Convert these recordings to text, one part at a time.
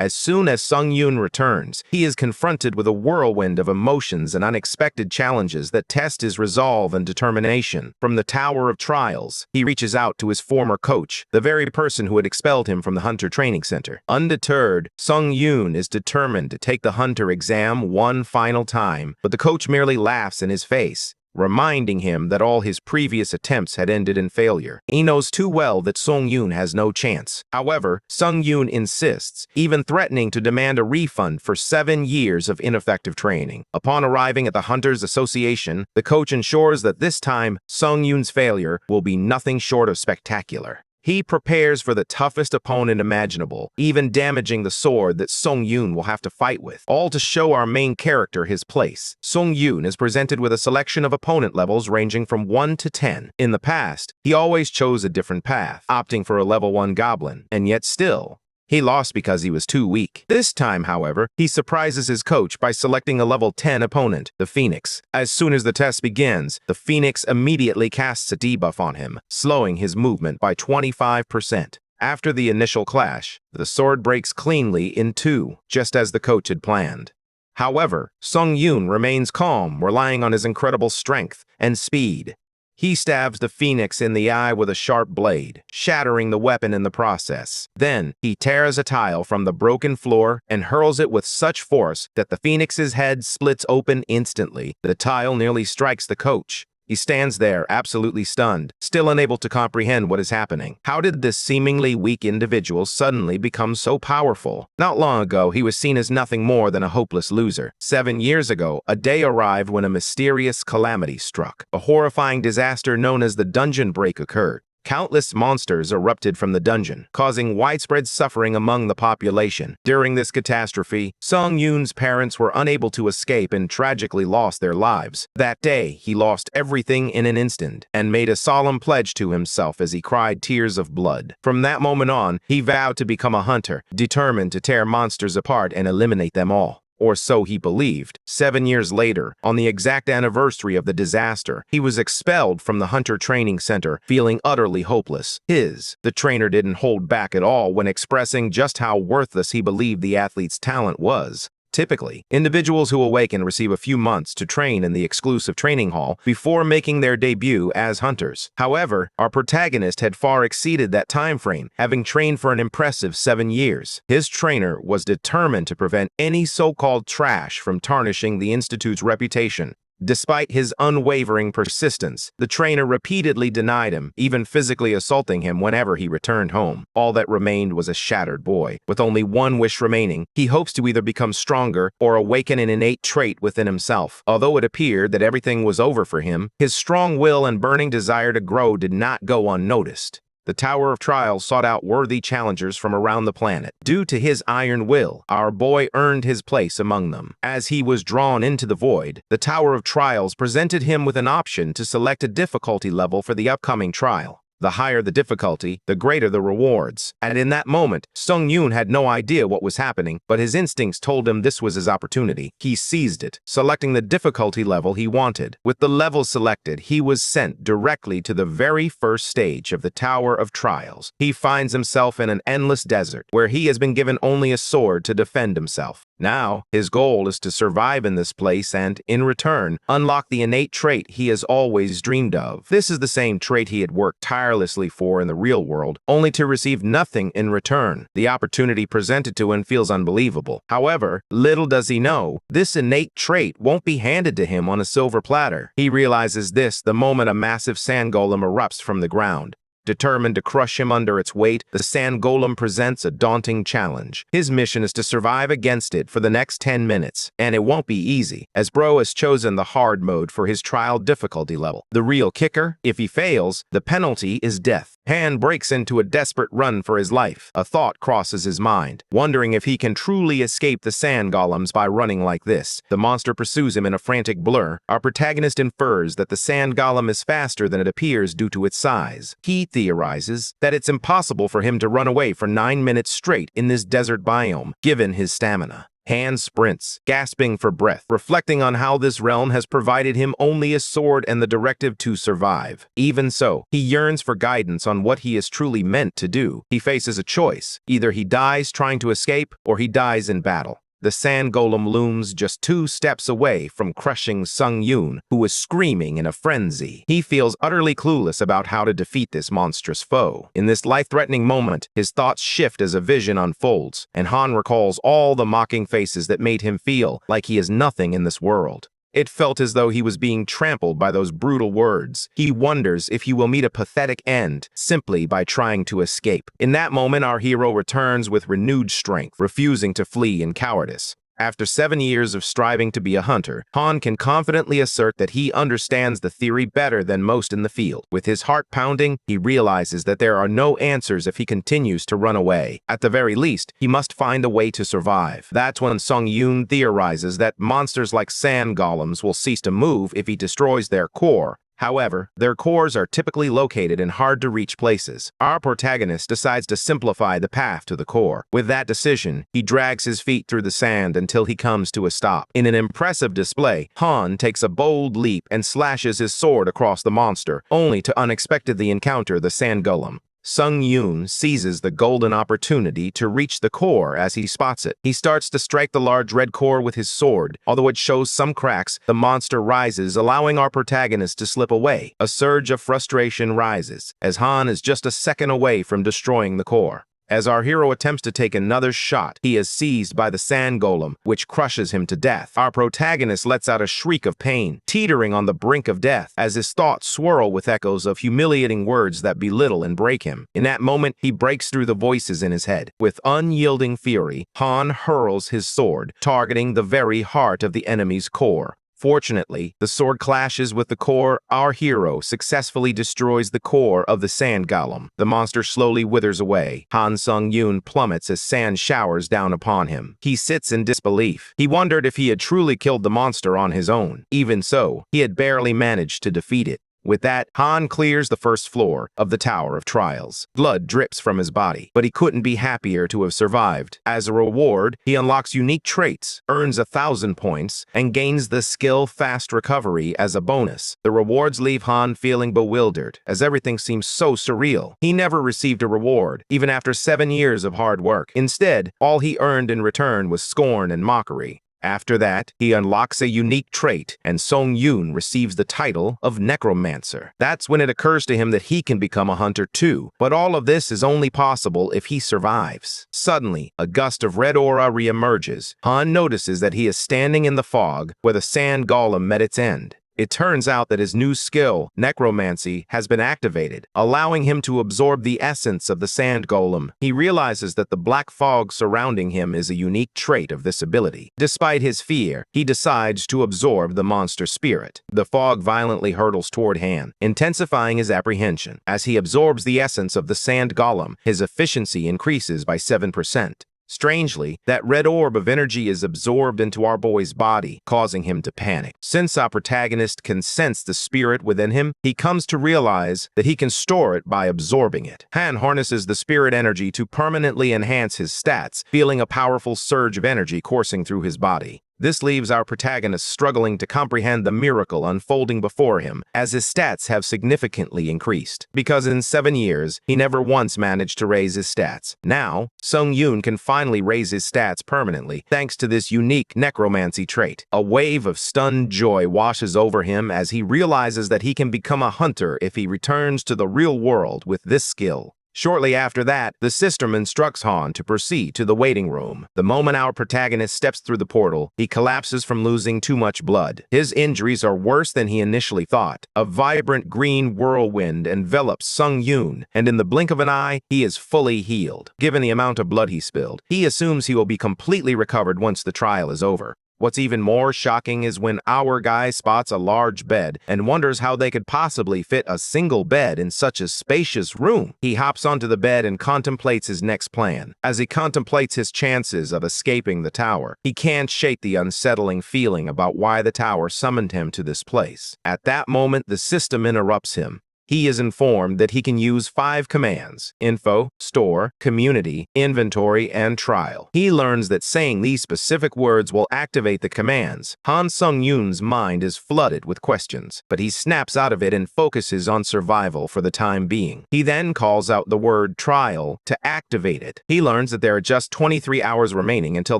As soon as Sung Yoon returns, he is confronted with a whirlwind of emotions and unexpected challenges that test his resolve and determination. From the Tower of Trials, he reaches out to his former coach, the very person who had expelled him from the Hunter Training Center. Undeterred, Sung Yoon is determined to take the Hunter exam one final time, but the coach merely laughs in his face, reminding him that all his previous attempts had ended in failure. He knows too well that Sung Yoon has no chance. However, Sung Yoon insists, even threatening to demand a refund for 7 years of ineffective training. Upon arriving at the Hunters Association, the coach ensures that this time, Sung Yoon's failure will be nothing short of spectacular. He prepares for the toughest opponent imaginable, even damaging the sword that Sung Yoon will have to fight with, all to show our main character his place. Sung Yoon is presented with a selection of opponent levels ranging from 1 to 10. In the past, he always chose a different path, opting for a level 1 goblin, and yet still, he lost because he was too weak. This time, however, he surprises his coach by selecting a level 10 opponent, the Phoenix. As soon as the test begins, the Phoenix immediately casts a debuff on him, slowing his movement by 25%. After the initial clash, the sword breaks cleanly in two, just as the coach had planned. However, Sung Yoon remains calm, relying on his incredible strength and speed. He stabs the Phoenix in the eye with a sharp blade, shattering the weapon in the process. Then, he tears a tile from the broken floor and hurls it with such force that the Phoenix's head splits open instantly. The tile nearly strikes the coach. He stands there, absolutely stunned, still unable to comprehend what is happening. How did this seemingly weak individual suddenly become so powerful? Not long ago, he was seen as nothing more than a hopeless loser. 7 years ago, a day arrived when a mysterious calamity struck. A horrifying disaster known as the Dungeon Break occurred. Countless monsters erupted from the dungeon, causing widespread suffering among the population. During this catastrophe, Sung Yoon's parents were unable to escape and tragically lost their lives. That day, he lost everything in an instant and made a solemn pledge to himself as he cried tears of blood. From that moment on, he vowed to become a hunter, determined to tear monsters apart and eliminate them all. Or so he believed. 7 years later, on the exact anniversary of the disaster, he was expelled from the Hunter Training Center, feeling utterly hopeless. The trainer didn't hold back at all when expressing just how worthless he believed the athlete's talent was. Typically, individuals who awaken receive a few months to train in the exclusive training hall before making their debut as hunters. However, our protagonist had far exceeded that time frame, having trained for an impressive 7 years. His trainer was determined to prevent any so-called trash from tarnishing the Institute's reputation. Despite his unwavering persistence, the trainer repeatedly denied him, even physically assaulting him whenever he returned home. All that remained was a shattered boy. With only one wish remaining, he hopes to either become stronger or awaken an innate trait within himself. Although it appeared that everything was over for him, his strong will and burning desire to grow did not go unnoticed. The Tower of Trials sought out worthy challengers from around the planet. Due to his iron will, our boy earned his place among them. As he was drawn into the void, the Tower of Trials presented him with an option to select a difficulty level for the upcoming trial. The higher the difficulty, the greater the rewards. And in that moment, Sung Yoon had no idea what was happening, but his instincts told him this was his opportunity. He seized it, selecting the difficulty level he wanted. With the level selected, he was sent directly to the very first stage of the Tower of Trials. He finds himself in an endless desert, where he has been given only a sword to defend himself. Now, his goal is to survive in this place and, in return, unlock the innate trait he has always dreamed of. This is the same trait he had worked tirelessly for in the real world, only to receive nothing in return. The opportunity presented to him feels unbelievable. However, little does he know, this innate trait won't be handed to him on a silver platter. He realizes this the moment a massive sand golem erupts from the ground. Determined to crush him under its weight, the sand golem presents a daunting challenge. His mission is to survive against it for the next 10 minutes, and it won't be easy, as Bro has chosen the hard mode for his trial difficulty level. The real kicker, if he fails, the penalty is death. Han breaks into a desperate run for his life. A thought crosses his mind, wondering if he can truly escape the sand golems by running like this. The monster pursues him in a frantic blur. Our protagonist infers that the sand golem is faster than it appears due to its size. He theorizes that it's impossible for him to run away for 9 minutes straight in this desert biome, given his stamina. Han sprints, gasping for breath, reflecting on how this realm has provided him only a sword and the directive to survive. Even so, he yearns for guidance on what he is truly meant to do. He faces a choice. Either he dies trying to escape, or he dies in battle. The sand golem looms just 2 steps away from crushing Sung Yoon, who is screaming in a frenzy. He feels utterly clueless about how to defeat this monstrous foe. In this life-threatening moment, his thoughts shift as a vision unfolds, and Han recalls all the mocking faces that made him feel like he is nothing in this world. It felt as though he was being trampled by those brutal words. He wonders if he will meet a pathetic end simply by trying to escape. In that moment, our hero returns with renewed strength, refusing to flee in cowardice. After 7 years of striving to be a hunter, Han can confidently assert that he understands the theory better than most in the field. With his heart pounding, he realizes that there are no answers if he continues to run away. At the very least, he must find a way to survive. That's when Sung Yoon theorizes that monsters like sand golems will cease to move if he destroys their core. However, their cores are typically located in hard-to-reach places. Our protagonist decides to simplify the path to the core. With that decision, he drags his feet through the sand until he comes to a stop. In an impressive display, Han takes a bold leap and slashes his sword across the monster, only to unexpectedly encounter the sand golem. Sung Yoon seizes the golden opportunity to reach the core as he spots it. He starts to strike the large red core with his sword. Although it shows some cracks, the monster rises, allowing our protagonist to slip away. A surge of frustration rises, as Han is just a second away from destroying the core. As our hero attempts to take another shot, he is seized by the sand golem, which crushes him to death. Our protagonist lets out a shriek of pain, teetering on the brink of death, as his thoughts swirl with echoes of humiliating words that belittle and break him. In that moment, he breaks through the voices in his head. With unyielding fury, Han hurls his sword, targeting the very heart of the enemy's core. Fortunately, the sword clashes with the core. Our hero successfully destroys the core of the sand golem. The monster slowly withers away. Han Sung Yoon plummets as sand showers down upon him. He sits in disbelief. He wondered if he had truly killed the monster on his own. Even so, he had barely managed to defeat it. With that, Han clears the first floor of the Tower of Trials. Blood drips from his body, but he couldn't be happier to have survived. As a reward, he unlocks unique traits, earns 1,000 points, and gains the skill Fast Recovery as a bonus. The rewards leave Han feeling bewildered, as everything seems so surreal. He never received a reward, even after 7 years of hard work. Instead, all he earned in return was scorn and mockery. After that, he unlocks a unique trait, and Sung Yoon receives the title of Necromancer. That's when it occurs to him that he can become a hunter too, but all of this is only possible if he survives. Suddenly, a gust of red aura reemerges. Han notices that he is standing in the fog where the sand golem met its end. It turns out that his new skill, necromancy, has been activated, allowing him to absorb the essence of the sand golem. He realizes that the black fog surrounding him is a unique trait of this ability. Despite his fear, he decides to absorb the monster spirit. The fog violently hurtles toward Han, intensifying his apprehension. As he absorbs the essence of the sand golem, his efficiency increases by 7%. Strangely, that red orb of energy is absorbed into our boy's body, causing him to panic. Since our protagonist can sense the spirit within him, he comes to realize that he can store it by absorbing it. Han harnesses the spirit energy to permanently enhance his stats, feeling a powerful surge of energy coursing through his body. This leaves our protagonist struggling to comprehend the miracle unfolding before him, as his stats have significantly increased. Because in 7 years, he never once managed to raise his stats. Now, Sung Yoon can finally raise his stats permanently, thanks to this unique necromancy trait. A wave of stunned joy washes over him as he realizes that he can become a hunter if he returns to the real world with this skill. Shortly after that, the system instructs Han to proceed to the waiting room. The moment our protagonist steps through the portal, he collapses from losing too much blood. His injuries are worse than he initially thought. A vibrant green whirlwind envelops Sung Yoon, and in the blink of an eye, he is fully healed. Given the amount of blood he spilled, he assumes he will be completely recovered once the trial is over. What's even more shocking is when our guy spots a large bed and wonders how they could possibly fit a single bed in such a spacious room. He hops onto the bed and contemplates his next plan. As he contemplates his chances of escaping the tower, he can't shake the unsettling feeling about why the tower summoned him to this place. At that moment, the system interrupts him. He is informed that he can use 5 commands: info, store, community, inventory, and trial. He learns that saying these specific words will activate the commands. Han Sung-yoon's mind is flooded with questions, but he snaps out of it and focuses on survival for the time being. He then calls out the word trial to activate it. He learns that there are just 23 hours remaining until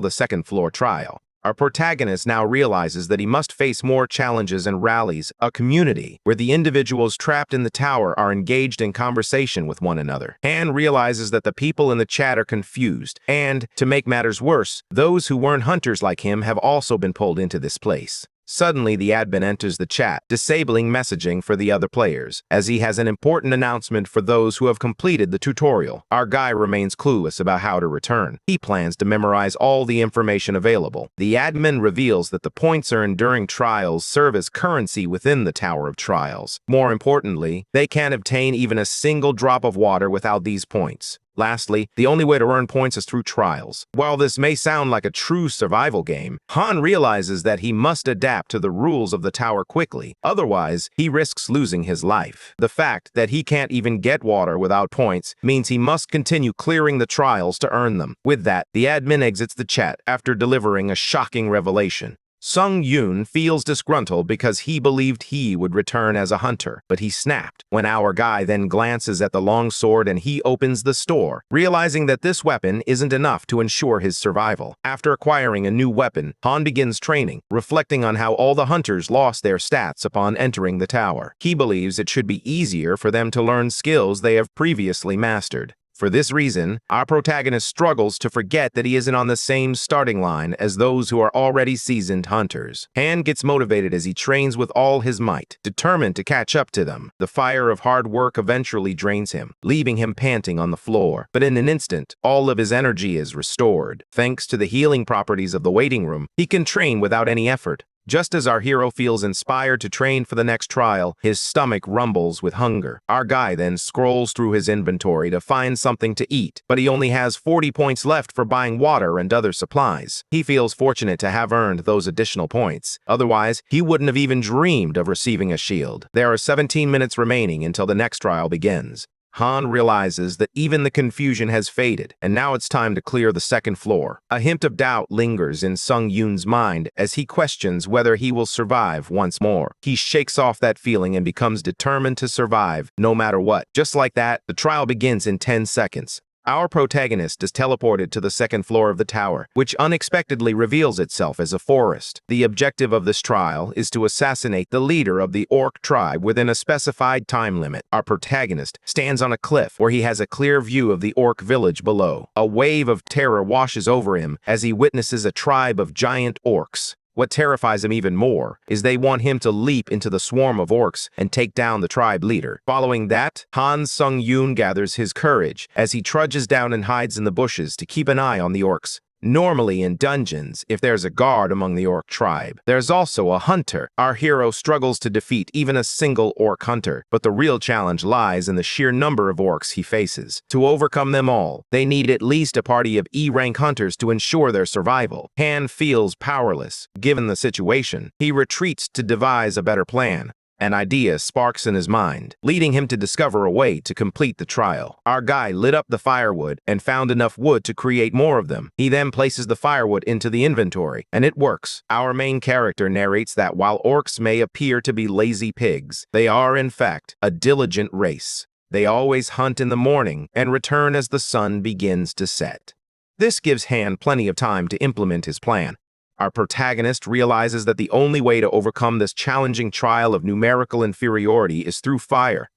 the second floor trial. Our protagonist now realizes that he must face more challenges and rallies a community where the individuals trapped in the tower are engaged in conversation with one another. Han realizes that the people in the chat are confused, and, to make matters worse, those who weren't hunters like him have also been pulled into this place. Suddenly, the admin enters the chat, disabling messaging for the other players, as he has an important announcement for those who have completed the tutorial. Our guy remains clueless about how to return. He plans to memorize all the information available. The admin reveals that the points earned during trials serve as currency within the Tower of Trials. More importantly, they can't obtain even a single drop of water without these points. Lastly, the only way to earn points is through trials. While this may sound like a true survival game, Han realizes that he must adapt to the rules of the tower quickly, otherwise he risks losing his life. The fact that he can't even get water without points means he must continue clearing the trials to earn them. With that, the admin exits the chat after delivering a shocking revelation. Sung-yoon feels disgruntled because he believed he would return as a hunter, but he snapped when our guy then glances at the longsword and he opens the store, realizing that this weapon isn't enough to ensure his survival. After acquiring a new weapon, Han begins training, reflecting on how all the hunters lost their stats upon entering the tower. He believes it should be easier for them to learn skills they have previously mastered. For this reason, our protagonist struggles to forget that he isn't on the same starting line as those who are already seasoned hunters. Han gets motivated as he trains with all his might, determined to catch up to them. The fire of hard work eventually drains him, leaving him panting on the floor. But in an instant, all of his energy is restored. Thanks to the healing properties of the waiting room, he can train without any effort. Just as our hero feels inspired to train for the next trial, his stomach rumbles with hunger. Our guy then scrolls through his inventory to find something to eat, but he only has 40 points left for buying water and other supplies. He feels fortunate to have earned those additional points. Otherwise, he wouldn't have even dreamed of receiving a shield. There are 17 minutes remaining until the next trial begins. Han realizes that even the confusion has faded, and now it's time to clear the second floor. A hint of doubt lingers in Sung-yoon's mind as he questions whether he will survive once more. He shakes off that feeling and becomes determined to survive, no matter what. Just like that, the trial begins in 10 seconds. Our protagonist is teleported to the second floor of the tower, which unexpectedly reveals itself as a forest. The objective of this trial is to assassinate the leader of the orc tribe within a specified time limit. Our protagonist stands on a cliff where he has a clear view of the orc village below. A wave of terror washes over him as he witnesses a tribe of giant orcs. What terrifies him even more is they want him to leap into the swarm of orcs and take down the tribe leader. Following that, Han Sung-yoon gathers his courage as he trudges down and hides in the bushes to keep an eye on the orcs. Normally in dungeons, if there's a guard among the orc tribe, there's also a hunter. Our hero struggles to defeat even a single orc hunter, but the real challenge lies in the sheer number of orcs he faces. To overcome them all, they need at least a party of E-rank hunters to ensure their survival. Han feels powerless. Given the situation, he retreats to devise a better plan. An idea sparks in his mind, leading him to discover a way to complete the trial. Our guy lit up the firewood and found enough wood to create more of them. He then places the firewood into the inventory, and it works. Our main character narrates that while orcs may appear to be lazy pigs, they are in fact a diligent race. They always hunt in the morning and return as the sun begins to set. This gives Han plenty of time to implement his plan. Our protagonist realizes that the only way to overcome this challenging trial of numerical inferiority is through fire.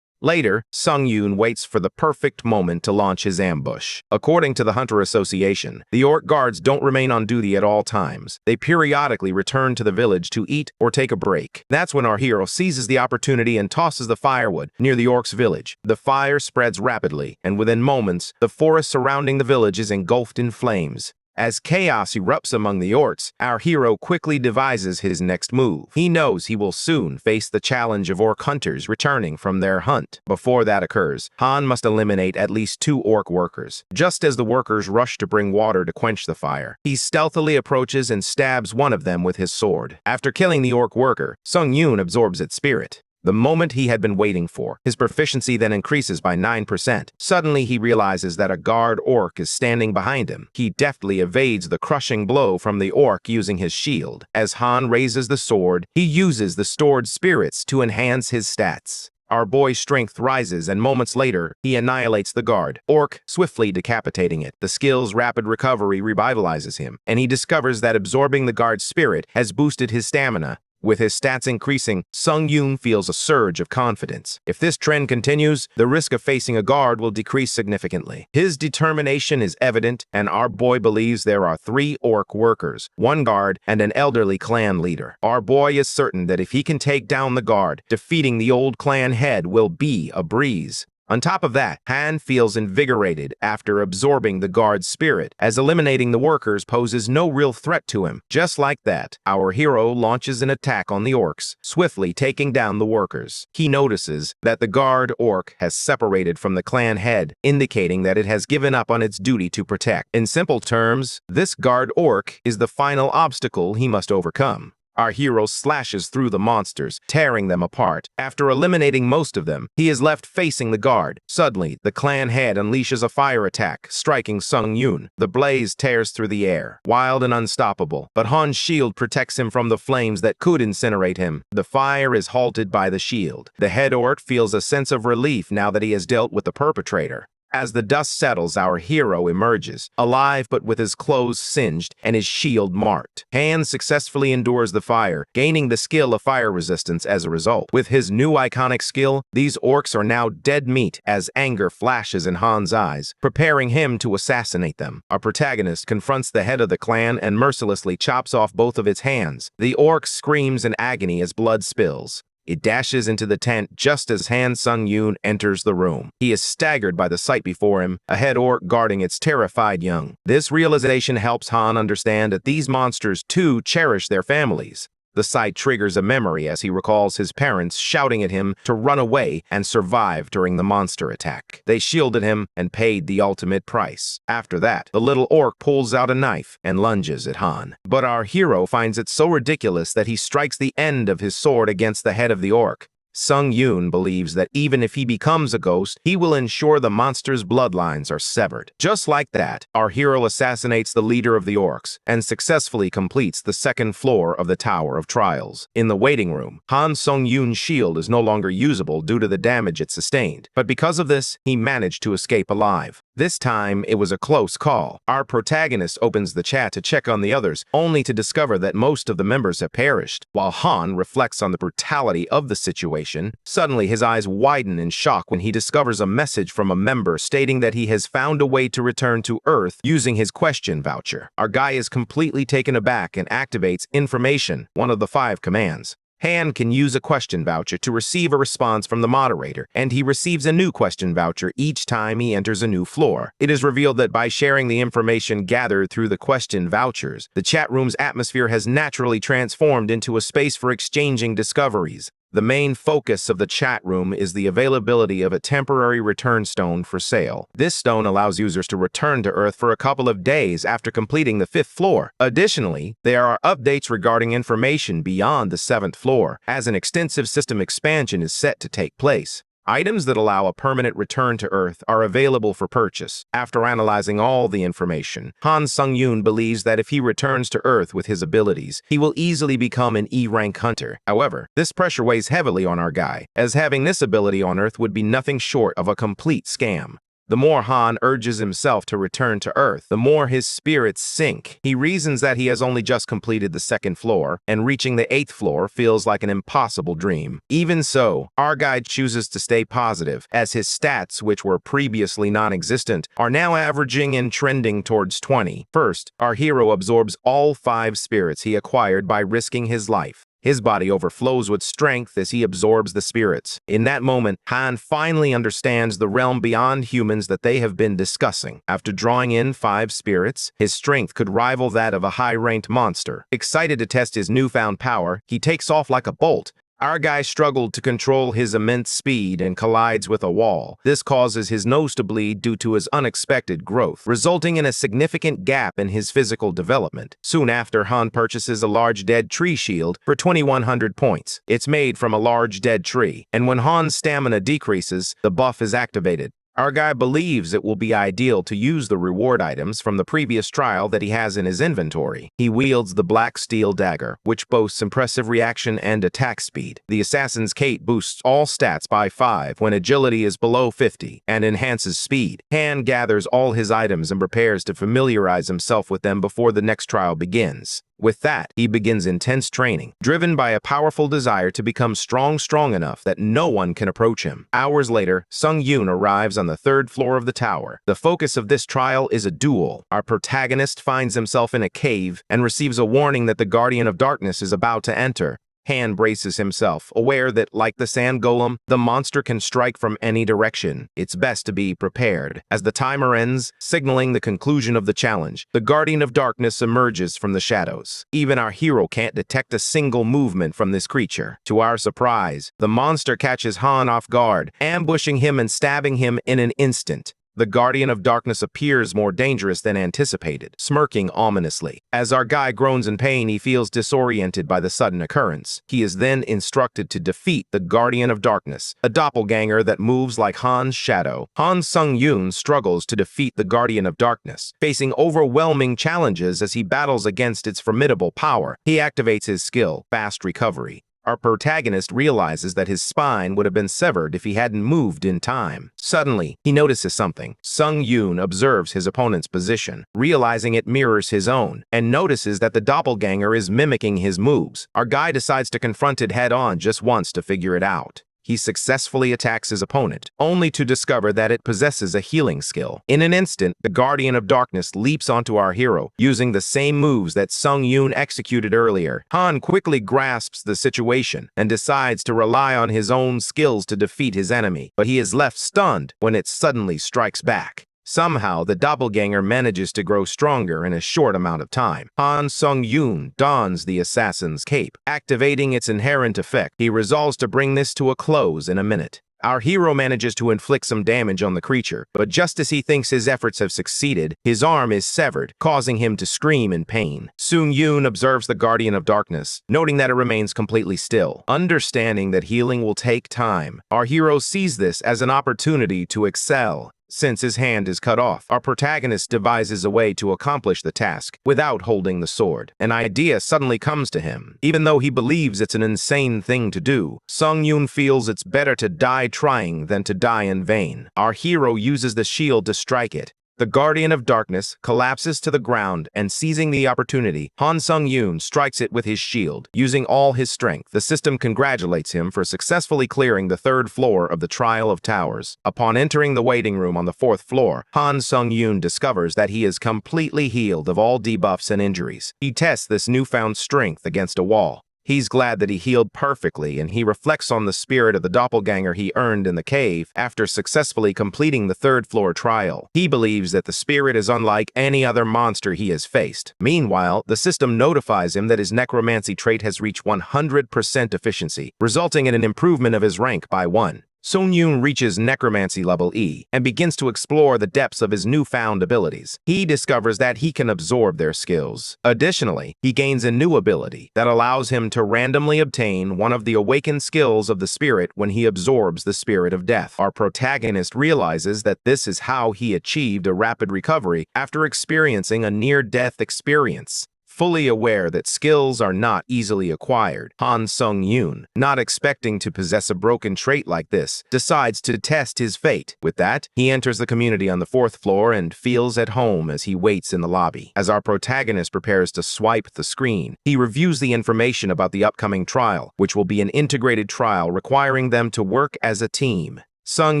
Later, Sung-yoon waits for the perfect moment to launch his ambush. According to the Hunter Association, the orc guards don't remain on duty at all times. They periodically return to the village to eat or take a break. That's when our hero seizes the opportunity and tosses the firewood near the orcs' village. The fire spreads rapidly, and within moments, the forest surrounding the village is engulfed in flames. As chaos erupts among the orcs, our hero quickly devises his next move. He knows he will soon face the challenge of orc hunters returning from their hunt. Before that occurs, Han must eliminate at least 2 orc workers. Just as the workers rush to bring water to quench the fire, he stealthily approaches and stabs one of them with his sword. After killing the orc worker, Sung-yoon absorbs its spirit. the moment he had been waiting for. His proficiency then increases by 9%. Suddenly, he realizes that a guard orc is standing behind him. He deftly evades the crushing blow from the orc using his shield. As Han raises the sword, he uses the stored spirits to enhance his stats. Our boy's strength rises, and moments later, he annihilates the guard orc, swiftly decapitating it. The skill's rapid recovery revitalizes him, and he discovers that absorbing the guard's spirit has boosted his stamina. With his stats increasing, Sung Yoon feels a surge of confidence. If this trend continues, the risk of facing a guard will decrease significantly. His determination is evident, and our boy believes there are 3 orc workers, 1 guard, and an elderly clan leader. Our boy is certain that if he can take down the guard, defeating the old clan head will be a breeze. On top of that, Han feels invigorated after absorbing the guard's spirit, as eliminating the workers poses no real threat to him. Just like that, our hero launches an attack on the orcs, swiftly taking down the workers. He notices that the guard orc has separated from the clan head, indicating that it has given up on its duty to protect. In simple terms, this guard orc is the final obstacle he must overcome. Our hero slashes through the monsters, tearing them apart. After eliminating most of them, he is left facing the guard. Suddenly, the clan head unleashes a fire attack, striking Sung Yoon. The blaze tears through the air, wild and unstoppable, but Han's shield protects him from the flames that could incinerate him. The fire is halted by the shield. The head orc feels a sense of relief now that he has dealt with the perpetrator. As the dust settles, our hero emerges, alive but with his clothes singed and his shield marked. Han successfully endures the fire, gaining the skill of fire resistance as a result. With his new iconic skill, these orcs are now dead meat as anger flashes in Han's eyes, preparing him to assassinate them. Our protagonist confronts the head of the clan and mercilessly chops off both of its hands. The orc screams in agony as blood spills. It dashes into the tent just as Han Sung-yoon enters the room. He is staggered by the sight before him, a head orc guarding its terrified young. This realization helps Han understand that these monsters too cherish their families. The sight triggers a memory as he recalls his parents shouting at him to run away and survive during the monster attack. They shielded him and paid the ultimate price. After that, the little orc pulls out a knife and lunges at Han. But our hero finds it so ridiculous that he strikes the end of his sword against the head of the orc. Sung Yoon believes that even if he becomes a ghost, he will ensure the monster's bloodlines are severed. Just like that, our hero assassinates the leader of the orcs and successfully completes the second floor of the Tower of Trials. In the waiting room, Han Sung-yoon's shield is no longer usable due to the damage it sustained, but because of this, he managed to escape alive. This time, it was a close call. Our protagonist opens the chat to check on the others, only to discover that most of the members have perished. While Han reflects on the brutality of the situation, suddenly his eyes widen in shock when he discovers a message from a member stating that he has found a way to return to Earth using his question voucher. Our guy is completely taken aback and activates Information, one of the 5 commands. Han can use a question voucher to receive a response from the moderator, and he receives a new question voucher each time he enters a new floor. It is revealed that by sharing the information gathered through the question vouchers, the chat room's atmosphere has naturally transformed into a space for exchanging discoveries. The main focus of the chat room is the availability of a temporary return stone for sale. This stone allows users to return to Earth for a couple of days after completing the 5th floor. Additionally, there are updates regarding information beyond the 7th floor, as an extensive system expansion is set to take place. Items that allow a permanent return to Earth are available for purchase. After analyzing all the information, Han Sung-yoon believes that if he returns to Earth with his abilities, he will easily become an E-rank hunter. However, this pressure weighs heavily on our guy, as having this ability on Earth would be nothing short of a complete scam. The more Han urges himself to return to Earth, the more his spirits sink. He reasons that he has only just completed the 2nd floor, and reaching the 8th floor feels like an impossible dream. Even so, our guide chooses to stay positive, as his stats, which were previously non-existent, are now averaging and trending towards 20. First, our hero absorbs all 5 spirits he acquired by risking his life. His body overflows with strength as he absorbs the spirits. In that moment, Han finally understands the realm beyond humans that they have been discussing. After drawing in 5 spirits, his strength could rival that of a high-ranked monster. Excited to test his newfound power, he takes off like a bolt, Our guy struggled to control his immense speed and collides with a wall. This causes his nose to bleed due to his unexpected growth, resulting in a significant gap in his physical development. Soon after, Han purchases a large dead tree shield for 2,100 points. It's made from a large dead tree, and when Han's stamina decreases, the buff is activated. Our guy believes it will be ideal to use the reward items from the previous trial that he has in his inventory. He wields the black steel dagger, which boasts impressive reaction and attack speed. The assassin's cape boosts all stats by 5 when agility is below 50 and enhances speed. Han gathers all his items and prepares to familiarize himself with them before the next trial begins. With that, he begins intense training, driven by a powerful desire to become strong enough that no one can approach him. Hours later, Sung Yoon arrives on the 3rd floor of the tower. The focus of this trial is a duel. Our protagonist finds himself in a cave and receives a warning that the Guardian of Darkness is about to enter. Han braces himself, aware that, like the sand golem, the monster can strike from any direction. It's best to be prepared. As the timer ends, signaling the conclusion of the challenge, the Guardian of Darkness emerges from the shadows. Even our hero can't detect a single movement from this creature. To our surprise, the monster catches Han off guard, ambushing him and stabbing him in an instant. The Guardian of Darkness appears more dangerous than anticipated, smirking ominously. As our guy groans in pain, he feels disoriented by the sudden occurrence. He is then instructed to defeat the Guardian of Darkness, a doppelganger that moves like Han's shadow. Han Sung-yoon struggles to defeat the Guardian of Darkness, facing overwhelming challenges as he battles against its formidable power. He activates his skill, Fast Recovery. Our protagonist realizes that his spine would have been severed if he hadn't moved in time. Suddenly, he notices something. Sung Yoon observes his opponent's position, realizing it mirrors his own, and notices that the doppelganger is mimicking his moves. Our guy decides to confront it head-on just once to figure it out. He successfully attacks his opponent, only to discover that it possesses a healing skill. In an instant, the Guardian of Darkness leaps onto our hero, using the same moves that Sung Yoon executed earlier. Han quickly grasps the situation and decides to rely on his own skills to defeat his enemy, but he is left stunned when it suddenly strikes back. Somehow, the doppelganger manages to grow stronger in a short amount of time. Han Sung-yoon dons the assassin's cape, activating its inherent effect. He resolves to bring this to a close in a minute. Our hero manages to inflict some damage on the creature, but just as he thinks his efforts have succeeded, his arm is severed, causing him to scream in pain. Sung-yoon observes the Guardian of Darkness, noting that it remains completely still. Understanding that healing will take time, our hero sees this as an opportunity to excel. Since his hand is cut off, our protagonist devises a way to accomplish the task without holding the sword. An idea suddenly comes to him. Even though he believes it's an insane thing to do, Sung-yoon feels it's better to die trying than to die in vain. Our hero uses the shield to strike it. The Guardian of Darkness collapses to the ground, and seizing the opportunity, Han Sung-yoon strikes it with his shield. Using all his strength, the system congratulates him for successfully clearing the 3rd floor of the Trial of Towers. Upon entering the waiting room on the 4th floor, Han Sung-yoon discovers that he is completely healed of all debuffs and injuries. He tests this newfound strength against a wall. He's glad that he healed perfectly, and he reflects on the spirit of the doppelganger he earned in the cave after successfully completing the 3rd floor trial. He believes that the spirit is unlike any other monster he has faced. Meanwhile, the system notifies him that his necromancy trait has reached 100% efficiency, resulting in an improvement of his rank by 1. Sung-yoon reaches necromancy level E and begins to explore the depths of his newfound abilities. He discovers that he can absorb their skills. Additionally, he gains a new ability that allows him to randomly obtain one of the awakened skills of the spirit when he absorbs the spirit of death. Our protagonist realizes that this is how he achieved a rapid recovery after experiencing a near-death experience. Fully aware that skills are not easily acquired, Han Sung-yoon, not expecting to possess a broken trait like this, decides to test his fate. With that, he enters the community on the 4th floor and feels at home as he waits in the lobby. As our protagonist prepares to swipe the screen, he reviews the information about the upcoming trial, which will be an integrated trial requiring them to work as a team. Sung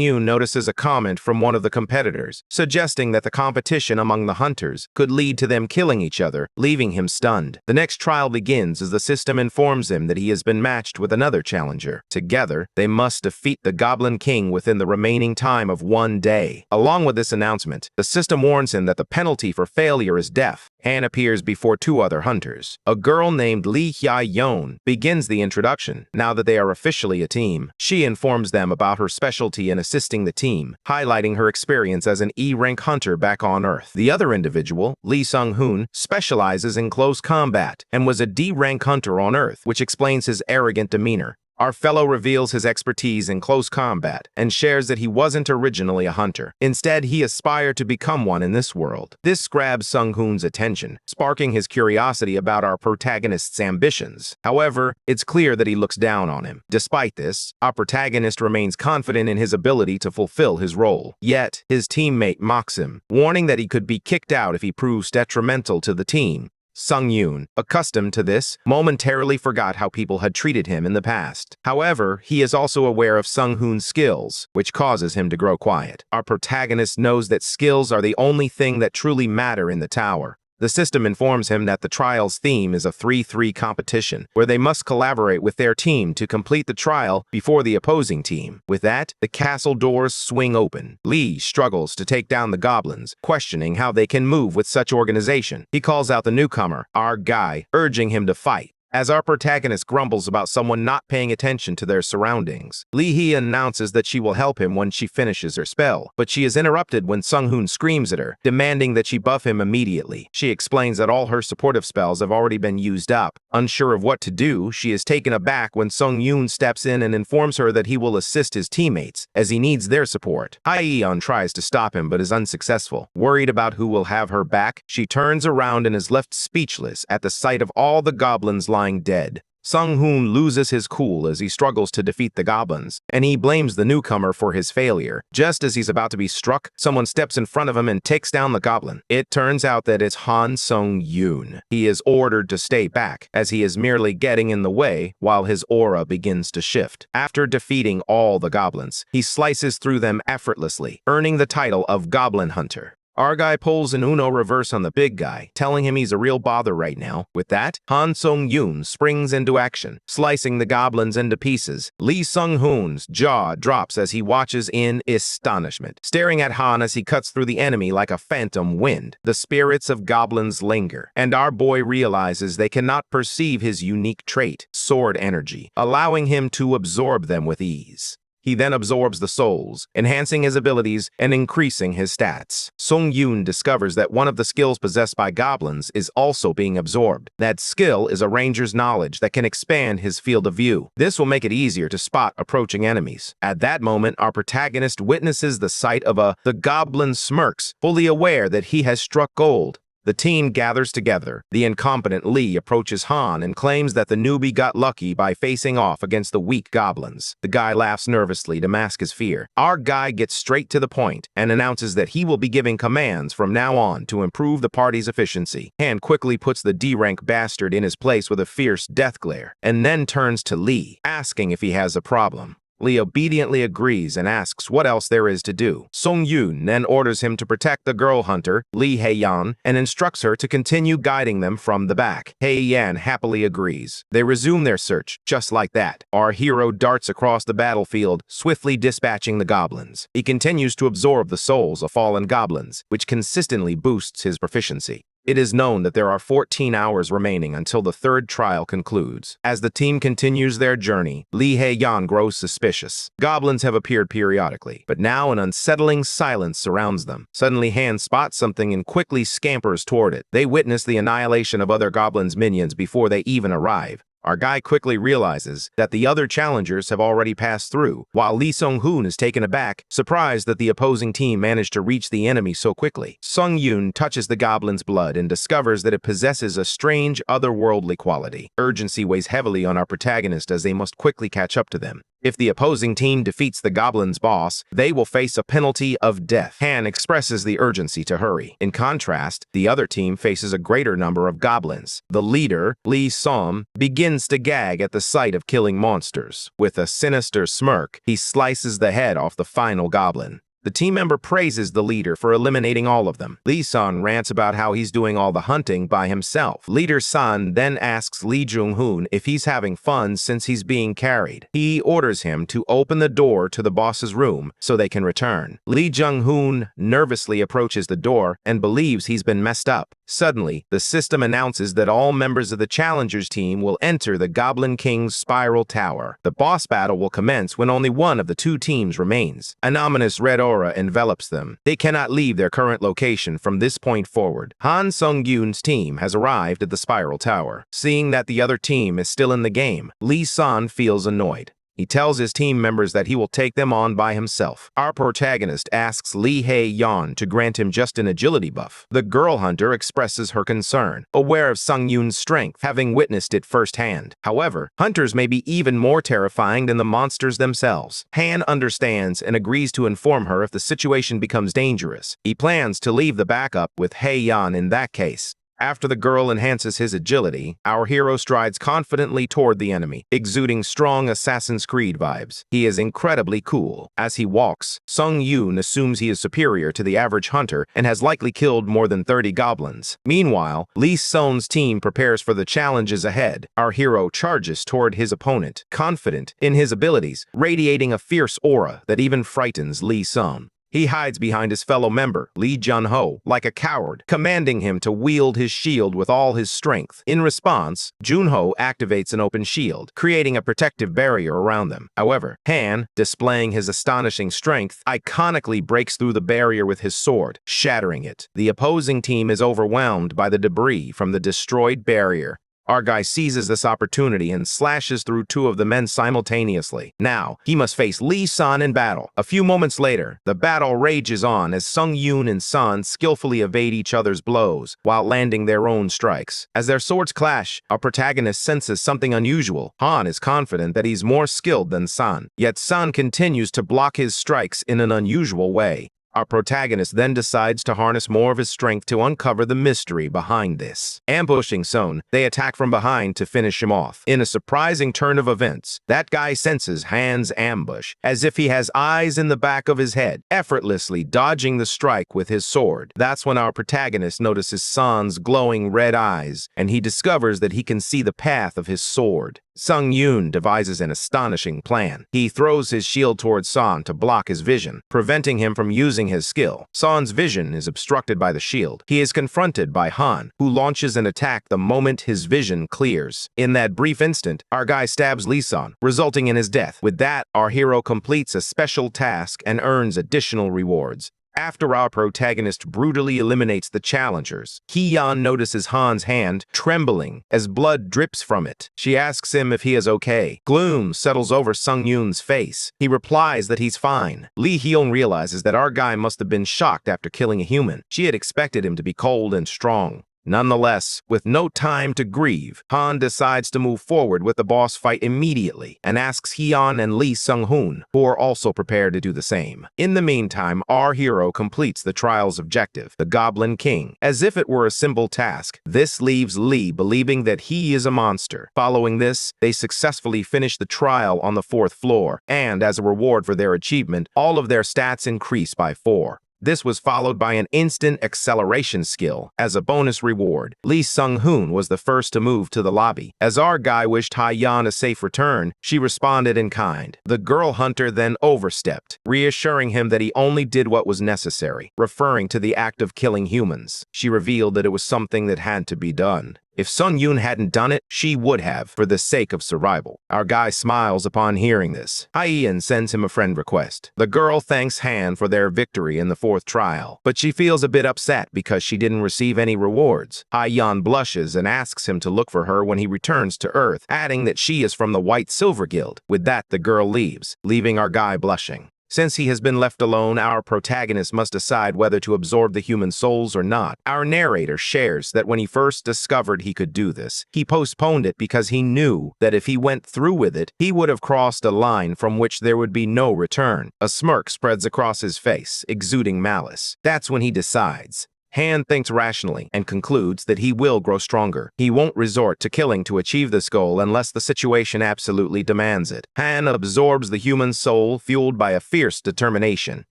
Yoon notices a comment from one of the competitors, suggesting that the competition among the hunters could lead to them killing each other, leaving him stunned. The next trial begins as the system informs him that he has been matched with another challenger. Together, they must defeat the Goblin King within the remaining time of 1 day. Along with this announcement, the system warns him that the penalty for failure is death, and appears before 2 other hunters. A girl named Lee Hya-yeon begins the introduction. Now that they are officially a team, she informs them about her specialty in assisting the team, highlighting her experience as an E-rank hunter back on Earth. The other individual, Lee Sung-hoon, specializes in close combat and was a D-rank hunter on Earth, which explains his arrogant demeanor. Our fellow reveals his expertise in close combat and shares that he wasn't originally a hunter. Instead, he aspired to become one in this world. This grabs Sung-hoon's attention, sparking his curiosity about our protagonist's ambitions. However, it's clear that he looks down on him. Despite this, our protagonist remains confident in his ability to fulfill his role. Yet, his teammate mocks him, warning that he could be kicked out if he proves detrimental to the team. Sung Yoon, accustomed to this, momentarily forgot how people had treated him in the past. However, he is also aware of Sung-hoon's skills, which causes him to grow quiet. Our protagonist knows that skills are the only thing that truly matter in the tower. The system informs him that the trial's theme is a 3-3 competition, where they must collaborate with their team to complete the trial before the opposing team. With that, the castle doors swing open. Lee struggles to take down the goblins, questioning how they can move with such organization. He calls out the newcomer, our guy, urging him to fight. As our protagonist grumbles about someone not paying attention to their surroundings, Lee Hee announces that she will help him when she finishes her spell, but she is interrupted when Sung-hoon screams at her, demanding that she buff him immediately. She explains that all her supportive spells have already been used up. Unsure of what to do, she is taken aback when Sung-yoon steps in and informs her that he will assist his teammates, as he needs their support. Hyeon tries to stop him but is unsuccessful. Worried about who will have her back, she turns around and is left speechless at the sight of all the goblins lying dead. Sung-hoon loses his cool as he struggles to defeat the goblins, and he blames the newcomer for his failure. Just as he's about to be struck, someone steps in front of him and takes down the goblin. It turns out that it's Han Sung-yoon. He is ordered to stay back, as he is merely getting in the way while his aura begins to shift. After defeating all the goblins, he slices through them effortlessly, earning the title of Goblin Hunter. Our guy pulls an Uno reverse on the big guy, telling him he's a real bother right now. With that, Han Sung-yoon springs into action, slicing the goblins into pieces. Lee Sung-hoon's jaw drops as he watches in astonishment, staring at Han as he cuts through the enemy like a phantom wind. The spirits of goblins linger, and our boy realizes they cannot perceive his unique trait, sword energy, allowing him to absorb them with ease. He then absorbs the souls, enhancing his abilities and increasing his stats. Sung-yoon discovers that one of the skills possessed by goblins is also being absorbed. That skill is a ranger's knowledge that can expand his field of view. This will make it easier to spot approaching enemies. At that moment, our protagonist witnesses the sight of the goblin smirks, fully aware that he has struck gold. The team gathers together. The incompetent Lee approaches Han and claims that the newbie got lucky by facing off against the weak goblins. The guy laughs nervously to mask his fear. Our guy gets straight to the point and announces that he will be giving commands from now on to improve the party's efficiency. Han quickly puts the D-rank bastard in his place with a fierce death glare, and then turns to Lee, asking if he has a problem. Lee obediently agrees and asks what else there is to do. Sung-yoon then orders him to protect the girl hunter, Lee Hae-yeon, and instructs her to continue guiding them from the back. Hae-yeon happily agrees. They resume their search. Just like that, our hero darts across the battlefield, swiftly dispatching the goblins. He continues to absorb the souls of fallen goblins, which consistently boosts his proficiency. It is known that there are 14 hours remaining until the third trial concludes. As the team continues their journey, Lee Hae-yeon grows suspicious. Goblins have appeared periodically, but now an unsettling silence surrounds them. Suddenly, Han spots something and quickly scampers toward it. They witness the annihilation of other goblins' minions before they even arrive. Our guy quickly realizes that the other challengers have already passed through, while Lee Sung-hoon is taken aback, surprised that the opposing team managed to reach the enemy so quickly. Sung-yoon touches the goblin's blood and discovers that it possesses a strange, otherworldly quality. Urgency weighs heavily on our protagonist as they must quickly catch up to them. If the opposing team defeats the goblin's boss, they will face a penalty of death. Han expresses the urgency to hurry. In contrast, the other team faces a greater number of goblins. The leader, Lee Som, begins to gag at the sight of killing monsters. With a sinister smirk, he slices the head off the final goblin. The team member praises the leader for eliminating all of them. Lee San rants about how he's doing all the hunting by himself. Leader San then asks Lee Jung-hoon if he's having fun since he's being carried. He orders him to open the door to the boss's room so they can return. Lee Jung-hoon nervously approaches the door and believes he's been messed up. Suddenly, the system announces that all members of the challengers team will enter the Goblin King's spiral tower. The boss battle will commence when only one of the two teams remains. An ominous red aura envelops them. They cannot leave their current location from this point forward. Han Sung-yoon's team has arrived at the spiral tower. Seeing that the other team is still in the game, Lee San feels annoyed. He tells his team members that he will take them on by himself. Our protagonist asks Lee Hae-yeon to grant him just an agility buff. The girl hunter expresses her concern, aware of Sung-yoon's strength, having witnessed it firsthand. However, hunters may be even more terrifying than the monsters themselves. Han understands and agrees to inform her if the situation becomes dangerous. He plans to leave the backup with Hae-yeon in that case. After the girl enhances his agility, our hero strides confidently toward the enemy, exuding strong Assassin's Creed vibes. He is incredibly cool. As he walks, Sung-yoon assumes he is superior to the average hunter and has likely killed more than 30 goblins. Meanwhile, Lee Son's team prepares for the challenges ahead. Our hero charges toward his opponent, confident in his abilities, radiating a fierce aura that even frightens Lee Son. He hides behind his fellow member, Lee Jun-ho, like a coward, commanding him to wield his shield with all his strength. In response, Jun-ho activates an open shield, creating a protective barrier around them. However, Han, displaying his astonishing strength, iconically breaks through the barrier with his sword, shattering it. The opposing team is overwhelmed by the debris from the destroyed barrier. Our guy seizes this opportunity and slashes through two of the men simultaneously. Now, he must face Lee San in battle. A few moments later, the battle rages on as Sung-yoon and San skillfully evade each other's blows while landing their own strikes. As their swords clash, our protagonist senses something unusual. Han is confident that he's more skilled than San, yet San continues to block his strikes in an unusual way. Our protagonist then decides to harness more of his strength to uncover the mystery behind this. Ambushing Son, they attack from behind to finish him off. In a surprising turn of events, that guy senses Han's ambush, as if he has eyes in the back of his head, effortlessly dodging the strike with his sword. That's when our protagonist notices Son's glowing red eyes, and he discovers that he can see the path of his sword. Sung-yoon devises an astonishing plan. He throws his shield towards San to block his vision, preventing him from using his skill. San's vision is obstructed by the shield. He is confronted by Han, who launches an attack the moment his vision clears. In that brief instant, our guy stabs Lee San, resulting in his death. With that, our hero completes a special task and earns additional rewards. After our protagonist brutally eliminates the challengers, Hee-yeon notices Han's hand trembling as blood drips from it. She asks him if he is okay. Gloom settles over Sung-yoon's face. He replies that he's fine. Lee Hee-yeon realizes that our guy must have been shocked after killing a human. She had expected him to be cold and strong. Nonetheless, with no time to grieve, Han decides to move forward with the boss fight immediately and asks Hee-yeon and Lee Sung-hoon, who are also prepared to do the same. In the meantime, our hero completes the trial's objective, the Goblin King, as if it were a simple task. This leaves Lee believing that he is a monster. Following this, they successfully finish the trial on the 4th floor, and as a reward for their achievement, all of their stats increase by 4. This was followed by an instant acceleration skill. As a bonus reward, Lee Sung-hoon was the first to move to the lobby. As our guy wished Hae-yeon a safe return, she responded in kind. The girl hunter then overstepped, reassuring him that he only did what was necessary, referring to the act of killing humans. She revealed that it was something that had to be done. If Sung-yoon hadn't done it, she would have, for the sake of survival. Our guy smiles upon hearing this. Hae-yeon sends him a friend request. The girl thanks Han for their victory in the 4th trial, but she feels a bit upset because she didn't receive any rewards. Hae-yeon blushes and asks him to look for her when he returns to Earth, adding that she is from the White Silver Guild. With that, the girl leaves, leaving our guy blushing. Since he has been left alone, our protagonist must decide whether to absorb the human souls or not. Our narrator shares that when he first discovered he could do this, he postponed it because he knew that if he went through with it, he would have crossed a line from which there would be no return. A smirk spreads across his face, exuding malice. That's when he decides. Han thinks rationally and concludes that he will grow stronger. He won't resort to killing to achieve this goal unless the situation absolutely demands it. Han absorbs the human soul, fueled by a fierce determination.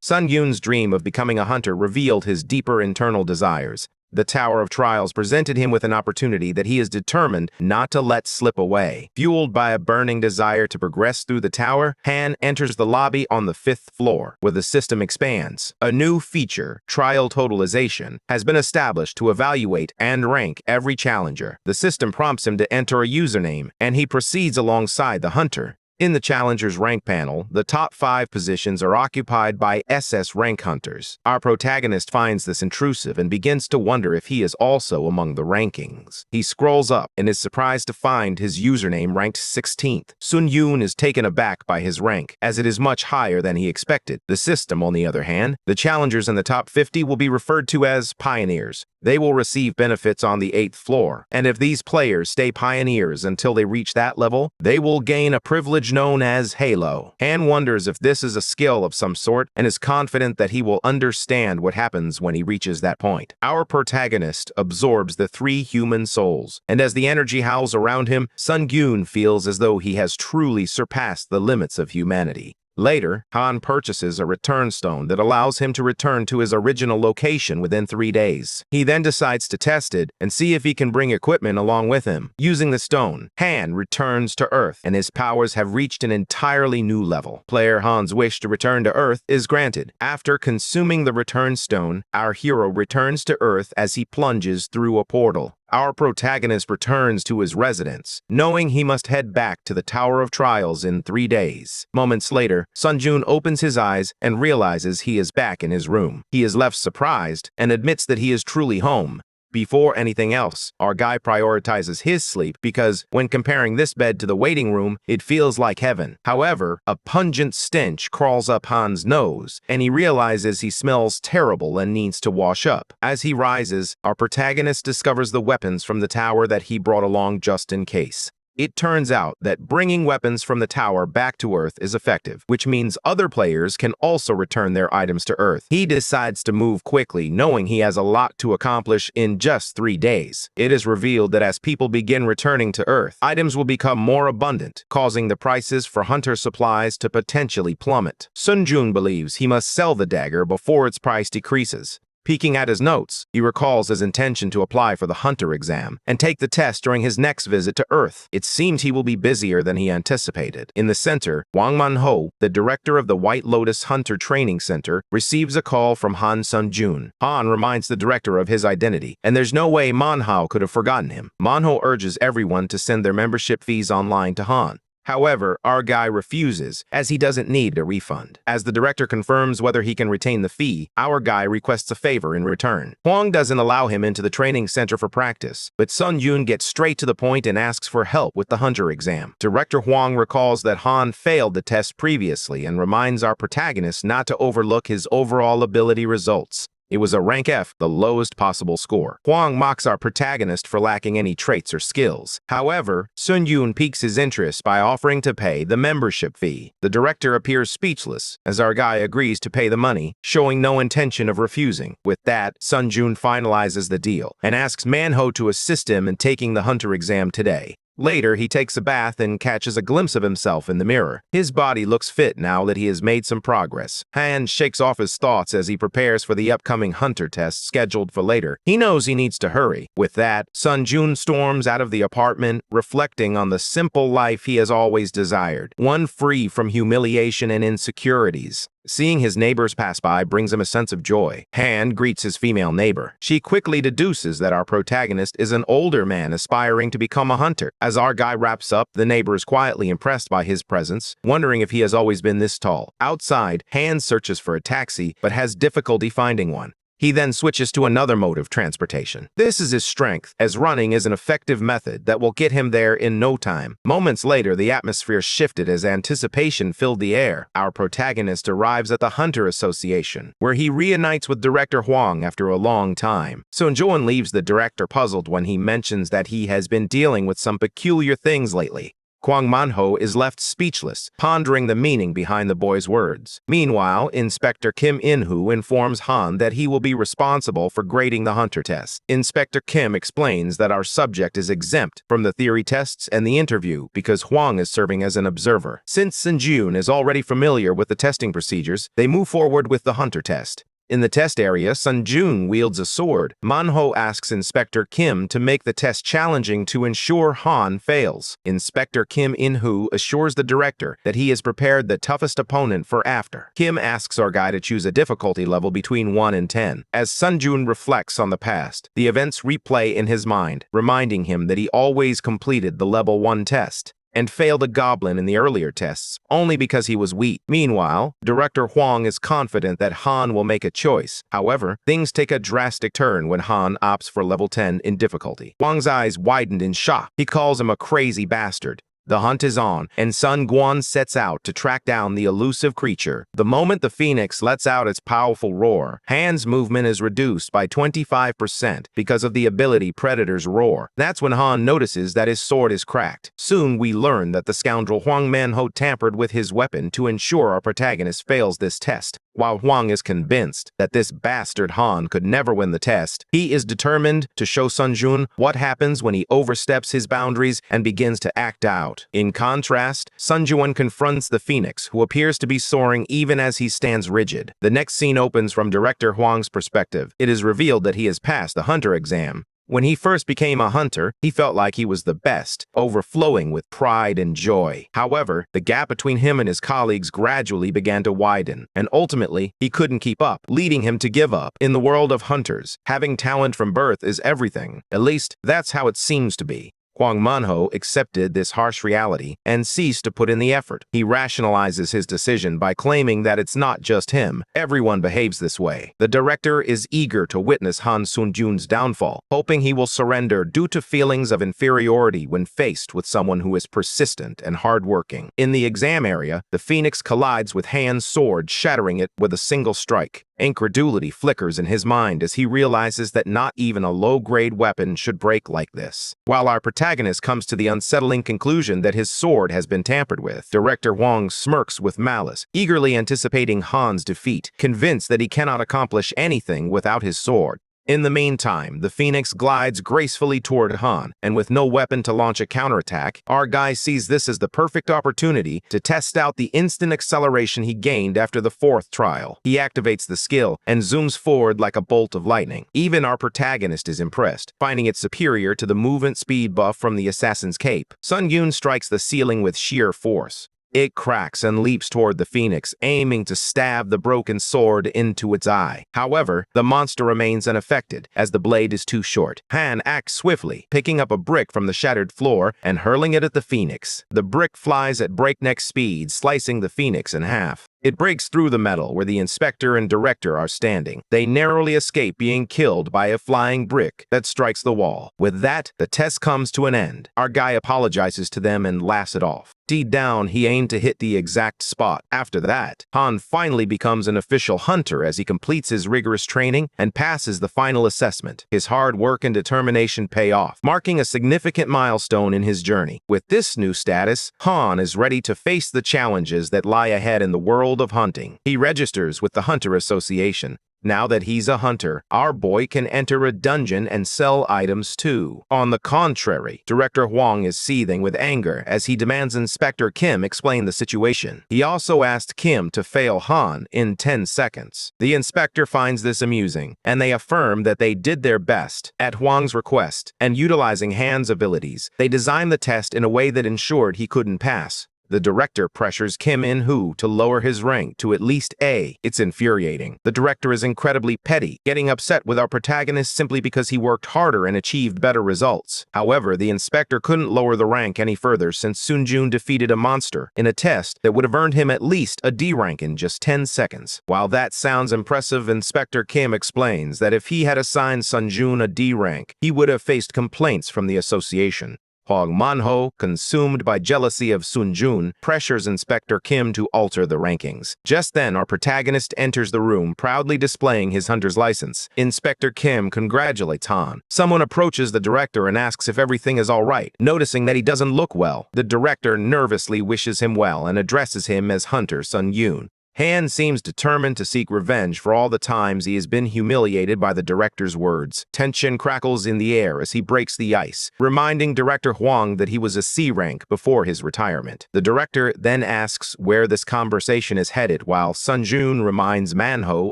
Sun Yun's dream of becoming a hunter revealed his deeper internal desires. The Tower of Trials presented him with an opportunity that he is determined not to let slip away. Fueled by a burning desire to progress through the tower, Han enters the lobby on the 5th floor, where the system expands. A new feature, Trial Totalization, has been established to evaluate and rank every challenger. The system prompts him to enter a username, and he proceeds alongside the hunter. In the Challenger's rank panel, the top 5 positions are occupied by SS rank hunters. Our protagonist finds this intrusive and begins to wonder if he is also among the rankings. He scrolls up and is surprised to find his username ranked 16th. Sun Yun is taken aback by his rank, as it is much higher than he expected. The system, on the other hand, the challengers in the top 50 will be referred to as pioneers. They will receive benefits on the 8th floor, and if these players stay pioneers until they reach that level, they will gain a privilege known as Halo. Han wonders if this is a skill of some sort and is confident that he will understand what happens when he reaches that point. Our protagonist absorbs the 3 human souls, and as the energy howls around him, Sun Yun feels as though he has truly surpassed the limits of humanity. Later, Han purchases a return stone that allows him to return to his original location within 3 days. He then decides to test it and see if he can bring equipment along with him. Using the stone, Han returns to Earth, and his powers have reached an entirely new level. Player Han's wish to return to Earth is granted. After consuming the return stone, our hero returns to Earth as he plunges through a portal. Our protagonist returns to his residence, knowing he must head back to the Tower of Trials in 3 days. Moments later, Sun Yun opens his eyes and realizes he is back in his room. He is left surprised and admits that he is truly home. Before anything else, our guy prioritizes his sleep because, when comparing this bed to the waiting room, it feels like heaven. However, a pungent stench crawls up Han's nose, and he realizes he smells terrible and needs to wash up. As he rises, our protagonist discovers the weapons from the tower that he brought along just in case. It turns out that bringing weapons from the tower back to Earth is effective, which means other players can also return their items to Earth. He decides to move quickly, knowing he has a lot to accomplish in just 3 days. It is revealed that as people begin returning to Earth, items will become more abundant, causing the prices for hunter supplies to potentially plummet. Sun Yun believes he must sell the dagger before its price decreases. Peeking at his notes, he recalls his intention to apply for the hunter exam and take the test during his next visit to Earth. It seems he will be busier than he anticipated. In the center, Wang Manhwa, the director of the White Lotus Hunter Training Center, receives a call from Han Sun Yun. Han reminds the director of his identity, and there's no way Manhwa could have forgotten him. Manhwa urges everyone to send their membership fees online to Han. However, our guy refuses, as he doesn't need a refund. As the director confirms whether he can retain the fee, our guy requests a favor in return. Huang doesn't allow him into the training center for practice, but Sun Yun gets straight to the point and asks for help with the hunter exam. Director Huang recalls that Han failed the test previously and reminds our protagonist not to overlook his overall ability results. It was a rank F, the lowest possible score. Huang mocks our protagonist for lacking any traits or skills. However, Sun Yun piques his interest by offering to pay the membership fee. The director appears speechless, as our guy agrees to pay the money, showing no intention of refusing. With that, Sun Yun finalizes the deal and asks Manhwa to assist him in taking the hunter exam today. Later, he takes a bath and catches a glimpse of himself in the mirror. His body looks fit now that he has made some progress. Han shakes off his thoughts as he prepares for the upcoming hunter test scheduled for later. He knows he needs to hurry. With that, Sun Yun storms out of the apartment, reflecting on the simple life he has always desired, one free from humiliation and insecurities. Seeing his neighbors pass by brings him a sense of joy. Han greets his female neighbor. She quickly deduces that our protagonist is an older man aspiring to become a hunter. As our guy wraps up, the neighbor is quietly impressed by his presence, wondering if he has always been this tall. Outside, Han searches for a taxi, but has difficulty finding one. He then switches to another mode of transportation. This is his strength, as running is an effective method that will get him there in no time. Moments later, the atmosphere shifted as anticipation filled the air. Our protagonist arrives at the Hunter Association, where he reunites with Director Huang after a long time. Sun-jun leaves the director puzzled when he mentions that he has been dealing with some peculiar things lately. Kwang Man-ho is left speechless, pondering the meaning behind the boy's words. Meanwhile, Inspector Kim In-hoo informs Han that he will be responsible for grading the Hunter test. Inspector Kim explains that our subject is exempt from the theory tests and the interview because Huang is serving as an observer. Since Sun-jun is already familiar with the testing procedures, they move forward with the Hunter test. In the test area, Sun-jun wields a sword. Man-ho asks Inspector Kim to make the test challenging to ensure Han fails. Inspector Kim In-hoo assures the director that he has prepared the toughest opponent for after. Kim asks our guy to choose a difficulty level between 1 and 10. As Sun-jun reflects on the past, the events replay in his mind, reminding him that he always completed the level 1 test and failed a goblin in the earlier tests, only because he was weak. Meanwhile, Director Huang is confident that Han will make a choice. However, things take a drastic turn when Han opts for level 10 in difficulty. Huang's eyes widened in shock. He calls him a crazy bastard. The hunt is on, and Sun Guan sets out to track down the elusive creature. The moment the phoenix lets out its powerful roar, Han's movement is reduced by 25% because of the ability Predator's Roar. That's when Han notices that his sword is cracked. Soon we learn that the scoundrel Huang Man-ho tampered with his weapon to ensure our protagonist fails this test. While Huang is convinced that this bastard Han could never win the test, he is determined to show Sun-jun what happens when he oversteps his boundaries and begins to act out. In contrast, Sun-jun confronts the Phoenix, who appears to be soaring even as he stands rigid. The next scene opens from Director Huang's perspective. It is revealed that he has passed the Hunter exam. When he first became a hunter, he felt like he was the best, overflowing with pride and joy. However, the gap between him and his colleagues gradually began to widen, and ultimately, he couldn't keep up, leading him to give up. In the world of hunters, having talent from birth is everything. At least, that's how it seems to be. Kwang Man-ho accepted this harsh reality and ceased to put in the effort. He rationalizes his decision by claiming that it's not just him. Everyone behaves this way. The director is eager to witness Han Sun-jun's downfall, hoping he will surrender due to feelings of inferiority when faced with someone who is persistent and hardworking. In the exam area, the Phoenix collides with Han's sword, shattering it with a single strike. Incredulity flickers in his mind as he realizes that not even a low-grade weapon should break like this. While our protagonist comes to the unsettling conclusion that his sword has been tampered with, Director Huang smirks with malice, eagerly anticipating Han's defeat, convinced that he cannot accomplish anything without his sword. In the meantime, the Phoenix glides gracefully toward Han, and with no weapon to launch a counterattack, our guy sees this as the perfect opportunity to test out the instant acceleration he gained after the 4th trial. He activates the skill and zooms forward like a bolt of lightning. Even our protagonist is impressed, finding it superior to the movement speed buff from the assassin's cape. Sun-jun strikes the ceiling with sheer force. It cracks and leaps toward the Phoenix, aiming to stab the broken sword into its eye. However, the monster remains unaffected, as the blade is too short. Han acts swiftly, picking up a brick from the shattered floor and hurling it at the Phoenix. The brick flies at breakneck speed, slicing the Phoenix in half. It breaks through the metal where the inspector and director are standing. They narrowly escape being killed by a flying brick that strikes the wall. With that, the test comes to an end. Our guy apologizes to them and laughs it off. Deep down, he aimed to hit the exact spot. After that, Han finally becomes an official hunter as he completes his rigorous training and passes the final assessment. His hard work and determination pay off, marking a significant milestone in his journey. With this new status, Han is ready to face the challenges that lie ahead in the world of hunting. He registers with the Hunter Association. Now that he's a hunter, our boy can enter a dungeon and sell items too. On the contrary, Director Huang is seething with anger as he demands Inspector Kim explain the situation. He also asked Kim to fail Han in 10 seconds. The inspector finds this amusing, and they affirm that they did their best. At Huang's request, and utilizing Han's abilities, they designed the test in a way that ensured he couldn't pass. The director pressures Kim In-hoo to lower his rank to at least A. It's infuriating. The director is incredibly petty, getting upset with our protagonist simply because he worked harder and achieved better results. However, the inspector couldn't lower the rank any further since Sun-jun defeated a monster in a test that would have earned him at least a D rank in just 10 seconds. While that sounds impressive, Inspector Kim explains that if he had assigned Sun-jun a D rank, he would have faced complaints from the association. Hwang Man-ho, consumed by jealousy of Sun-jun, pressures Inspector Kim to alter the rankings. Just then, our protagonist enters the room, proudly displaying his hunter's license. Inspector Kim congratulates Han. Someone approaches the director and asks if everything is all right. Noticing that he doesn't look well, the director nervously wishes him well and addresses him as Hunter Sun-yoon. Han seems determined to seek revenge for all the times he has been humiliated by the director's words. Tension crackles in the air as he breaks the ice, reminding Director Hwang that he was a C rank before his retirement. The director then asks where this conversation is headed, while Sun-jun reminds Man-ho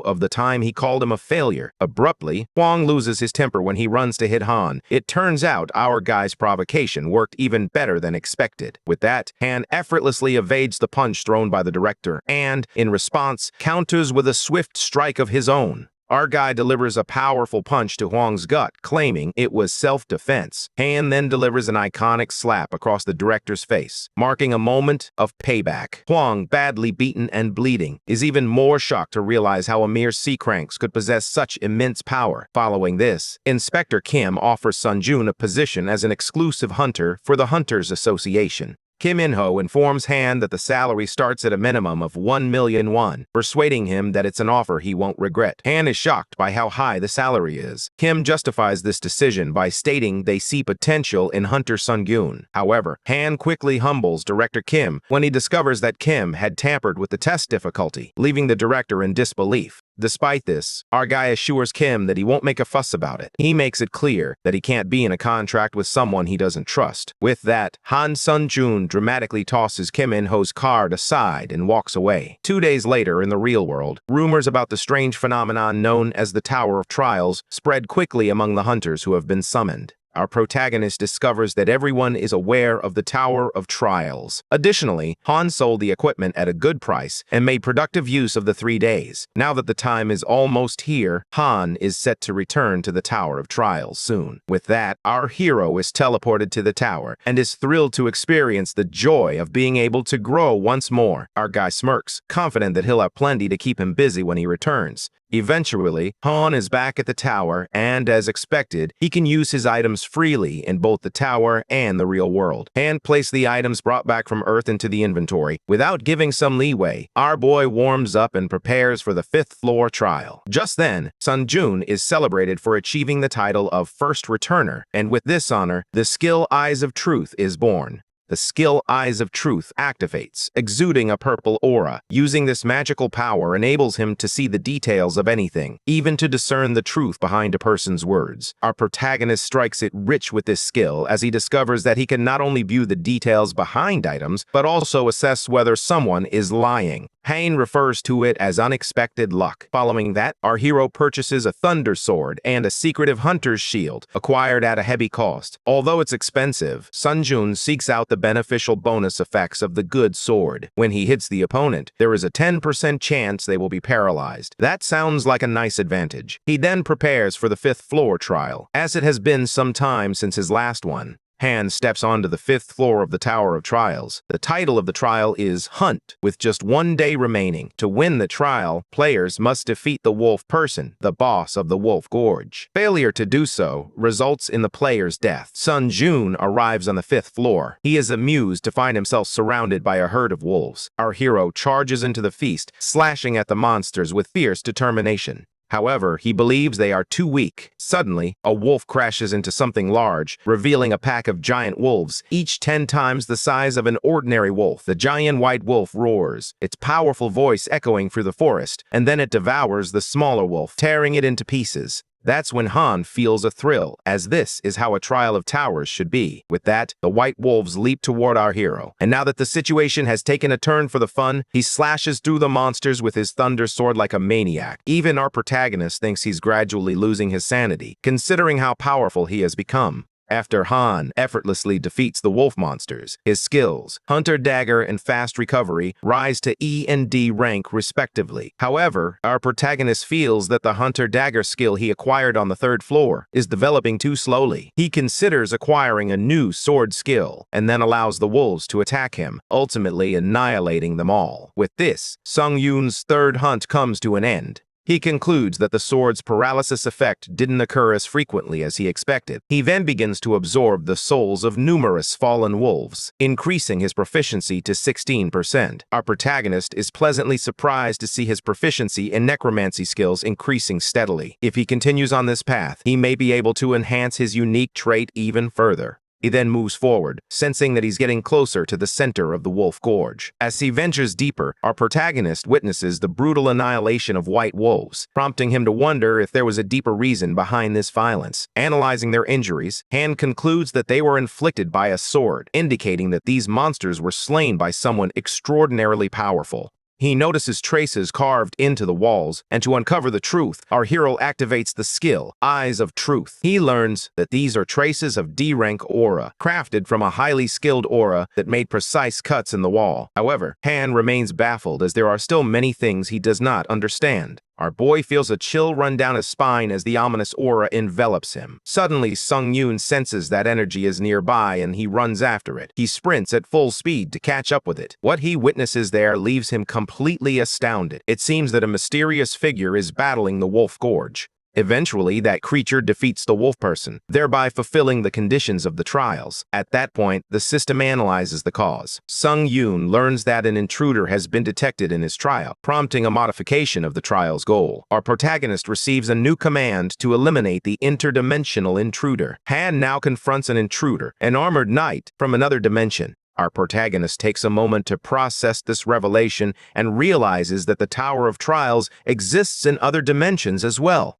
of the time he called him a failure. Abruptly, Hwang loses his temper when he runs to hit Han. It turns out our guy's provocation worked even better than expected. With that, Han effortlessly evades the punch thrown by the director and, in response, counters with a swift strike of his own. Our guy delivers a powerful punch to Hwang's gut, claiming it was self-defense. Han then delivers an iconic slap across the director's face, marking a moment of payback. Hwang, badly beaten and bleeding, is even more shocked to realize how a mere C-cranks could possess such immense power. Following this, Inspector Kim offers Sun-jun a position as an exclusive hunter for the Hunters Association. Kim In-ho informs Han that the salary starts at a minimum of 1 million won, persuading him that it's an offer he won't regret. Han is shocked by how high the salary is. Kim justifies this decision by stating they see potential in Hunter Sun-yoon. However, Han quickly humbles Director Kim when he discovers that Kim had tampered with the test difficulty, leaving the director in disbelief. Despite this, our guy assures Kim that he won't make a fuss about it. He makes it clear that he can't be in a contract with someone he doesn't trust. With that, Han Sun-jun dramatically tosses Kim In-ho's card aside and walks away. 2 days later, in the real world, rumors about the strange phenomenon known as the Tower of Trials spread quickly among the hunters who have been summoned. Our protagonist discovers that everyone is aware of the Tower of Trials. Additionally, Han sold the equipment at a good price and made productive use of the 3 days. Now that the time is almost here, Han is set to return to the Tower of Trials soon. With that, our hero is teleported to the tower and is thrilled to experience the joy of being able to grow once more. Our guy smirks, confident that he'll have plenty to keep him busy when he returns. Eventually, Han is back at the tower, and as expected, he can use his items freely in both the tower and the real world. Han placed the items brought back from Earth into the inventory. Without giving some leeway, our boy warms up and prepares for the 5th floor trial. Just then, Sun-jun is celebrated for achieving the title of First Returner, and with this honor, the skill Eyes of Truth is born. The skill Eyes of Truth activates, exuding a purple aura. Using this magical power enables him to see the details of anything, even to discern the truth behind a person's words. Our protagonist strikes it rich with this skill as he discovers that he can not only view the details behind items, but also assess whether someone is lying. Han refers to it as unexpected luck. Following that, our hero purchases a thunder sword and a secretive hunter's shield, acquired at a heavy cost. Although it's expensive, Sun-jun seeks out the beneficial bonus effects of the good sword. When he hits the opponent, there is a 10% chance they will be paralyzed. That sounds like a nice advantage. He then prepares for the 5th floor trial, as it has been some time since his last one. Han steps onto the 5th floor of the Tower of Trials. The title of the trial is Hunt, with just 1 day remaining. To win the trial, players must defeat the wolf person, the boss of the Wolf Gorge. Failure to do so results in the player's death. Sun-jun arrives on the 5th floor. He is amused to find himself surrounded by a herd of wolves. Our hero charges into the feast, slashing at the monsters with fierce determination. However, he believes they are too weak. Suddenly, a wolf crashes into something large, revealing a pack of giant wolves, each 10 times the size of an ordinary wolf. The giant white wolf roars, its powerful voice echoing through the forest, and then it devours the smaller wolf, tearing it into pieces. That's when Han feels a thrill, as this is how a trial of towers should be. With that, the white wolves leap toward our hero. And now that the situation has taken a turn for the fun, he slashes through the monsters with his thunder sword like a maniac. Even our protagonist thinks he's gradually losing his sanity, considering how powerful he has become. After Han effortlessly defeats the wolf monsters, his skills, Hunter Dagger and Fast Recovery, rise to E and D rank respectively. However, our protagonist feels that the Hunter Dagger skill he acquired on the 3rd floor is developing too slowly. He considers acquiring a new sword skill and then allows the wolves to attack him, ultimately annihilating them all. With this, Sung Yoon's 3rd hunt comes to an end. He concludes that the sword's paralysis effect didn't occur as frequently as he expected. He then begins to absorb the souls of numerous fallen wolves, increasing his proficiency to 16%. Our protagonist is pleasantly surprised to see his proficiency in necromancy skills increasing steadily. If he continues on this path, he may be able to enhance his unique trait even further. He then moves forward, sensing that he's getting closer to the center of the Wolf Gorge. As he ventures deeper, our protagonist witnesses the brutal annihilation of white wolves, prompting him to wonder if there was a deeper reason behind this violence. Analyzing their injuries, Han concludes that they were inflicted by a sword, indicating that these monsters were slain by someone extraordinarily powerful. He notices traces carved into the walls, and to uncover the truth, our hero activates the skill, Eyes of Truth. He learns that these are traces of D-rank aura, crafted from a highly skilled aura that made precise cuts in the wall. However, Han remains baffled as there are still many things he does not understand. Our boy feels a chill run down his spine as the ominous aura envelops him. Suddenly, Sung Yoon senses that energy is nearby and he runs after it. He sprints at full speed to catch up with it. What he witnesses there leaves him completely astounded. It seems that a mysterious figure is battling the Wolf Gorge. Eventually, that creature defeats the wolf person, thereby fulfilling the conditions of the trials. At that point, the system analyzes the cause. Sung Yoon learns that an intruder has been detected in his trial, prompting a modification of the trial's goal. Our protagonist receives a new command to eliminate the interdimensional intruder. Han now confronts an intruder, an armored knight from another dimension. Our protagonist takes a moment to process this revelation and realizes that the Tower of Trials exists in other dimensions as well.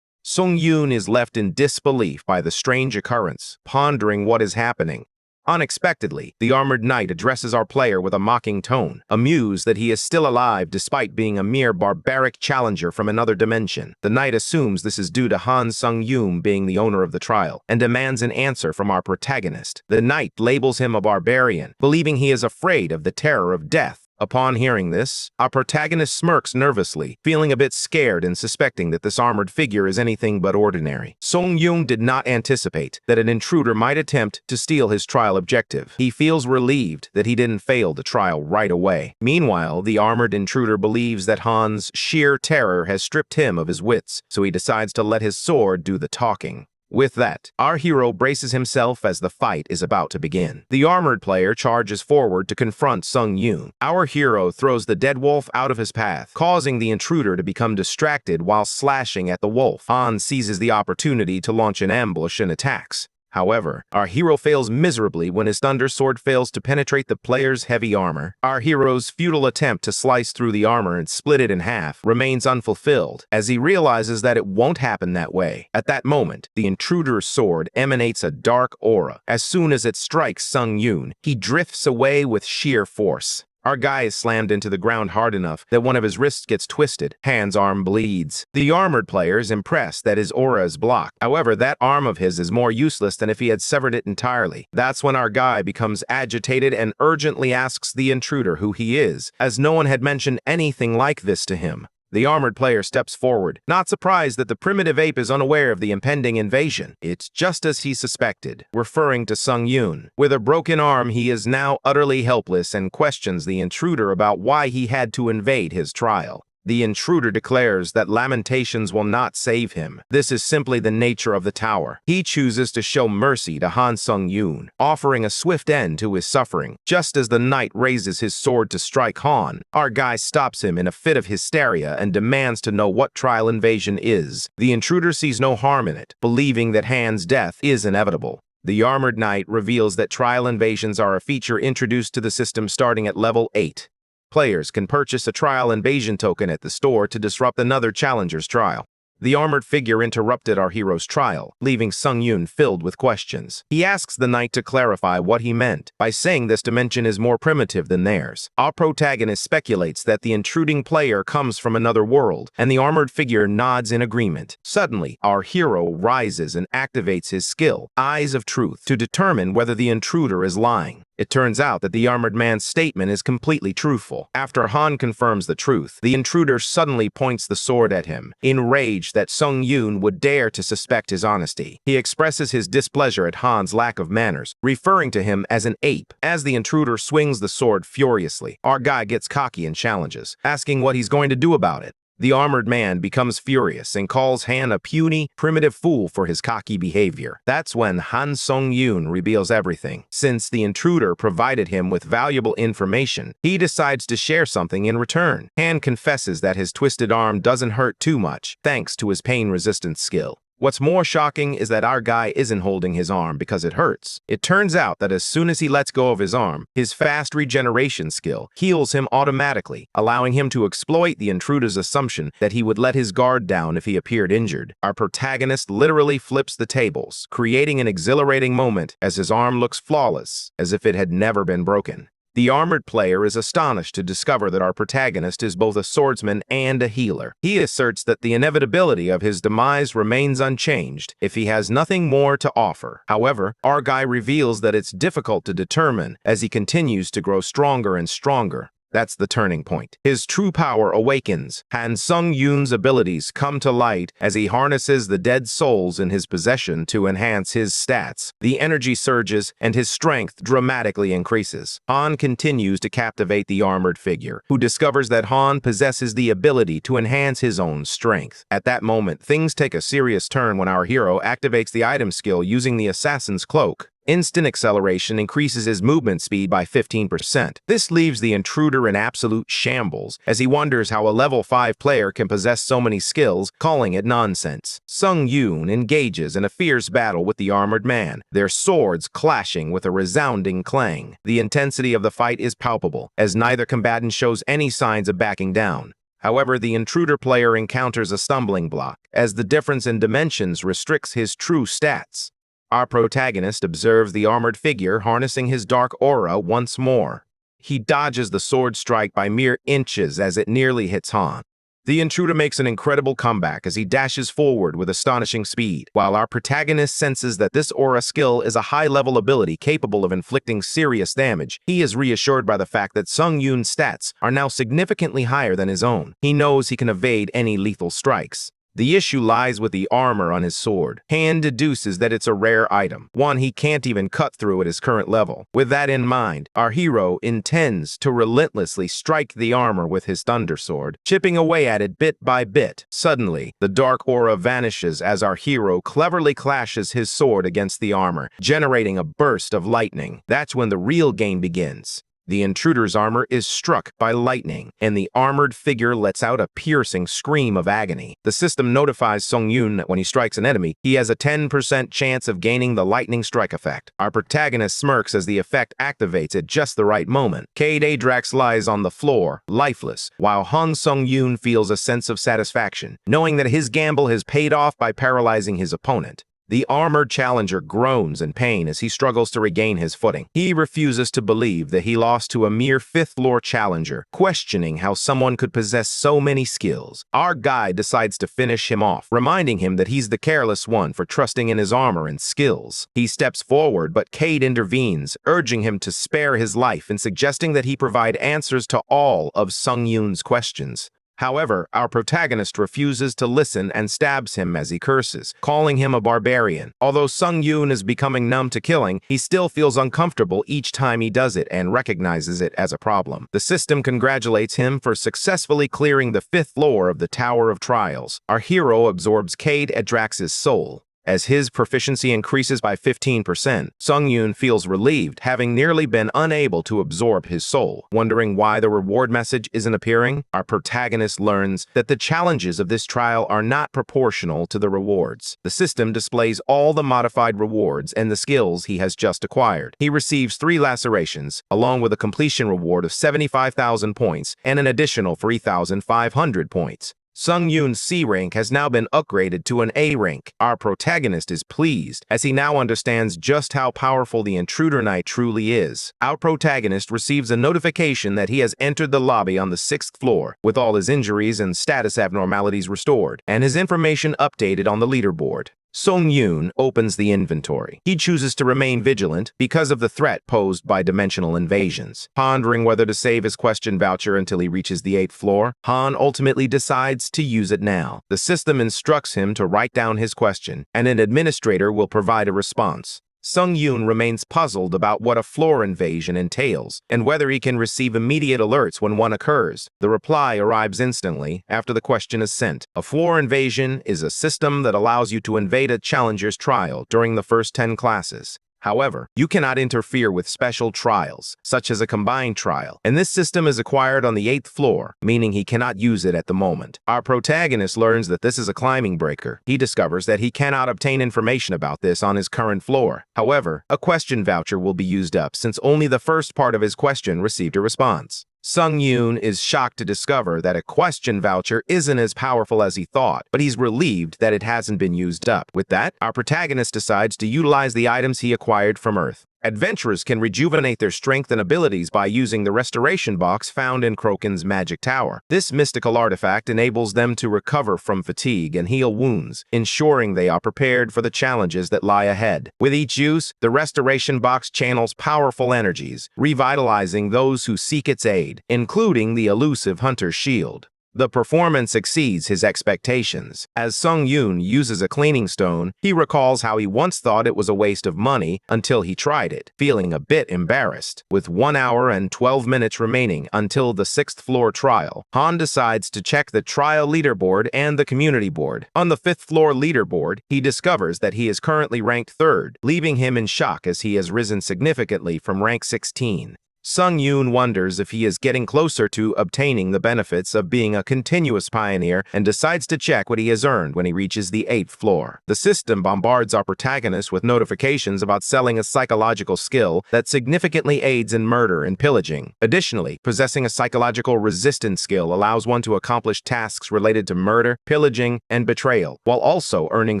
Sung Yoon is left in disbelief by the strange occurrence, pondering what is happening. Unexpectedly, the armored knight addresses our player with a mocking tone, amused that he is still alive despite being a mere barbaric challenger from another dimension. The knight assumes this is due to Han Sung Yoon being the owner of the trial, and demands an answer from our protagonist. The knight labels him a barbarian, believing he is afraid of the terror of death. Upon hearing this, our protagonist smirks nervously, feeling a bit scared and suspecting that this armored figure is anything but ordinary. Sung Yoon did not anticipate that an intruder might attempt to steal his trial objective. He feels relieved that he didn't fail the trial right away. Meanwhile, the armored intruder believes that Han's sheer terror has stripped him of his wits, so he decides to let his sword do the talking. With that, our hero braces himself as the fight is about to begin. The armored player charges forward to confront Sung Yoon. Our hero throws the dead wolf out of his path, causing the intruder to become distracted while slashing at the wolf. Han seizes the opportunity to launch an ambush and attacks. However, our hero fails miserably when his thunder sword fails to penetrate the player's heavy armor. Our hero's futile attempt to slice through the armor and split it in half remains unfulfilled, as he realizes that it won't happen that way. At that moment, the intruder's sword emanates a dark aura. As soon as it strikes Sung Yoon, he drifts away with sheer force. Our guy is slammed into the ground hard enough that one of his wrists gets twisted. Han's arm bleeds. The armored player is impressed that his aura is blocked. However, that arm of his is more useless than if he had severed it entirely. That's when our guy becomes agitated and urgently asks the intruder who he is, as no one had mentioned anything like this to him. The armored player steps forward, not surprised that the primitive ape is unaware of the impending invasion. It's just as he suspected, referring to Sung Yoon. With a broken arm, he is now utterly helpless and questions the intruder about why he had to invade his trial. The intruder declares that lamentations will not save him. This is simply the nature of the tower. He chooses to show mercy to Han Sung Yoon, offering a swift end to his suffering. Just as the knight raises his sword to strike Han, our guy stops him in a fit of hysteria and demands to know what trial invasion is. The intruder sees no harm in it, believing that Han's death is inevitable. The armored knight reveals that trial invasions are a feature introduced to the system starting at level 8. Players can purchase a trial invasion token at the store to disrupt another challenger's trial. The armored figure interrupted our hero's trial, leaving Sung-yoon filled with questions. He asks the knight to clarify what he meant by saying this dimension is more primitive than theirs. Our protagonist speculates that the intruding player comes from another world, and the armored figure nods in agreement. Suddenly, our hero rises and activates his skill, Eyes of Truth, to determine whether the intruder is lying. It turns out that the armored man's statement is completely truthful. After Han confirms the truth, the intruder suddenly points the sword at him, enraged that Sung-yoon would dare to suspect his honesty. He expresses his displeasure at Han's lack of manners, referring to him as an ape. As the intruder swings the sword furiously, our guy gets cocky and challenges, asking what he's going to do about it. The armored man becomes furious and calls Han a puny, primitive fool for his cocky behavior. That's when Han Sung-yoon reveals everything. Since the intruder provided him with valuable information, he decides to share something in return. Han confesses that his twisted arm doesn't hurt too much, thanks to his pain-resistant skill. What's more shocking is that our guy isn't holding his arm because it hurts. It turns out that as soon as he lets go of his arm, his fast regeneration skill heals him automatically, allowing him to exploit the intruder's assumption that he would let his guard down if he appeared injured. Our protagonist literally flips the tables, creating an exhilarating moment as his arm looks flawless, as if it had never been broken. The armored player is astonished to discover that our protagonist is both a swordsman and a healer. He asserts that the inevitability of his demise remains unchanged if he has nothing more to offer. However, our guy reveals that it's difficult to determine as he continues to grow stronger and stronger. That's the turning point. His true power awakens. Han Sung-yoon's abilities come to light as he harnesses the dead souls in his possession to enhance his stats. The energy surges and his strength dramatically increases. Han continues to captivate the armored figure, who discovers that Han possesses the ability to enhance his own strength. At that moment, things take a serious turn when our hero activates the item skill using the assassin's cloak. Instant acceleration increases his movement speed by 15%. This leaves the intruder in absolute shambles, as he wonders how a level 5 player can possess so many skills, calling it nonsense. Sung-yoon engages in a fierce battle with the armored man, their swords clashing with a resounding clang. The intensity of the fight is palpable, as neither combatant shows any signs of backing down. However, the intruder player encounters a stumbling block, as the difference in dimensions restricts his true stats. Our protagonist observes the armored figure harnessing his dark aura once more. He dodges the sword strike by mere inches as it nearly hits Han. The intruder makes an incredible comeback as he dashes forward with astonishing speed, while our protagonist senses that this aura skill is a high-level ability capable of inflicting serious damage. He is reassured by the fact that Sung-yoon's stats are now significantly higher than his own. He knows he can evade any lethal strikes. The issue lies with the armor on his sword. Han deduces that it's a rare item, one he can't even cut through at his current level. With that in mind, our hero intends to relentlessly strike the armor with his thunder sword, chipping away at it bit by bit. Suddenly, the dark aura vanishes as our hero cleverly clashes his sword against the armor, generating a burst of lightning. That's when the real game begins. The intruder's armor is struck by lightning, and the armored figure lets out a piercing scream of agony. The system notifies Sung-yoon that when he strikes an enemy, he has a 10% chance of gaining the lightning strike effect. Our protagonist smirks as the effect activates at just the right moment. Cade Adrax lies on the floor, lifeless, while Han Sung-yoon feels a sense of satisfaction, knowing that his gamble has paid off by paralyzing his opponent. The armored challenger groans in pain as he struggles to regain his footing. He refuses to believe that he lost to a mere 5th floor challenger, questioning how someone could possess so many skills. Our guy decides to finish him off, reminding him that he's the careless one for trusting in his armor and skills. He steps forward, but Cade intervenes, urging him to spare his life and suggesting that he provide answers to all of Sung-yoon's questions. However, our protagonist refuses to listen and stabs him as he curses, calling him a barbarian. Although Sung-yoon is becoming numb to killing, he still feels uncomfortable each time he does it and recognizes it as a problem. The system congratulates him for successfully clearing the 5th floor of the Tower of Trials. Our hero absorbs Cade Adrax's soul. As his proficiency increases by 15%, Sung-yoon feels relieved, having nearly been unable to absorb his soul. Wondering why the reward message isn't appearing, our protagonist learns that the challenges of this trial are not proportional to the rewards. The system displays all the modified rewards and the skills he has just acquired. He receives 3 lacerations, along with a completion reward of 75,000 points and an additional 3,500 points. Sung Yoon's C rank has now been upgraded to an A rank. Our protagonist is pleased, as he now understands just how powerful the Intruder Knight truly is. Our protagonist receives a notification that he has entered the lobby on the 6th floor, with all his injuries and status abnormalities restored, and his information updated on the leaderboard. Sung Yoon opens the inventory. He chooses to remain vigilant because of the threat posed by dimensional invasions. Pondering whether to save his question voucher until he reaches the 8th floor, Han ultimately decides to use it now. The system instructs him to write down his question, and an administrator will provide a response. Sung Yoon remains puzzled about what a floor invasion entails and whether he can receive immediate alerts when one occurs. The reply arrives instantly after the question is sent. A floor invasion is a system that allows you to invade a challenger's trial during the first 10 classes. However, you cannot interfere with special trials, such as a combined trial, and this system is acquired on the 8th floor, meaning he cannot use it at the moment. Our protagonist learns that this is a climbing breaker. He discovers that he cannot obtain information about this on his current floor. However, a question voucher will be used up since only the first part of his question received a response. Sung Yoon is shocked to discover that a question voucher isn't as powerful as he thought, but he's relieved that it hasn't been used up. With that, our protagonist decides to utilize the items he acquired from Earth. Adventurers can rejuvenate their strength and abilities by using the restoration box found in Kroken's magic tower. This mystical artifact enables them to recover from fatigue and heal wounds, ensuring they are prepared for the challenges that lie ahead. With each use, the restoration box channels powerful energies, revitalizing those who seek its aid, including the elusive Hunter's shield. The performance exceeds his expectations. As Sung Yoon uses a cleaning stone, he recalls how he once thought it was a waste of money until he tried it, feeling a bit embarrassed. With 1 hour and 12 minutes remaining until the 6th floor trial, Han decides to check the trial leaderboard and the community board. On the 5th floor leaderboard, he discovers that he is currently ranked 3rd, leaving him in shock as he has risen significantly from rank 16. Sung Yoon wonders if he is getting closer to obtaining the benefits of being a continuous pioneer and decides to check what he has earned when he reaches the 8th floor. The system bombards our protagonist with notifications about selling a psychological skill that significantly aids in murder and pillaging. Additionally, possessing a psychological resistance skill allows one to accomplish tasks related to murder, pillaging, and betrayal, while also earning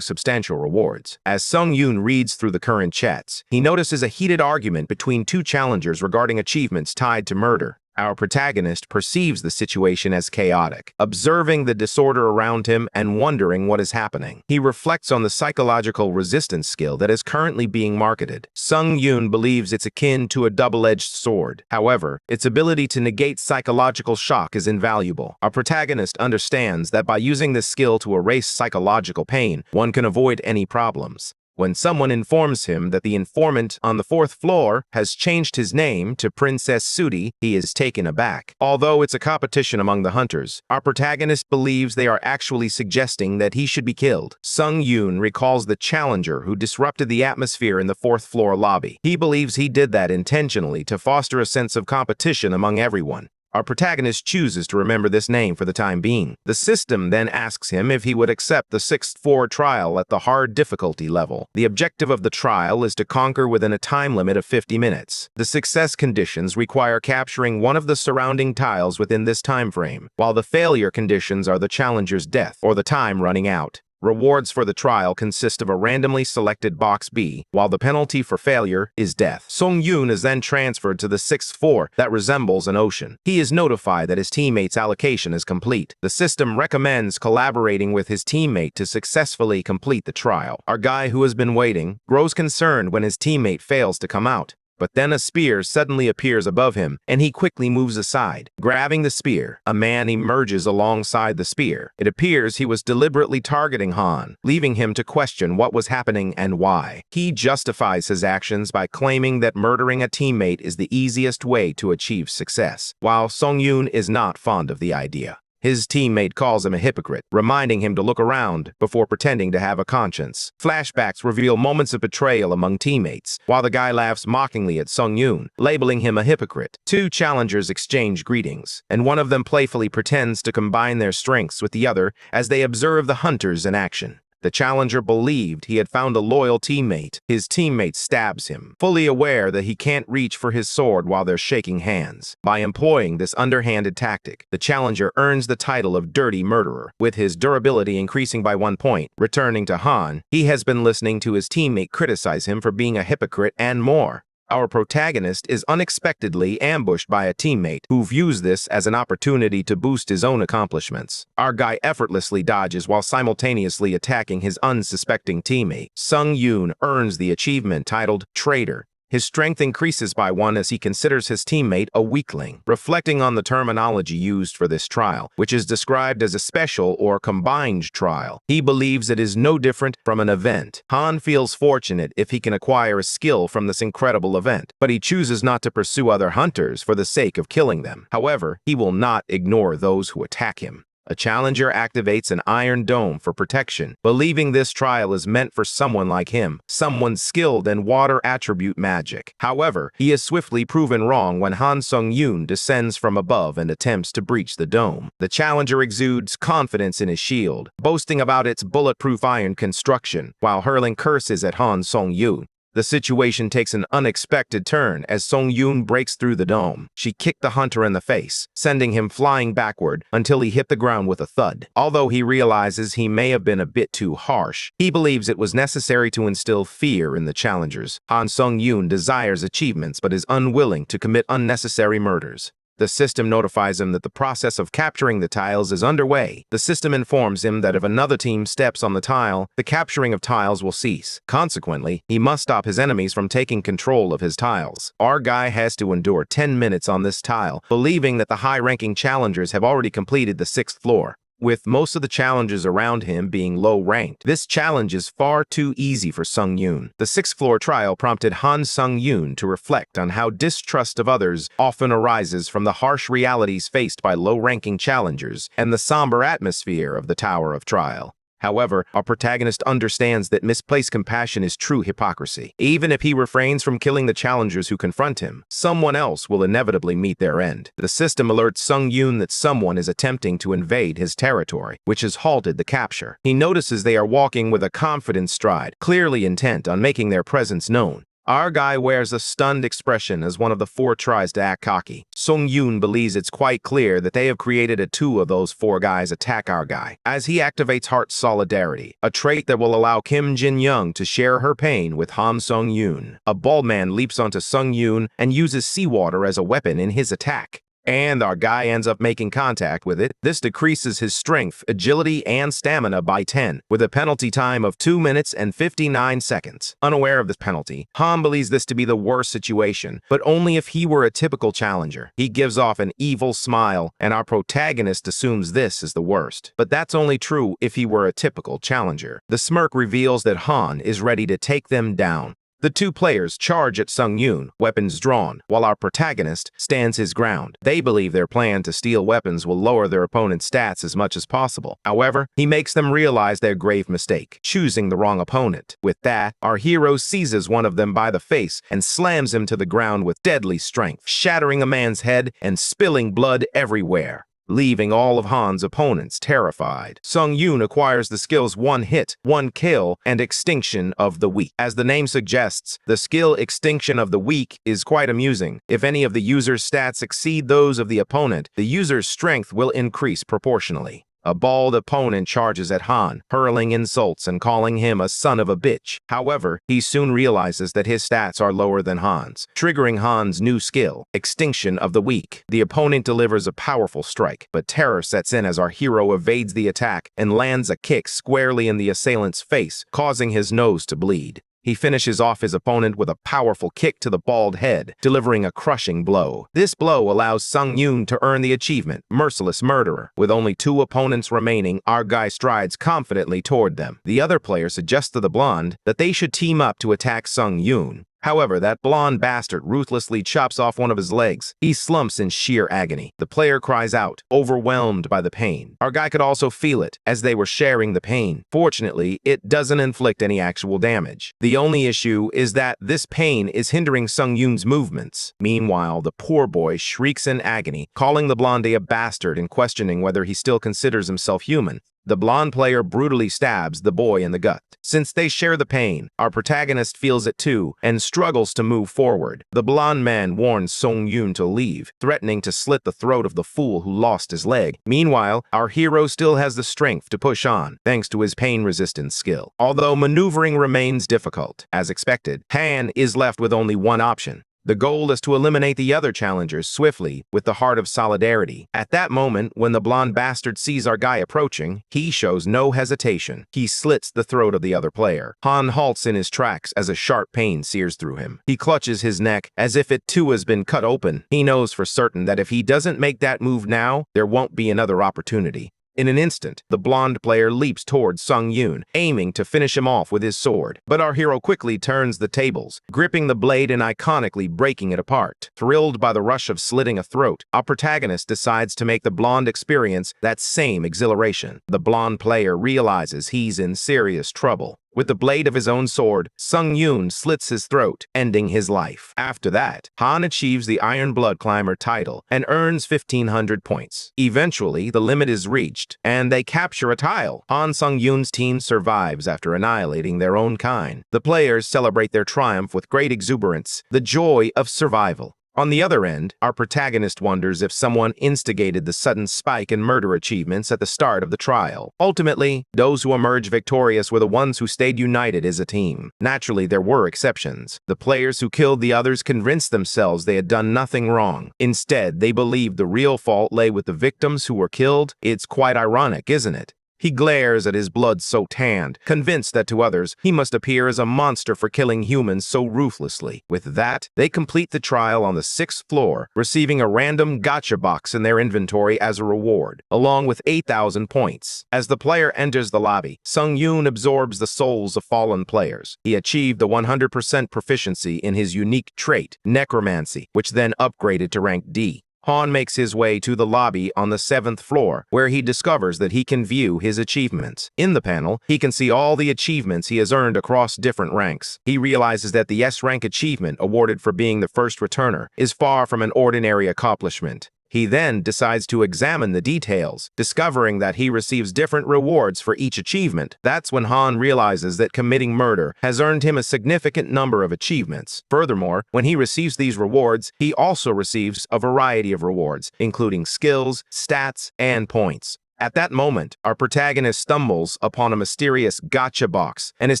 substantial rewards. As Sung Yoon reads through the current chats, he notices a heated argument between two challengers regarding achievements tied to murder. Our protagonist perceives the situation as chaotic, observing the disorder around him and wondering what is happening. He reflects on the psychological resistance skill that is currently being marketed. Sung Yoon believes it's akin to a double-edged sword. However, its ability to negate psychological shock is invaluable. Our protagonist understands that by using this skill to erase psychological pain, one can avoid any problems. When someone informs him that the informant on the 4th floor has changed his name to Princess Sudi, he is taken aback. Although it's a competition among the hunters, our protagonist believes they are actually suggesting that he should be killed. Sung Yoon recalls the challenger who disrupted the atmosphere in the 4th floor lobby. He believes he did that intentionally to foster a sense of competition among everyone. Our protagonist chooses to remember this name for the time being. The system then asks him if he would accept the 6th floor trial at the hard difficulty level. The objective of the trial is to conquer within a time limit of 50 minutes. The success conditions require capturing one of the surrounding tiles within this time frame, while the failure conditions are the challenger's death or the time running out. Rewards for the trial consist of a randomly selected box B, while the penalty for failure is death. Sung Yoon is then transferred to the 6th floor that resembles an ocean. He is notified that his teammate's allocation is complete. The system recommends collaborating with his teammate to successfully complete the trial. Our guy who has been waiting grows concerned when his teammate fails to come out. But then a spear suddenly appears above him, and he quickly moves aside. Grabbing the spear, a man emerges alongside the spear. It appears he was deliberately targeting Han, leaving him to question what was happening and why. He justifies his actions by claiming that murdering a teammate is the easiest way to achieve success, while Sung Yoon is not fond of the idea. His teammate calls him a hypocrite, reminding him to look around before pretending to have a conscience. Flashbacks reveal moments of betrayal among teammates, while the guy laughs mockingly at Sung Yoon, labeling him a hypocrite. Two challengers exchange greetings, and one of them playfully pretends to combine their strengths with the other as they observe the hunters in action. The challenger believed he had found a loyal teammate. His teammate stabs him, fully aware that he can't reach for his sword while they're shaking hands. By employing this underhanded tactic, the challenger earns the title of Dirty Murderer. With his durability increasing by 1 point, returning to Han, he has been listening to his teammate criticize him for being a hypocrite and more. Our protagonist is unexpectedly ambushed by a teammate who views this as an opportunity to boost his own accomplishments. Our guy effortlessly dodges while simultaneously attacking his unsuspecting teammate. Sung Yoon earns the achievement titled Traitor. His strength increases by 1 as he considers his teammate a weakling. Reflecting on the terminology used for this trial, which is described as a special or combined trial, he believes it is no different from an event. Han feels fortunate if he can acquire a skill from this incredible event, but he chooses not to pursue other hunters for the sake of killing them. However, he will not ignore those who attack him. A challenger activates an iron dome for protection, believing this trial is meant for someone like him, someone skilled in water attribute magic. However, he is swiftly proven wrong when Han Sung-yoon descends from above and attempts to breach the dome. The challenger exudes confidence in his shield, boasting about its bulletproof iron construction, while hurling curses at Han Sung-yoon. The situation takes an unexpected turn as Sung-yoon breaks through the dome. She kicked the hunter in the face, sending him flying backward until he hit the ground with a thud. Although he realizes he may have been a bit too harsh, he believes it was necessary to instill fear in the challengers. Han Sung-yoon desires achievements but is unwilling to commit unnecessary murders. The system notifies him that the process of capturing the tiles is underway. The system informs him that if another team steps on the tile, the capturing of tiles will cease. Consequently, he must stop his enemies from taking control of his tiles. Our guy has to endure 10 minutes on this tile, believing that the high-ranking challengers have already completed the 6th floor. With most of the challengers around him being low-ranked, this challenge is far too easy for Sung-yoon. The 6th floor trial prompted Han Sung-yoon to reflect on how distrust of others often arises from the harsh realities faced by low-ranking challengers and the somber atmosphere of the Tower of Trial. However, our protagonist understands that misplaced compassion is true hypocrisy. Even if he refrains from killing the challengers who confront him, someone else will inevitably meet their end. The system alerts Sung-yoon that someone is attempting to invade his territory, which has halted the capture. He notices they are walking with a confident stride, clearly intent on making their presence known. Our guy wears a stunned expression as one of the 4 tries to act cocky. Sung-yoon believes it's quite clear that they have created a 2 of those 4 guys attack our guy, as he activates Heart Solidarity, a trait that will allow Kim Jin-young to share her pain with Han Sung-yoon. A bald man leaps onto Sung-yoon and uses seawater as a weapon in his attack. And our guy ends up making contact with it. This decreases his strength, agility, and stamina by 10, with a penalty time of 2 minutes and 59 seconds. Unaware of this penalty, Han believes this to be the worst situation, but only if he were a typical challenger. He gives off an evil smile, and our protagonist assumes this is the worst. But that's only true if he were a typical challenger. The smirk reveals that Han is ready to take them down. The 2 players charge at Sung-yoon, weapons drawn, while our protagonist stands his ground. They believe their plan to steal weapons will lower their opponent's stats as much as possible. However, he makes them realize their grave mistake, choosing the wrong opponent. With that, our hero seizes one of them by the face and slams him to the ground with deadly strength, shattering a man's head and spilling blood everywhere, leaving all of Han's opponents terrified. Sung-yoon acquires the skills 1 hit, 1 kill, and Extinction of the Weak. As the name suggests, the skill Extinction of the Weak is quite amusing. If any of the user's stats exceed those of the opponent, the user's strength will increase proportionally. A bald opponent charges at Han, hurling insults and calling him a son of a bitch. However, he soon realizes that his stats are lower than Han's, triggering Han's new skill, Extinction of the Weak. The opponent delivers a powerful strike, but terror sets in as our hero evades the attack and lands a kick squarely in the assailant's face, causing his nose to bleed. He finishes off his opponent with a powerful kick to the bald head, delivering a crushing blow. This blow allows Sung-yoon to earn the achievement, Merciless Murderer. With only 2 opponents remaining, our guy strides confidently toward them. The other player suggests to the blonde that they should team up to attack Sung-yoon. However, that blonde bastard ruthlessly chops off one of his legs. He slumps in sheer agony. The player cries out, overwhelmed by the pain. Our guy could also feel it, as they were sharing the pain. Fortunately, it doesn't inflict any actual damage. The only issue is that this pain is hindering Sung-yoon's movements. Meanwhile, the poor boy shrieks in agony, calling the blondie a bastard and questioning whether he still considers himself human. The blonde player brutally stabs the boy in the gut. Since they share the pain, our protagonist feels it too and struggles to move forward. The blonde man warns Sung-yoon to leave, threatening to slit the throat of the fool who lost his leg. Meanwhile, our hero still has the strength to push on, thanks to his pain-resistant skill. Although maneuvering remains difficult, as expected, Han is left with only one option. The goal is to eliminate the other challengers swiftly with the heart of solidarity. At that moment, when the blonde bastard sees our guy approaching, he shows no hesitation. He slits the throat of the other player. Han halts in his tracks as a sharp pain sears through him. He clutches his neck as if it too has been cut open. He knows for certain that if he doesn't make that move now, there won't be another opportunity. In an instant, the blonde player leaps towards Sung-yoon, aiming to finish him off with his sword. But our hero quickly turns the tables, gripping the blade and iconically breaking it apart. Thrilled by the rush of slitting a throat, our protagonist decides to make the blonde experience that same exhilaration. The blonde player realizes he's in serious trouble. With the blade of his own sword, Sung-yoon slits his throat, ending his life. After that, Han achieves the Iron Blood Climber title and earns 1,500 points. Eventually, the limit is reached, and they capture a tile. Han Sung-yoon's team survives after annihilating their own kind. The players celebrate their triumph with great exuberance, the joy of survival. On the other end, our protagonist wonders if someone instigated the sudden spike in murder achievements at the start of the trial. Ultimately, those who emerged victorious were the ones who stayed united as a team. Naturally, there were exceptions. The players who killed the others convinced themselves they had done nothing wrong. Instead, they believed the real fault lay with the victims who were killed. It's quite ironic, isn't it? He glares at his blood-soaked hand, convinced that to others, he must appear as a monster for killing humans so ruthlessly. With that, they complete the trial on the 6th floor, receiving a random gacha box in their inventory as a reward, along with 8,000 points. As the player enters the lobby, Sung-yoon absorbs the souls of fallen players. He achieved the 100% proficiency in his unique trait, necromancy, which then upgraded to rank D. Han makes his way to the lobby on the 7th floor, where he discovers that he can view his achievements. In the panel, he can see all the achievements he has earned across different ranks. He realizes that the S-rank achievement awarded for being the first returner is far from an ordinary accomplishment. He then decides to examine the details, discovering that he receives different rewards for each achievement. That's when Han realizes that committing murder has earned him a significant number of achievements. Furthermore, when he receives these rewards, he also receives a variety of rewards, including skills, stats, and points. At that moment, our protagonist stumbles upon a mysterious gacha box and is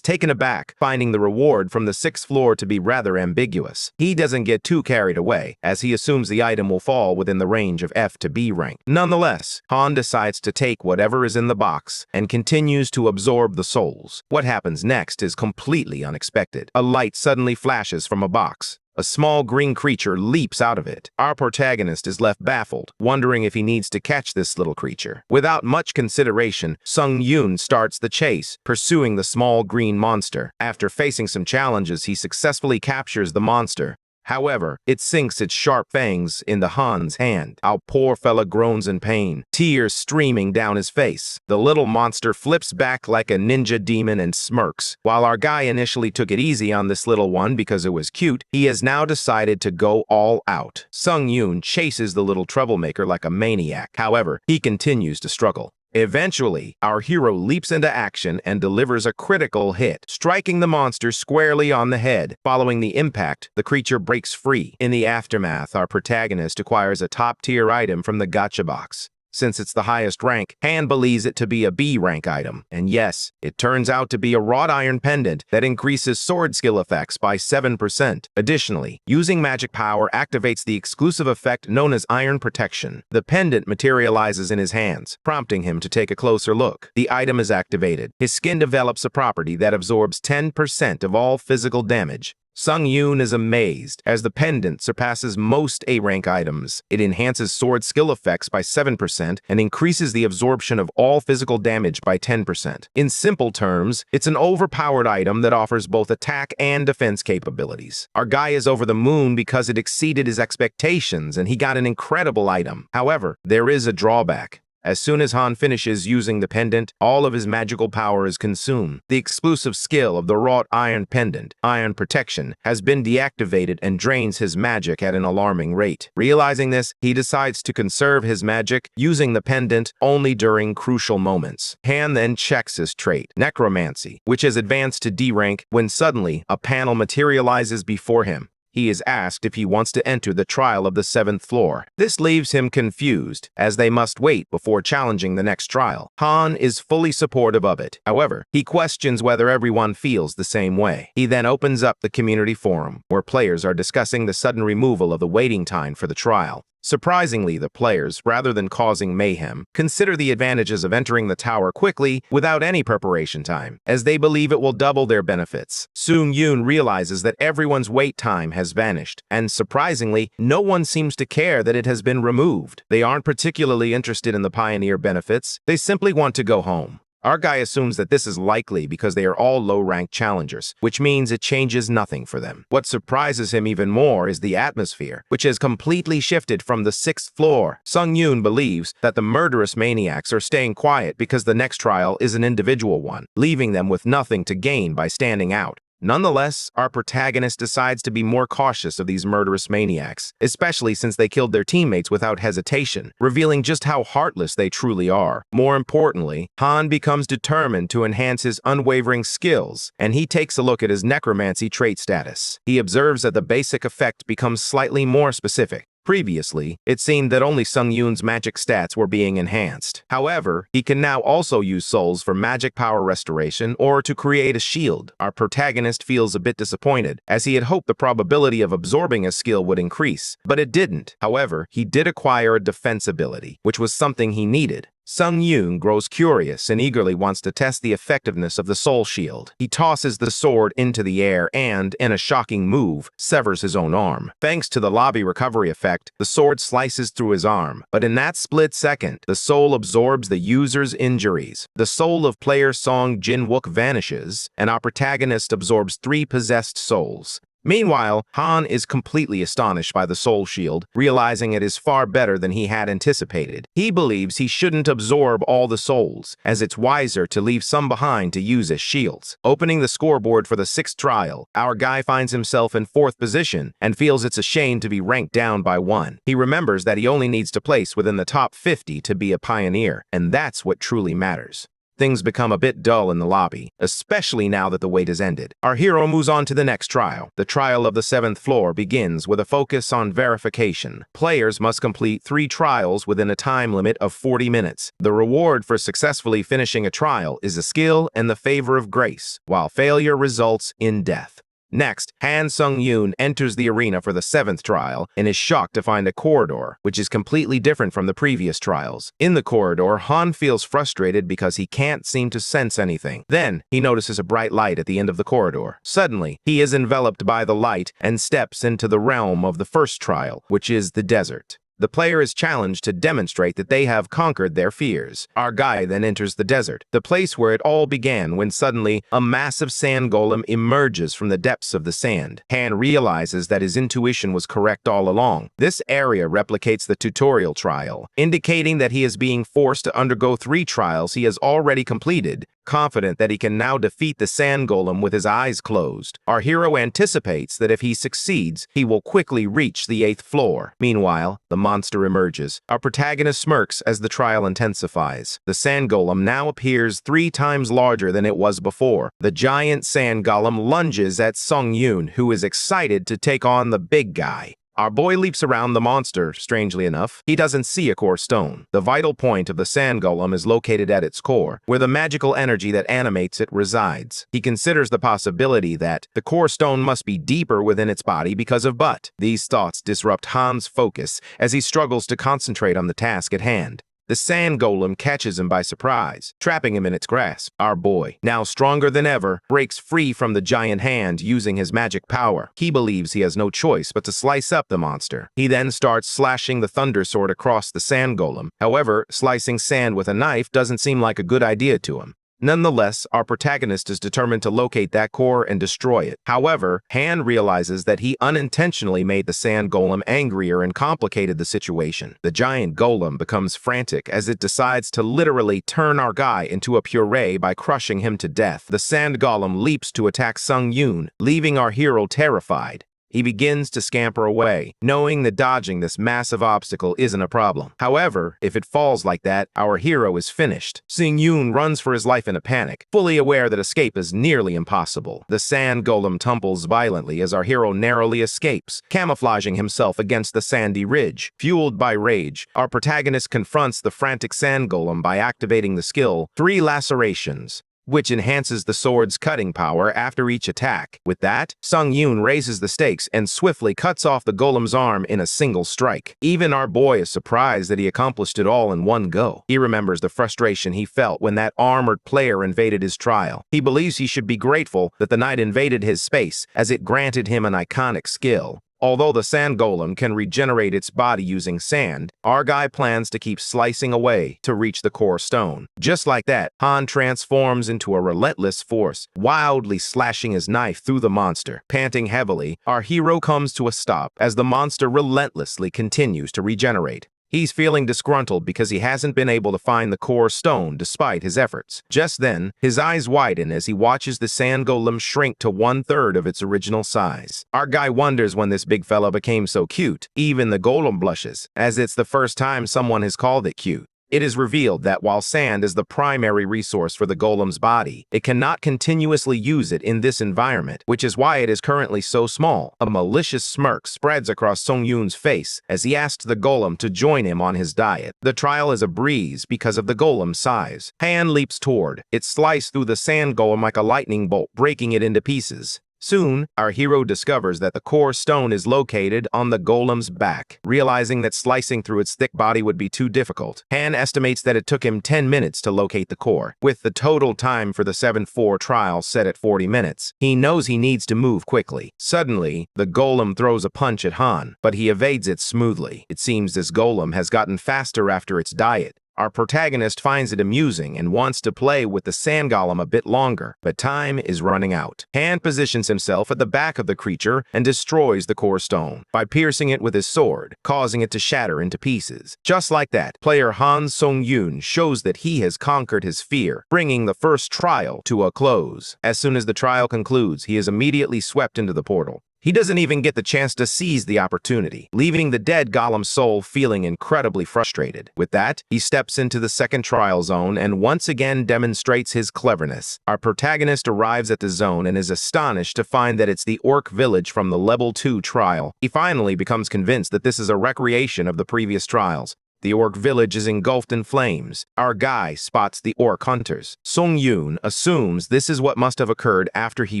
taken aback, finding the reward from the 6th floor to be rather ambiguous. He doesn't get too carried away, as he assumes the item will fall within the range of F to B rank. Nonetheless, Han decides to take whatever is in the box and continues to absorb the souls. What happens next is completely unexpected. A light suddenly flashes from a box. A small green creature leaps out of it. Our protagonist is left baffled, wondering if he needs to catch this little creature. Without much consideration, Sung-yoon starts the chase, pursuing the small green monster. After facing some challenges, he successfully captures the monster. However, it sinks its sharp fangs into Han's hand. Our poor fella groans in pain, tears streaming down his face. The little monster flips back like a ninja demon and smirks. While our guy initially took it easy on this little one because it was cute, he has now decided to go all out. Sung-yoon chases the little troublemaker like a maniac. However, he continues to struggle. Eventually, our hero leaps into action and delivers a critical hit, striking the monster squarely on the head. Following the impact, the creature breaks free. In the aftermath, our protagonist acquires a top-tier item from the gacha box. Since it's the highest rank, Han believes it to be a B-rank item. And yes, it turns out to be a wrought iron pendant that increases sword skill effects by 7%. Additionally, using magic power activates the exclusive effect known as Iron Protection. The pendant materializes in his hands, prompting him to take a closer look. The item is activated. His skin develops a property that absorbs 10% of all physical damage. Sung-yoon is amazed, as the pendant surpasses most A-rank items. It enhances sword skill effects by 7% and increases the absorption of all physical damage by 10%. In simple terms, it's an overpowered item that offers both attack and defense capabilities. Our guy is over the moon because it exceeded his expectations and he got an incredible item. However, there is a drawback. As soon as Han finishes using the pendant, all of his magical power is consumed. The exclusive skill of the wrought iron pendant, Iron Protection, has been deactivated and drains his magic at an alarming rate. Realizing this, he decides to conserve his magic, using the pendant only during crucial moments. Han then checks his trait, Necromancy, which is advanced to D rank when suddenly a panel materializes before him. He is asked if he wants to enter the trial of the 7th floor. This leaves him confused, as they must wait before challenging the next trial. Han is fully supportive of it. However, he questions whether everyone feels the same way. He then opens up the community forum, where players are discussing the sudden removal of the waiting time for the trial. Surprisingly, the players, rather than causing mayhem, consider the advantages of entering the tower quickly without any preparation time, as they believe it will double their benefits. Sung-yoon realizes that everyone's wait time has vanished, and surprisingly, no one seems to care that it has been removed. They aren't particularly interested in the Pioneer benefits. They simply want to go home. Our guy assumes that this is likely because they are all low-ranked challengers, which means it changes nothing for them. What surprises him even more is the atmosphere, which has completely shifted from the 6th floor. Sung-yoon believes that the murderous maniacs are staying quiet because the next trial is an individual one, leaving them with nothing to gain by standing out. Nonetheless, our protagonist decides to be more cautious of these murderous maniacs, especially since they killed their teammates without hesitation, revealing just how heartless they truly are. More importantly, Han becomes determined to enhance his unwavering skills, and he takes a look at his necromancy trait status. He observes that the basic effect becomes slightly more specific. Previously, it seemed that only Sung-yoon's magic stats were being enhanced. However, he can now also use souls for magic power restoration or to create a shield. Our protagonist feels a bit disappointed, as he had hoped the probability of absorbing a skill would increase, but it didn't. However, he did acquire a defense ability, which was something he needed. Sung-yoon grows curious and eagerly wants to test the effectiveness of the soul shield. He tosses the sword into the air and, in a shocking move, severs his own arm. Thanks to the lobby recovery effect, the sword slices through his arm, but in that split second, the soul absorbs the user's injuries. The soul of player Song Jin-wook vanishes, and our protagonist absorbs 3 possessed souls. Meanwhile, Han is completely astonished by the soul shield, realizing it is far better than he had anticipated. He believes he shouldn't absorb all the souls, as it's wiser to leave some behind to use as shields. Opening the scoreboard for the 6th trial, our guy finds himself in 4th position and feels it's a shame to be ranked down by 1. He remembers that he only needs to place within the top 50 to be a pioneer, and that's what truly matters. Things become a bit dull in the lobby, especially now that the wait has ended. Our hero moves on to the next trial. The trial of the 7th floor begins with a focus on verification. Players must complete 3 trials within a time limit of 40 minutes. The reward for successfully finishing a trial is a skill and the favor of grace, while failure results in death. Next, Han Sung-yoon enters the arena for the 7th trial and is shocked to find a corridor, which is completely different from the previous trials. In the corridor, Han feels frustrated because he can't seem to sense anything. Then, he notices a bright light at the end of the corridor. Suddenly, he is enveloped by the light and steps into the realm of the first trial, which is the desert. The player is challenged to demonstrate that they have conquered their fears. Our guy then enters the desert, the place where it all began when suddenly a massive sand golem emerges from the depths of the sand. Han realizes that his intuition was correct all along. This area replicates the tutorial trial, indicating that he is being forced to undergo 3 trials he has already completed. Confident that he can now defeat the sand golem with his eyes closed, our hero anticipates that if he succeeds, he will quickly reach the 8th floor. Meanwhile, the monster emerges. Our protagonist smirks as the trial intensifies. The sand golem now appears 3 times larger than it was before. The giant sand golem lunges at Sung-yoon, who is excited to take on the big guy. Our boy leaps around the monster. Strangely enough, he doesn't see a core stone. The vital point of the sand golem is located at its core, where the magical energy that animates it resides. He considers the possibility that the core stone must be deeper within its body because of But. These thoughts disrupt Han's focus as he struggles to concentrate on the task at hand. The sand golem catches him by surprise, trapping him in its grasp. Our boy, now stronger than ever, breaks free from the giant hand using his magic power. He believes he has no choice but to slice up the monster. He then starts slashing the thunder sword across the sand golem. However, slicing sand with a knife doesn't seem like a good idea to him. Nonetheless, our protagonist is determined to locate that core and destroy it. However, Han realizes that he unintentionally made the sand golem angrier and complicated the situation. The giant golem becomes frantic as it decides to literally turn our guy into a puree by crushing him to death. The sand golem leaps to attack Sung Yoon, leaving our hero terrified. He begins to scamper away, knowing that dodging this massive obstacle isn't a problem. However, if it falls like that, our hero is finished. Sung Yoon runs for his life in a panic, fully aware that escape is nearly impossible. The sand golem tumbles violently as our hero narrowly escapes, camouflaging himself against the sandy ridge. Fueled by rage, our protagonist confronts the frantic sand golem by activating the skill 3 Lacerations, which enhances the sword's cutting power after each attack. With that, Sung Yoon raises the stakes and swiftly cuts off the golem's arm in a single strike. Even our boy is surprised that he accomplished it all in one go. He remembers the frustration he felt when that armored player invaded his trial. He believes he should be grateful that the knight invaded his space, as it granted him an iconic skill. Although the sand golem can regenerate its body using sand, our guy plans to keep slicing away to reach the core stone. Just like that, Han transforms into a relentless force, wildly slashing his knife through the monster. Panting heavily, our hero comes to a stop as the monster relentlessly continues to regenerate. He's feeling disgruntled because he hasn't been able to find the core stone despite his efforts. Just then, his eyes widen as he watches the sand golem shrink to 1/3 of its original size. Our guy wonders when this big fella became so cute. Even the golem blushes, as it's the first time someone has called it cute. It is revealed that while sand is the primary resource for the golem's body, it cannot continuously use it in this environment, which is why it is currently so small. A malicious smirk spreads across Sung Yoon's face as he asks the golem to join him on his diet. The trial is a breeze because of the golem's size. Han leaps toward it, sliced through the sand golem like a lightning bolt, breaking it into pieces. Soon, our hero discovers that the core stone is located on the golem's back. Realizing that slicing through its thick body would be too difficult, Han estimates that it took him 10 minutes to locate the core. With the total time for the 7-4 trial set at 40 minutes, he knows he needs to move quickly. Suddenly, the golem throws a punch at Han, but he evades it smoothly. It seems this golem has gotten faster after its diet. Our protagonist finds it amusing and wants to play with the sand golem a bit longer, but time is running out. Han positions himself at the back of the creature and destroys the core stone by piercing it with his sword, causing it to shatter into pieces. Just like that, player Han Sung Yoon shows that he has conquered his fear, bringing the first trial to a close. As soon as the trial concludes, he is immediately swept into the portal. He doesn't even get the chance to seize the opportunity, leaving the dead golem's soul feeling incredibly frustrated. With that, he steps into the second trial zone and once again demonstrates his cleverness. Our protagonist arrives at the zone and is astonished to find that it's the orc village from the level 2 trial. He finally becomes convinced that this is a recreation of the previous trials. The orc village is engulfed in flames. Our guy spots the orc hunters. Sung Yoon assumes this is what must have occurred after he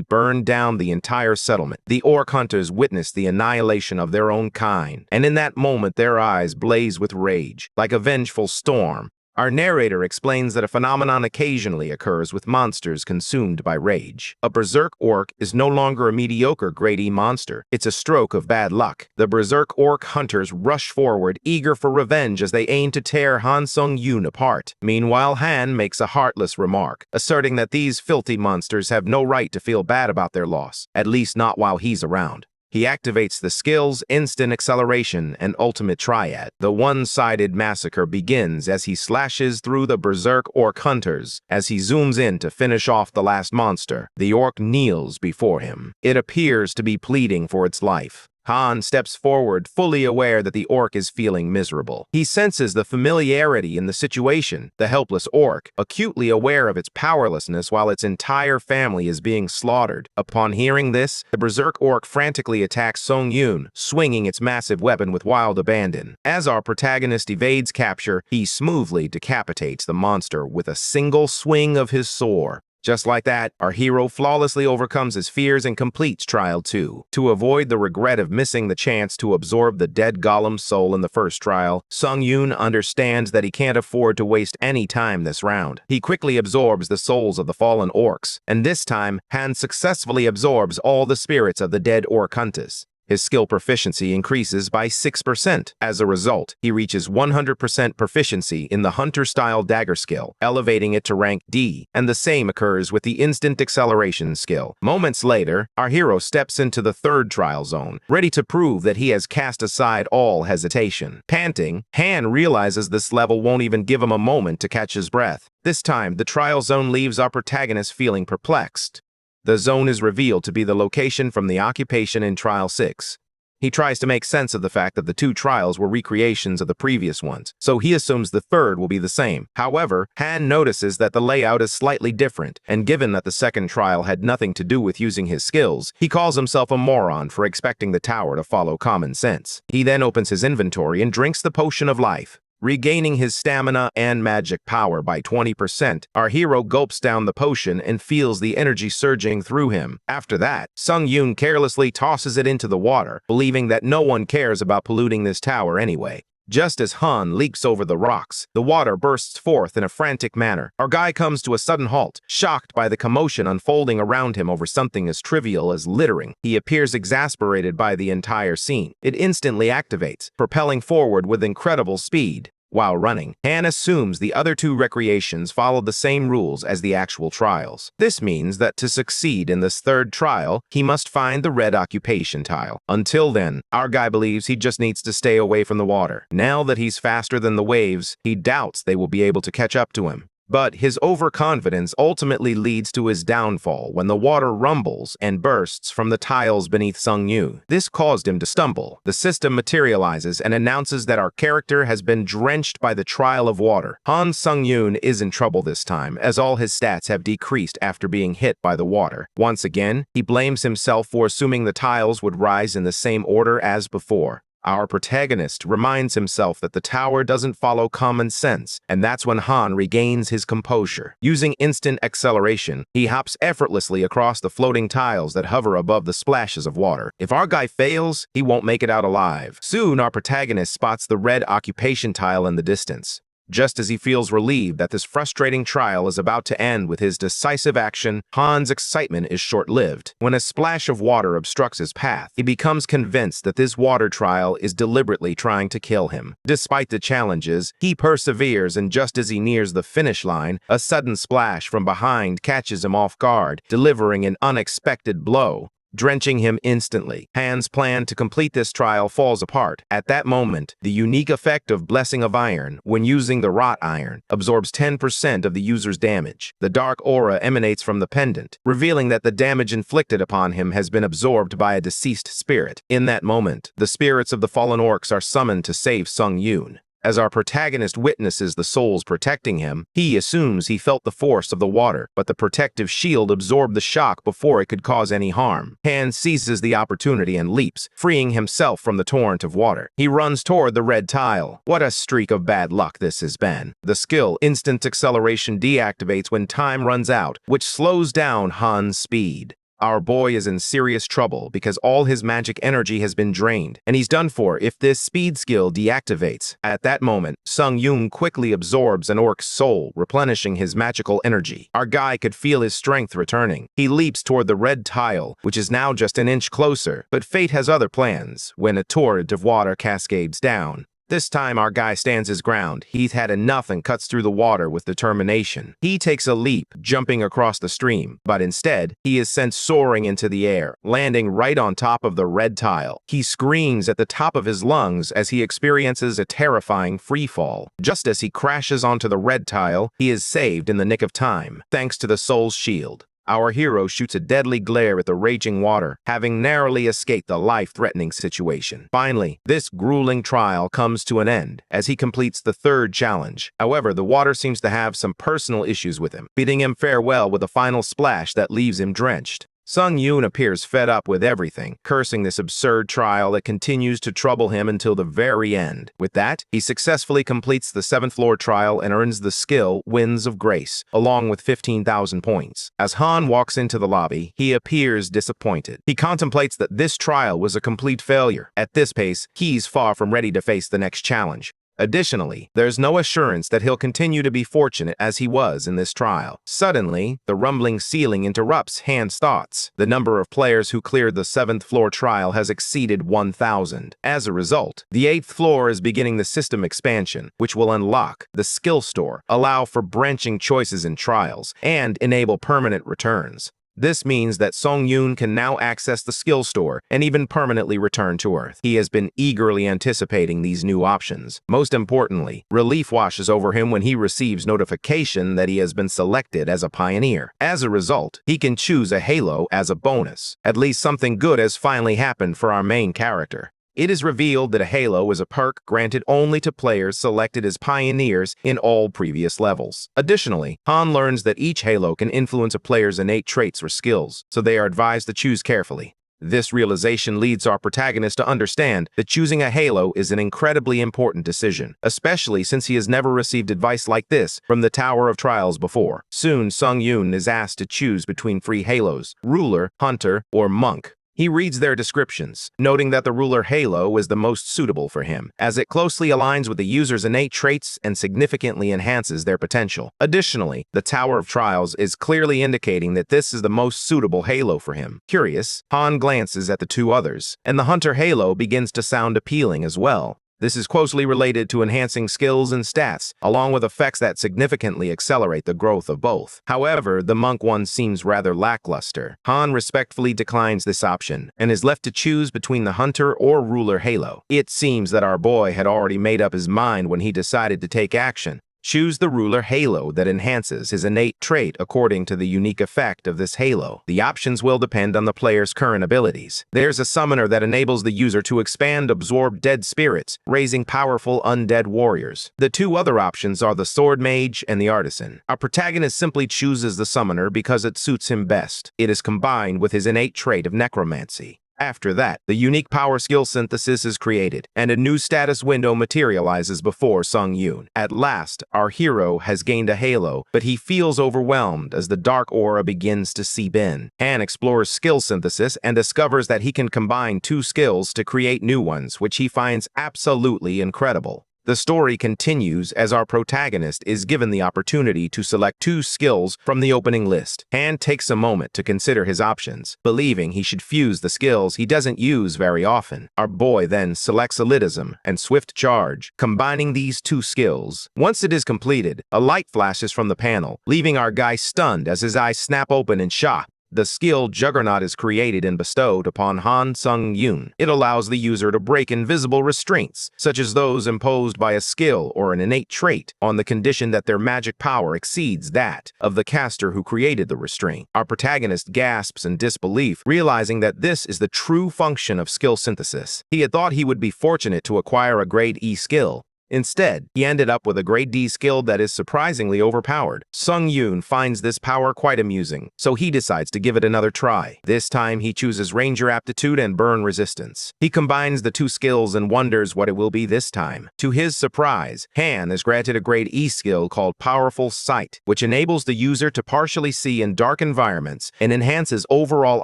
burned down the entire settlement. The orc hunters witness the annihilation of their own kind, and in that moment their eyes blaze with rage, like a vengeful storm. Our narrator explains that a phenomenon occasionally occurs with monsters consumed by rage. A berserk orc is no longer a mediocre grade E monster. It's a stroke of bad luck. The berserk orc hunters rush forward, eager for revenge as they aim to tear Han Sung Yoon apart. Meanwhile, Han makes a heartless remark, asserting that these filthy monsters have no right to feel bad about their loss, at least not while he's around. He activates the skills Instant Acceleration and Ultimate Triad. The one-sided massacre begins as he slashes through the berserk orc hunters. As he zooms in to finish off the last monster, the orc kneels before him. It appears to be pleading for its life. Han steps forward, fully aware that the orc is feeling miserable. He senses the familiarity in the situation. The helpless orc, acutely aware of its powerlessness while its entire family is being slaughtered. Upon hearing this, the berserk orc frantically attacks Sung Yoon, swinging its massive weapon with wild abandon. As our protagonist evades capture, he smoothly decapitates the monster with a single swing of his sword. Just like that, our hero flawlessly overcomes his fears and completes Trial 2. To avoid the regret of missing the chance to absorb the dead golem's soul in the first trial, Sung Yoon understands that he can't afford to waste any time this round. He quickly absorbs the souls of the fallen orcs, and this time, Han successfully absorbs all the spirits of the dead orc hunters. His skill proficiency increases by 6%. As a result, he reaches 100% proficiency in the hunter-style dagger skill, elevating it to rank D, and the same occurs with the instant acceleration skill. Moments later, our hero steps into the third trial zone, ready to prove that he has cast aside all hesitation. Panting, Han realizes this level won't even give him a moment to catch his breath. This time, the trial zone leaves our protagonist feeling perplexed. The zone is revealed to be the location from the occupation in Trial 6. He tries to make sense of the fact that the two trials were recreations of the previous ones, so he assumes the third will be the same. However, Han notices that the layout is slightly different, and given that the second trial had nothing to do with using his skills, he calls himself a moron for expecting the tower to follow common sense. He then opens his inventory and drinks the potion of life. Regaining his stamina and magic power by 20%, our hero gulps down the potion and feels the energy surging through him. After that, Sung-Yoon carelessly tosses it into the water, believing that no one cares about polluting this tower anyway. Just as Han leaps over the rocks, the water bursts forth in a frantic manner. Our guy comes to a sudden halt, shocked by the commotion unfolding around him over something as trivial as littering. He appears exasperated by the entire scene. It instantly activates, propelling forward with incredible speed. While running, Han assumes the other two recreations followed the same rules as the actual trials. This means that to succeed in this third trial, he must find the red occupation tile. Until then, our guy believes he just needs to stay away from the water. Now that he's faster than the waves, he doubts they will be able to catch up to him. But his overconfidence ultimately leads to his downfall when the water rumbles and bursts from the tiles beneath Sung-Yu. This caused him to stumble. The system materializes and announces that our character has been drenched by the trial of water. Han Sung-Yoon is in trouble this time, as all his stats have decreased after being hit by the water. Once again, he blames himself for assuming the tiles would rise in the same order as before. Our protagonist reminds himself that the tower doesn't follow common sense, and that's when Han regains his composure. Using instant acceleration, he hops effortlessly across the floating tiles that hover above the splashes of water. If our guy fails, he won't make it out alive. Soon, our protagonist spots the red occupation tile in the distance. Just as he feels relieved that this frustrating trial is about to end with his decisive action, Han's excitement is short-lived. When a splash of water obstructs his path, he becomes convinced that this water trial is deliberately trying to kill him. Despite the challenges, he perseveres, and just as he nears the finish line, a sudden splash from behind catches him off guard, delivering an unexpected blow, drenching him instantly. Han's plan to complete this trial falls apart. At that moment, the unique effect of Blessing of Iron, when using the wrought iron, absorbs 10% of the user's damage. The dark aura emanates from the pendant, revealing that the damage inflicted upon him has been absorbed by a deceased spirit. In that moment, the spirits of the fallen orcs are summoned to save Sung-Yoon. As our protagonist witnesses the souls protecting him, he assumes he felt the force of the water, but the protective shield absorbed the shock before it could cause any harm. Han seizes the opportunity and leaps, freeing himself from the torrent of water. He runs toward the red tile. What a streak of bad luck this has been. The skill Instant Acceleration deactivates when time runs out, which slows down Han's speed. Our boy is in serious trouble because all his magic energy has been drained, and he's done for if this speed skill deactivates. At that moment, Sung-Yoon quickly absorbs an orc's soul, replenishing his magical energy. Our guy could feel his strength returning. He leaps toward the red tile, which is now just an inch closer, but fate has other plans when a torrent of water cascades down. This time, our guy stands his ground. He's had enough and cuts through the water with determination. He takes a leap, jumping across the stream, but instead, he is sent soaring into the air, landing right on top of the red tile. He screams at the top of his lungs as he experiences a terrifying free fall. Just as he crashes onto the red tile, he is saved in the nick of time, thanks to the soul's shield. Our hero shoots a deadly glare at the raging water, having narrowly escaped the life-threatening situation. Finally, this grueling trial comes to an end as he completes the third challenge. However, the water seems to have some personal issues with him, bidding him farewell with a final splash that leaves him drenched. Sung-Yoon appears fed up with everything, cursing this absurd trial that continues to trouble him until the very end. With that, he successfully completes the 7th floor trial and earns the skill Winds of Grace, along with 15,000 points. As Han walks into the lobby, he appears disappointed. He contemplates that this trial was a complete failure. At this pace, he's far from ready to face the next challenge. Additionally, there's no assurance that he'll continue to be fortunate as he was in this trial. Suddenly, the rumbling ceiling interrupts Han's thoughts. The number of players who cleared the 7th floor trial has exceeded 1,000. As a result, the 8th floor is beginning the system expansion, which will unlock the skill store, allow for branching choices in trials, and enable permanent returns. This means that Sung-yoon can now access the skill store and even permanently return to Earth. He has been eagerly anticipating these new options. Most importantly, relief washes over him when he receives notification that he has been selected as a pioneer. As a result, he can choose a halo as a bonus. At least something good has finally happened for our main character. It is revealed that a halo is a perk granted only to players selected as pioneers in all previous levels. Additionally, Han learns that each halo can influence a player's innate traits or skills, so they are advised to choose carefully. This realization leads our protagonist to understand that choosing a halo is an incredibly important decision, especially since he has never received advice like this from the Tower of Trials before. Soon, Sung-yoon is asked to choose between 3 halos: Ruler, Hunter, or Monk. He reads their descriptions, noting that the Ruler Halo is the most suitable for him, as it closely aligns with the user's innate traits and significantly enhances their potential. Additionally, the Tower of Trials is clearly indicating that this is the most suitable Halo for him. Curious, Han glances at the 2 others, and the Hunter Halo begins to sound appealing as well. This is closely related to enhancing skills and stats, along with effects that significantly accelerate the growth of both. However, the Monk one seems rather lackluster. Han respectfully declines this option and is left to choose between the Hunter or Ruler Halo. It seems that our boy had already made up his mind when he decided to take action. Choose the Ruler Halo that enhances his innate trait according to the unique effect of this halo. The options will depend on the player's current abilities. There's a summoner that enables the user to expand absorb dead spirits, raising powerful undead warriors. The 2 other options are the Sword Mage and the Artisan. Our protagonist simply chooses the summoner because it suits him best. It is combined with his innate trait of necromancy. After that, the unique power skill synthesis is created, and a new status window materializes before Sung-yoon. At last, our hero has gained a halo, but he feels overwhelmed as the dark aura begins to seep in. Han explores skill synthesis and discovers that he can combine 2 skills to create new ones, which he finds absolutely incredible. The story continues as our protagonist is given the opportunity to select 2 skills from the opening list. Han takes a moment to consider his options, believing he should fuse the skills he doesn't use very often. Our boy then selects Elitism and Swift Charge, combining these 2 skills. Once it is completed, a light flashes from the panel, leaving our guy stunned as his eyes snap open in shock. The skill Juggernaut is created and bestowed upon Han Sung-yoon. It allows the user to break invisible restraints, such as those imposed by a skill or an innate trait, on the condition that their magic power exceeds that of the caster who created the restraint. Our protagonist gasps in disbelief, realizing that this is the true function of skill synthesis. He had thought he would be fortunate to acquire a grade E skill. Instead, he ended up with a grade D skill that is surprisingly overpowered. Sung-yoon finds this power quite amusing, so he decides to give it another try. This time, he chooses Ranger Aptitude and Burn Resistance. He combines the 2 skills and wonders what it will be this time. To his surprise, Han is granted a grade E skill called Powerful Sight, which enables the user to partially see in dark environments and enhances overall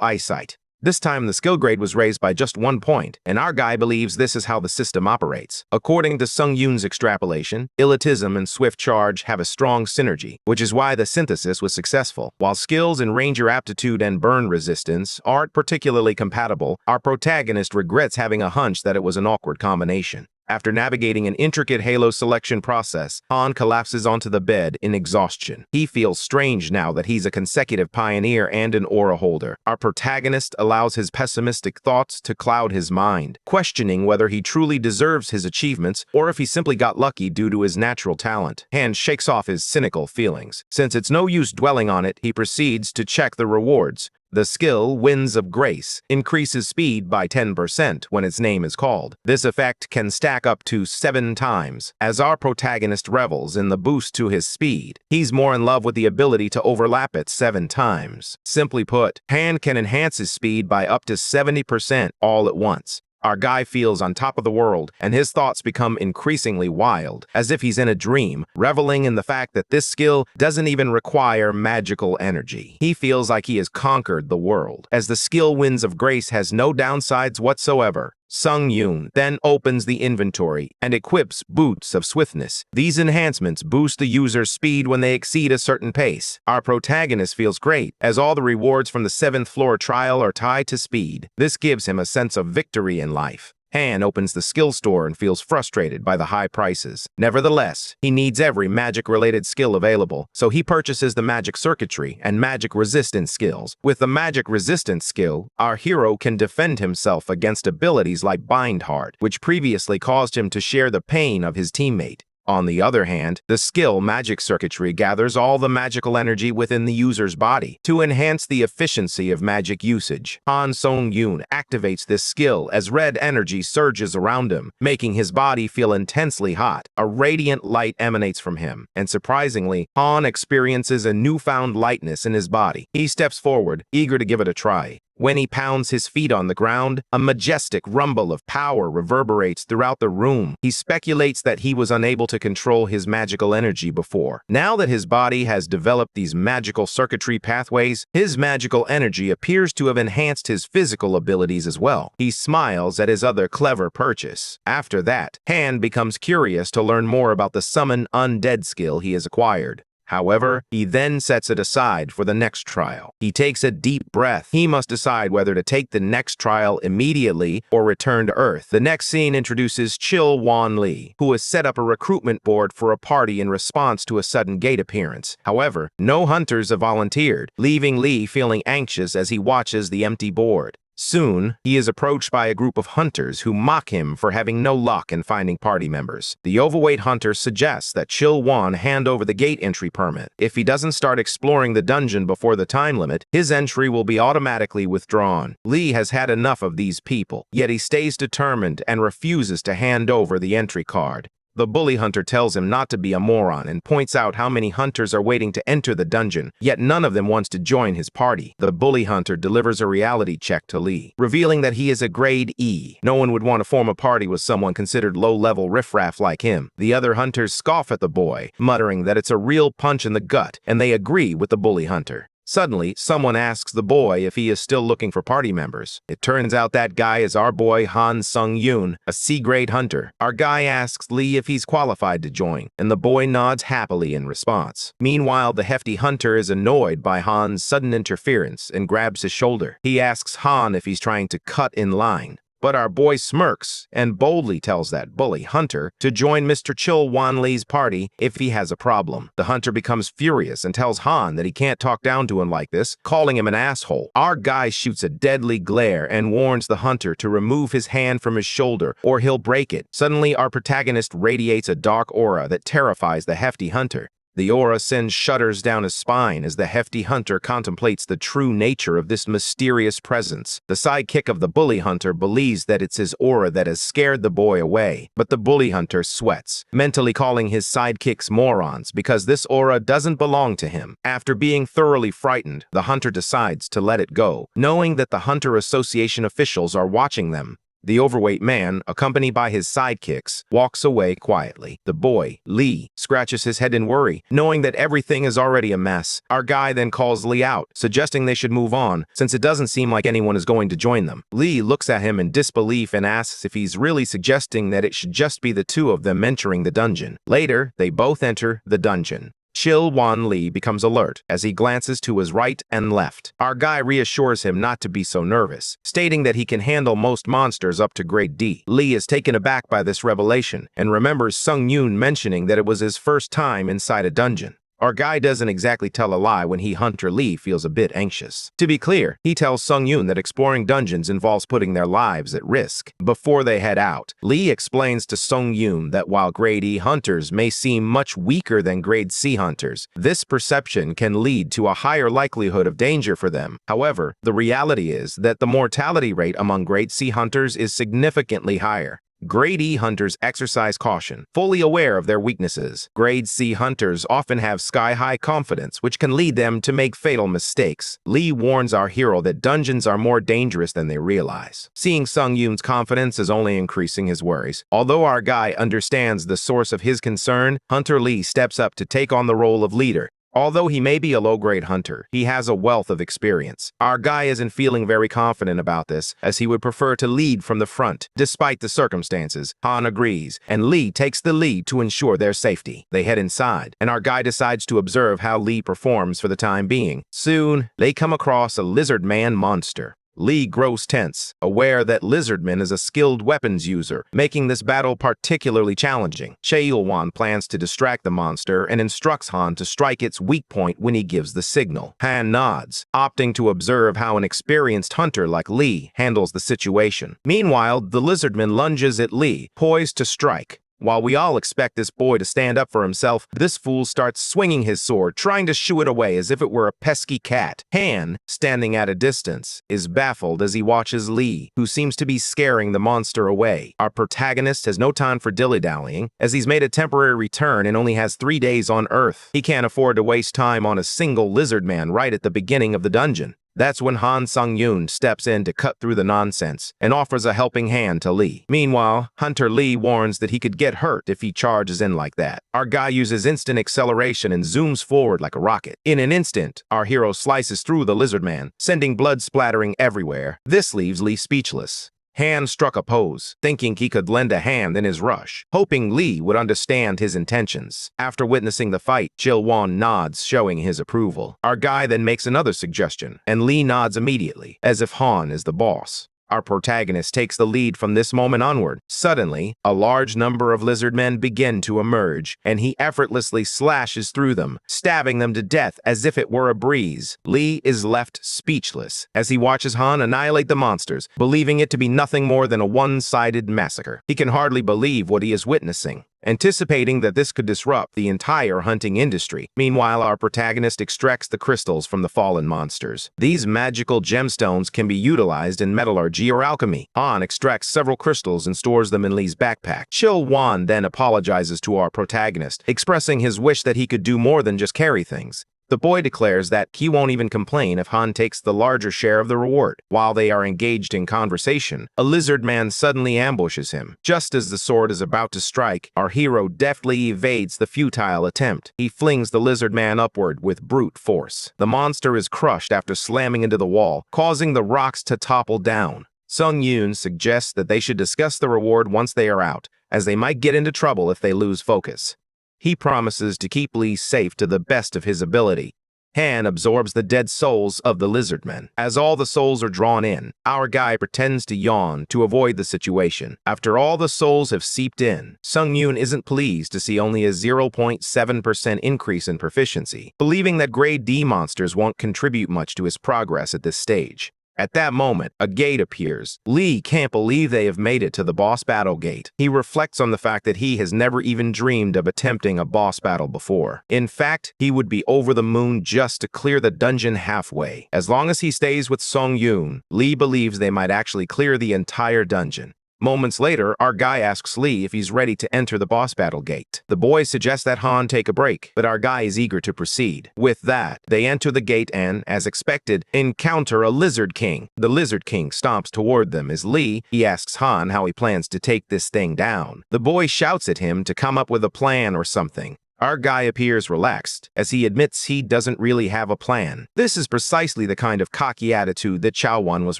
eyesight. This time, the skill grade was raised by just 1 point, and our guy believes this is how the system operates. According to Sung-yoon's extrapolation, Elitism and Swift Charge have a strong synergy, which is why the synthesis was successful. While skills in Ranger Aptitude and Burn Resistance aren't particularly compatible, our protagonist regrets having a hunch that it was an awkward combination. After navigating an intricate halo selection process, Han collapses onto the bed in exhaustion. He feels strange now that he's a consecutive pioneer and an aura holder. Our protagonist allows his pessimistic thoughts to cloud his mind, questioning whether he truly deserves his achievements or if he simply got lucky due to his natural talent. Han shakes off his cynical feelings. Since it's no use dwelling on it, he proceeds to check the rewards. The skill, Winds of Grace, increases speed by 10% when its name is called. This effect can stack up to 7 times. As our protagonist revels in the boost to his speed, he's more in love with the ability to overlap it 7 times. Simply put, Han can enhance his speed by up to 70% all at once. Our guy feels on top of the world, and his thoughts become increasingly wild, as if he's in a dream, reveling in the fact that this skill doesn't even require magical energy. He feels like he has conquered the world, as the skill Winds of Grace has no downsides whatsoever. Sung Yoon then opens the inventory and equips Boots of Swiftness. These enhancements boost the user's speed when they exceed a certain pace. Our protagonist feels great, as all the rewards from the 7th floor trial are tied to speed. This gives him a sense of victory in life. Han opens the skill store and feels frustrated by the high prices. Nevertheless, he needs every magic-related skill available, so he purchases the magic circuitry and magic resistance skills. With the magic resistance skill, our hero can defend himself against abilities like Bind Heart, which previously caused him to share the pain of his teammate. On the other hand, the skill Magic Circuitry gathers all the magical energy within the user's body to enhance the efficiency of magic usage. Han Sung-yoon activates this skill as red energy surges around him, making his body feel intensely hot. A radiant light emanates from him, and surprisingly, Han experiences a newfound lightness in his body. He steps forward, eager to give it a try. When he pounds his feet on the ground, a majestic rumble of power reverberates throughout the room. He speculates that he was unable to control his magical energy before. Now that his body has developed these magical circuitry pathways, his magical energy appears to have enhanced his physical abilities as well. He smiles at his other clever purchase. After that, Han becomes curious to learn more about the Summon Undead skill he has acquired. However, he then sets it aside for the next trial. He takes a deep breath. He must decide whether to take the next trial immediately or return to Earth. The next scene introduces Chil Wan Lee, who has set up a recruitment board for a party in response to a sudden gate appearance. However, no hunters have volunteered, leaving Lee feeling anxious as he watches the empty board. Soon, he is approached by a group of hunters who mock him for having no luck in finding party members. The overweight hunter suggests that Chil Wan hand over the gate entry permit. If he doesn't start exploring the dungeon before the time limit, his entry will be automatically withdrawn. Lee has had enough of these people, yet he stays determined and refuses to hand over the entry card. The bully hunter tells him not to be a moron and points out how many hunters are waiting to enter the dungeon, yet none of them wants to join his party. The bully hunter delivers a reality check to Lee, revealing that he is a grade E. No one would want to form a party with someone considered low-level riffraff like him. The other hunters scoff at the boy, muttering that it's a real punch in the gut, and they agree with the bully hunter. Suddenly, someone asks the boy if he is still looking for party members. It turns out that guy is our boy Han Sung-yoon, a C-grade hunter. Our guy asks Lee if he's qualified to join, and the boy nods happily in response. Meanwhile, the hefty hunter is annoyed by Han's sudden interference and grabs his shoulder. He asks Han if he's trying to cut in line. But our boy smirks and boldly tells that bully hunter to join Mr. Chil Wan Lee's party if he has a problem. The hunter becomes furious and tells Han that he can't talk down to him like this, calling him an asshole. Our guy shoots a deadly glare and warns the hunter to remove his hand from his shoulder or he'll break it. Suddenly, our protagonist radiates a dark aura that terrifies the hefty hunter. The aura sends shudders down his spine as the hefty hunter contemplates the true nature of this mysterious presence. The sidekick of the bully hunter believes that it's his aura that has scared the boy away, but the bully hunter sweats, mentally calling his sidekicks morons because this aura doesn't belong to him. After being thoroughly frightened, the hunter decides to let it go, knowing that the Hunter Association officials are watching them. The overweight man, accompanied by his sidekicks, walks away quietly. The boy, Lee, scratches his head in worry, knowing that everything is already a mess. Our guy then calls Lee out, suggesting they should move on, since it doesn't seem like anyone is going to join them. Lee looks at him in disbelief and asks if he's really suggesting that it should just be the two of them entering the dungeon. Later, they both enter the dungeon. Chil Wan Lee becomes alert as he glances to his right and left. Our guy reassures him not to be so nervous, stating that he can handle most monsters up to grade D. Lee is taken aback by this revelation and remembers Sung-yoon mentioning that it was his first time inside a dungeon. Our guy doesn't exactly tell a lie when Hunter Lee feels a bit anxious. To be clear, he tells Sung-yoon that exploring dungeons involves putting their lives at risk. Before they head out, Lee explains to Sung-yoon that while grade E hunters may seem much weaker than grade C hunters, this perception can lead to a higher likelihood of danger for them. However, the reality is that the mortality rate among grade C hunters is significantly higher. Grade E hunters exercise caution, fully aware of their weaknesses. Grade C hunters often have sky-high confidence, which can lead them to make fatal mistakes. Lee warns our hero that dungeons are more dangerous than they realize. Seeing Sung-yoon's confidence is only increasing his worries. Although our guy understands the source of his concern, Hunter Lee steps up to take on the role of leader. Although he may be a low-grade hunter, he has a wealth of experience. Our guy isn't feeling very confident about this, as he would prefer to lead from the front. Despite the circumstances, Han agrees, and Lee takes the lead to ensure their safety. They head inside, and our guy decides to observe how Lee performs for the time being. Soon, they come across a lizard man monster. Lee grows tense, aware that Lizardman is a skilled weapons user, making this battle particularly challenging. Cheilwan plans to distract the monster and instructs Han to strike its weak point when he gives the signal. Han nods, opting to observe how an experienced hunter like Lee handles the situation. Meanwhile, the Lizardman lunges at Lee, poised to strike. While we all expect this boy to stand up for himself, this fool starts swinging his sword, trying to shoo it away as if it were a pesky cat. Han, standing at a distance, is baffled as he watches Lee, who seems to be scaring the monster away. Our protagonist has no time for dilly-dallying, as he's made a temporary return and only has 3 days on Earth. He can't afford to waste time on a single lizard man right at the beginning of the dungeon. That's when Han Sung-yoon steps in to cut through the nonsense and offers a helping hand to Lee. Meanwhile, Hunter Lee warns that he could get hurt if he charges in like that. Our guy uses instant acceleration and zooms forward like a rocket. In an instant, our hero slices through the lizard man, sending blood splattering everywhere. This leaves Lee speechless. Han struck a pose, thinking he could lend a hand in his rush, hoping Lee would understand his intentions. After witnessing the fight, Cheilwan nods, showing his approval. Our guy then makes another suggestion, and Lee nods immediately, as if Han is the boss. Our protagonist takes the lead from this moment onward. Suddenly, a large number of lizard men begin to emerge, and he effortlessly slashes through them, stabbing them to death as if it were a breeze. Lee is left speechless as he watches Han annihilate the monsters, believing it to be nothing more than a one-sided massacre. He can hardly believe what he is witnessing, anticipating that this could disrupt the entire hunting industry. Meanwhile, our protagonist extracts the crystals from the fallen monsters. These magical gemstones can be utilized in metallurgy or alchemy. Han extracts several crystals and stores them in Lee's backpack. Cheilwan then apologizes to our protagonist, expressing his wish that he could do more than just carry things. The boy declares that he won't even complain if Han takes the larger share of the reward. While they are engaged in conversation, a lizard man suddenly ambushes him. Just as the sword is about to strike, our hero deftly evades the futile attempt. He flings the lizard man upward with brute force. The monster is crushed after slamming into the wall, causing the rocks to topple down. Sung-yoon suggests that they should discuss the reward once they are out, as they might get into trouble if they lose focus. He promises to keep Lee safe to the best of his ability. Han absorbs the dead souls of the lizardmen. As all the souls are drawn in, our guy pretends to yawn to avoid the situation. After all the souls have seeped in, Sung-yoon isn't pleased to see only a 0.7% increase in proficiency, believing that grade D monsters won't contribute much to his progress at this stage. At that moment, a gate appears. Lee can't believe they have made it to the boss battle gate. He reflects on the fact that he has never even dreamed of attempting a boss battle before. In fact, he would be over the moon just to clear the dungeon halfway. As long as he stays with Sung-yoon, Lee believes they might actually clear the entire dungeon. Moments later, our guy asks Lee if he's ready to enter the boss battle gate. The boy suggests that Han take a break, but our guy is eager to proceed. With that, they enter the gate and, as expected, encounter a Lizard King. The Lizard King stomps toward them as he asks Han how he plans to take this thing down. The boy shouts at him to come up with a plan or something. Our guy appears relaxed, as he admits he doesn't really have a plan. This is precisely the kind of cocky attitude that Cheilwan was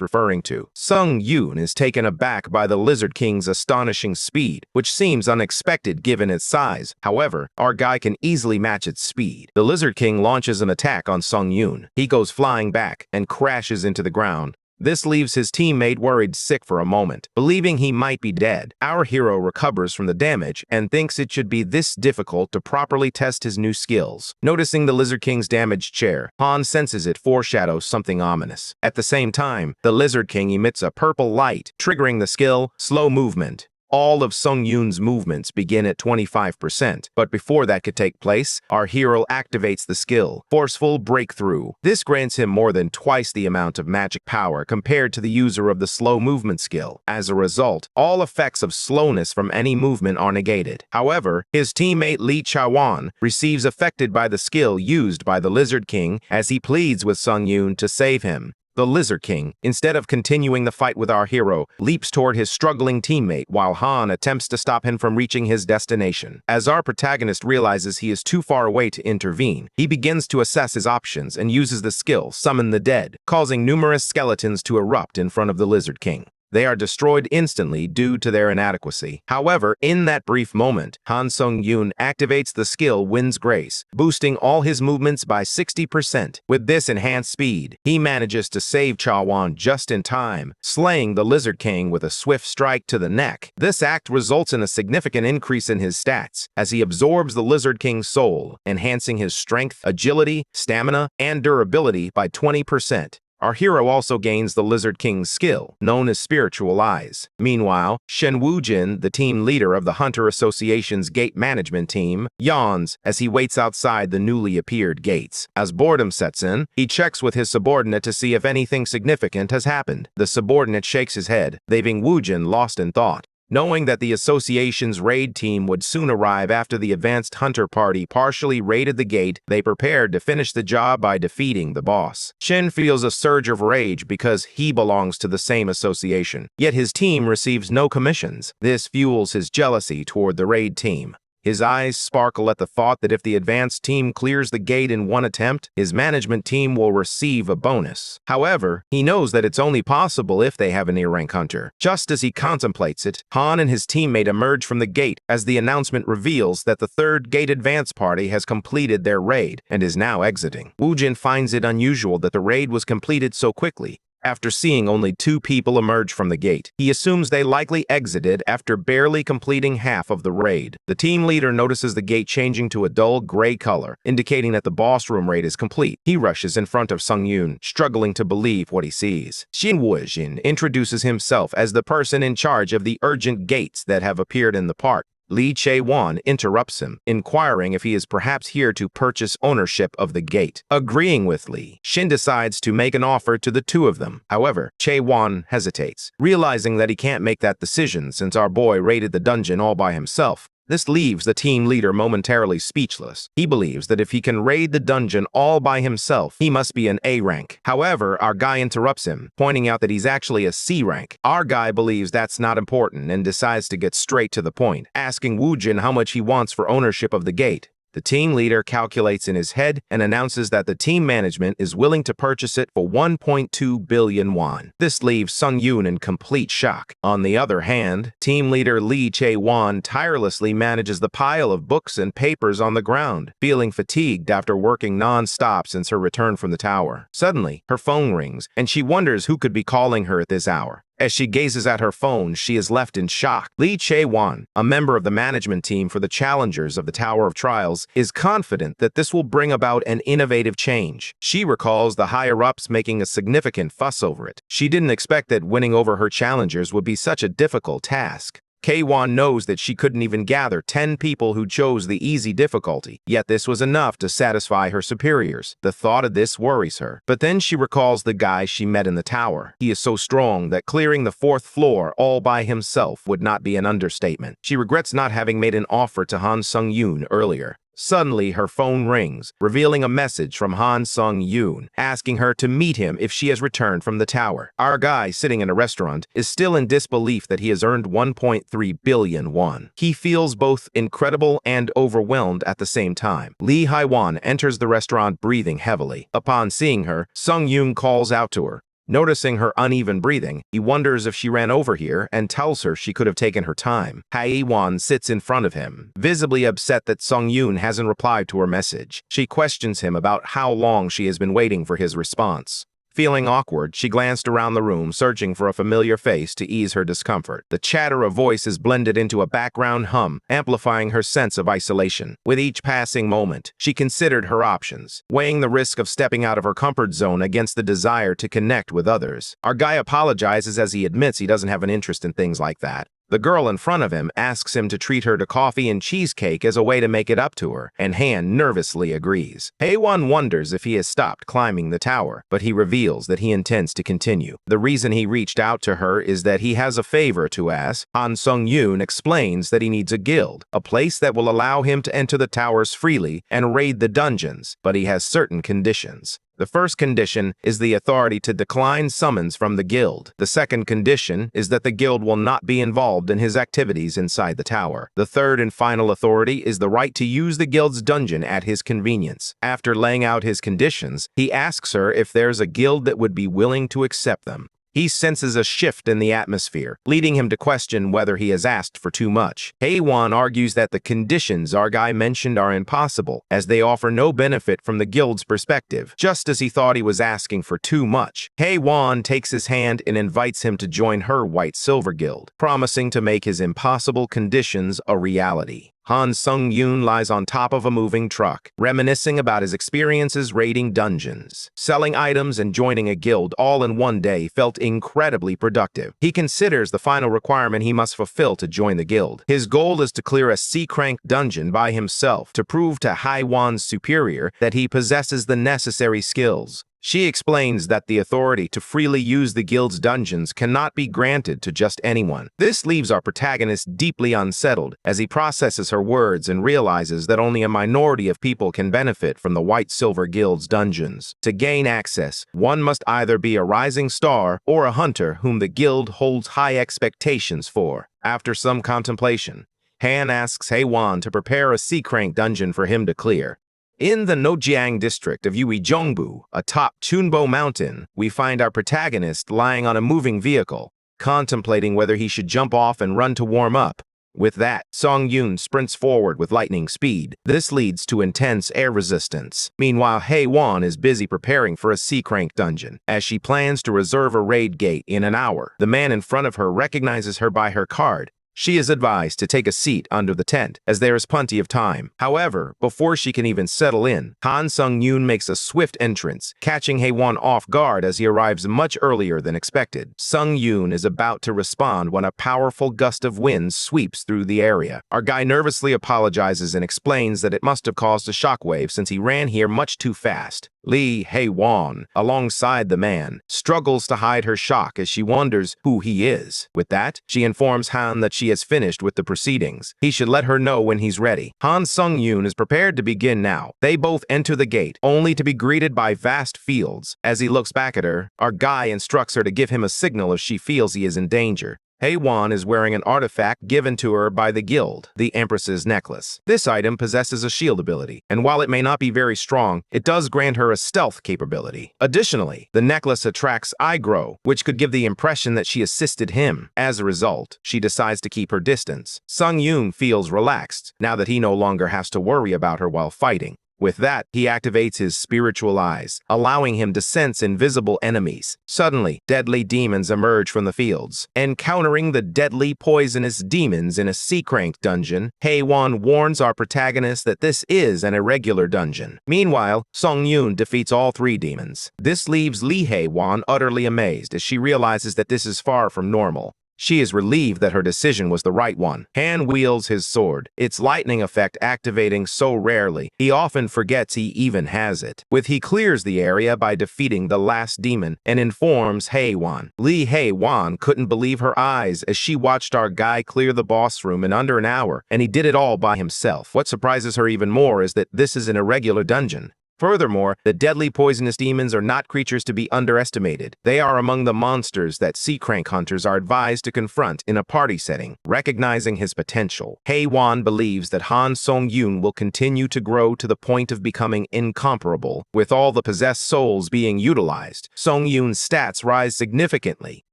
referring to. Sung-yoon is taken aback by the Lizard King's astonishing speed, which seems unexpected given its size. However, our guy can easily match its speed. The Lizard King launches an attack on Sung-yoon. He goes flying back and crashes into the ground. This leaves his teammate worried sick for a moment, believing he might be dead. Our hero recovers from the damage and thinks it should be this difficult to properly test his new skills. Noticing the Lizard King's damaged chair, Han senses it foreshadows something ominous. At the same time, the Lizard King emits a purple light, triggering the skill Slow Movement. All of Sung-yoon's movements begin at 25%, but before that could take place, our hero activates the skill, Forceful Breakthrough. This grants him more than twice the amount of magic power compared to the user of the slow movement skill. As a result, all effects of slowness from any movement are negated. However, his teammate Lee Cheilwan receives affected by the skill used by the Lizard King as he pleads with Sung-yoon to save him. The Lizard King, instead of continuing the fight with our hero, leaps toward his struggling teammate while Han attempts to stop him from reaching his destination. As our protagonist realizes he is too far away to intervene, he begins to assess his options and uses the skill Summon the Dead, causing numerous skeletons to erupt in front of the Lizard King. They are destroyed instantly due to their inadequacy. However, in that brief moment, Han Sung-yoon activates the skill Wind's Grace, boosting all his movements by 60%. With this enhanced speed, he manages to save Cha-won just in time, slaying the Lizard King with a swift strike to the neck. This act results in a significant increase in his stats, as he absorbs the Lizard King's soul, enhancing his strength, agility, stamina, and durability by 20%. Our hero also gains the Lizard King's skill, known as Spiritual Eyes. Meanwhile, Shen Woo-jin, the team leader of the Hunter Association's gate management team, yawns as he waits outside the newly appeared gates. As boredom sets in, he checks with his subordinate to see if anything significant has happened. The subordinate shakes his head, leaving Woo-jin lost in thought. Knowing that the association's raid team would soon arrive after the advanced hunter party partially raided the gate, they prepared to finish the job by defeating the boss. Shin feels a surge of rage because he belongs to the same association, yet his team receives no commissions. This fuels his jealousy toward the raid team. His eyes sparkle at the thought that if the advanced team clears the gate in one attempt, his management team will receive a bonus. However, he knows that it's only possible if they have an A-rank hunter. Just as he contemplates it, Han and his teammate emerge from the gate as the announcement reveals that the third gate advance party has completed their raid and is now exiting. Woo-jin finds it unusual that the raid was completed so quickly. After seeing only 2 people emerge from the gate, he assumes they likely exited after barely completing half of the raid. The team leader notices the gate changing to a dull gray color, indicating that the boss room raid is complete. He rushes in front of Sung-yoon, struggling to believe what he sees. Shin Woo-jin introduces himself as the person in charge of the urgent gates that have appeared in the park. Lee Chae-won interrupts him, inquiring if he is perhaps here to purchase ownership of the gate. Agreeing with Lee, Shin decides to make an offer to the 2 of them. However, Chae-won hesitates, realizing that he can't make that decision since our boy raided the dungeon all by himself. This leaves the team leader momentarily speechless. He believes that if he can raid the dungeon all by himself, he must be an A rank. However, our guy interrupts him, pointing out that he's actually a C rank. Our guy believes that's not important and decides to get straight to the point, asking Woo-jin how much he wants for ownership of the gate. The team leader calculates in his head and announces that the team management is willing to purchase it for 1.2 billion won. This leaves Sung-yoon in complete shock. On the other hand, team leader Lee Chae-won tirelessly manages the pile of books and papers on the ground, feeling fatigued after working non-stop since her return from the tower. Suddenly, her phone rings, and she wonders who could be calling her at this hour. As she gazes at her phone, she is left in shock. Lee Chae-won, a member of the management team for the challengers of the Tower of Trials, is confident that this will bring about an innovative change. She recalls the higher-ups making a significant fuss over it. She didn't expect that winning over her challengers would be such a difficult task. K-won knows that she couldn't even gather 10 people who chose the easy difficulty, yet this was enough to satisfy her superiors. The thought of this worries her. But then she recalls the guy she met in the tower. He is so strong that clearing the 4th floor all by himself would not be an understatement. She regrets not having made an offer to Han Sung-yoon earlier. Suddenly, her phone rings, revealing a message from Han Sung-yoon, asking her to meet him if she has returned from the tower. Our guy, sitting in a restaurant, is still in disbelief that he has earned 1.3 billion won. He feels both incredible and overwhelmed at the same time. Lee Hai-won enters the restaurant breathing heavily. Upon seeing her, Sung-yoon calls out to her. Noticing her uneven breathing, he wonders if she ran over here and tells her she could have taken her time. Hae-won sits in front of him, visibly upset that Sung-yoon hasn't replied to her message. She questions him about how long she has been waiting for his response. Feeling awkward, she glanced around the room, searching for a familiar face to ease her discomfort. The chatter of voices blended into a background hum, amplifying her sense of isolation. With each passing moment, she considered her options, weighing the risk of stepping out of her comfort zone against the desire to connect with others. Our guy apologizes as he admits he doesn't have an interest in things like that. The girl in front of him asks him to treat her to coffee and cheesecake as a way to make it up to her, and Han nervously agrees. Hae-won wonders if he has stopped climbing the tower, but he reveals that he intends to continue. The reason he reached out to her is that he has a favor to ask. Han Sung-yoon explains that he needs a guild, a place that will allow him to enter the towers freely and raid the dungeons, but he has certain conditions. The first condition is the authority to decline summons from the guild. The second condition is that the guild will not be involved in his activities inside the tower. The third and final authority is the right to use the guild's dungeon at his convenience. After laying out his conditions, he asks her if there's a guild that would be willing to accept them. He senses a shift in the atmosphere, leading him to question whether he has asked for too much. Haewon argues that the conditions our guy mentioned are impossible, as they offer no benefit from the guild's perspective, just as he thought he was asking for too much. Haewon takes his hand and invites him to join her White-Silver Guild, promising to make his impossible conditions a reality. Han Sung-yoon lies on top of a moving truck, reminiscing about his experiences raiding dungeons. Selling items and joining a guild all in one day felt incredibly productive. He considers the final requirement he must fulfill to join the guild. His goal is to clear a C-Crank dungeon by himself to prove to Haewon's superior that he possesses the necessary skills. She explains that the authority to freely use the guild's dungeons cannot be granted to just anyone. This leaves our protagonist deeply unsettled as he processes her words and realizes that only a minority of people can benefit from the White-Silver Guild's dungeons. To gain access, one must either be a rising star or a hunter whom the guild holds high expectations for. After some contemplation, Han asks Haewon to prepare a C-Crank dungeon for him to clear. In the Nojiang district of Uijeongbu, atop Chunbo Mountain, we find our protagonist lying on a moving vehicle, contemplating whether he should jump off and run to warm up. With that, Song-yoon sprints forward with lightning speed. This leads to intense air resistance. Meanwhile, Haewon is busy preparing for a C-Crank dungeon, as she plans to reserve a raid gate in an hour. The man in front of her recognizes her by her card. She is advised to take a seat under the tent, as there is plenty of time. However, before she can even settle in, Han Sung-yoon makes a swift entrance, catching Haewon off guard as he arrives much earlier than expected. Sung-yoon is about to respond when a powerful gust of wind sweeps through the area. Our guy nervously apologizes and explains that it must have caused a shockwave since he ran here much too fast. Lee Haewon, alongside the man, struggles to hide her shock as she wonders who he is. With that, she informs Han that she has finished with the proceedings. He should let her know when he's ready. Han Sung-yoon is prepared to begin now. They both enter the gate, only to be greeted by vast fields. As he looks back at her, our guy instructs her to give him a signal if she feels he is in danger. Haewon is wearing an artifact given to her by the guild, the Empress's necklace. This item possesses a shield ability, and while it may not be very strong, it does grant her a stealth capability. Additionally, the necklace attracts Igro, which could give the impression that she assisted him. As a result, she decides to keep her distance. Sung-yoon feels relaxed, now that he no longer has to worry about her while fighting. With that, he activates his spiritual eyes, allowing him to sense invisible enemies. Suddenly, deadly demons emerge from the fields. Encountering the deadly poisonous demons in a C-Crank dungeon, Haewon warns our protagonist that this is an irregular dungeon. Meanwhile, Sung-yoon defeats all three demons. This leaves Lee Haewon utterly amazed as she realizes that this is far from normal. She is relieved that her decision was the right one. Han wields his sword, its lightning effect activating so rarely, he often forgets he even has it. He clears the area by defeating the last demon and informs Haewon. Lee Haewon couldn't believe her eyes as she watched our guy clear the boss room in under an hour, and he did it all by himself. What surprises her even more is that this is an irregular dungeon. Furthermore, the deadly poisonous demons are not creatures to be underestimated. They are among the monsters that C-Crank hunters are advised to confront in a party setting. Recognizing his potential, Haewon believes that Han Sung-yoon will continue to grow to the point of becoming incomparable. With all the possessed souls being utilized, Sung-yoon's stats rise significantly.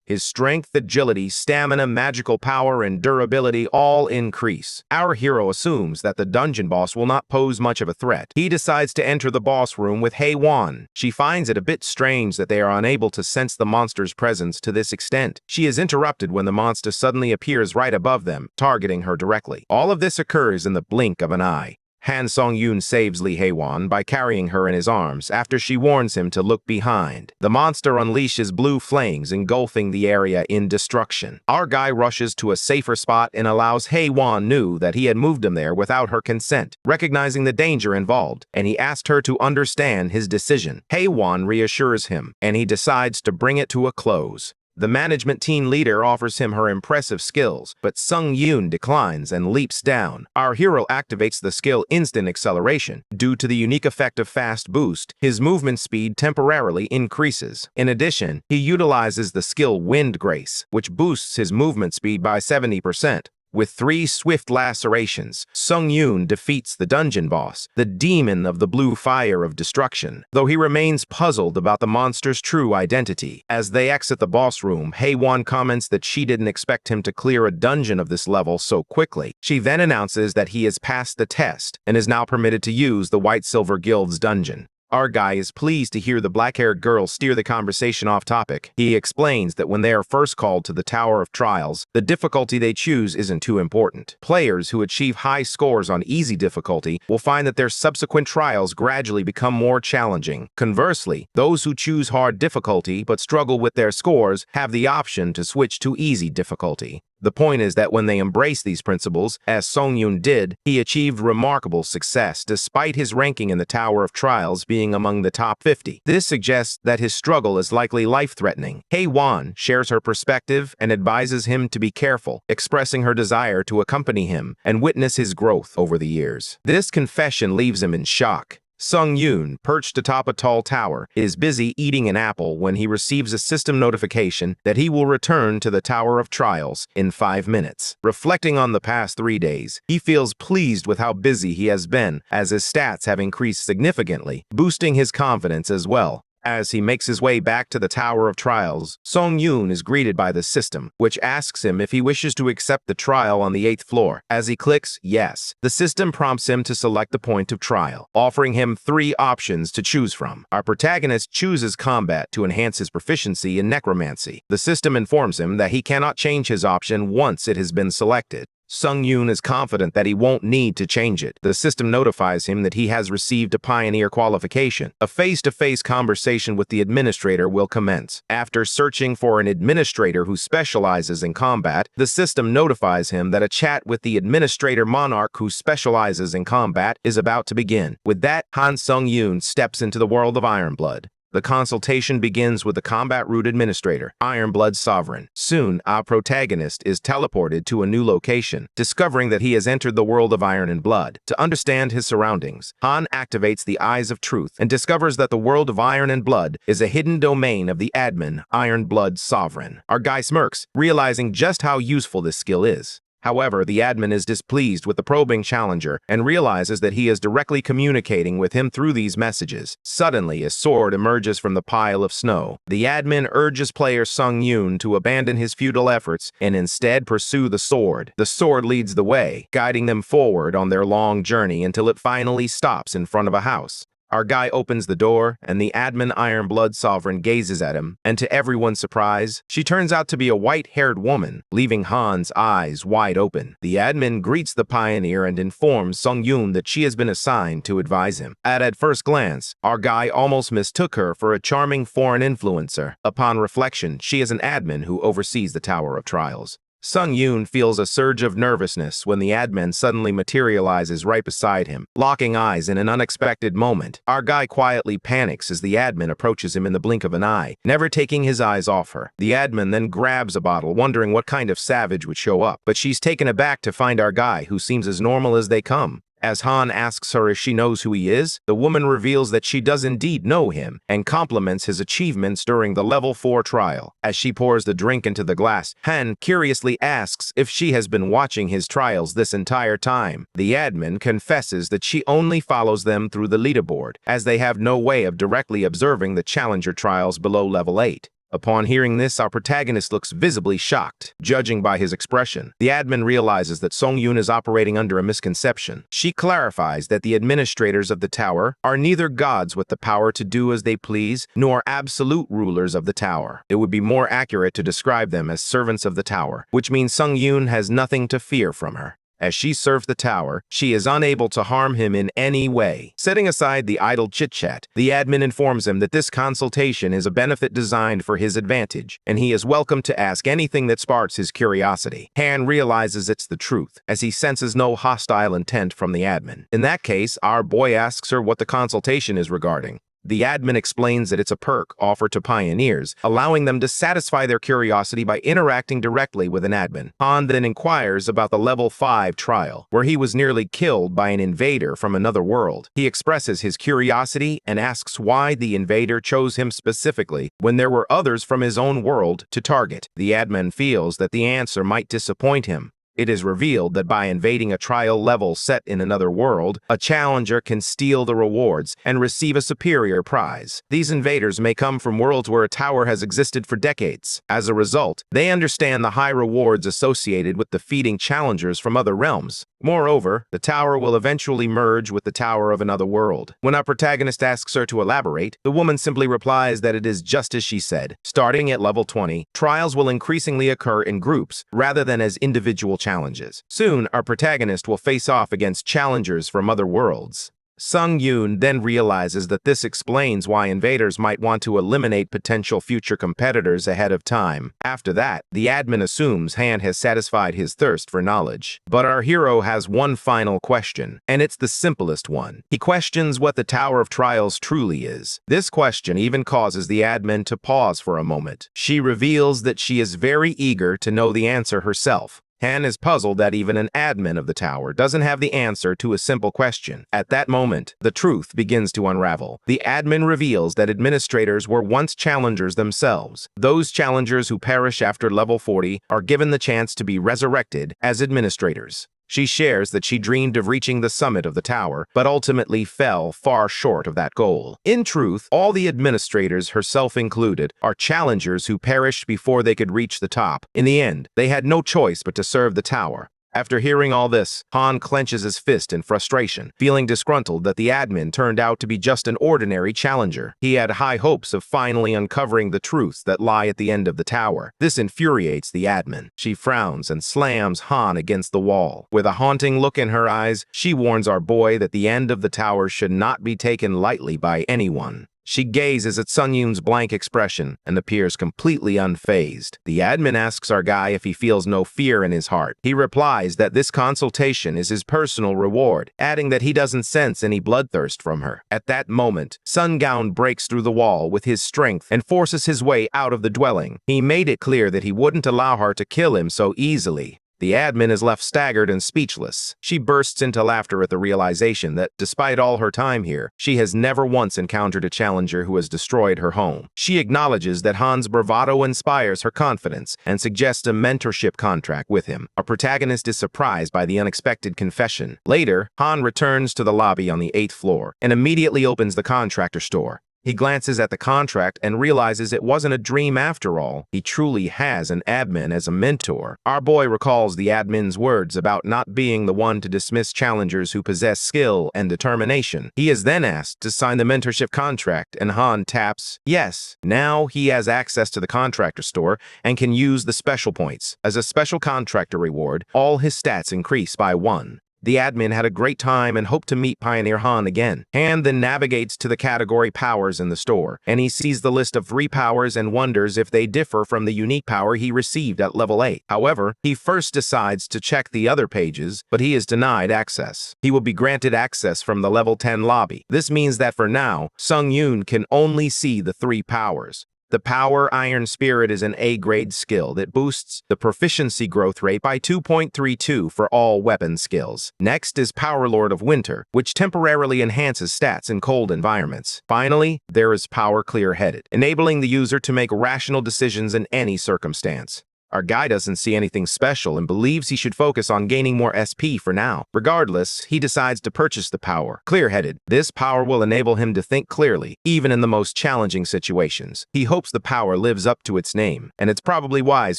His strength, agility, stamina, magical power, and durability all increase. Our hero assumes that the dungeon boss will not pose much of a threat. He decides to enter the boss room with Haewon. She finds it a bit strange that they are unable to sense the monster's presence to this extent. She is interrupted when the monster suddenly appears right above them, targeting her directly. All of this occurs in the blink of an eye. Han Sung-yoon saves Lee Haewon by carrying her in his arms after she warns him to look behind. The monster unleashes blue flames, engulfing the area in destruction. Our guy rushes to a safer spot and allows Haewon know that he had moved him there without her consent, recognizing the danger involved, and he asked her to understand his decision. Haewon reassures him, and he decides to bring it to a close. The management team leader offers him her impressive skills, but Sung-yoon declines and leaps down. Our hero activates the skill Instant Acceleration. Due to the unique effect of Fast Boost, his movement speed temporarily increases. In addition, he utilizes the skill Wind Grace, which boosts his movement speed by 70%. With 3 swift lacerations, Sung-yoon defeats the dungeon boss, the demon of the blue fire of destruction, though he remains puzzled about the monster's true identity. As they exit the boss room, Hae-won comments that she didn't expect him to clear a dungeon of this level so quickly. She then announces that he has passed the test and is now permitted to use the White Silver Guild's dungeon. Our guy is pleased to hear the black-haired girl steer the conversation off topic. He explains that when they are first called to the Tower of Trials, the difficulty they choose isn't too important. Players who achieve high scores on easy difficulty will find that their subsequent trials gradually become more challenging. Conversely, those who choose hard difficulty but struggle with their scores have the option to switch to easy difficulty. The point is that when they embrace these principles, as Sung-yoon did, he achieved remarkable success despite his ranking in the Tower of Trials being among the top 50. This suggests that his struggle is likely life-threatening. Hae-won shares her perspective and advises him to be careful, expressing her desire to accompany him and witness his growth over the years. This confession leaves him in shock. Sung-yoon, perched atop a tall tower, is busy eating an apple when he receives a system notification that he will return to the Tower of Trials in 5 minutes. Reflecting on the past 3 days, he feels pleased with how busy he has been, as his stats have increased significantly, boosting his confidence as well. As he makes his way back to the Tower of Trials, Sung-yoon is greeted by the system, which asks him if he wishes to accept the trial on the 8th floor. As he clicks yes, the system prompts him to select the point of trial, offering him 3 options to choose from. Our protagonist chooses combat to enhance his proficiency in necromancy. The system informs him that he cannot change his option once it has been selected. Sung-yoon is confident that he won't need to change it. The system notifies him that he has received a Pioneer qualification. A face-to-face conversation with the administrator will commence. After searching for an administrator who specializes in combat, the system notifies him that a chat with the administrator monarch who specializes in combat is about to begin. With that, Han Sung-yoon steps into the world of Ironblood. The consultation begins with the combat route administrator, Ironblood Sovereign. Soon, our protagonist is teleported to a new location, discovering that he has entered the world of Iron and Blood. To understand his surroundings, Han activates the Eyes of Truth and discovers that the world of Iron and Blood is a hidden domain of the admin, Ironblood Sovereign. Our guy smirks, realizing just how useful this skill is. However, the admin is displeased with the probing challenger and realizes that he is directly communicating with him through these messages. Suddenly, a sword emerges from the pile of snow. The admin urges player Sung-yoon to abandon his futile efforts and instead pursue the sword. The sword leads the way, guiding them forward on their long journey until it finally stops in front of a house. Our guy opens the door, and the admin Ironblood Sovereign gazes at him, and to everyone's surprise, she turns out to be a white-haired woman, leaving Han's eyes wide open. The admin greets the pioneer and informs Sung-yoon that she has been assigned to advise him. At first glance, our guy almost mistook her for a charming foreign influencer. Upon reflection, she is an admin who oversees the Tower of Trials. Sung-yoon feels a surge of nervousness when the admin suddenly materializes right beside him, locking eyes in an unexpected moment. Our guy quietly panics as the admin approaches him in the blink of an eye, never taking his eyes off her. The admin then grabs a bottle, wondering what kind of savage would show up, but she's taken aback to find our guy, who seems as normal as they come. As Han asks her if she knows who he is, the woman reveals that she does indeed know him and compliments his achievements during the level 4 trial. As she pours the drink into the glass, Han curiously asks if she has been watching his trials this entire time. The admin confesses that she only follows them through the leaderboard, as they have no way of directly observing the challenger trials below level 8. Upon hearing this, our protagonist looks visibly shocked, judging by his expression. The admin realizes that Sung-yoon is operating under a misconception. She clarifies that the administrators of the tower are neither gods with the power to do as they please, nor absolute rulers of the tower. It would be more accurate to describe them as servants of the tower, which means Sung-yoon has nothing to fear from her. As she serves the tower, she is unable to harm him in any way. Setting aside the idle chit-chat, the admin informs him that this consultation is a benefit designed for his advantage, and he is welcome to ask anything that sparks his curiosity. Han realizes it's the truth, as he senses no hostile intent from the admin. In that case, our boy asks her what the consultation is regarding. The admin explains that it's a perk offered to pioneers, allowing them to satisfy their curiosity by interacting directly with an admin. Han then inquires about the level 5 trial, where he was nearly killed by an invader from another world. He expresses his curiosity and asks why the invader chose him specifically when there were others from his own world to target. The admin feels that the answer might disappoint him. It is revealed that by invading a trial level set in another world, a challenger can steal the rewards and receive a superior prize. These invaders may come from worlds where a tower has existed for decades. As a result, they understand the high rewards associated with defeating challengers from other realms. Moreover, the tower will eventually merge with the tower of another world. When our protagonist asks her to elaborate, the woman simply replies that it is just as she said. Starting at level 20, trials will increasingly occur in groups rather than as individual challenges. Soon, our protagonist will face off against challengers from other worlds. Sung Yoon then realizes that this explains why invaders might want to eliminate potential future competitors ahead of time. After that, the admin assumes Han has satisfied his thirst for knowledge. But our hero has one final question, and it's the simplest one. He questions what the Tower of Trials truly is. This question even causes the admin to pause for a moment. She reveals that she is very eager to know the answer herself. Han is puzzled that even an admin of the tower doesn't have the answer to a simple question. At that moment, the truth begins to unravel. The admin reveals that administrators were once challengers themselves. Those challengers who perish after level 40 are given the chance to be resurrected as administrators. She shares that she dreamed of reaching the summit of the tower, but ultimately fell far short of that goal. In truth, all the administrators, herself included, are challengers who perished before they could reach the top. In the end, they had no choice but to serve the tower. After hearing all this, Han clenches his fist in frustration, feeling disgruntled that the admin turned out to be just an ordinary challenger. He had high hopes of finally uncovering the truths that lie at the end of the tower. This infuriates the admin. She frowns and slams Han against the wall. With a haunting look in her eyes, she warns our boy that the end of the tower should not be taken lightly by anyone. She gazes at Sung Yoon's blank expression and appears completely unfazed. The admin asks our guy if he feels no fear in his heart. He replies that this consultation is his personal reward, adding that he doesn't sense any bloodthirst from her. At that moment, Sun Gaon breaks through the wall with his strength and forces his way out of the dwelling. He made it clear that he wouldn't allow her to kill him so easily. The admin is left staggered and speechless. She bursts into laughter at the realization that, despite all her time here, she has never once encountered a challenger who has destroyed her home. She acknowledges that Han's bravado inspires her confidence and suggests a mentorship contract with him. Our protagonist is surprised by the unexpected confession. Later, Han returns to the lobby on the 8th floor and immediately opens the contractor store. He glances at the contract and realizes it wasn't a dream after all. He truly has an admin as a mentor. Our boy recalls the admin's words about not being the one to dismiss challengers who possess skill and determination. He is then asked to sign the mentorship contract, and Han taps yes. Now he has access to the contractor store and can use the special points. As a special contractor reward, all his stats increase by 1. The admin had a great time and hoped to meet Pioneer Han again. Han then navigates to the category powers in the store, and he sees the list of 3 powers and wonders if they differ from the unique power he received at level 8. However, he first decides to check the other pages, but he is denied access. He will be granted access from the level 10 lobby. This means that for now, Sung Yoon can only see the 3 powers. The Power Iron Spirit is an A-grade skill that boosts the proficiency growth rate by 2.32 for all weapon skills. Next is Power Lord of Winter, which temporarily enhances stats in cold environments. Finally, there is Power Clear-Headed, enabling the user to make rational decisions in any circumstance. Our guy doesn't see anything special and believes he should focus on gaining more SP for now. Regardless, he decides to purchase the power. Clear-Headed. This power will enable him to think clearly, even in the most challenging situations. He hopes the power lives up to its name, and it's probably wise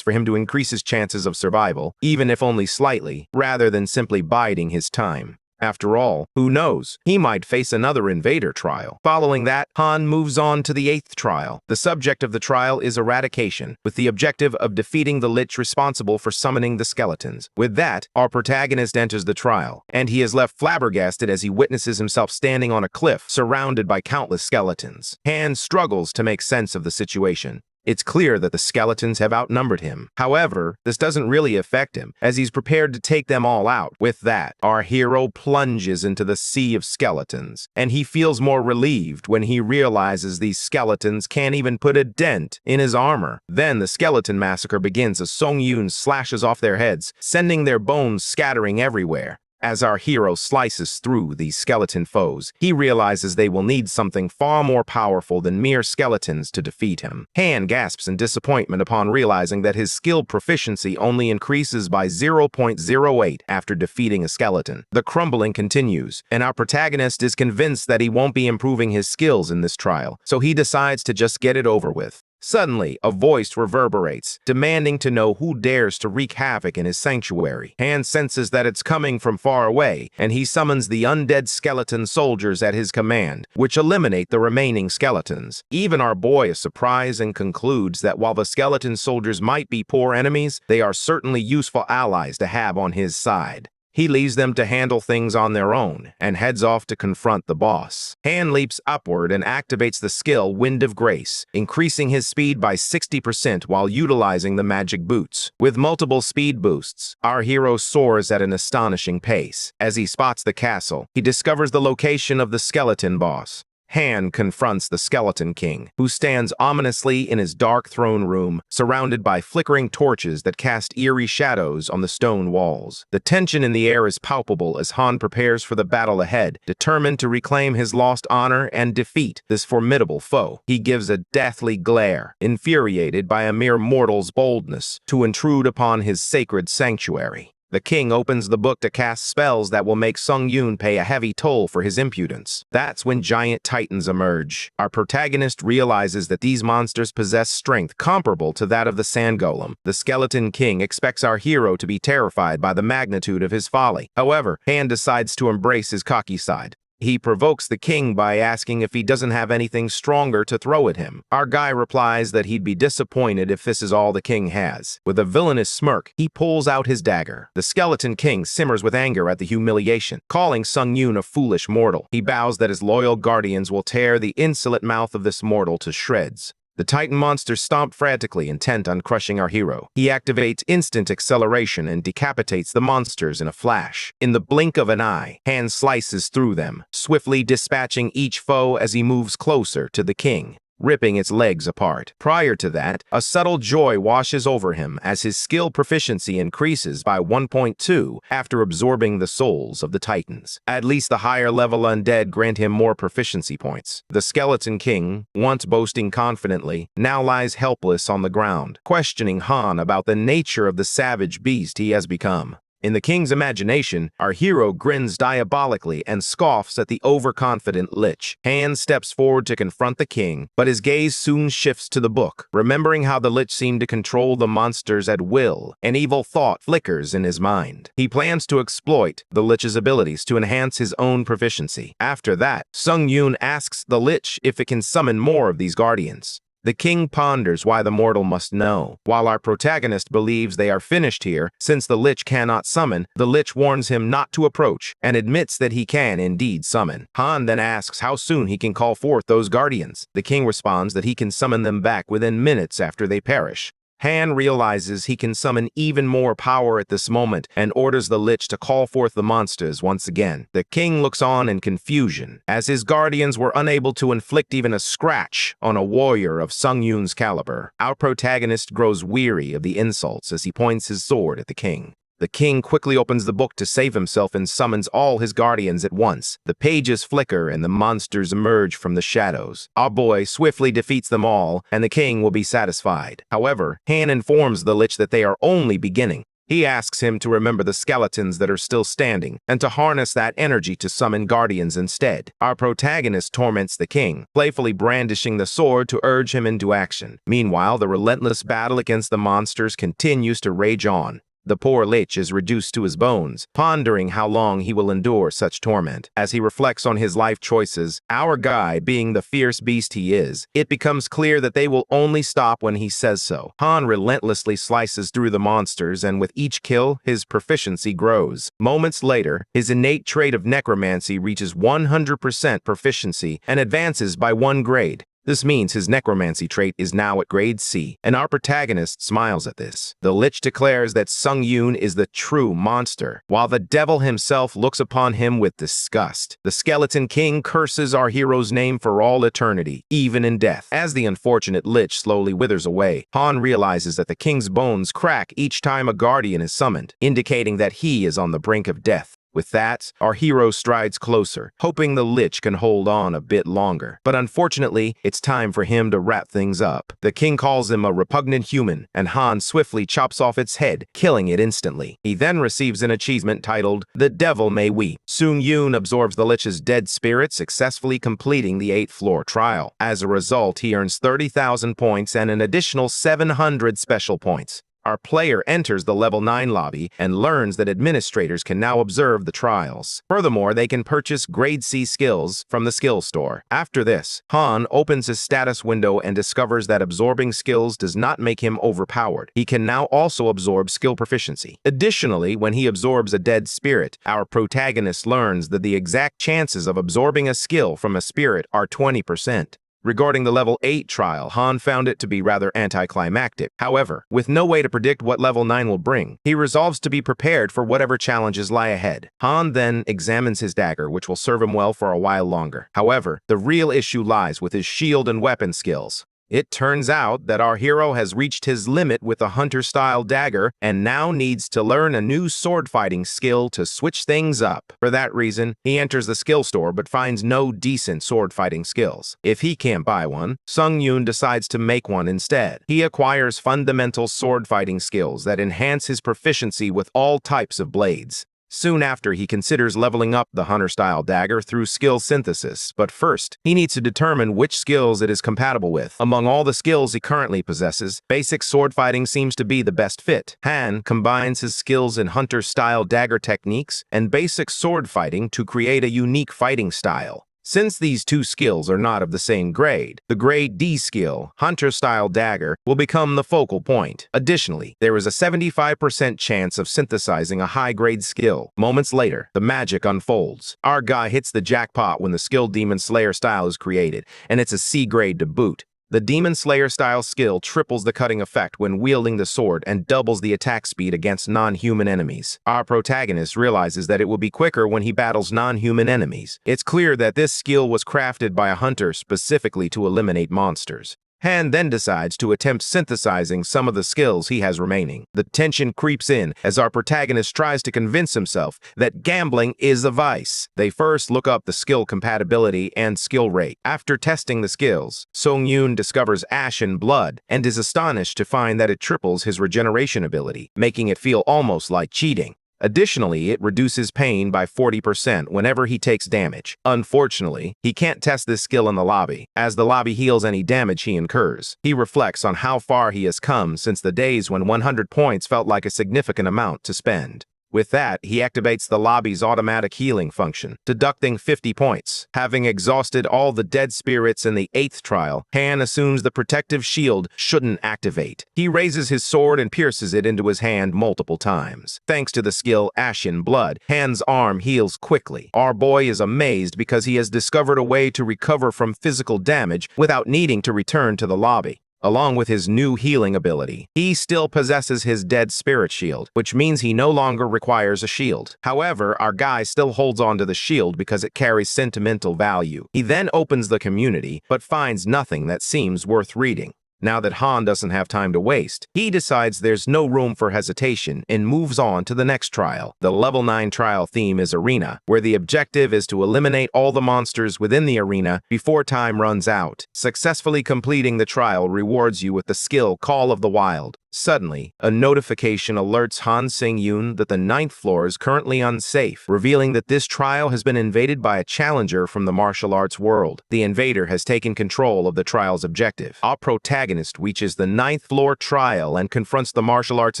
for him to increase his chances of survival, even if only slightly, rather than simply biding his time. After all, who knows? He might face another invader trial. Following that, Han moves on to the 8th trial. The subject of the trial is eradication, with the objective of defeating the Lich responsible for summoning the skeletons. With that, our protagonist enters the trial, and he is left flabbergasted as he witnesses himself standing on a cliff, surrounded by countless skeletons. Han struggles to make sense of the situation. It's clear that the skeletons have outnumbered him. However, this doesn't really affect him, as he's prepared to take them all out. With that, our hero plunges into the sea of skeletons, and he feels more relieved when he realizes these skeletons can't even put a dent in his armor. Then the skeleton massacre begins as Sung Yoon slashes off their heads, sending their bones scattering everywhere. As our hero slices through these skeleton foes, he realizes they will need something far more powerful than mere skeletons to defeat him. Han gasps in disappointment upon realizing that his skill proficiency only increases by 0.08 after defeating a skeleton. The crumbling continues, and our protagonist is convinced that he won't be improving his skills in this trial, so he decides to just get it over with. Suddenly, a voice reverberates, demanding to know who dares to wreak havoc in his sanctuary. Han senses that it's coming from far away, and he summons the undead skeleton soldiers at his command, which eliminate the remaining skeletons. Even our boy is surprised and concludes that while the skeleton soldiers might be poor enemies, they are certainly useful allies to have on his side. He leaves them to handle things on their own and heads off to confront the boss. Han leaps upward and activates the skill Wind of Grace, increasing his speed by 60% while utilizing the magic boots. With multiple speed boosts, our hero soars at an astonishing pace. As he spots the castle, he discovers the location of the skeleton boss. Han confronts the Skeleton King, who stands ominously in his dark throne room, surrounded by flickering torches that cast eerie shadows on the stone walls. The tension in the air is palpable as Han prepares for the battle ahead, determined to reclaim his lost honor and defeat this formidable foe. He gives a deathly glare, infuriated by a mere mortal's boldness to intrude upon his sacred sanctuary. The king opens the book to cast spells that will make Sung Yoon pay a heavy toll for his impudence. That's when giant titans emerge. Our protagonist realizes that these monsters possess strength comparable to that of the sand golem. The Skeleton King expects our hero to be terrified by the magnitude of his folly. However, Han decides to embrace his cocky side. He provokes the king by asking if he doesn't have anything stronger to throw at him. Our guy replies that he'd be disappointed if this is all the king has. With a villainous smirk, he pulls out his dagger. The Skeleton King simmers with anger at the humiliation, calling Sung Yoon a foolish mortal. He vows that his loyal guardians will tear the insolent mouth of this mortal to shreds. The Titan monsters stomp frantically, intent on crushing our hero. He activates instant acceleration and decapitates the monsters in a flash. In the blink of an eye, Han slices through them, swiftly dispatching each foe as he moves closer to the king, ripping its legs apart. Prior to that, a subtle joy washes over him as his skill proficiency increases by 1.2 after absorbing the souls of the Titans. At least the higher level undead grant him more proficiency points. The Skeleton King, once boasting confidently, now lies helpless on the ground, questioning Han about the nature of the savage beast he has become. In the king's imagination, our hero grins diabolically and scoffs at the overconfident Lich. Han steps forward to confront the king, but his gaze soon shifts to the book. Remembering how the Lich seemed to control the monsters at will, an evil thought flickers in his mind. He plans to exploit the Lich's abilities to enhance his own proficiency. After that, Sung Yoon asks the Lich if it can summon more of these guardians. The king ponders why the mortal must know. While our protagonist believes they are finished here, since the Lich cannot summon, the Lich warns him not to approach and admits that he can indeed summon. Han then asks how soon he can call forth those guardians. The king responds that he can summon them back within minutes after they perish. Han realizes he can summon even more power at this moment and orders the Lich to call forth the monsters once again. The king looks on in confusion, as his guardians were unable to inflict even a scratch on a warrior of Sung Yoon's caliber. Our protagonist grows weary of the insults as he points his sword at the king. The king quickly opens the book to save himself and summons all his guardians at once. The pages flicker and the monsters emerge from the shadows. Our boy swiftly defeats them all, and the king will be satisfied. However, Han informs the Lich that they are only beginning. He asks him to remember the skeletons that are still standing, and to harness that energy to summon guardians instead. Our protagonist torments the king, playfully brandishing the sword to urge him into action. Meanwhile, the relentless battle against the monsters continues to rage on. The poor Lich is reduced to his bones, pondering how long he will endure such torment. As he reflects on his life choices, our guy being the fierce beast he is, it becomes clear that they will only stop when he says so. Han relentlessly slices through the monsters, and with each kill, his proficiency grows. Moments later, his innate trait of necromancy reaches 100% proficiency and advances by 1 grade. This means his necromancy trait is now at grade C, and our protagonist smiles at this. The Lich declares that Sung Yoon is the true monster, while the devil himself looks upon him with disgust. The Skeleton King curses our hero's name for all eternity, even in death. As the unfortunate Lich slowly withers away, Han realizes that the king's bones crack each time a guardian is summoned, indicating that he is on the brink of death. With that, our hero strides closer, hoping the Lich can hold on a bit longer. But unfortunately, it's time for him to wrap things up. The king calls him a repugnant human, and Han swiftly chops off its head, killing it instantly. He then receives an achievement titled, "The Devil May Weep." Sung Yoon absorbs the Lich's dead spirit, successfully completing the 8th floor trial. As a result, he earns 30,000 points and an additional 700 special points. Our player enters the level 9 lobby and learns that administrators can now observe the trials. Furthermore, they can purchase grade C skills from the skill store. After this, Han opens his status window and discovers that absorbing skills does not make him overpowered. He can now also absorb skill proficiency. Additionally, when he absorbs a dead spirit, our protagonist learns that the exact chances of absorbing a skill from a spirit are 20%. Regarding the level 8 trial, Han found it to be rather anticlimactic. However, with no way to predict what level 9 will bring, he resolves to be prepared for whatever challenges lie ahead. Han then examines his dagger, which will serve him well for a while longer. However, the real issue lies with his shield and weapon skills. It turns out that our hero has reached his limit with a hunter-style dagger and now needs to learn a new sword-fighting skill to switch things up. For that reason, he enters the skill store but finds no decent sword-fighting skills. If he can't buy one, Sung Yoon decides to make one instead. He acquires fundamental sword-fighting skills that enhance his proficiency with all types of blades. Soon after, he considers leveling up the hunter-style dagger through skill synthesis, but first, he needs to determine which skills it is compatible with. Among all the skills he currently possesses, basic sword fighting seems to be the best fit. Han combines his skills in hunter-style dagger techniques and basic sword fighting to create a unique fighting style. Since these two skills are not of the same grade, the grade D skill, Hunter-Style Dagger, will become the focal point. Additionally, there is a 75% chance of synthesizing a high-grade skill. Moments later, the magic unfolds. Our guy hits the jackpot when the skill Demon Slayer style is created, and it's a C grade to boot. The Demon Slayer style skill triples the cutting effect when wielding the sword and doubles the attack speed against non-human enemies. Our protagonist realizes that it will be quicker when he battles non-human enemies. It's clear that this skill was crafted by a hunter specifically to eliminate monsters. Han then decides to attempt synthesizing some of the skills he has remaining. The tension creeps in as our protagonist tries to convince himself that gambling is a vice. They first look up the skill compatibility and skill rate. After testing the skills, Sung Yoon discovers Ashen Blood and is astonished to find that it triples his regeneration ability, making it feel almost like cheating. Additionally, it reduces pain by 40% whenever he takes damage. Unfortunately, he can't test this skill in the lobby, as the lobby heals any damage he incurs. He reflects on how far he has come since the days when 100 points felt like a significant amount to spend. With that, he activates the lobby's automatic healing function, deducting 50 points. Having exhausted all the dead spirits in the 8th trial, Han assumes the protective shield shouldn't activate. He raises his sword and pierces it into his hand multiple times. Thanks to the skill Ashen Blood, Han's arm heals quickly. Our boy is amazed because he has discovered a way to recover from physical damage without needing to return to the lobby. Along with his new healing ability, he still possesses his dead spirit shield, which means he no longer requires a shield. However, our guy still holds on to the shield because it carries sentimental value. He then opens the community, but finds nothing that seems worth reading. Now that Han doesn't have time to waste, he decides there's no room for hesitation and moves on to the next trial. The level 9 trial theme is Arena, where the objective is to eliminate all the monsters within the arena before time runs out. Successfully completing the trial rewards you with the skill Call of the Wild. Suddenly, a notification alerts Han Sung-yoon that the 9th floor is currently unsafe, revealing that this trial has been invaded by a challenger from the martial arts world. The invader has taken control of the trial's objective. Our protagonist reaches the 9th floor trial and confronts the martial arts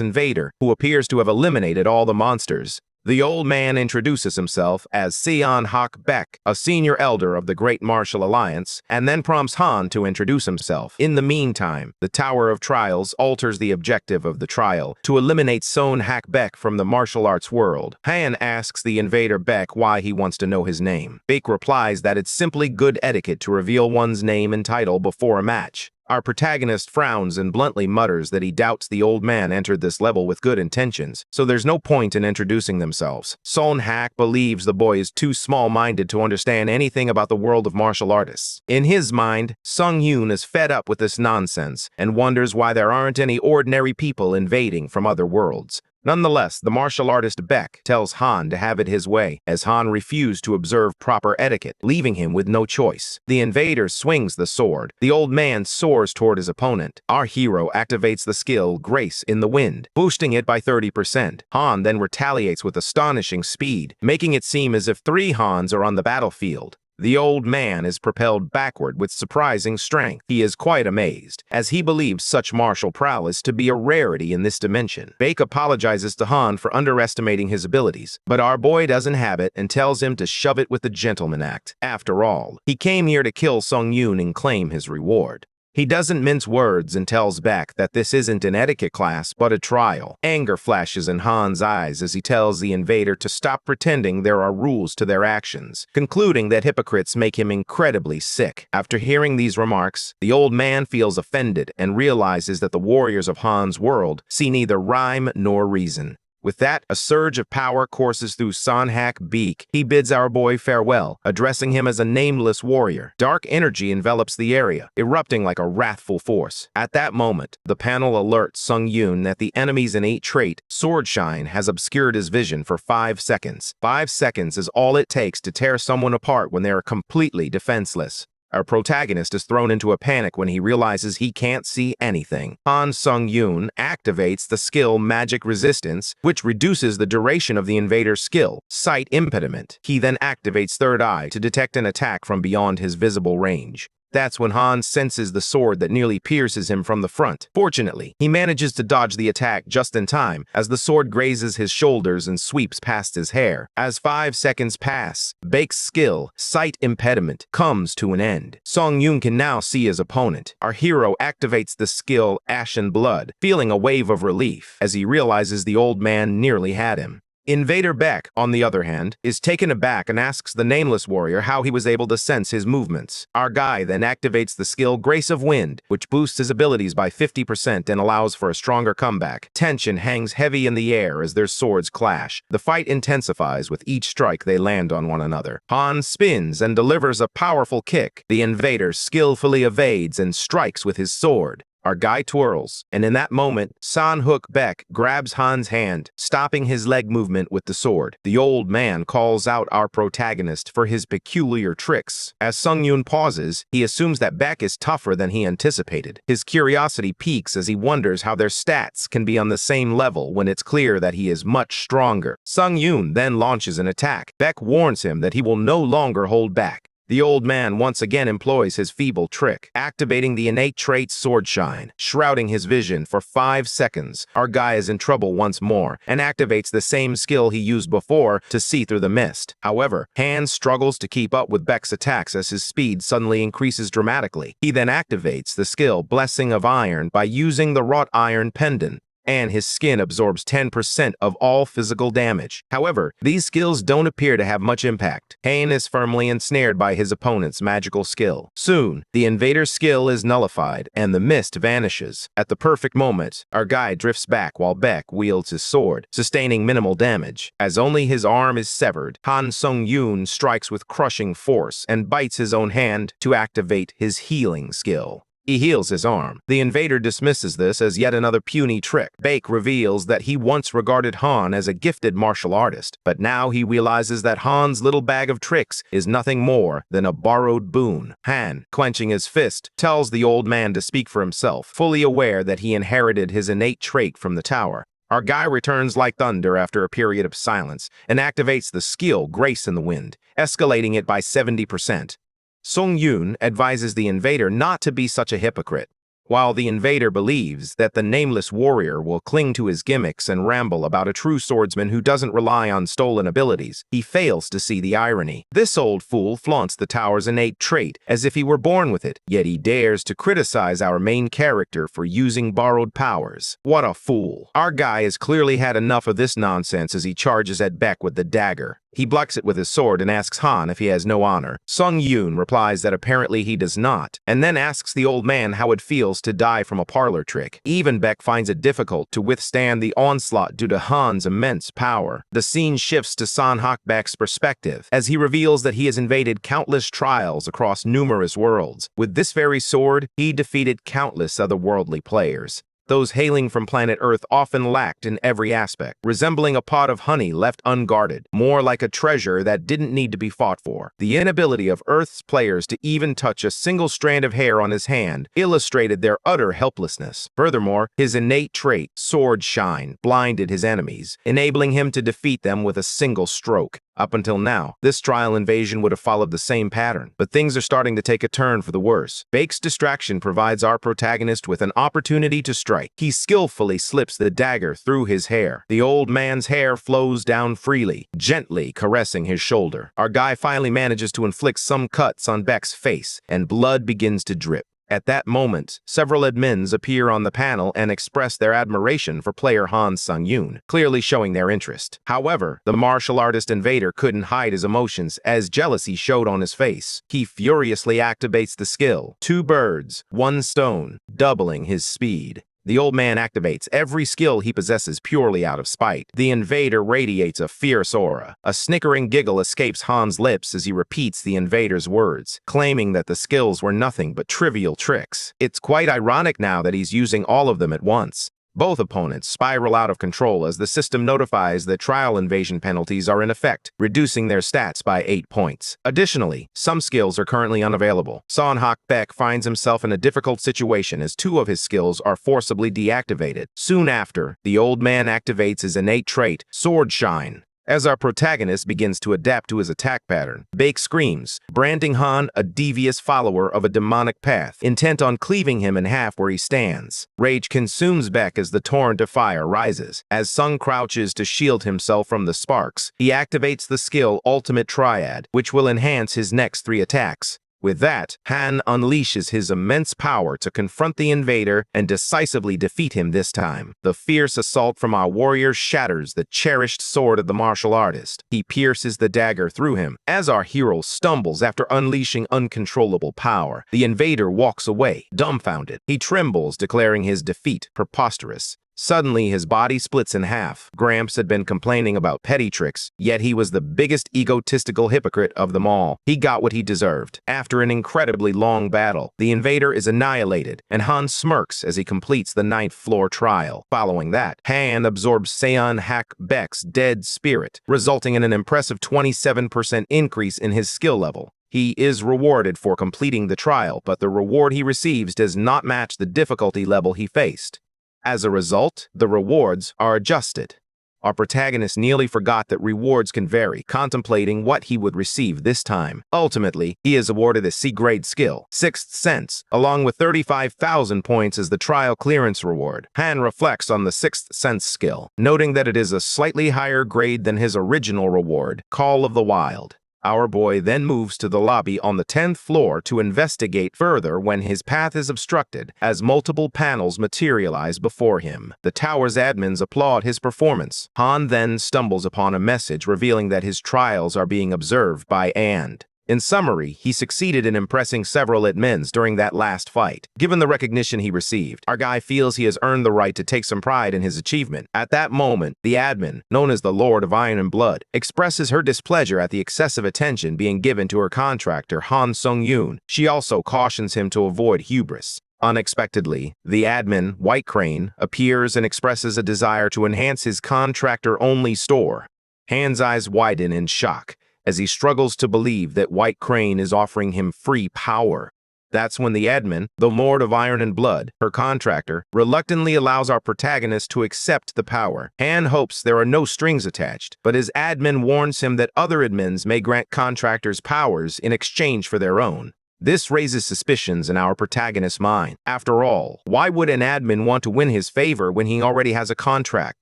invader, who appears to have eliminated all the monsters. The old man introduces himself as Seon Hak Baek, a senior elder of the Great Martial Alliance, and then prompts Han to introduce himself. In the meantime, the Tower of Trials alters the objective of the trial to eliminate Seon Hak Baek from the martial arts world. Han asks the invader Baek why he wants to know his name. Baek replies that it's simply good etiquette to reveal one's name and title before a match. Our protagonist frowns and bluntly mutters that he doubts the old man entered this level with good intentions, so there's no point in introducing themselves. Seon Hak believes the boy is too small-minded to understand anything about the world of martial artists. In his mind, Sung Yoon is fed up with this nonsense and wonders why there aren't any ordinary people invading from other worlds. Nonetheless, the martial artist Baek tells Han to have it his way, as Han refused to observe proper etiquette, leaving him with no choice. The invader swings the sword. The old man soars toward his opponent. Our hero activates the skill Grace in the Wind, boosting it by 30%. Han then retaliates with astonishing speed, making it seem as if 3 Hans are on the battlefield. The old man is propelled backward with surprising strength. He is quite amazed, as he believes such martial prowess to be a rarity in this dimension. Baek apologizes to Han for underestimating his abilities, but our boy doesn't have it and tells him to shove it with the gentleman act. After all, he came here to kill Sung Yoon and claim his reward. He doesn't mince words and tells Baek that this isn't an etiquette class, but a trial. Anger flashes in Han's eyes as he tells the invader to stop pretending there are rules to their actions, concluding that hypocrites make him incredibly sick. After hearing these remarks, the old man feels offended and realizes that the warriors of Han's world see neither rhyme nor reason. With that, a surge of power courses through Seon Hak Baek. He bids our boy farewell, addressing him as a nameless warrior. Dark energy envelops the area, erupting like a wrathful force. At that moment, the panel alerts Sung Yoon that the enemy's innate trait, Sword Shine, has obscured his vision for 5 seconds. 5 seconds is all it takes to tear someone apart when they are completely defenseless. Our protagonist is thrown into a panic when he realizes he can't see anything. Han Sung Yoon activates the skill Magic Resistance, which reduces the duration of the invader's skill, Sight Impediment. He then activates Third Eye to detect an attack from beyond his visible range. That's when Han senses the sword that nearly pierces him from the front. Fortunately, he manages to dodge the attack just in time as the sword grazes his shoulders and sweeps past his hair. As 5 seconds pass, Baek's skill, Sight Impediment, comes to an end. Sung Yoon can now see his opponent. Our hero activates the skill Ashen Blood, feeling a wave of relief as he realizes the old man nearly had him. Invader Baek, on the other hand, is taken aback and asks the nameless warrior how he was able to sense his movements. Our guy then activates the skill Grace of Wind, which boosts his abilities by 50% and allows for a stronger comeback. Tension hangs heavy in the air as their swords clash. The fight intensifies with each strike they land on one another. Han spins and delivers a powerful kick. The invader skillfully evades and strikes with his sword. Our guy twirls, and in that moment, Seon Hak Baek grabs Han's hand, stopping his leg movement with the sword. The old man calls out our protagonist for his peculiar tricks. As Sung Yoon pauses, he assumes that Baek is tougher than he anticipated. His curiosity peaks as he wonders how their stats can be on the same level when it's clear that he is much stronger. Sung Yoon then launches an attack. Baek warns him that he will no longer hold back. The old man once again employs his feeble trick, activating the innate trait Sword Shine, shrouding his vision for 5 seconds. Our guy is in trouble once more, and activates the same skill he used before to see through the mist. However, Han struggles to keep up with Baek's attacks as his speed suddenly increases dramatically. He then activates the skill Blessing of Iron by using the wrought iron pendant, and his skin absorbs 10% of all physical damage. However, these skills don't appear to have much impact. Han is firmly ensnared by his opponent's magical skill. Soon, the invader's skill is nullified, and the mist vanishes. At the perfect moment, our guy drifts back while Baek wields his sword, sustaining minimal damage. As only his arm is severed, Han Sung Yoon strikes with crushing force and bites his own hand to activate his healing skill. He heals his arm. The invader dismisses this as yet another puny trick. Baek reveals that he once regarded Han as a gifted martial artist, but now he realizes that Han's little bag of tricks is nothing more than a borrowed boon. Han, clenching his fist, tells the old man to speak for himself, fully aware that he inherited his innate trait from the tower. Our guy returns like thunder after a period of silence and activates the skill Grace in the Wind, escalating it by 70%. Sung Yoon advises the invader not to be such a hypocrite. While the invader believes that the nameless warrior will cling to his gimmicks and ramble about a true swordsman who doesn't rely on stolen abilities, he fails to see the irony. This old fool flaunts the tower's innate trait as if he were born with it, yet he dares to criticize our main character for using borrowed powers. What a fool. Our guy has clearly had enough of this nonsense as he charges at Beck with the dagger. He blocks it with his sword and asks Han if he has no honor. Sung Yoon replies that apparently he does not, and then asks the old man how it feels to die from a parlor trick. Even Beck finds it difficult to withstand the onslaught due to Han's immense power. The scene shifts to San Beck's perspective, as he reveals that he has invaded countless trials across numerous worlds. With this very sword, he defeated countless otherworldly players. Those hailing from planet Earth often lacked in every aspect, resembling a pot of honey left unguarded, more like a treasure that didn't need to be fought for. The inability of Earth's players to even touch a single strand of hair on his hand illustrated their utter helplessness. Furthermore, his innate trait, Sword Shine, blinded his enemies, enabling him to defeat them with a single stroke. Up until now, this trial invasion would have followed the same pattern, but things are starting to take a turn for the worse. Beck's distraction provides our protagonist with an opportunity to strike. He skillfully slips the dagger through his hair. The old man's hair flows down freely, gently caressing his shoulder. Our guy finally manages to inflict some cuts on Beck's face, and blood begins to drip. At that moment, several admins appear on the panel and express their admiration for player Han Sung-yoon, clearly showing their interest. However, the martial artist invader couldn't hide his emotions as jealousy showed on his face. He furiously activates the skill, 2 birds, 1 stone, doubling his speed. The old man activates every skill he possesses purely out of spite. The invader radiates a fierce aura. A snickering giggle escapes Han's lips as he repeats the invader's words, claiming that the skills were nothing but trivial tricks. It's quite ironic now that he's using all of them at once. Both opponents spiral out of control as the system notifies that trial invasion penalties are in effect, reducing their stats by 8 points. Additionally, some skills are currently unavailable. San Beck finds himself in a difficult situation as 2 of his skills are forcibly deactivated. Soon after, the old man activates his innate trait, Sword Shine. As our protagonist begins to adapt to his attack pattern, Beck screams, branding Han a devious follower of a demonic path, intent on cleaving him in half where he stands. Rage consumes Beck as the torrent of fire rises. As Sung crouches to shield himself from the sparks, he activates the skill Ultimate Triad, which will enhance his next 3 attacks. With that, Han unleashes his immense power to confront the invader and decisively defeat him this time. The fierce assault from our warrior shatters the cherished sword of the martial artist. He pierces the dagger through him. As our hero stumbles after unleashing uncontrollable power, the invader walks away, dumbfounded. He trembles, declaring his defeat preposterous. Suddenly, his body splits in half. Gramps had been complaining about petty tricks, yet he was the biggest egotistical hypocrite of them all. He got what he deserved. After an incredibly long battle, the invader is annihilated, and Han smirks as he completes the 9th floor trial. Following that, Han absorbs San Beck's dead spirit, resulting in an impressive 27% increase in his skill level. He is rewarded for completing the trial, but the reward he receives does not match the difficulty level he faced. As a result, the rewards are adjusted. Our protagonist nearly forgot that rewards can vary, contemplating what he would receive this time. Ultimately, he is awarded a C-grade skill, Sixth Sense, along with 35,000 points as the trial clearance reward. Han reflects on the Sixth Sense skill, noting that it is a slightly higher grade than his original reward, Call of the Wild. Our boy then moves to the lobby on the 10th floor to investigate further when his path is obstructed as multiple panels materialize before him. The tower's admins applaud his performance. Han then stumbles upon a message revealing that his trials are being observed by And. In summary, he succeeded in impressing several admins during that last fight. Given the recognition he received, our guy feels he has earned the right to take some pride in his achievement. At that moment, the admin, known as the Lord of Iron and Blood, expresses her displeasure at the excessive attention being given to her contractor, Han Sung-yoon. She also cautions him to avoid hubris. Unexpectedly, the admin, White Crane, appears and expresses a desire to enhance his contractor-only store. Han's eyes widen in shock as he struggles to believe that White Crane is offering him free power. That's when the admin, the Lord of Iron and Blood, her contractor, reluctantly allows our protagonist to accept the power. Han hopes there are no strings attached, but his admin warns him that other admins may grant contractors powers in exchange for their own. This raises suspicions in our protagonist's mind. After all, why would an admin want to win his favor when he already has a contract?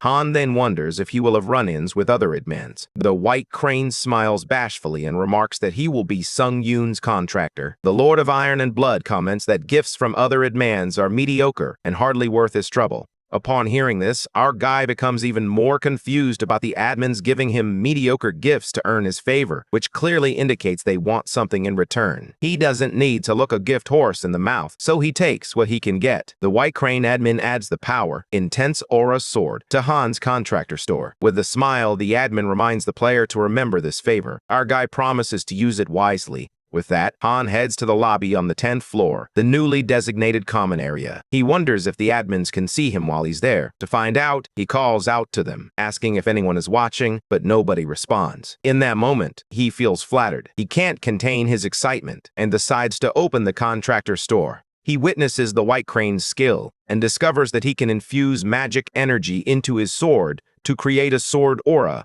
Han then wonders if he will have run-ins with other admins. The White Crane smiles bashfully and remarks that he will be Sung Yoon's contractor. The Lord of Iron and Blood comments that gifts from other admins are mediocre and hardly worth his trouble. Upon hearing this, our guy becomes even more confused about the admins giving him mediocre gifts to earn his favor, which clearly indicates they want something in return. He doesn't need to look a gift horse in the mouth, so he takes what he can get. The White Crane admin adds the power, Intense Aura Sword, to Han's contractor store. With a smile, the admin reminds the player to remember this favor. Our guy promises to use it wisely. With that, Han heads to the lobby on the 10th floor, the newly designated common area. He wonders if the admins can see him while he's there. To find out, he calls out to them, asking if anyone is watching, but nobody responds. In that moment, he feels flattered. He can't contain his excitement and decides to open the contractor store. He witnesses the White Crane's skill and discovers that he can infuse magic energy into his sword to create a sword aura.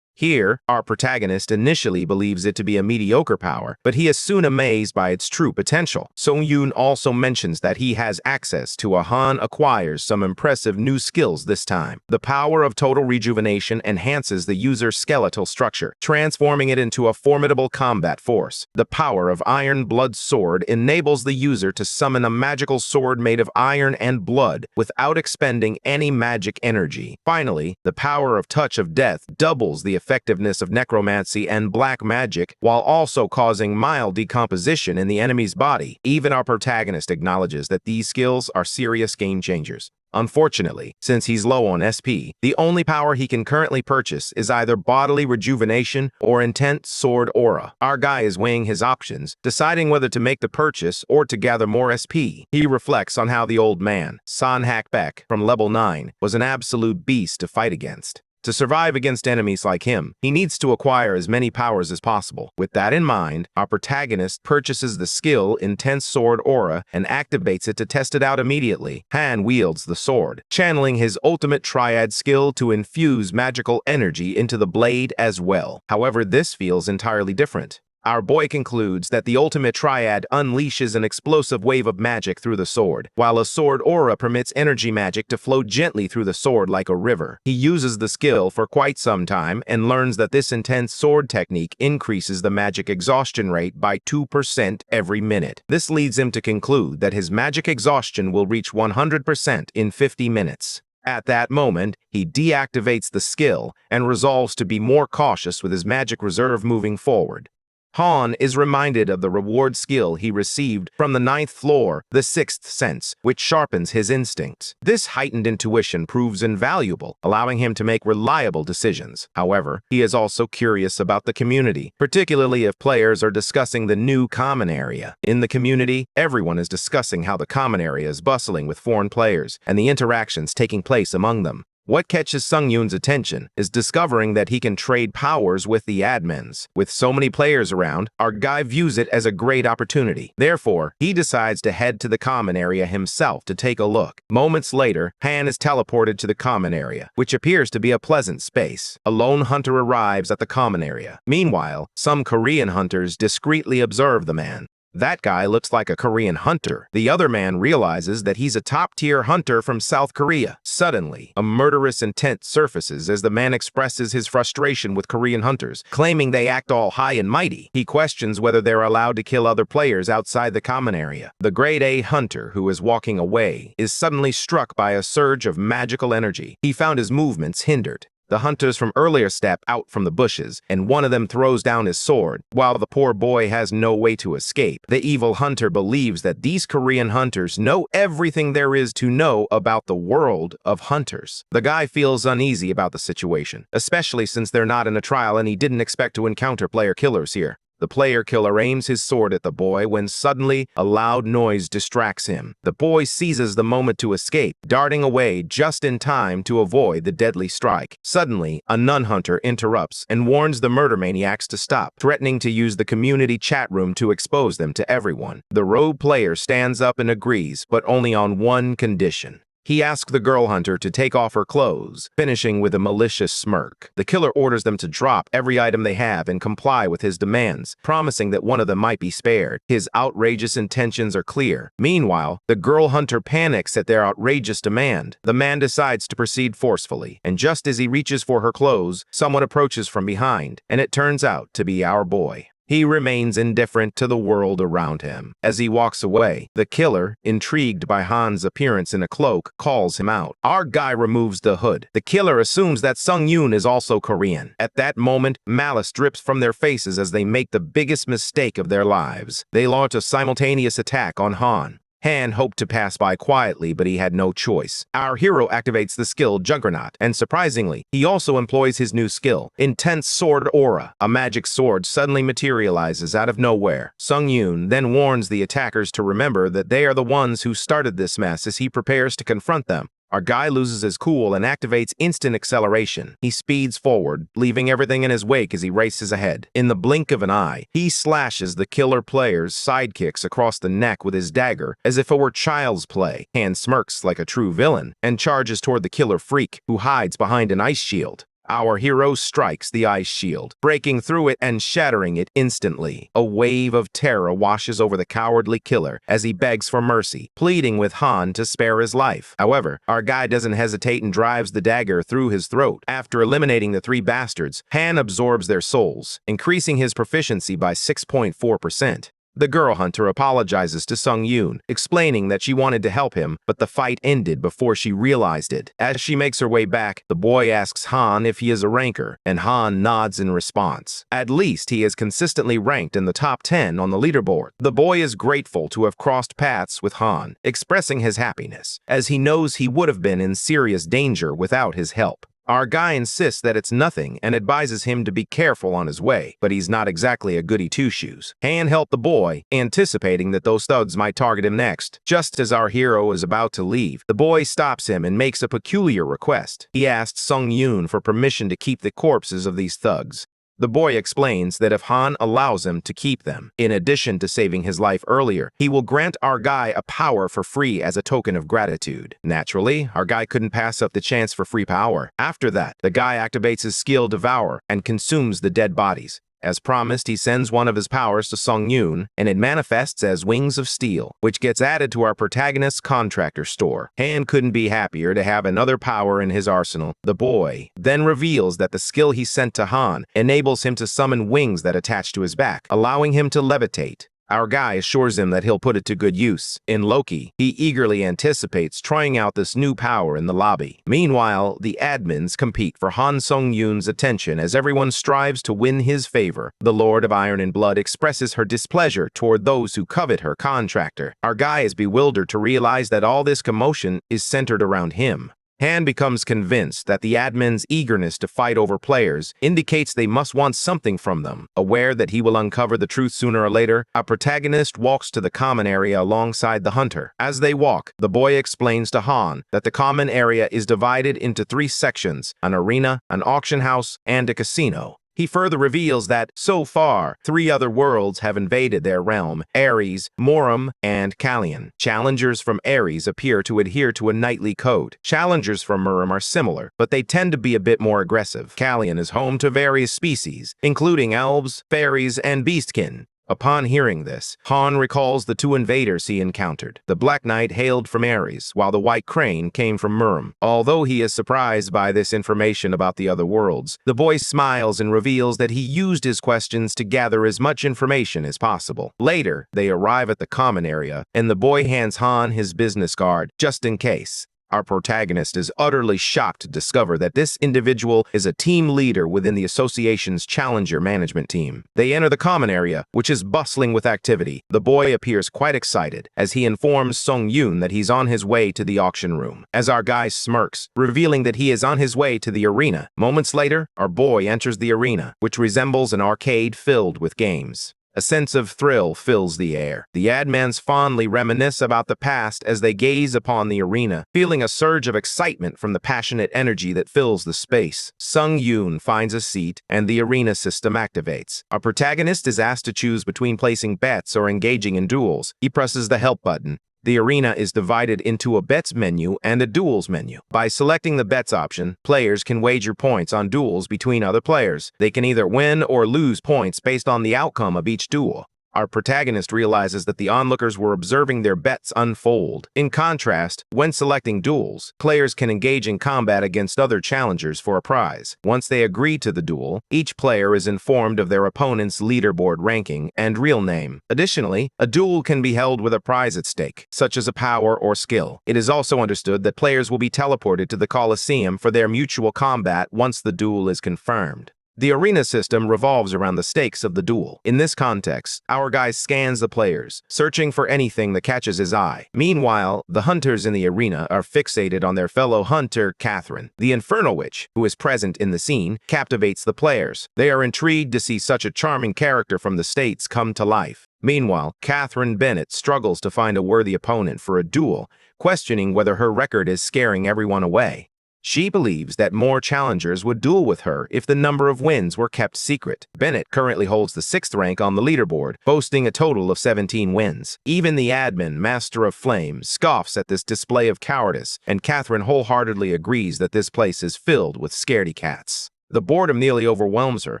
Here, our protagonist initially believes it to be a mediocre power, but he is soon amazed by its true potential. Sung Yoon also mentions that he has access to Han acquires some impressive new skills this time. The power of total rejuvenation enhances the user's skeletal structure, transforming it into a formidable combat force. The power of Iron Blood Sword enables the user to summon a magical sword made of iron and blood without expending any magic energy. Finally, the power of Touch of Death doubles the effectiveness of necromancy and black magic while also causing mild decomposition in the enemy's body. Even our protagonist acknowledges that these skills are serious game changers. Unfortunately, since he's low on SP, the only power he can currently purchase is either bodily rejuvenation or Intense Sword Aura. Our guy is weighing his options, deciding whether to make the purchase or to gather more SP. He reflects on how the old man, San Hakbaek, from level 9, was an absolute beast to fight against. To survive against enemies like him, he needs to acquire as many powers as possible. With that in mind, our protagonist purchases the skill Intense Sword Aura and activates it to test it out immediately. Han wields the sword, channeling his ultimate triad skill to infuse magical energy into the blade as well. However, this feels entirely different. Our boy concludes that the ultimate triad unleashes an explosive wave of magic through the sword, while a sword aura permits energy magic to flow gently through the sword like a river. He uses the skill for quite some time and learns that this intense sword technique increases the magic exhaustion rate by 2% every minute. This leads him to conclude that his magic exhaustion will reach 100% in 50 minutes. At that moment, he deactivates the skill and resolves to be more cautious with his magic reserve moving forward. Han is reminded of the reward skill he received from the 9th floor, the 6th sense, which sharpens his instincts. This heightened intuition proves invaluable, allowing him to make reliable decisions. However, he is also curious about the community, particularly if players are discussing the new common area. In the community, everyone is discussing how the common area is bustling with foreign players and the interactions taking place among them. What catches Sung Yoon's attention is discovering that he can trade powers with the admins. With so many players around, our guy views it as a great opportunity. Therefore, he decides to head to the common area himself to take a look. Moments later, Han is teleported to the common area, which appears to be a pleasant space. A lone hunter arrives at the common area. Meanwhile, some Korean hunters discreetly observe the man. That guy looks like a Korean hunter. The other man realizes that he's a top-tier hunter from South Korea. Suddenly, a murderous intent surfaces as the man expresses his frustration with Korean hunters, claiming they act all high and mighty. He questions whether they're allowed to kill other players outside the common area. The Grade A hunter, who is walking away, is suddenly struck by a surge of magical energy. He found his movements hindered. The hunters from earlier step out from the bushes, and one of them throws down his sword. While the poor boy has no way to escape, the evil hunter believes that these Korean hunters know everything there is to know about the world of hunters. The guy feels uneasy about the situation, especially since they're not in a trial and he didn't expect to encounter player killers here. The player killer aims his sword at the boy when suddenly a loud noise distracts him. The boy seizes the moment to escape, darting away just in time to avoid the deadly strike. Suddenly, a nun hunter interrupts and warns the murder maniacs to stop, threatening to use the community chat room to expose them to everyone. The rogue player stands up and agrees, but only on one condition. He asks the girl hunter to take off her clothes, finishing with a malicious smirk. The killer orders them to drop every item they have and comply with his demands, promising that one of them might be spared. His outrageous intentions are clear. Meanwhile, the girl hunter panics at their outrageous demand. The man decides to proceed forcefully, and just as he reaches for her clothes, someone approaches from behind, and it turns out to be our boy. He remains indifferent to the world around him. As he walks away, the killer, intrigued by Han's appearance in a cloak, calls him out. Our guy removes the hood. The killer assumes that Sung Yoon is also Korean. At that moment, malice drips from their faces as they make the biggest mistake of their lives. They launch a simultaneous attack on Han. Han hoped to pass by quietly, but he had no choice. Our hero activates the skill Juggernaut, and surprisingly, he also employs his new skill, Intense Sword Aura. A magic sword suddenly materializes out of nowhere. Sung Yoon then warns the attackers to remember that they are the ones who started this mess as he prepares to confront them. Our guy loses his cool and activates instant acceleration. He speeds forward, leaving everything in his wake as he races ahead. In the blink of an eye, he slashes the killer player's sidekicks across the neck with his dagger as if it were child's play. Han smirks like a true villain and charges toward the killer freak, who hides behind an ice shield. Our hero strikes the ice shield, breaking through it and shattering it instantly. A wave of terror washes over the cowardly killer as he begs for mercy, pleading with Han to spare his life. However, our guy doesn't hesitate and drives the dagger through his throat. After eliminating the three bastards, Han absorbs their souls, increasing his proficiency by 6.4%. The girl hunter apologizes to Sung Yoon, explaining that she wanted to help him, but the fight ended before she realized it. As she makes her way back, the boy asks Han if he is a ranker, and Han nods in response. At least he is consistently ranked in the top 10 on the leaderboard. The boy is grateful to have crossed paths with Han, expressing his happiness, as he knows he would have been in serious danger without his help. Our guy insists that it's nothing and advises him to be careful on his way, but he's not exactly a goody two-shoes. Han helped the boy, anticipating that those thugs might target him next. Just as our hero is about to leave, the boy stops him and makes a peculiar request. He asks Sung Yoon for permission to keep the corpses of these thugs. The boy explains that if Han allows him to keep them, in addition to saving his life earlier, he will grant our guy a power for free as a token of gratitude. Naturally, our guy couldn't pass up the chance for free power. After that, the guy activates his skill Devour and consumes the dead bodies. As promised, he sends one of his powers to Sung Yoon, and it manifests as Wings of Steel, which gets added to our protagonist's contractor store. Han couldn't be happier to have another power in his arsenal. The boy then reveals that the skill he sent to Han enables him to summon wings that attach to his back, allowing him to levitate. Our guy assures him that he'll put it to good use. In Loki, he eagerly anticipates trying out this new power in the lobby. Meanwhile, the admins compete for Han Sung Yoon's attention as everyone strives to win his favor. The Lord of Iron and Blood expresses her displeasure toward those who covet her contractor. Our guy is bewildered to realize that all this commotion is centered around him. Han becomes convinced that the admin's eagerness to fight over players indicates they must want something from them. Aware that he will uncover the truth sooner or later, our protagonist walks to the common area alongside the hunter. As they walk, the boy explains to Han that the common area is divided into 3 sections: an arena, an auction house, and a casino. He further reveals that, so far, 3 other worlds have invaded their realm: Ares, Morum, and Kallian. Challengers from Ares appear to adhere to a knightly code. Challengers from Morum are similar, but they tend to be a bit more aggressive. Kallian is home to various species, including elves, fairies, and beastkin. Upon hearing this, Han recalls the 2 invaders he encountered. The Black Knight hailed from Ares, while the White Crane came from Murum. Although he is surprised by this information about the other worlds, the boy smiles and reveals that he used his questions to gather as much information as possible. Later, they arrive at the common area, and the boy hands Han his business card, just in case. Our protagonist is utterly shocked to discover that this individual is a team leader within the association's Challenger management team. They enter the common area, which is bustling with activity. The boy appears quite excited as he informs Sung Yoon that he's on his way to the auction room, as our guy smirks, revealing that he is on his way to the arena. Moments later, our boy enters the arena, which resembles an arcade filled with games. A sense of thrill fills the air. The admins fondly reminisce about the past as they gaze upon the arena, feeling a surge of excitement from the passionate energy that fills the space. Sung Yoon finds a seat, and the arena system activates. Our protagonist is asked to choose between placing bets or engaging in duels. He presses the help button. The arena is divided into a bets menu and a duels menu. By selecting the bets option, players can wager points on duels between other players. They can either win or lose points based on the outcome of each duel. Our protagonist realizes that the onlookers were observing their bets unfold. In contrast, when selecting duels, players can engage in combat against other challengers for a prize. Once they agree to the duel, each player is informed of their opponent's leaderboard ranking and real name. Additionally, a duel can be held with a prize at stake, such as a power or skill. It is also understood that players will be teleported to the Colosseum for their mutual combat once the duel is confirmed. The arena system revolves around the stakes of the duel. In this context, our guy scans the players, searching for anything that catches his eye. Meanwhile, the hunters in the arena are fixated on their fellow hunter, Catherine. The Infernal Witch, who is present in the scene, captivates the players. They are intrigued to see such a charming character from the States come to life. Meanwhile, Catherine Bennett struggles to find a worthy opponent for a duel, questioning whether her record is scaring everyone away. She believes that more challengers would duel with her if the number of wins were kept secret. Bennett currently holds the 6th rank on the leaderboard, boasting a total of 17 wins. Even the admin, Master of Flame, scoffs at this display of cowardice, and Catherine wholeheartedly agrees that this place is filled with scaredy cats. The boredom nearly overwhelms her,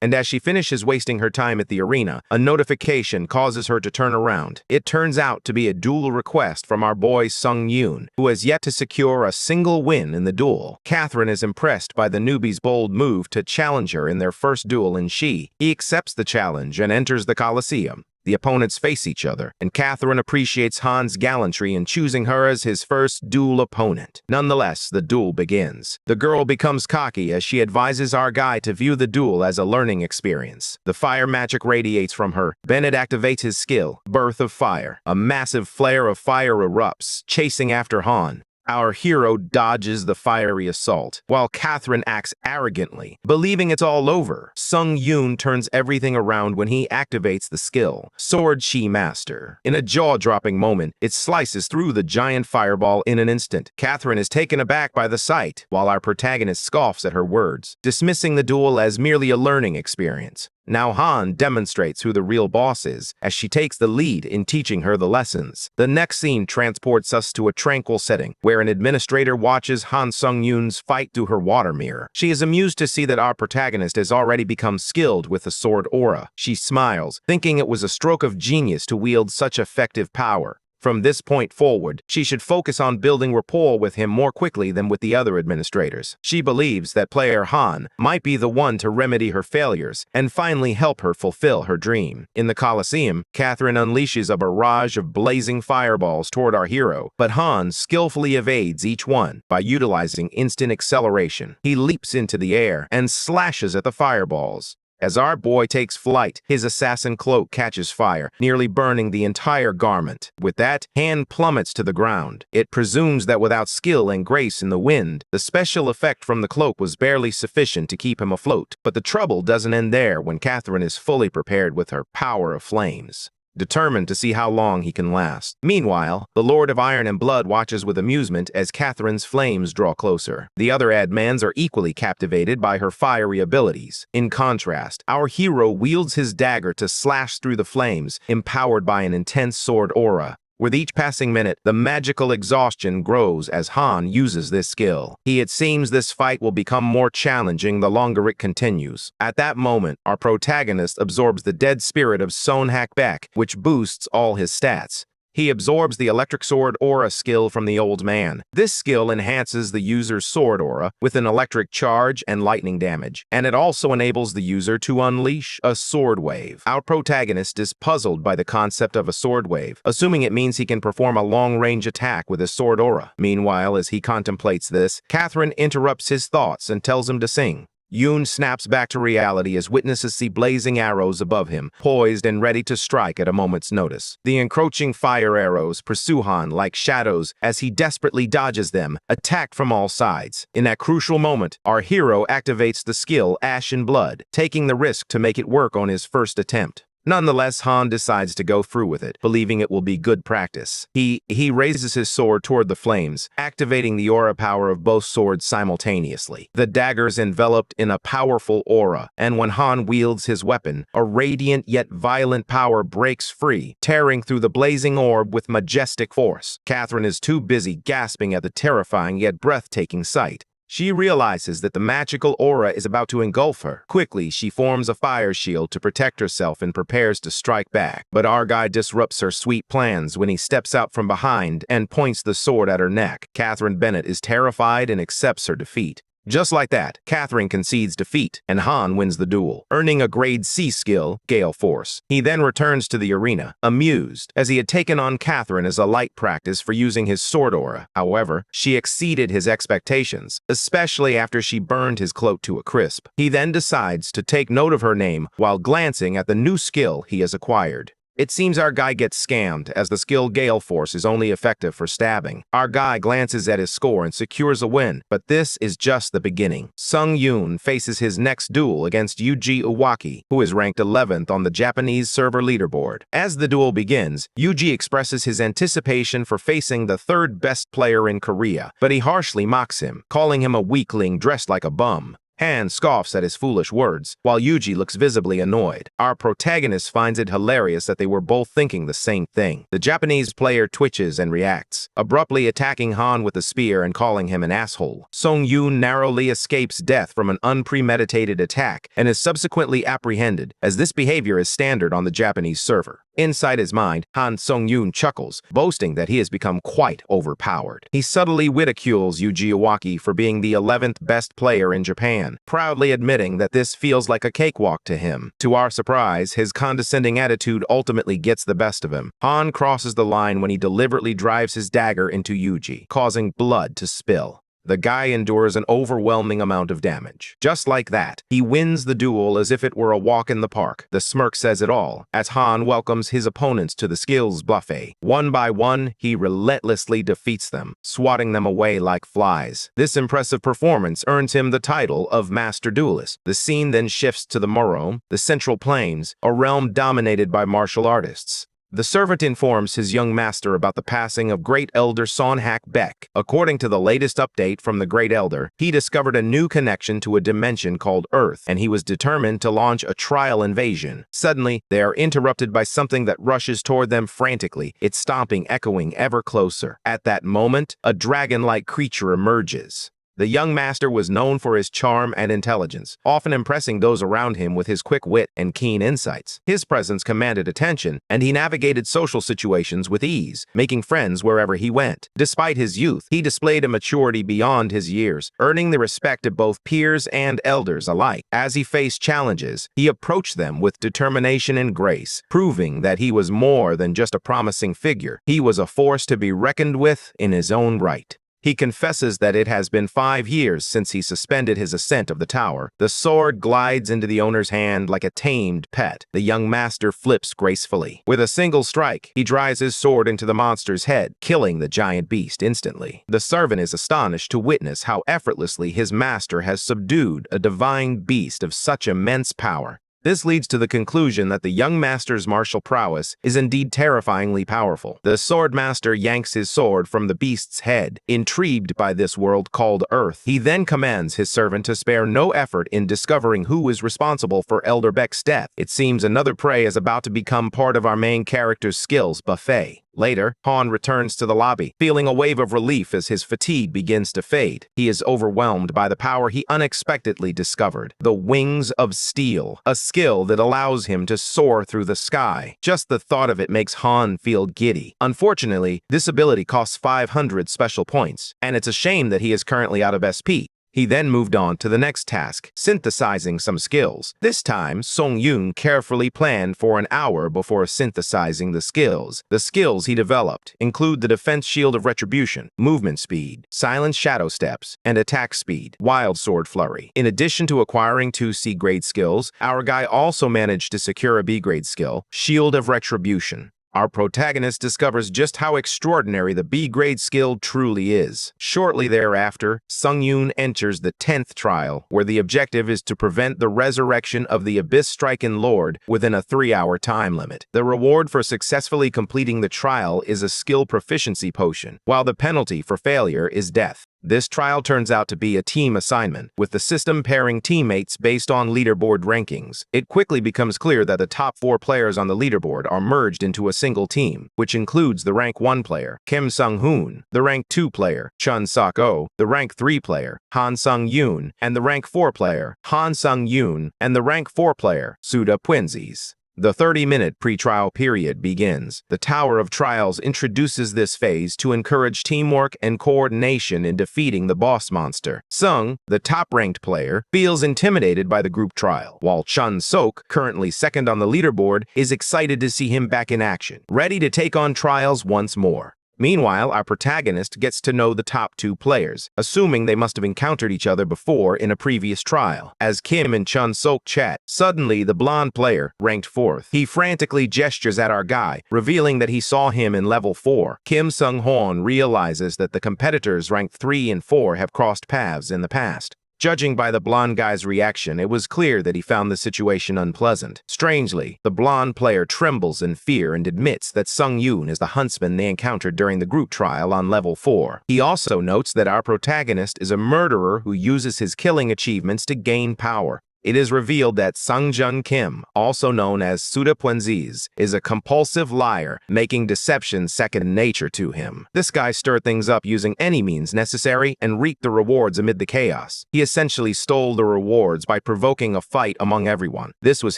and as she finishes wasting her time at the arena, a notification causes her to turn around. It turns out to be a duel request from our boy Sung Yoon, who has yet to secure a single win in the duel. Catherine is impressed by the newbie's bold move to challenge her in their first duel, and he accepts the challenge and enters the Colosseum. The opponents face each other, and Catherine appreciates Han's gallantry in choosing her as his first duel opponent. Nonetheless, the duel begins. The girl becomes cocky as she advises our guy to view the duel as a learning experience. The fire magic radiates from her. Bennett activates his skill, Birth of Fire. A massive flare of fire erupts, chasing after Han. Our hero dodges the fiery assault, while Catherine acts arrogantly, believing it's all over. Sung Yoon turns everything around when he activates the skill, Sword Chi Master. In a jaw-dropping moment, it slices through the giant fireball in an instant. Catherine is taken aback by the sight, while our protagonist scoffs at her words, dismissing the duel as merely a learning experience. Now Han demonstrates who the real boss is, as she takes the lead in teaching her the lessons. The next scene transports us to a tranquil setting, where an administrator watches Han Sung-yoon's fight through her water mirror. She is amused to see that our protagonist has already become skilled with the sword aura. She smiles, thinking it was a stroke of genius to wield such effective power. From this point forward, she should focus on building rapport with him more quickly than with the other administrators. She believes that player Han might be the one to remedy her failures and finally help her fulfill her dream. In the Colosseum, Catherine unleashes a barrage of blazing fireballs toward our hero, but Han skillfully evades each one by utilizing instant acceleration. He leaps into the air and slashes at the fireballs. As our boy takes flight, his assassin cloak catches fire, nearly burning the entire garment. With that, Han plummets to the ground. It presumes that without skill and grace in the wind, the special effect from the cloak was barely sufficient to keep him afloat. But the trouble doesn't end there when Catherine is fully prepared with her power of flames, determined to see how long he can last. Meanwhile, the Lord of Iron and Blood watches with amusement as Catherine's flames draw closer. The other admins are equally captivated by her fiery abilities. In contrast, our hero wields his dagger to slash through the flames, empowered by an intense sword aura. With each passing minute, the magical exhaustion grows as Han uses this skill. It seems this fight will become more challenging the longer it continues. At that moment, our protagonist absorbs the dead spirit of Son Hak-baek, which boosts all his stats. He absorbs the electric sword aura skill from the old man. This skill enhances the user's sword aura with an electric charge and lightning damage, and it also enables the user to unleash a sword wave. Our protagonist is puzzled by the concept of a sword wave, assuming it means he can perform a long-range attack with his sword aura. Meanwhile, as he contemplates this, Catherine interrupts his thoughts and tells him to sing. Yoon snaps back to reality as witnesses see blazing arrows above him, poised and ready to strike at a moment's notice. The encroaching fire arrows pursue Han like shadows as he desperately dodges them, attacked from all sides. In that crucial moment, our hero activates the skill Ash in Blood, taking the risk to make it work on his first attempt. Nonetheless, Han decides to go through with it, believing it will be good practice. He raises his sword toward the flames, activating the aura power of both swords simultaneously. The daggers enveloped in a powerful aura, and when Han wields his weapon, a radiant yet violent power breaks free, tearing through the blazing orb with majestic force. Catherine is too busy gasping at the terrifying yet breathtaking sight. She realizes that the magical aura is about to engulf her. Quickly, she forms a fire shield to protect herself and prepares to strike back. But Argai disrupts her sweet plans when he steps out from behind and points the sword at her neck. Catherine Bennett is terrified and accepts her defeat. Just like that, Catherine concedes defeat, and Han wins the duel, earning a grade C skill, Gale Force. He then returns to the arena, amused, as he had taken on Catherine as a light practice for using his sword aura. However, she exceeded his expectations, especially after she burned his cloak to a crisp. He then decides to take note of her name while glancing at the new skill he has acquired. It seems our guy gets scammed, as the skill Gale Force is only effective for stabbing. Our guy glances at his score and secures a win, but this is just the beginning. Sung Yoon faces his next duel against Yuji Iwaki, who is ranked 11th on the Japanese server leaderboard. As the duel begins, Yuji expresses his anticipation for facing the third best player in Korea, but he harshly mocks him, calling him a weakling dressed like a bum. Han scoffs at his foolish words, while Yuji looks visibly annoyed. Our protagonist finds it hilarious that they were both thinking the same thing. The Japanese player twitches and reacts, abruptly attacking Han with a spear and calling him an asshole. Sung Yoon narrowly escapes death from an unpremeditated attack and is subsequently apprehended, as this behavior is standard on the Japanese server. Inside his mind, Han Sung-yoon chuckles, boasting that he has become quite overpowered. He subtly ridicules Yuji Iwaki for being the 11th best player in Japan, proudly admitting that this feels like a cakewalk to him. To our surprise, his condescending attitude ultimately gets the best of him. Han crosses the line when he deliberately drives his dagger into Yuji, causing blood to spill. The guy endures an overwhelming amount of damage. Just like that, he wins the duel as if it were a walk in the park. The smirk says it all, as Han welcomes his opponents to the skills buffet. One by one, he relentlessly defeats them, swatting them away like flies. This impressive performance earns him the title of Master Duelist. The scene then shifts to the Morome, the Central Plains, a realm dominated by martial artists. The servant informs his young master about the passing of Great Elder Sonhak Beck. According to the latest update from the Great Elder, he discovered a new connection to a dimension called Earth, and he was determined to launch a trial invasion. Suddenly, they are interrupted by something that rushes toward them frantically, its stomping echoing ever closer. At that moment, a dragon-like creature emerges. The young master was known for his charm and intelligence, often impressing those around him with his quick wit and keen insights. His presence commanded attention, and he navigated social situations with ease, making friends wherever he went. Despite his youth, he displayed a maturity beyond his years, earning the respect of both peers and elders alike. As he faced challenges, he approached them with determination and grace, proving that he was more than just a promising figure. He was a force to be reckoned with in his own right. He confesses that it has been 5 years since he suspended his ascent of the tower. The sword glides into the owner's hand like a tamed pet. The young master flips gracefully. With a single strike, he drives his sword into the monster's head, killing the giant beast instantly. The servant is astonished to witness how effortlessly his master has subdued a divine beast of such immense power. This leads to the conclusion that the young master's martial prowess is indeed terrifyingly powerful. The sword master yanks his sword from the beast's head, intrigued by this world called Earth. He then commands his servant to spare no effort in discovering who is responsible for Elder Beck's death. It seems another prey is about to become part of our main character's skills buffet. Later, Han returns to the lobby, feeling a wave of relief as his fatigue begins to fade. He is overwhelmed by the power he unexpectedly discovered, the Wings of Steel, a skill that allows him to soar through the sky. Just the thought of it makes Han feel giddy. Unfortunately, this ability costs 500 special points, and it's a shame that he is currently out of SP. He then moved on to the next task, synthesizing some skills. This time, Sung-yoon carefully planned for an hour before synthesizing the skills. The skills he developed include the Defense Shield of Retribution, Movement Speed, Silent Shadow Steps, and Attack Speed, Wild Sword Flurry. In addition to acquiring 2 C-grade skills, our guy also managed to secure a B-grade skill, Shield of Retribution. Our protagonist discovers just how extraordinary the B-grade skill truly is. Shortly thereafter, Sung-yoon enters the 10th trial, where the objective is to prevent the resurrection of the Abyss-stricken Lord within a 3-hour time limit. The reward for successfully completing the trial is a skill proficiency potion, while the penalty for failure is death. This trial turns out to be a team assignment, with the system pairing teammates based on leaderboard rankings. It quickly becomes clear that the top 4 players on the leaderboard are merged into a single team, which includes the rank 1 player, Kim Sung-hoon, the rank 2 player, Chun Sok-oh, the rank 3 player, Han Sung-yoon, and the rank 4 player, Han Sung-yoon, and the rank 4 player, Suda Pwinzis. The 30-minute pre-trial period begins. The Tower of Trials introduces this phase to encourage teamwork and coordination in defeating the boss monster. Sung, the top-ranked player, feels intimidated by the group trial, while Chun Sok, currently second on the leaderboard, is excited to see him back in action, ready to take on trials once more. Meanwhile, our protagonist gets to know the top 2 players, assuming they must have encountered each other before in a previous trial. As Kim and Chun Sok chat, suddenly the blonde player, ranked 4th, he frantically gestures at our guy, revealing that he saw him in level 4. Kim Sung-hoon realizes that the competitors ranked 3 and 4 have crossed paths in the past. Judging by the blonde guy's reaction, it was clear that he found the situation unpleasant. Strangely, the blonde player trembles in fear and admits that Sung-yoon is the huntsman they encountered during the group trial on level 4. He also notes that our protagonist is a murderer who uses his killing achievements to gain power. It is revealed that Sung-jun Kim, also known as Suda Pwinzis, is a compulsive liar, making deception second nature to him. This guy stirred things up using any means necessary and reaped the rewards amid the chaos. He essentially stole the rewards by provoking a fight among everyone. This was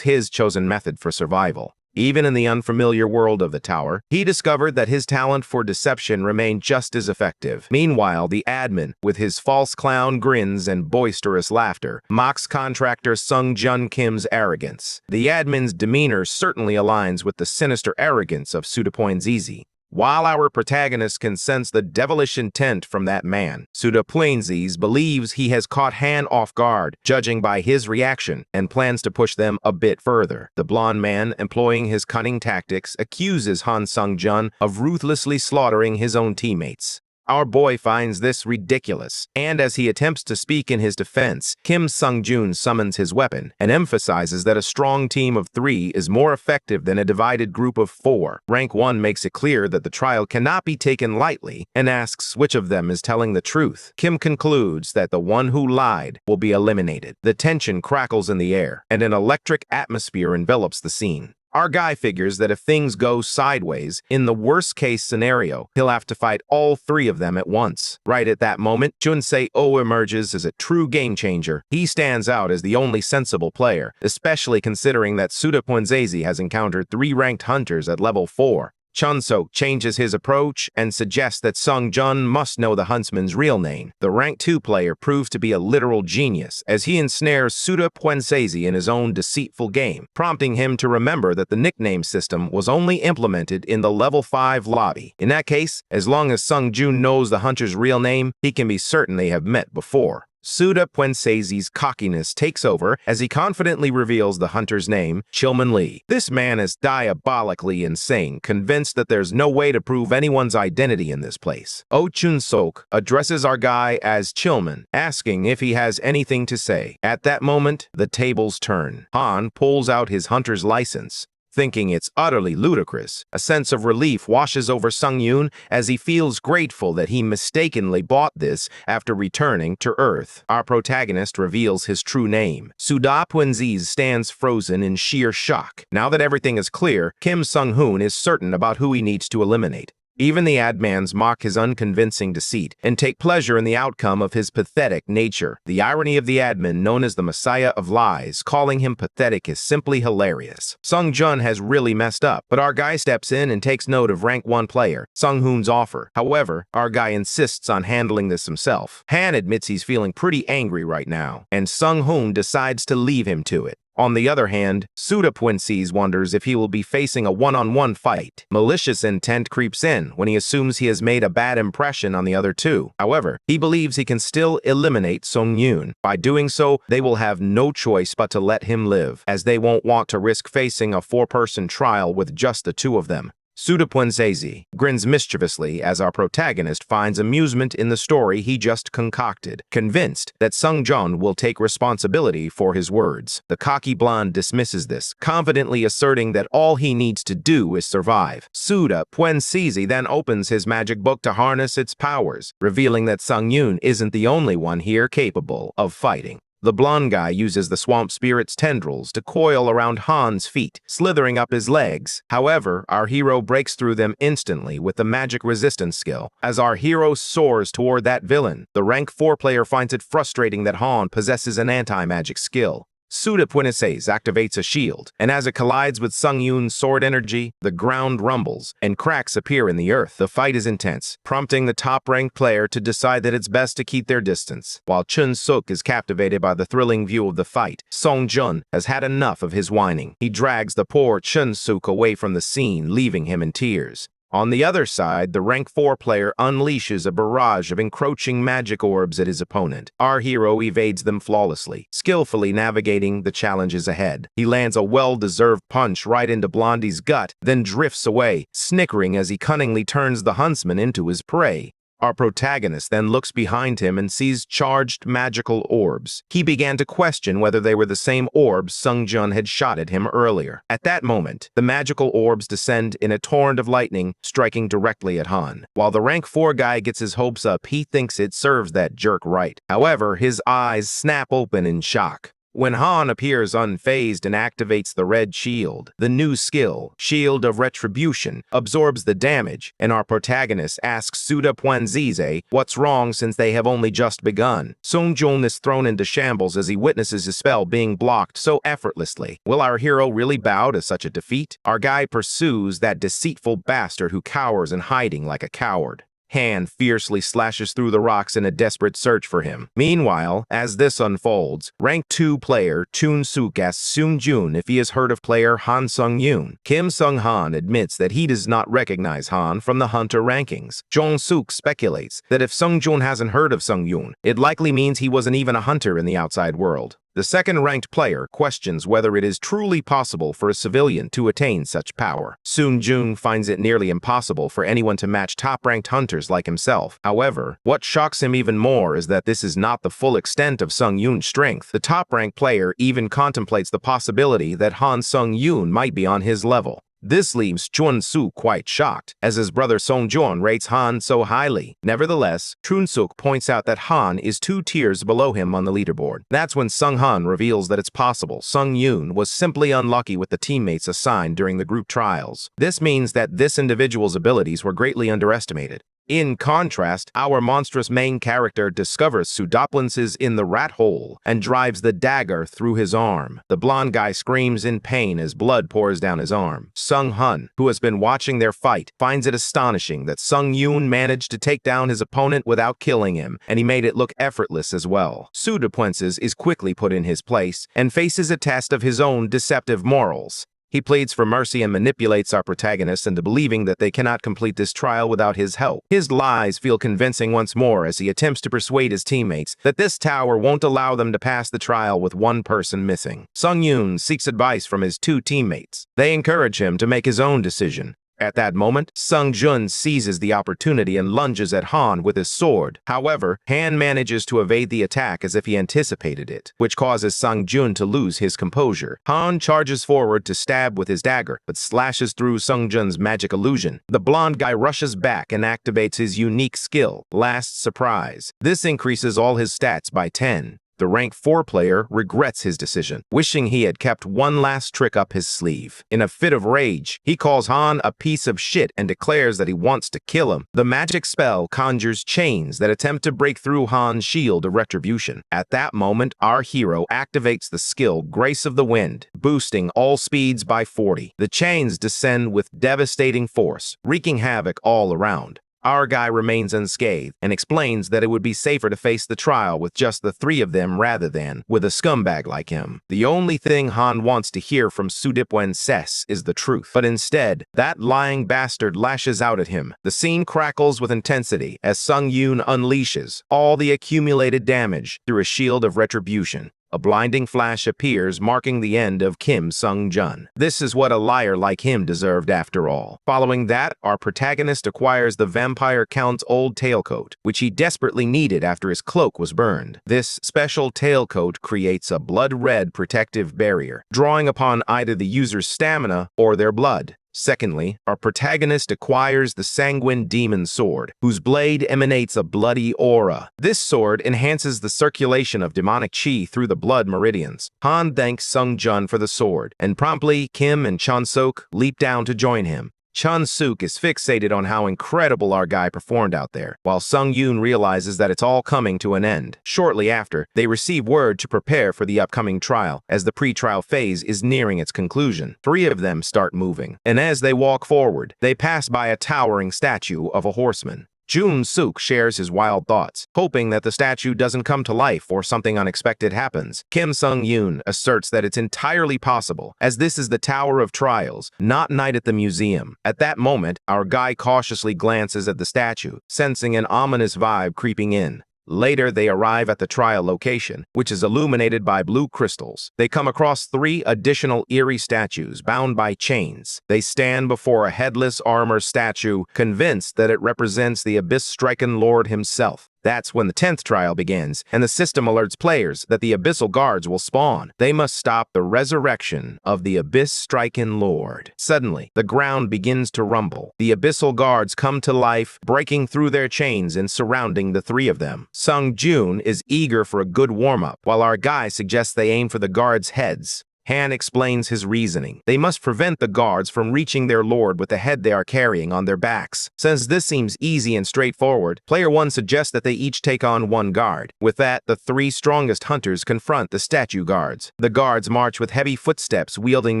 his chosen method for survival. Even in the unfamiliar world of the tower, he discovered that his talent for deception remained just as effective. Meanwhile, the admin, with his false clown grins and boisterous laughter, mocks contractor Sung-jun Kim's arrogance. The admin's demeanor certainly aligns with the sinister arrogance of Suda Pwinzis. While our protagonist can sense the devilish intent from that man, Suda Pwinzis believes he has caught Han off guard, judging by his reaction, and plans to push them a bit further. The blonde man, employing his cunning tactics, accuses Han Sung-jun of ruthlessly slaughtering his own teammates. Our boy finds this ridiculous, and as he attempts to speak in his defense, Kim Sung-jun summons his weapon and emphasizes that a strong team of 3 is more effective than a divided group of 4. Rank 1 makes it clear that the trial cannot be taken lightly and asks which of them is telling the truth. Kim concludes that the one who lied will be eliminated. The tension crackles in the air, and an electric atmosphere envelops the scene. Our guy figures that if things go sideways, in the worst-case scenario, he'll have to fight all 3 of them at once. Right at that moment, Chun Sok-oh emerges as a true game-changer. He stands out as the only sensible player, especially considering that Suda Pwinzis has encountered 3 ranked hunters at level 4. Chun Sok changes his approach and suggests that Sung-jun must know the huntsman's real name. The rank 2 player proves to be a literal genius, as he ensnares Suda Pwinzis in his own deceitful game, prompting him to remember that the nickname system was only implemented in the level 5 lobby. In that case, as long as Sung-jun knows the hunter's real name, he can be certain they have met before. Suda Pwinzis' cockiness takes over as he confidently reveals the hunter's name, Chilman Lee. This man is diabolically insane, convinced that there's no way to prove anyone's identity in this place. Oh Chun Sok addresses our guy as Chilman, asking if he has anything to say. At that moment, the tables turn. Han pulls out his hunter's license. Thinking it's utterly ludicrous, a sense of relief washes over Sung-yoon as he feels grateful that he mistakenly bought this after returning to Earth. Our protagonist reveals his true name. Suda Pwinzis stands frozen in sheer shock. Now that everything is clear, Kim Sung-hoon is certain about who he needs to eliminate. Even the admins mock his unconvincing deceit and take pleasure in the outcome of his pathetic nature. The irony of the admin, known as the Messiah of Lies, calling him pathetic is simply hilarious. Sung-jun has really messed up, but our guy steps in and takes note of rank 1 player, Sung-hoon's offer. However, our guy insists on handling this himself. Han admits he's feeling pretty angry right now, and Sung-hoon decides to leave him to it. On the other hand, Suda Pwinzis wonders if he will be facing a one-on-one fight. Malicious intent creeps in when he assumes he has made a bad impression on the other 2. However, he believes he can still eliminate Sung-yoon. By doing so, they will have no choice but to let him live, as they won't want to risk facing a 4-person trial with just the 2 of them. Sudapuensezi grins mischievously as our protagonist finds amusement in the story he just concocted, convinced that Sung Jun will take responsibility for his words. The cocky blonde dismisses this, confidently asserting that all he needs to do is survive. Sudapuensezi then opens his magic book to harness its powers, revealing that Sung Yun isn't the only one here capable of fighting. The blonde guy uses the swamp spirit's tendrils to coil around Han's feet, slithering up his legs. However, our hero breaks through them instantly with the magic resistance skill. As our hero soars toward that villain, the rank 4 player finds it frustrating that Han possesses an anti-magic skill. Sudapuensezi activates a shield, and as it collides with Sung Yun's sword energy, the ground rumbles, and cracks appear in the earth. The fight is intense, prompting the top-ranked player to decide that it's best to keep their distance. While Chun Suk is captivated by the thrilling view of the fight, Song Jun has had enough of his whining. He drags the poor Chun Suk away from the scene, leaving him in tears. On the other side, the rank 4 player unleashes a barrage of encroaching magic orbs at his opponent. Our hero evades them flawlessly, skillfully navigating the challenges ahead. He lands a well-deserved punch right into Blondie's gut, then drifts away, snickering as he cunningly turns the huntsman into his prey. Our protagonist then looks behind him and sees charged magical orbs. He began to question whether they were the same orbs Sung Jun had shot at him earlier. At that moment, the magical orbs descend in a torrent of lightning, striking directly at Han. While the rank 4 guy gets his hopes up, he thinks it serves that jerk right. However, his eyes snap open in shock when Han appears unfazed and activates the red shield. The new skill, Shield of Retribution, absorbs the damage, and our protagonist asks Sudapuensezi what's wrong since they have only just begun. Sung Jun is thrown into shambles as he witnesses his spell being blocked so effortlessly. Will our hero really bow to such a defeat? Our guy pursues that deceitful bastard who cowers in hiding like a coward. Han fiercely slashes through the rocks in a desperate search for him. Meanwhile, as this unfolds, rank 2 player Chun Suk asks Sung Jun if he has heard of player Han Sung Yun. Kim Sung Han admits that he does not recognize Han from the hunter rankings. Jong Suk speculates that if Sung Jun hasn't heard of Sung Yun, it likely means he wasn't even a hunter in the outside world. The second-ranked player questions whether it is truly possible for a civilian to attain such power. Sung Jun finds it nearly impossible for anyone to match top-ranked hunters like himself. However, what shocks him even more is that this is not the full extent of Sung Yun's strength. The top-ranked player even contemplates the possibility that Han Sung Yun might be on his level. This leaves Chun Suk quite shocked, as his brother Song Jun rates Han so highly. Nevertheless, Chun Suk points out that Han is 2 tiers below him on the leaderboard. That's when Sung Han reveals that it's possible Sung Yun was simply unlucky with the teammates assigned during the group trials. This means that this individual's abilities were greatly underestimated. In contrast, our monstrous main character discovers Sudapuensezi in the rat hole and drives the dagger through his arm. The blonde guy screams in pain as blood pours down his arm. Sung Han, who has been watching their fight, finds it astonishing that Sung Yun managed to take down his opponent without killing him, and he made it look effortless as well. Sudapuensezi is quickly put in his place and faces a test of his own deceptive morals. He pleads for mercy and manipulates our protagonist into believing that they cannot complete this trial without his help. His lies feel convincing once more as he attempts to persuade his teammates that this tower won't allow them to pass the trial with one person missing. Sung Yun seeks advice from his 2 teammates. They encourage him to make his own decision. At that moment, Sung Jun seizes the opportunity and lunges at Han with his sword. However, Han manages to evade the attack as if he anticipated it, which causes Sung Jun to lose his composure. Han charges forward to stab with his dagger, but slashes through Sung Jun's magic illusion. The blonde guy rushes back and activates his unique skill, Last Surprise. This increases all his stats by 10. The rank 4 player regrets his decision, wishing he had kept one last trick up his sleeve. In a fit of rage, he calls Han a piece of shit and declares that he wants to kill him. The magic spell conjures chains that attempt to break through Han's shield of retribution. At that moment, our hero activates the skill Grace of the Wind, boosting all speeds by 40. The chains descend with devastating force, wreaking havoc all around. Our guy remains unscathed and explains that it would be safer to face the trial with just the 3 of them rather than with a scumbag like him. The only thing Han wants to hear from Sudapuensezi is the truth, but instead, that lying bastard lashes out at him. The scene crackles with intensity as Sung Yun unleashes all the accumulated damage through a shield of retribution. a blinding flash appears, marking the end of Kim Sung-jun. This is what a liar like him deserved after all. Following that, our protagonist acquires the vampire count's old tailcoat, which he desperately needed after his cloak was burned. This special tailcoat creates a blood-red protective barrier, drawing upon either the user's stamina or their blood. Secondly, our protagonist acquires the Sanguine Demon Sword, whose blade emanates a bloody aura. This sword enhances the circulation of demonic chi through the blood meridians. Han thanks Sung-jun for the sword, and promptly Kim and Chun-sook leap down to join him. Chun-sook is fixated on how incredible our guy performed out there, while Sung-yoon realizes that it's all coming to an end. Shortly after, they receive word to prepare for the upcoming trial, as the pre-trial phase is nearing its conclusion. Three of them start moving, and as they walk forward, they pass by a towering statue of a horseman. Jun-sook shares his wild thoughts, hoping that the statue doesn't come to life or something unexpected happens. Kim Sung-yoon asserts that it's entirely possible, as this is the Tower of Trials, not Night at the Museum. At that moment, our guy cautiously glances at the statue, sensing an ominous vibe creeping in. Later, they arrive at the trial location, which is illuminated by blue crystals. They come across 3 additional eerie statues bound by chains. They stand before a headless armor statue, convinced that it represents the Abyss-stricken Lord himself. That's when the 10th trial begins, and the system alerts players that the Abyssal Guards will spawn. They must stop the resurrection of the Abyss-stricken Lord. Suddenly, the ground begins to rumble. The Abyssal Guards come to life, breaking through their chains and surrounding the 3 of them. Sung-jun is eager for a good warm-up, while our guy suggests they aim for the guards' heads. Han explains his reasoning. They must prevent the guards from reaching their lord with the head they are carrying on their backs. Since this seems easy and straightforward, Player 1 suggests that they each take on 1 guard. With that, the 3 strongest hunters confront the statue guards. The guards march with heavy footsteps, wielding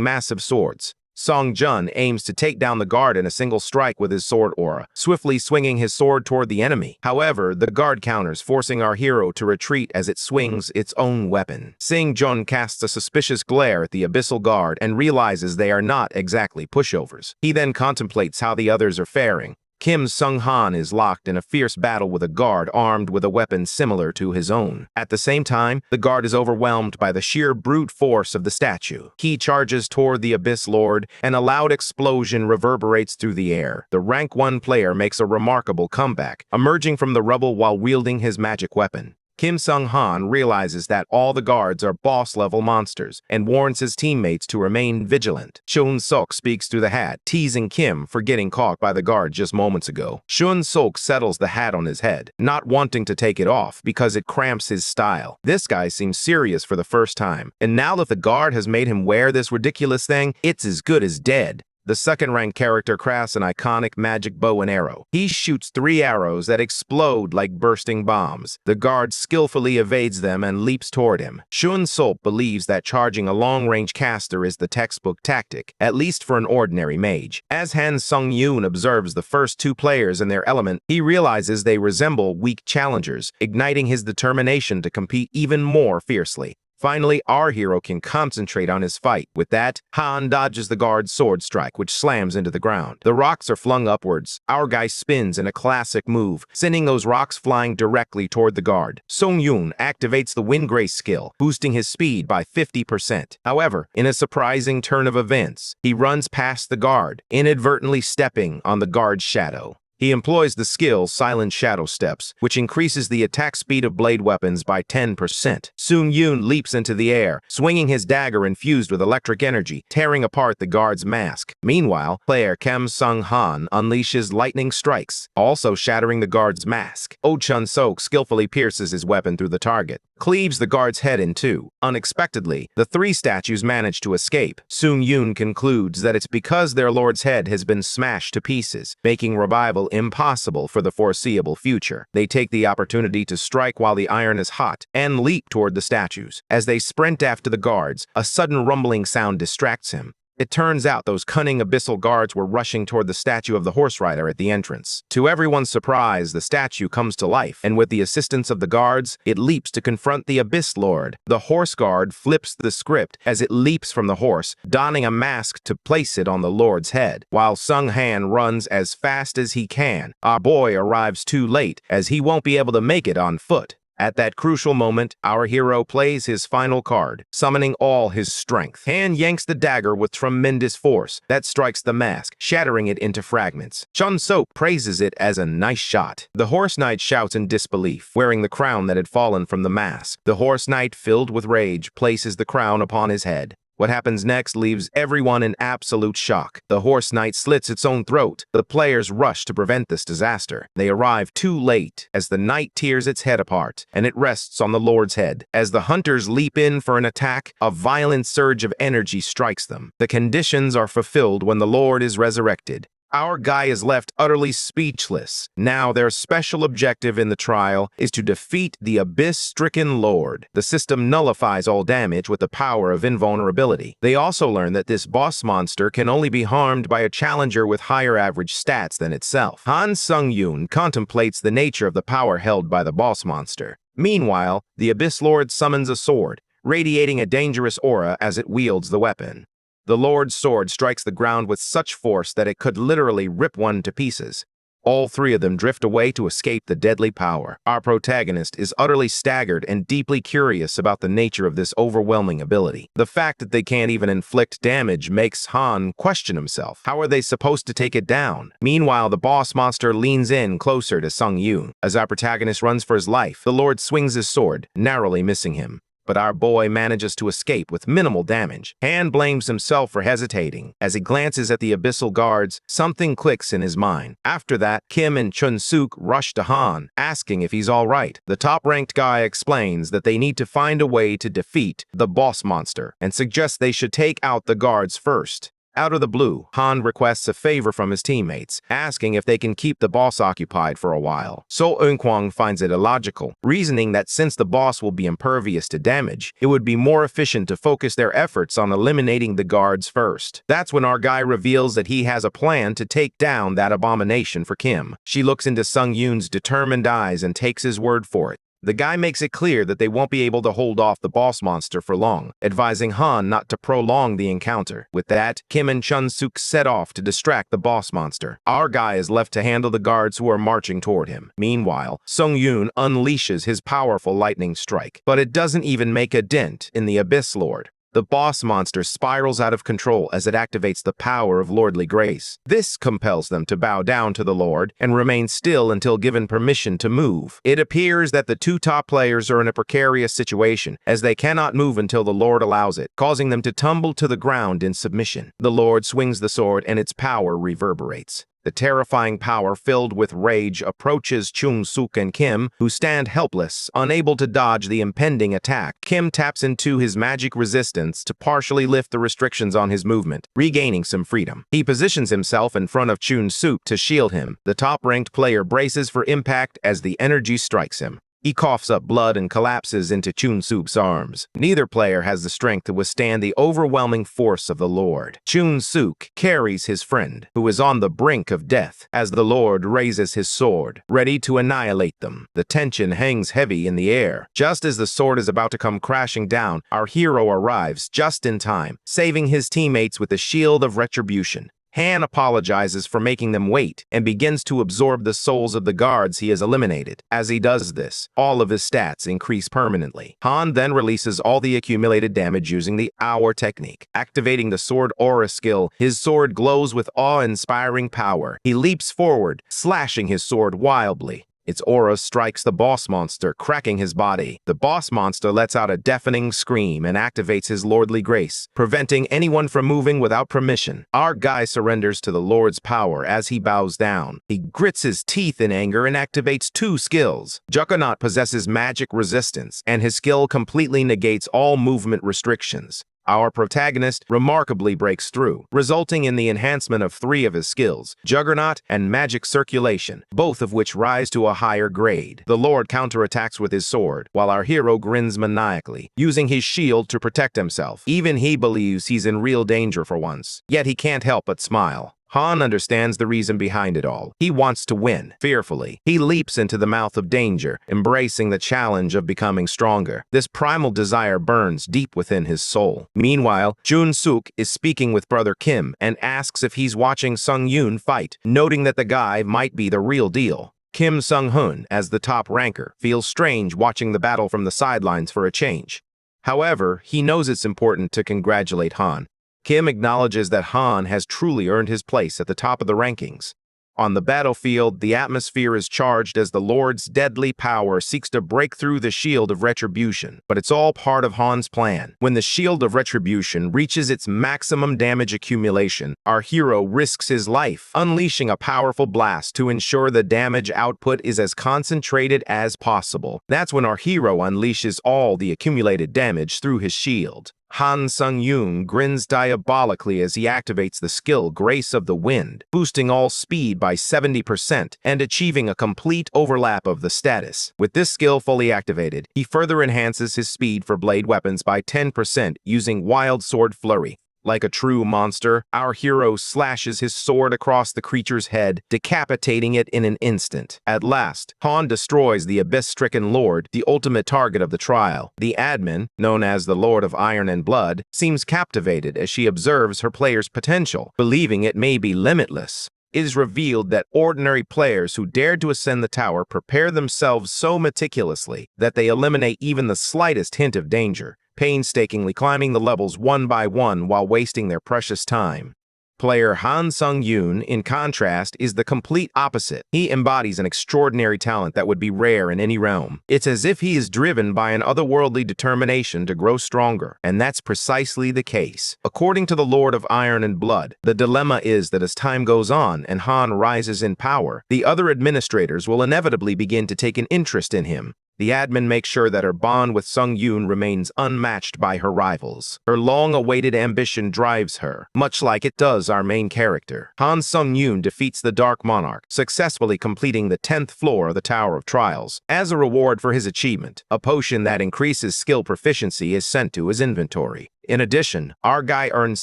massive swords. Sung-jun aims to take down the guard in a single strike with his sword aura, swiftly swinging his sword toward the enemy. However, the guard counters, forcing our hero to retreat as it swings its own weapon. Sung-jun casts a suspicious glare at the Abyssal Guard and realizes they are not exactly pushovers. He then contemplates how the others are faring. Kim Sung-han is locked in a fierce battle with a guard armed with a weapon similar to his own. At the same time, the guard is overwhelmed by the sheer brute force of the statue. He charges toward the Abyss Lord, and a loud explosion reverberates through the air. The rank 1 player makes a remarkable comeback, emerging from the rubble while wielding his magic weapon. Kim Sung-han realizes that all the guards are boss-level monsters and warns his teammates to remain vigilant. Chun-sook speaks through the hat, teasing Kim for getting caught by the guard just moments ago. Chun-sook settles the hat on his head, not wanting to take it off because it cramps his style. This guy seems serious for the first time, and now that the guard has made him wear this ridiculous thing, it's as good as dead. The second-ranked character crafts an iconic magic bow and arrow. He shoots 3 arrows that explode like bursting bombs. The guard skillfully evades them and leaps toward him. Chun-sook believes that charging a long-range caster is the textbook tactic, at least for an ordinary mage. As Han Sung-yoon observes the first 2 players in their element, he realizes they resemble weak challengers, igniting his determination to compete even more fiercely. Finally, our hero can concentrate on his fight. With that, Han dodges the guard's sword strike, which slams into the ground. The rocks are flung upwards. Our guy spins in a classic move, sending those rocks flying directly toward the guard. Sung-yoon activates the Wind Grace skill, boosting his speed by 50%. However, in a surprising turn of events, he runs past the guard, inadvertently stepping on the guard's shadow. He employs the skill Silent Shadow Steps, which increases the attack speed of blade weapons by 10%. Sung-yoon leaps into the air, swinging his dagger infused with electric energy, tearing apart the guard's mask. Meanwhile, player Kim Sung-han unleashes lightning strikes, also shattering the guard's mask. Chun-sook skillfully pierces his weapon through the target, cleaves the guard's head in 2. Unexpectedly, the 3 statues manage to escape. Sung-yoon concludes that it's because their lord's head has been smashed to pieces, making revival impossible for the foreseeable future. They take the opportunity to strike while the iron is hot and leap toward the statues. As they sprint after the guards, a sudden rumbling sound distracts him. It turns out those cunning Abyssal Guards were rushing toward the statue of the horse rider at the entrance. To everyone's surprise, the statue comes to life, and with the assistance of the guards, it leaps to confront the Abyss Lord. The horse guard flips the script as it leaps from the horse, donning a mask to place it on the Lord's head. While Sung-han runs as fast as he can, our boy arrives too late, as he won't be able to make it on foot. At that crucial moment, our hero plays his final card, summoning all his strength. Han yanks the dagger with tremendous force that strikes the mask, shattering it into fragments. Chun Sok praises it as a nice shot. The Horse Knight shouts in disbelief, wearing the crown that had fallen from the mask. The Horse Knight, filled with rage, places the crown upon his head. What happens next leaves everyone in absolute shock. The Horse Knight slits its own throat. The players rush to prevent this disaster. They arrive too late as the knight tears its head apart, and it rests on the Lord's head. As the hunters leap in for an attack, a violent surge of energy strikes them. The conditions are fulfilled when the Lord is resurrected. Our guy is left utterly speechless. Now their special objective in the trial is to defeat the abyss-stricken Lord. The system nullifies all damage with the power of invulnerability. They also learn that this boss monster can only be harmed by a challenger with higher average stats than itself. Han Sung-yoon contemplates the nature of the power held by the boss monster. Meanwhile, the Abyss Lord summons a sword, radiating a dangerous aura as it wields the weapon. The Lord's sword strikes the ground with such force that it could literally rip one to pieces. All three of them drift away to escape the deadly power. Our protagonist is utterly staggered and deeply curious about the nature of this overwhelming ability. The fact that they can't even inflict damage makes Han question himself. How are they supposed to take it down? Meanwhile, the boss monster leans in closer to Sung-yoon. As our protagonist runs for his life, the Lord swings his sword, narrowly missing him. But our boy manages to escape with minimal damage. Han blames himself for hesitating. As he glances at the abyssal guards, something clicks in his mind. After that, Kim and Chun Sok rush to Han, asking if he's all right. The top-ranked guy explains that they need to find a way to defeat the boss monster, and suggests they should take out the guards first. Out of the blue, Han requests a favor from his teammates, asking if they can keep the boss occupied for a while. So Eun-kwang finds it illogical, reasoning that since the boss will be impervious to damage, it would be more efficient to focus their efforts on eliminating the guards first. That's when our guy reveals that he has a plan to take down that abomination for Kim. She looks into Sung-yoon's determined eyes and takes his word for it. The guy makes it clear that they won't be able to hold off the boss monster for long, advising Han not to prolong the encounter. With that, Kim and Chun Sok set off to distract the boss monster. Our guy is left to handle the guards who are marching toward him. Meanwhile, Sung-yoon unleashes his powerful lightning strike, but it doesn't even make a dent in the Abyss Lord. The boss monster spirals out of control as it activates the power of lordly grace. This compels them to bow down to the Lord and remain still until given permission to move. It appears that the two top players are in a precarious situation, as they cannot move until the Lord allows it, causing them to tumble to the ground in submission. The Lord swings the sword and its power reverberates. The terrifying power filled with rage approaches Chun Sok and Kim, who stand helpless, unable to dodge the impending attack. Kim taps into his magic resistance to partially lift the restrictions on his movement, regaining some freedom. He positions himself in front of Chun Sok to shield him. The top-ranked player braces for impact as the energy strikes him. He coughs up blood and collapses into Chun Sok's arms. Neither player has the strength to withstand the overwhelming force of the Lord. Chun Sok carries his friend, who is on the brink of death, as the Lord raises his sword, ready to annihilate them. The tension hangs heavy in the air. Just as the sword is about to come crashing down, our hero arrives just in time, saving his teammates with a shield of retribution. Han apologizes for making them wait and begins to absorb the souls of the guards he has eliminated. As he does this, all of his stats increase permanently. Han then releases all the accumulated damage using the Hour technique. Activating the Sword Aura skill, his sword glows with awe-inspiring power. He leaps forward, slashing his sword wildly. Its aura strikes the boss monster, cracking his body. The boss monster lets out a deafening scream and activates his lordly grace, preventing anyone from moving without permission. Our guy surrenders to the Lord's power as he bows down. He grits his teeth in anger and activates two skills. Juggernaut possesses magic resistance, and his skill completely negates all movement restrictions. Our protagonist remarkably breaks through, resulting in the enhancement of 3 of his skills, Juggernaut and Magic Circulation, both of which rise to a higher grade. The Lord counterattacks with his sword, while our hero grins maniacally, using his shield to protect himself. Even he believes he's in real danger for once, yet he can't help but smile. Han understands the reason behind it all. He wants to win. Fearfully, he leaps into the mouth of danger, embracing the challenge of becoming stronger. This primal desire burns deep within his soul. Meanwhile, Chun Sok is speaking with brother Kim and asks if he's watching Sung-yoon fight, noting that the guy might be the real deal. Kim Sung-hoon, as the top ranker, feels strange watching the battle from the sidelines for a change. However, he knows it's important to congratulate Han. Kim acknowledges that Han has truly earned his place at the top of the rankings. On the battlefield, the atmosphere is charged as the Lord's deadly power seeks to break through the Shield of Retribution, but it's all part of Han's plan. When the Shield of Retribution reaches its maximum damage accumulation, our hero risks his life, unleashing a powerful blast to ensure the damage output is as concentrated as possible. That's when our hero unleashes all the accumulated damage through his shield. Han Sung-yoon grins diabolically as he activates the skill Grace of the Wind, boosting all speed by 70% and achieving a complete overlap of the status. With this skill fully activated, he further enhances his speed for blade weapons by 10% using Wild Sword Flurry. Like a true monster, our hero slashes his sword across the creature's head, decapitating it in an instant. At last, Han destroys the abyss-stricken Lord, the ultimate target of the trial. The admin, known as the Lord of Iron and Blood, seems captivated as she observes her player's potential, believing it may be limitless. It is revealed that ordinary players who dared to ascend the tower prepare themselves so meticulously that they eliminate even the slightest hint of danger, painstakingly climbing the levels one by one while wasting their precious time. Player Han Sung-yoon, in contrast, is the complete opposite. He embodies an extraordinary talent that would be rare in any realm. It's as if he is driven by an otherworldly determination to grow stronger, and that's precisely the case. According to the Lord of Iron and Blood, the dilemma is that as time goes on and Han rises in power, the other administrators will inevitably begin to take an interest in him. The admin makes sure that her bond with Sung-yoon remains unmatched by her rivals. Her long-awaited ambition drives her, much like it does our main character. Han Sung-yoon defeats the Dark Monarch, successfully completing the 10th floor of the Tower of Trials. As a reward for his achievement, a potion that increases skill proficiency is sent to his inventory. In addition, our guy earns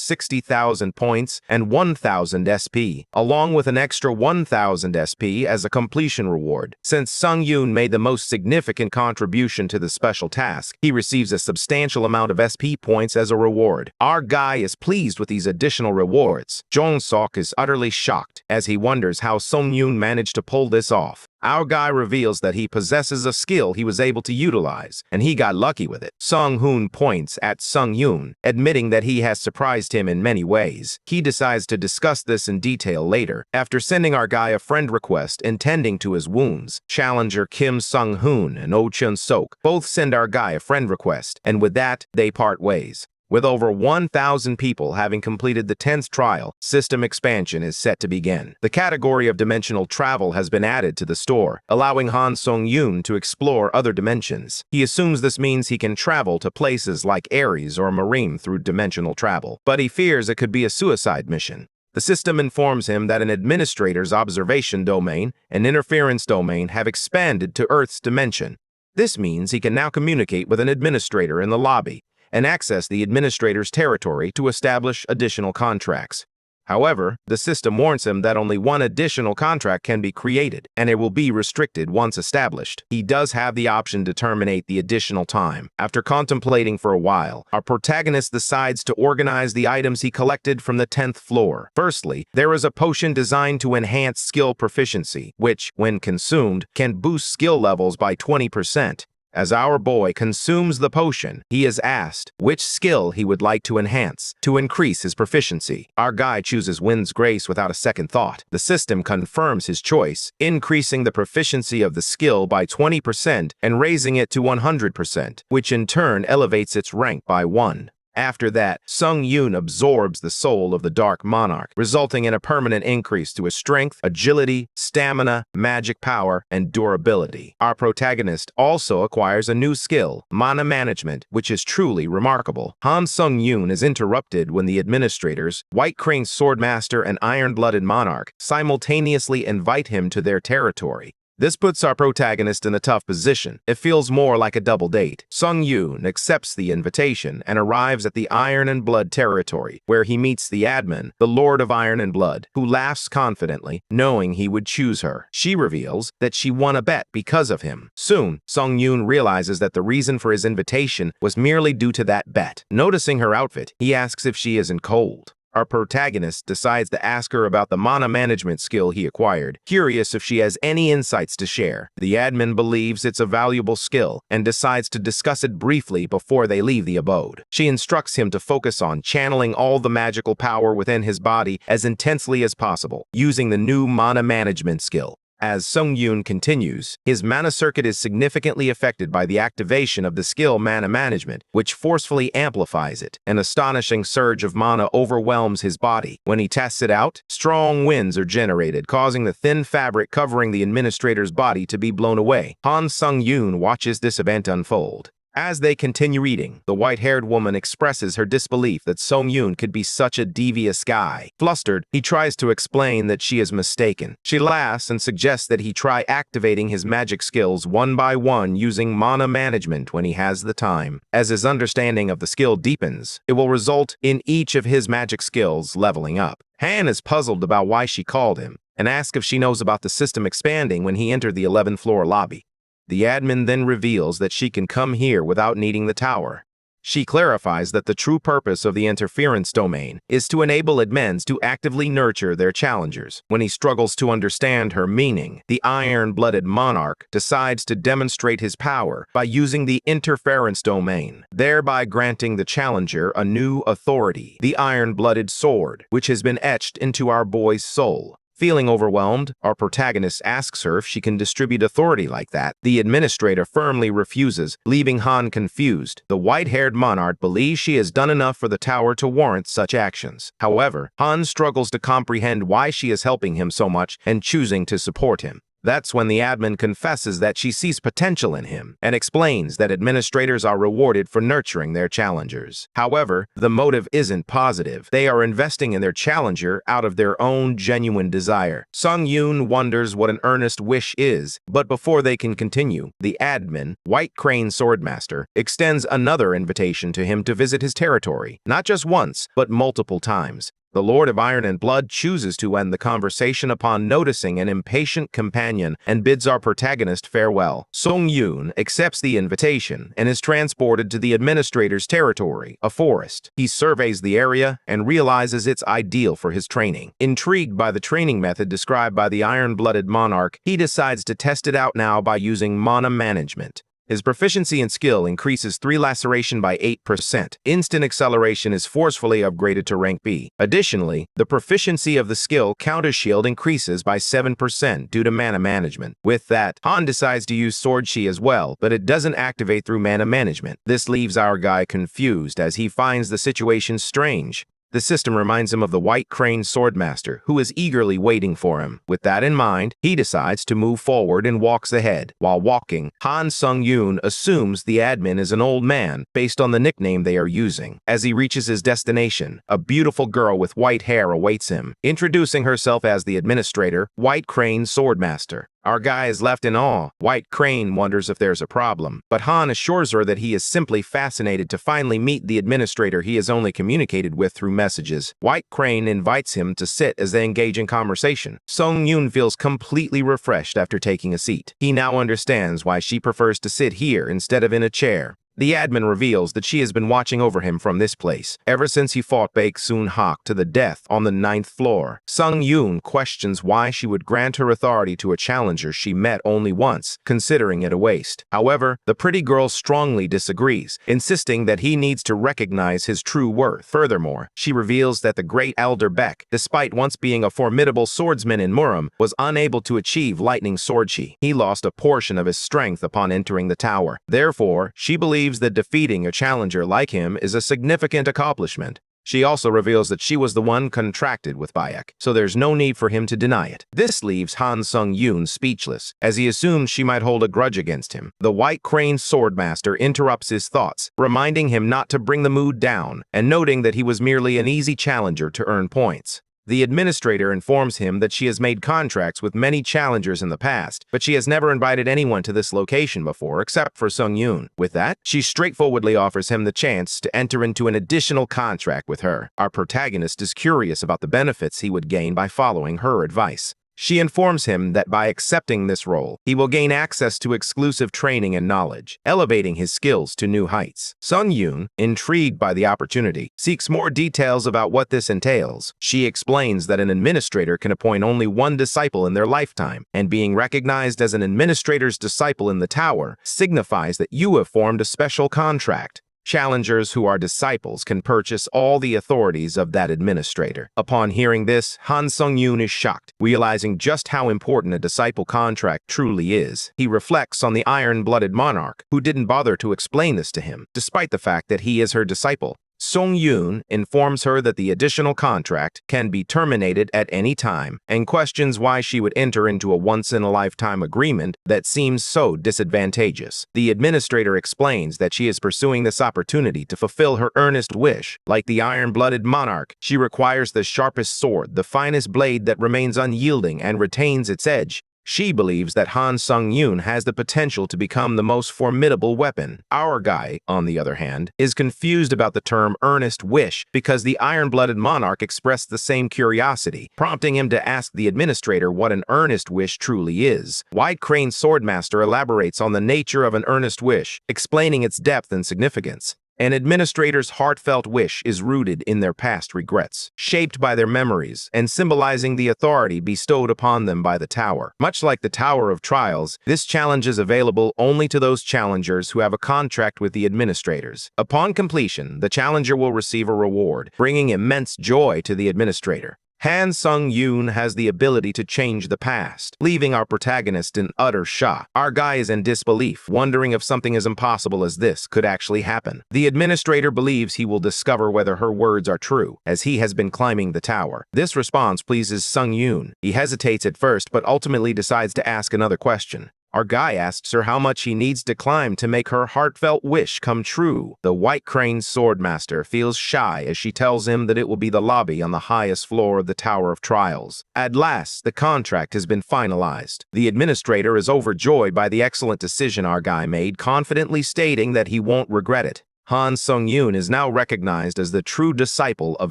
60,000 points and 1,000 SP, along with an extra 1,000 SP as a completion reward. Since Sung-yoon made the most significant contribution to the special task, he receives a substantial amount of SP points as a reward. Our guy is pleased with these additional rewards. Jong-sok is utterly shocked as he wonders how Sung-yoon managed to pull this off. Our guy reveals that he possesses a skill he was able to utilize, and he got lucky with it. Sung-hoon points at Sung-yoon, admitting that he has surprised him in many ways. He decides to discuss this in detail later, after sending our guy a friend request and tending to his wounds. Challenger Kim Sung-hoon and Oh Chun-sok both send our guy a friend request, and with that, they part ways. With over 1,000 people having completed the 10th trial, system expansion is set to begin. The category of dimensional travel has been added to the store, allowing Han Sung-yoon to explore other dimensions. He assumes this means he can travel to places like Ares or Marine through dimensional travel, but he fears it could be a suicide mission. The system informs him that an administrator's observation domain and interference domain have expanded to Earth's dimension. This means he can now communicate with an administrator in the lobby and access the administrator's territory to establish additional contracts. However, the system warns him that only one additional contract can be created, and it will be restricted once established. He does have the option to terminate the additional time. After contemplating for a while, our protagonist decides to organize the items he collected from the 10th floor. Firstly, there is a potion designed to enhance skill proficiency, which, when consumed, can boost skill levels by 20%. As our boy consumes the potion, he is asked which skill he would like to enhance to increase his proficiency. Our guy chooses Wind's Grace without a second thought. The system confirms his choice, increasing the proficiency of the skill by 20% and raising it to 100%, which in turn elevates its rank by 1. After that, Sung-yoon absorbs the soul of the Dark Monarch, resulting in a permanent increase to his strength, agility, stamina, magic power, and durability. Our protagonist also acquires a new skill, mana management, which is truly remarkable. Han Sung-yoon is interrupted when the administrators, White Crane Swordmaster and Iron-Blooded Monarch, simultaneously invite him to their territory. This puts our protagonist in a tough position. It feels more like a double date. Sung-yoon accepts the invitation and arrives at the Iron and Blood territory, where he meets the admin, the Lord of Iron and Blood, who laughs confidently, knowing he would choose her. She reveals that she won a bet because of him. Soon, Sung-yoon realizes that the reason for his invitation was merely due to that bet. Noticing her outfit, he asks if she isn't cold. Our protagonist decides to ask her about the mana management skill he acquired, curious if she has any insights to share. The admin believes it's a valuable skill and decides to discuss it briefly before they leave the abode. She instructs him to focus on channeling all the magical power within his body as intensely as possible, using the new mana management skill. As Sung-yoon continues, his mana circuit is significantly affected by the activation of the skill mana management, which forcefully amplifies it. An astonishing surge of mana overwhelms his body. When he tests it out, strong winds are generated, causing the thin fabric covering the administrator's body to be blown away. Han Sung-yoon watches this event unfold. As they continue reading, the white-haired woman expresses her disbelief that Sung-yoon could be such a devious guy. Flustered, he tries to explain that she is mistaken. She laughs and suggests that he try activating his magic skills one by one using mana management when he has the time. As his understanding of the skill deepens, it will result in each of his magic skills leveling up. Han is puzzled about why she called him and asks if she knows about the system expanding when he entered the 11th floor lobby. The admin then reveals that she can come here without needing the tower. She clarifies that the true purpose of the interference domain is to enable admins to actively nurture their challengers. When he struggles to understand her meaning, the iron-blooded monarch decides to demonstrate his power by using the interference domain, thereby granting the challenger a new authority, the iron-blooded sword, which has been etched into our boy's soul. Feeling overwhelmed, our protagonist asks her if she can distribute authority like that. The administrator firmly refuses, leaving Han confused. The white-haired monarch believes she has done enough for the tower to warrant such actions. However, Han struggles to comprehend why she is helping him so much and choosing to support him. That's when the admin confesses that she sees potential in him and explains that administrators are rewarded for nurturing their challengers. However, the motive isn't positive. They are investing in their challenger out of their own genuine desire. Sung-yoon wonders what an earnest wish is, but before they can continue, the admin, White Crane Swordmaster, extends another invitation to him to visit his territory, not just once, but multiple times. The Lord of Iron and Blood chooses to end the conversation upon noticing an impatient companion and bids our protagonist farewell. Sung-yoon accepts the invitation and is transported to the administrator's territory, a forest. He surveys the area and realizes it's ideal for his training. Intrigued by the training method described by the iron-blooded monarch, he decides to test it out now by using mana management. His proficiency and skill increases 3 laceration by 8%. Instant acceleration is forcefully upgraded to rank B. Additionally, the proficiency of the skill Counter Shield increases by 7% due to mana management. With that, Han decides to use Sword Chi as well, but it doesn't activate through mana management. This leaves our guy confused as he finds the situation strange. The system reminds him of the White Crane Swordmaster, who is eagerly waiting for him. With that in mind, he decides to move forward and walks ahead. While walking, Han Sung-yoon assumes the admin is an old man, based on the nickname they are using. As he reaches his destination, a beautiful girl with white hair awaits him, introducing herself as the administrator, White Crane Swordmaster. Our guy is left in awe. White Crane wonders if there's a problem, but Han assures her that he is simply fascinated to finally meet the administrator he has only communicated with through messages. White Crane invites him to sit as they engage in conversation. Sung-yoon feels completely refreshed after taking a seat. He now understands why she prefers to sit here instead of in a chair. The admin reveals that she has been watching over him from this place ever since he fought Baek Soon-hak to the death on the 9th floor. Sung-yoon questions why she would grant her authority to a challenger she met only once, considering it a waste. However, the pretty girl strongly disagrees, insisting that he needs to recognize his true worth. Furthermore, she reveals that the great Elder Baek, despite once being a formidable swordsman in Muram, was unable to achieve lightning sword chi. He lost a portion of his strength upon entering the tower. Therefore, she believes that defeating a challenger like him is a significant accomplishment. She also reveals that she was the one contracted with Baek, so there's no need for him to deny it. This leaves Han Sung-yoon speechless, as he assumes she might hold a grudge against him. The White Crane Swordmaster interrupts his thoughts, reminding him not to bring the mood down, and noting that he was merely an easy challenger to earn points. The administrator informs him that she has made contracts with many challengers in the past, but she has never invited anyone to this location before except for Sung-yoon. With that, she straightforwardly offers him the chance to enter into an additional contract with her. Our protagonist is curious about the benefits he would gain by following her advice. She informs him that by accepting this role, he will gain access to exclusive training and knowledge, elevating his skills to new heights. Sung-yoon, intrigued by the opportunity, seeks more details about what this entails. She explains that an administrator can appoint only one disciple in their lifetime, and being recognized as an administrator's disciple in the tower signifies that you have formed a special contract. Challengers who are disciples can purchase all the authorities of that administrator. Upon hearing this, Han Sung-yoon is shocked, realizing just how important a disciple contract truly is. He reflects on the iron-blooded monarch, who didn't bother to explain this to him, despite the fact that he is her disciple. Sung-yoon informs her that the additional contract can be terminated at any time and questions why she would enter into a once-in-a-lifetime agreement that seems so disadvantageous. The administrator explains that she is pursuing this opportunity to fulfill her earnest wish. Like the iron-blooded monarch, she requires the sharpest sword, the finest blade that remains unyielding and retains its edge. She believes that Han Sung-yoon has the potential to become the most formidable weapon. Our guy, on the other hand, is confused about the term earnest wish because the iron-blooded monarch expressed the same curiosity, prompting him to ask the administrator what an earnest wish truly is. White Crane Swordmaster elaborates on the nature of an earnest wish, explaining its depth and significance. An administrator's heartfelt wish is rooted in their past regrets, shaped by their memories, and symbolizing the authority bestowed upon them by the tower. Much like the Tower of Trials, this challenge is available only to those challengers who have a contract with the administrators. Upon completion, the challenger will receive a reward, bringing immense joy to the administrator. Han Sung-yoon has the ability to change the past, leaving our protagonist in utter shock. Our guy is in disbelief, wondering if something as impossible as this could actually happen. The administrator believes he will discover whether her words are true, as he has been climbing the tower. This response pleases Sung-yoon. He hesitates at first, but ultimately decides to ask another question. Our guy asks her how much he needs to climb to make her heartfelt wish come true. The White Crane Swordmaster feels shy as she tells him that it will be the lobby on the highest floor of the Tower of Trials. At last, the contract has been finalized. The administrator is overjoyed by the excellent decision our guy made, confidently stating that he won't regret it. Han Sung-yoon is now recognized as the true disciple of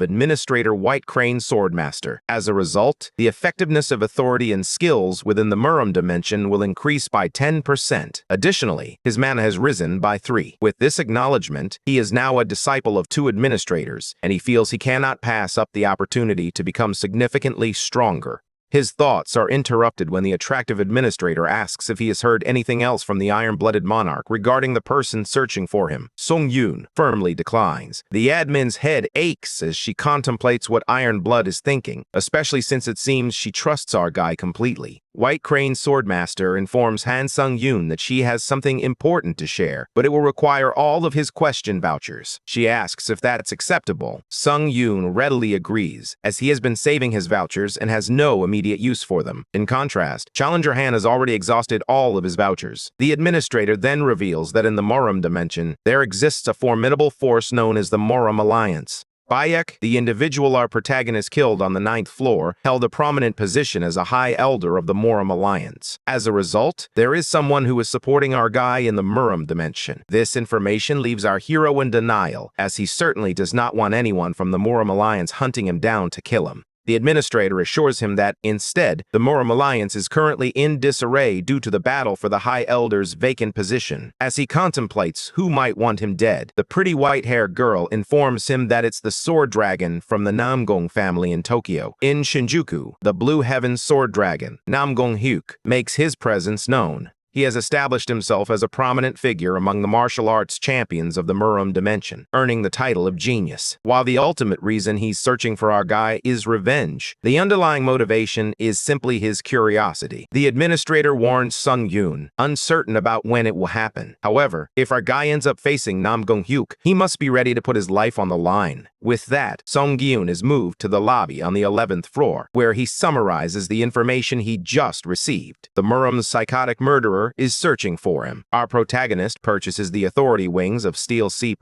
Administrator White Crane Swordmaster. As a result, the effectiveness of authority and skills within the Muram dimension will increase by 10%. Additionally, his mana has risen by 3. With this acknowledgement, he is now a disciple of 2 administrators, and he feels he cannot pass up the opportunity to become significantly stronger. His thoughts are interrupted when the attractive administrator asks if he has heard anything else from the iron-blooded monarch regarding the person searching for him. Sung-yoon firmly declines. The admin's head aches as she contemplates what Iron-Blood is thinking, especially since it seems she trusts our guy completely. White Crane Swordmaster informs Han Sung-yoon that she has something important to share, but it will require all of his question vouchers. She asks if that's acceptable. Sung-yoon readily agrees, as he has been saving his vouchers and has no immediate use for them. In contrast, Challenger Han has already exhausted all of his vouchers. The administrator then reveals that in the Muram dimension, there exists a formidable force known as the Muram Alliance. Bayek, the individual our protagonist killed on the 9th floor, held a prominent position as a High Elder of the Muram Alliance. As a result, there is someone who is supporting our guy in the Muram dimension. This information leaves our hero in denial, as he certainly does not want anyone from the Muram Alliance hunting him down to kill him. The administrator assures him that, instead, the Muram Alliance is currently in disarray due to the battle for the High Elder's vacant position. As he contemplates who might want him dead, the pretty white-haired girl informs him that it's the sword dragon from the Namgong family in Tokyo. In Shinjuku, the Blue Heaven sword dragon, Namgong Hyuk, makes his presence known. He has established himself as a prominent figure among the martial arts champions of the Muram dimension, earning the title of genius. While the ultimate reason he's searching for our guy is revenge, the underlying motivation is simply his curiosity. The administrator warns Sung-yoon, uncertain about when it will happen. However, if our guy ends up facing Namgong Hyuk, he must be ready to put his life on the line. With that, Sung-yoon is moved to the lobby on the 11th floor, where he summarizes the information he just received. The Muram's psychotic murderer is searching for him. Our protagonist purchases the Authority Wings of Steel C+,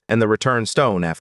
and the Return Stone F+.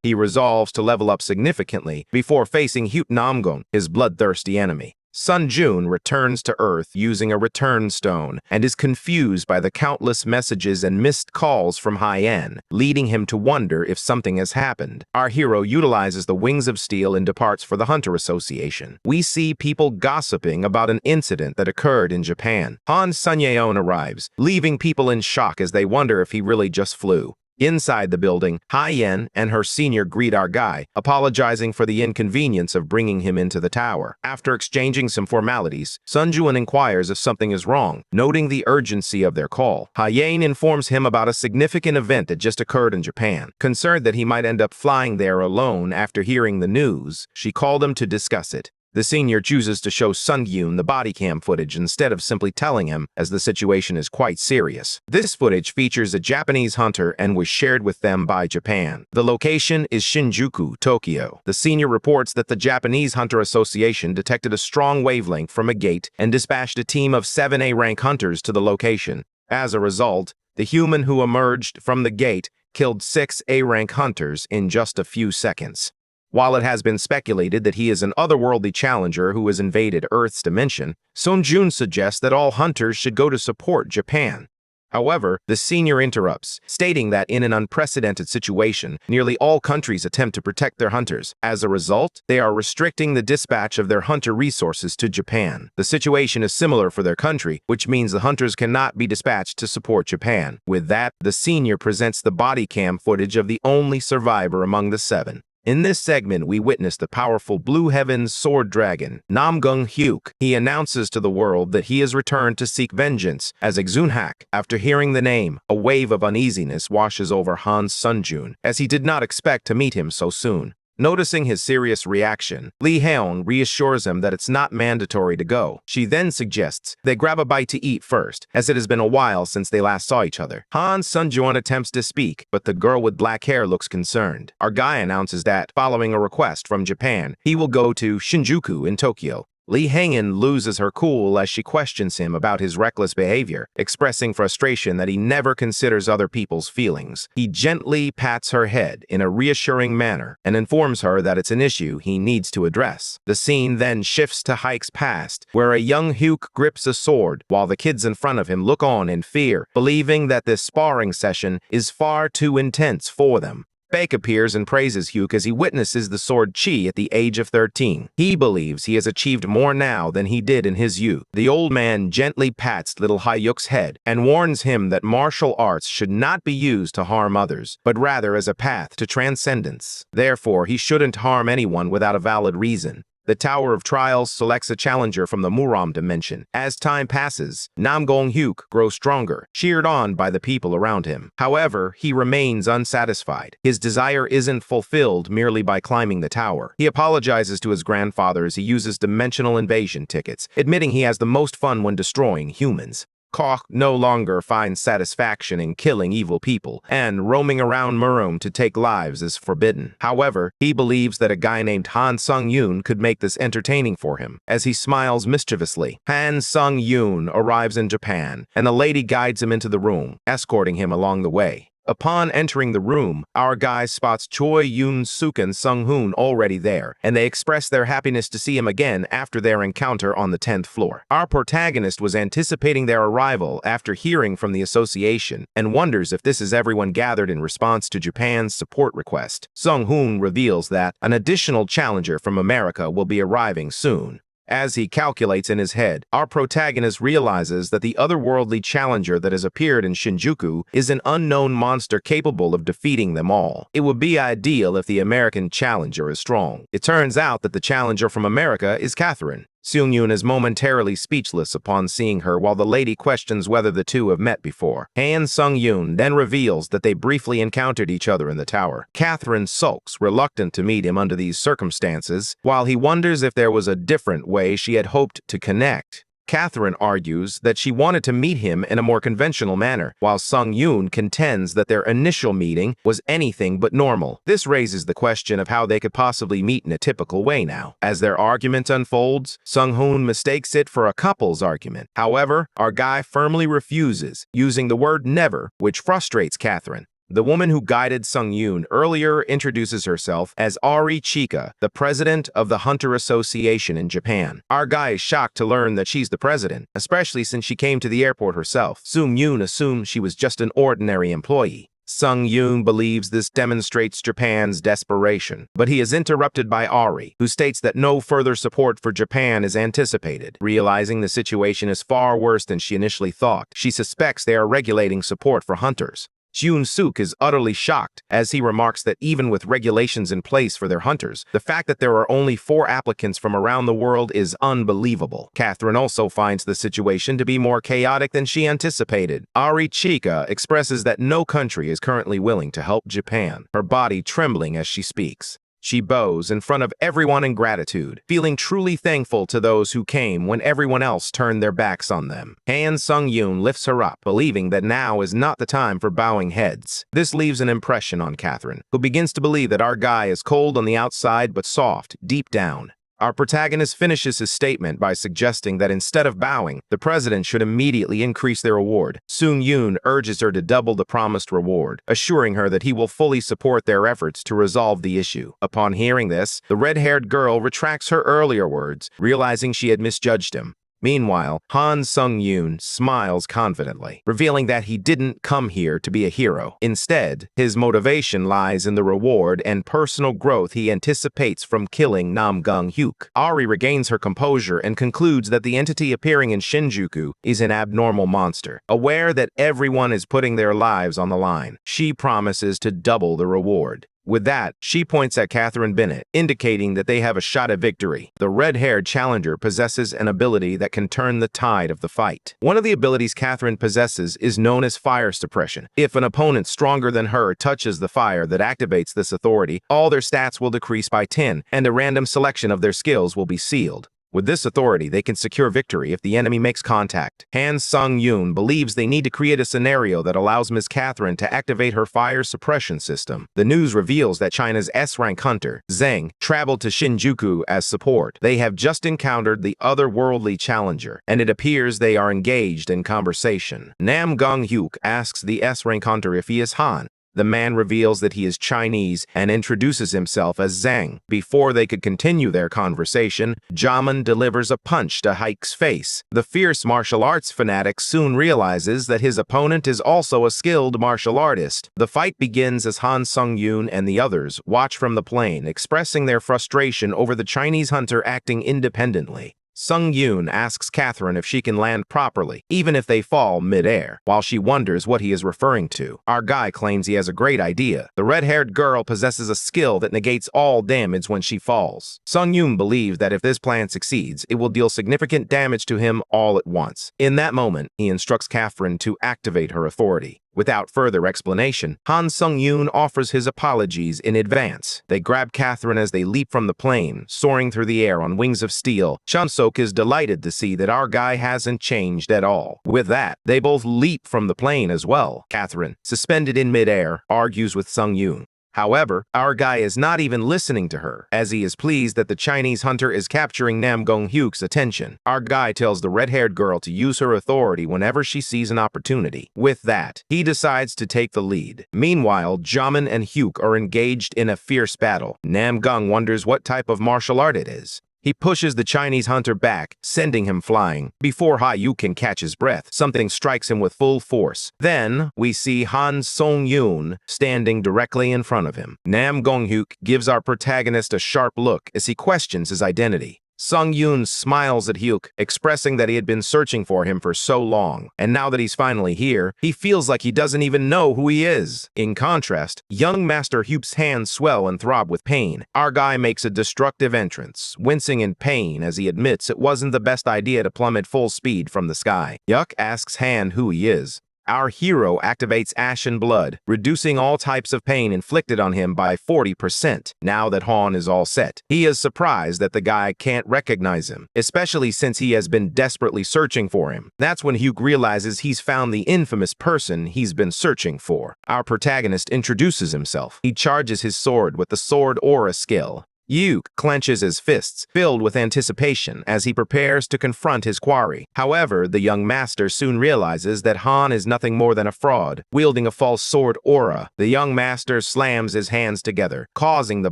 He resolves to level up significantly before facing Hyuk Namgong, his bloodthirsty enemy. Sun Jun returns to Earth using a return stone and is confused by the countless messages and missed calls from Hyen, leading him to wonder if something has happened. Our hero utilizes the Wings of Steel and departs for the Hunter Association. We see people gossiping about an incident that occurred in Japan. Han Sunyeon arrives, leaving people in shock as they wonder if he really just flew. Inside the building, Hyen and her senior greet our guy, apologizing for the inconvenience of bringing him into the tower. After exchanging some formalities, Sunjun inquires if something is wrong, noting the urgency of their call. Hyen informs him about a significant event that just occurred in Japan. Concerned that he might end up flying there alone after hearing the news, she called him to discuss it. The senior chooses to show Sungyun the body cam footage instead of simply telling him, as the situation is quite serious. This footage features a Japanese hunter and was shared with them by Japan. The location is Shinjuku, Tokyo. The senior reports that the Japanese Hunter Association detected a strong wavelength from a gate and dispatched a team of 7 A-rank hunters to the location. As a result, the human who emerged from the gate killed 6 A-rank hunters in just a few seconds. While it has been speculated that he is an otherworldly challenger who has invaded Earth's dimension, Sunjun suggests that all hunters should go to support Japan. However, the senior interrupts, stating that in an unprecedented situation, nearly all countries attempt to protect their hunters. As a result, they are restricting the dispatch of their hunter resources to Japan. The situation is similar for their country, which means the hunters cannot be dispatched to support Japan. With that, the senior presents the body cam footage of the only survivor among the 7. In this segment, we witness the powerful Blue Heaven's sword dragon, Namgung-hyuk. He announces to the world that he has returned to seek vengeance as Exunhak. After hearing the name, a wave of uneasiness washes over Han Sunjun, as he did not expect to meet him so soon. Noticing his serious reaction, Lee Haeun reassures him that it's not mandatory to go. She then suggests they grab a bite to eat first, as it has been a while since they last saw each other. Han Sunjun attempts to speak, but the girl with black hair looks concerned. Our guy announces that, following a request from Japan, he will go to Shinjuku in Tokyo. Lee Haeun loses her cool as she questions him about his reckless behavior, expressing frustration that he never considers other people's feelings. He gently pats her head in a reassuring manner and informs her that it's an issue he needs to address. The scene then shifts to Hike's past, where a young Hyuk grips a sword while the kids in front of him look on in fear, believing that this sparring session is far too intense for them. Baek appears and praises Hyuk as he witnesses the sword chi at the age of 13. He believes he has achieved more now than he did in his youth. The old man gently pats little Hyuk's head and warns him that martial arts should not be used to harm others, but rather as a path to transcendence. Therefore, he shouldn't harm anyone without a valid reason. The Tower of Trials selects a challenger from the Muram dimension. As time passes, Namgung-hyuk grows stronger, cheered on by the people around him. However, he remains unsatisfied. His desire isn't fulfilled merely by climbing the tower. He apologizes to his grandfather as he uses dimensional invasion tickets, admitting he has the most fun when destroying humans. Koch no longer finds satisfaction in killing evil people, and roaming around Murom to take lives is forbidden. However, he believes that a guy named Han Sung-yoon could make this entertaining for him, as he smiles mischievously. Han Sung-yoon arrives in Japan, and a lady guides him into the room, escorting him along the way. Upon entering the room, our guy spots Choi Yoon-suk and Sung-hoon already there, and they express their happiness to see him again after their encounter on the 10th floor. Our protagonist was anticipating their arrival after hearing from the association and wonders if this is everyone gathered in response to Japan's support request. Sung-hoon reveals that an additional challenger from America will be arriving soon. As he calculates in his head, our protagonist realizes that the otherworldly challenger that has appeared in Shinjuku is an unknown monster capable of defeating them all. It would be ideal if the American challenger is strong. It turns out that the challenger from America is Catherine. Seung-yoon is momentarily speechless upon seeing her while the lady questions whether the two have met before. Han Sung-yoon then reveals that they briefly encountered each other in the tower. Catherine sulks, reluctant to meet him under these circumstances, while he wonders if there was a different way she had hoped to connect. Catherine argues that she wanted to meet him in a more conventional manner, while Sung-yoon contends that their initial meeting was anything but normal. This raises the question of how they could possibly meet in a typical way now. As their argument unfolds, Sung-hoon mistakes it for a couple's argument. However, our guy firmly refuses, using the word never, which frustrates Catherine. The woman who guided Sung Yoon earlier introduces herself as Ari Chika, the president of the Hunter Association in Japan. Our guy is shocked to learn that she's the president, especially since she came to the airport herself. Sung Yoon assumed she was just an ordinary employee. Sung Yoon believes this demonstrates Japan's desperation, but he is interrupted by Ari, who states that no further support for Japan is anticipated. Realizing the situation is far worse than she initially thought, she suspects they are regulating support for hunters. Yoon-suk is utterly shocked as he remarks that even with regulations in place for their hunters, the fact that there are only 4 applicants from around the world is unbelievable. Catherine also finds the situation to be more chaotic than she anticipated. Ari Chika expresses that no country is currently willing to help Japan, her body trembling as she speaks. She bows in front of everyone in gratitude, feeling truly thankful to those who came when everyone else turned their backs on them. Han Sung-yoon lifts her up, believing that now is not the time for bowing heads. This leaves an impression on Catherine, who begins to believe that our guy is cold on the outside but soft deep down. Our protagonist finishes his statement by suggesting that instead of bowing, the president should immediately increase their reward. Sung Yoon urges her to double the promised reward, assuring her that he will fully support their efforts to resolve the issue. Upon hearing this, the red-haired girl retracts her earlier words, realizing she had misjudged him. Meanwhile, Han Sung-yoon smiles confidently, revealing that he didn't come here to be a hero. Instead, his motivation lies in the reward and personal growth he anticipates from killing Nam Gung-hyuk. Ari regains her composure and concludes that the entity appearing in Shinjuku is an abnormal monster. Aware that everyone is putting their lives on the line, she promises to double the reward. With that, she points at Catherine Bennett, indicating that they have a shot at victory. The red-haired challenger possesses an ability that can turn the tide of the fight. One of the abilities Catherine possesses is known as fire suppression. If an opponent stronger than her touches the fire that activates this authority, all their stats will decrease by 10, and a random selection of their skills will be sealed. With this authority, they can secure victory if the enemy makes contact. Han Sung-yoon believes they need to create a scenario that allows Ms. Catherine to activate her fire suppression system. The news reveals that China's S-rank hunter, Zheng, traveled to Shinjuku as support. They have just encountered the otherworldly challenger, and it appears they are engaged in conversation. Nam Gung-hyuk asks the S-rank hunter if he is Han. The man reveals that he is Chinese and introduces himself as Zhang. Before they could continue their conversation, Jamin delivers a punch to Haik's face. The fierce martial arts fanatic soon realizes that his opponent is also a skilled martial artist. The fight begins as Han Sung-yoon and the others watch from the plane, expressing their frustration over the Chinese hunter acting independently. Sung-yoon asks Catherine if she can land properly, even if they fall mid-air, while she wonders what he is referring to. Our guy claims he has a great idea. The red-haired girl possesses a skill that negates all damage when she falls. Sung-yoon believes that if this plan succeeds, it will deal significant damage to him all at once. In that moment, he instructs Catherine to activate her authority. Without further explanation, Han Sung-yoon offers his apologies in advance. They grab Catherine as they leap from the plane, soaring through the air on wings of steel. Chun-sok is delighted to see that our guy hasn't changed at all. With that, they both leap from the plane as well. Catherine, suspended in midair, argues with Sung-yoon. However, our guy is not even listening to her, as he is pleased that the Chinese hunter is capturing Nam Gung-hyuk's attention. Our guy tells the red-haired girl to use her authority whenever she sees an opportunity. With that, he decides to take the lead. Meanwhile, Jamin and Hyuk are engaged in a fierce battle. Nam Gung wonders what type of martial art it is. He pushes the Chinese hunter back, sending him flying. Before Hayu can catch his breath, something strikes him with full force. Then, we see Han Sung-yoon standing directly in front of him. Nam Gung-hyuk gives our protagonist a sharp look as he questions his identity. Sung-yoon smiles at Hyuk, expressing that he had been searching for him for so long, and now that he's finally here, he feels like he doesn't even know who he is. In contrast, young Master Hyuk's hands swell and throb with pain. Our guy makes a destructive entrance, wincing in pain as he admits it wasn't the best idea to plummet full speed from the sky. Hyuk asks Han who he is. Our hero activates Ashen Blood, reducing all types of pain inflicted on him by 40%. Now that Han is all set, he is surprised that the guy can't recognize him, especially since he has been desperately searching for him. That's when Hyuk realizes he's found the infamous person he's been searching for. Our protagonist introduces himself. He charges his sword with the Sword Aura skill. Hyuk clenches his fists, filled with anticipation as he prepares to confront his quarry. However, the young master soon realizes that Han is nothing more than a fraud, wielding a false sword aura. The young master slams his hands together, causing the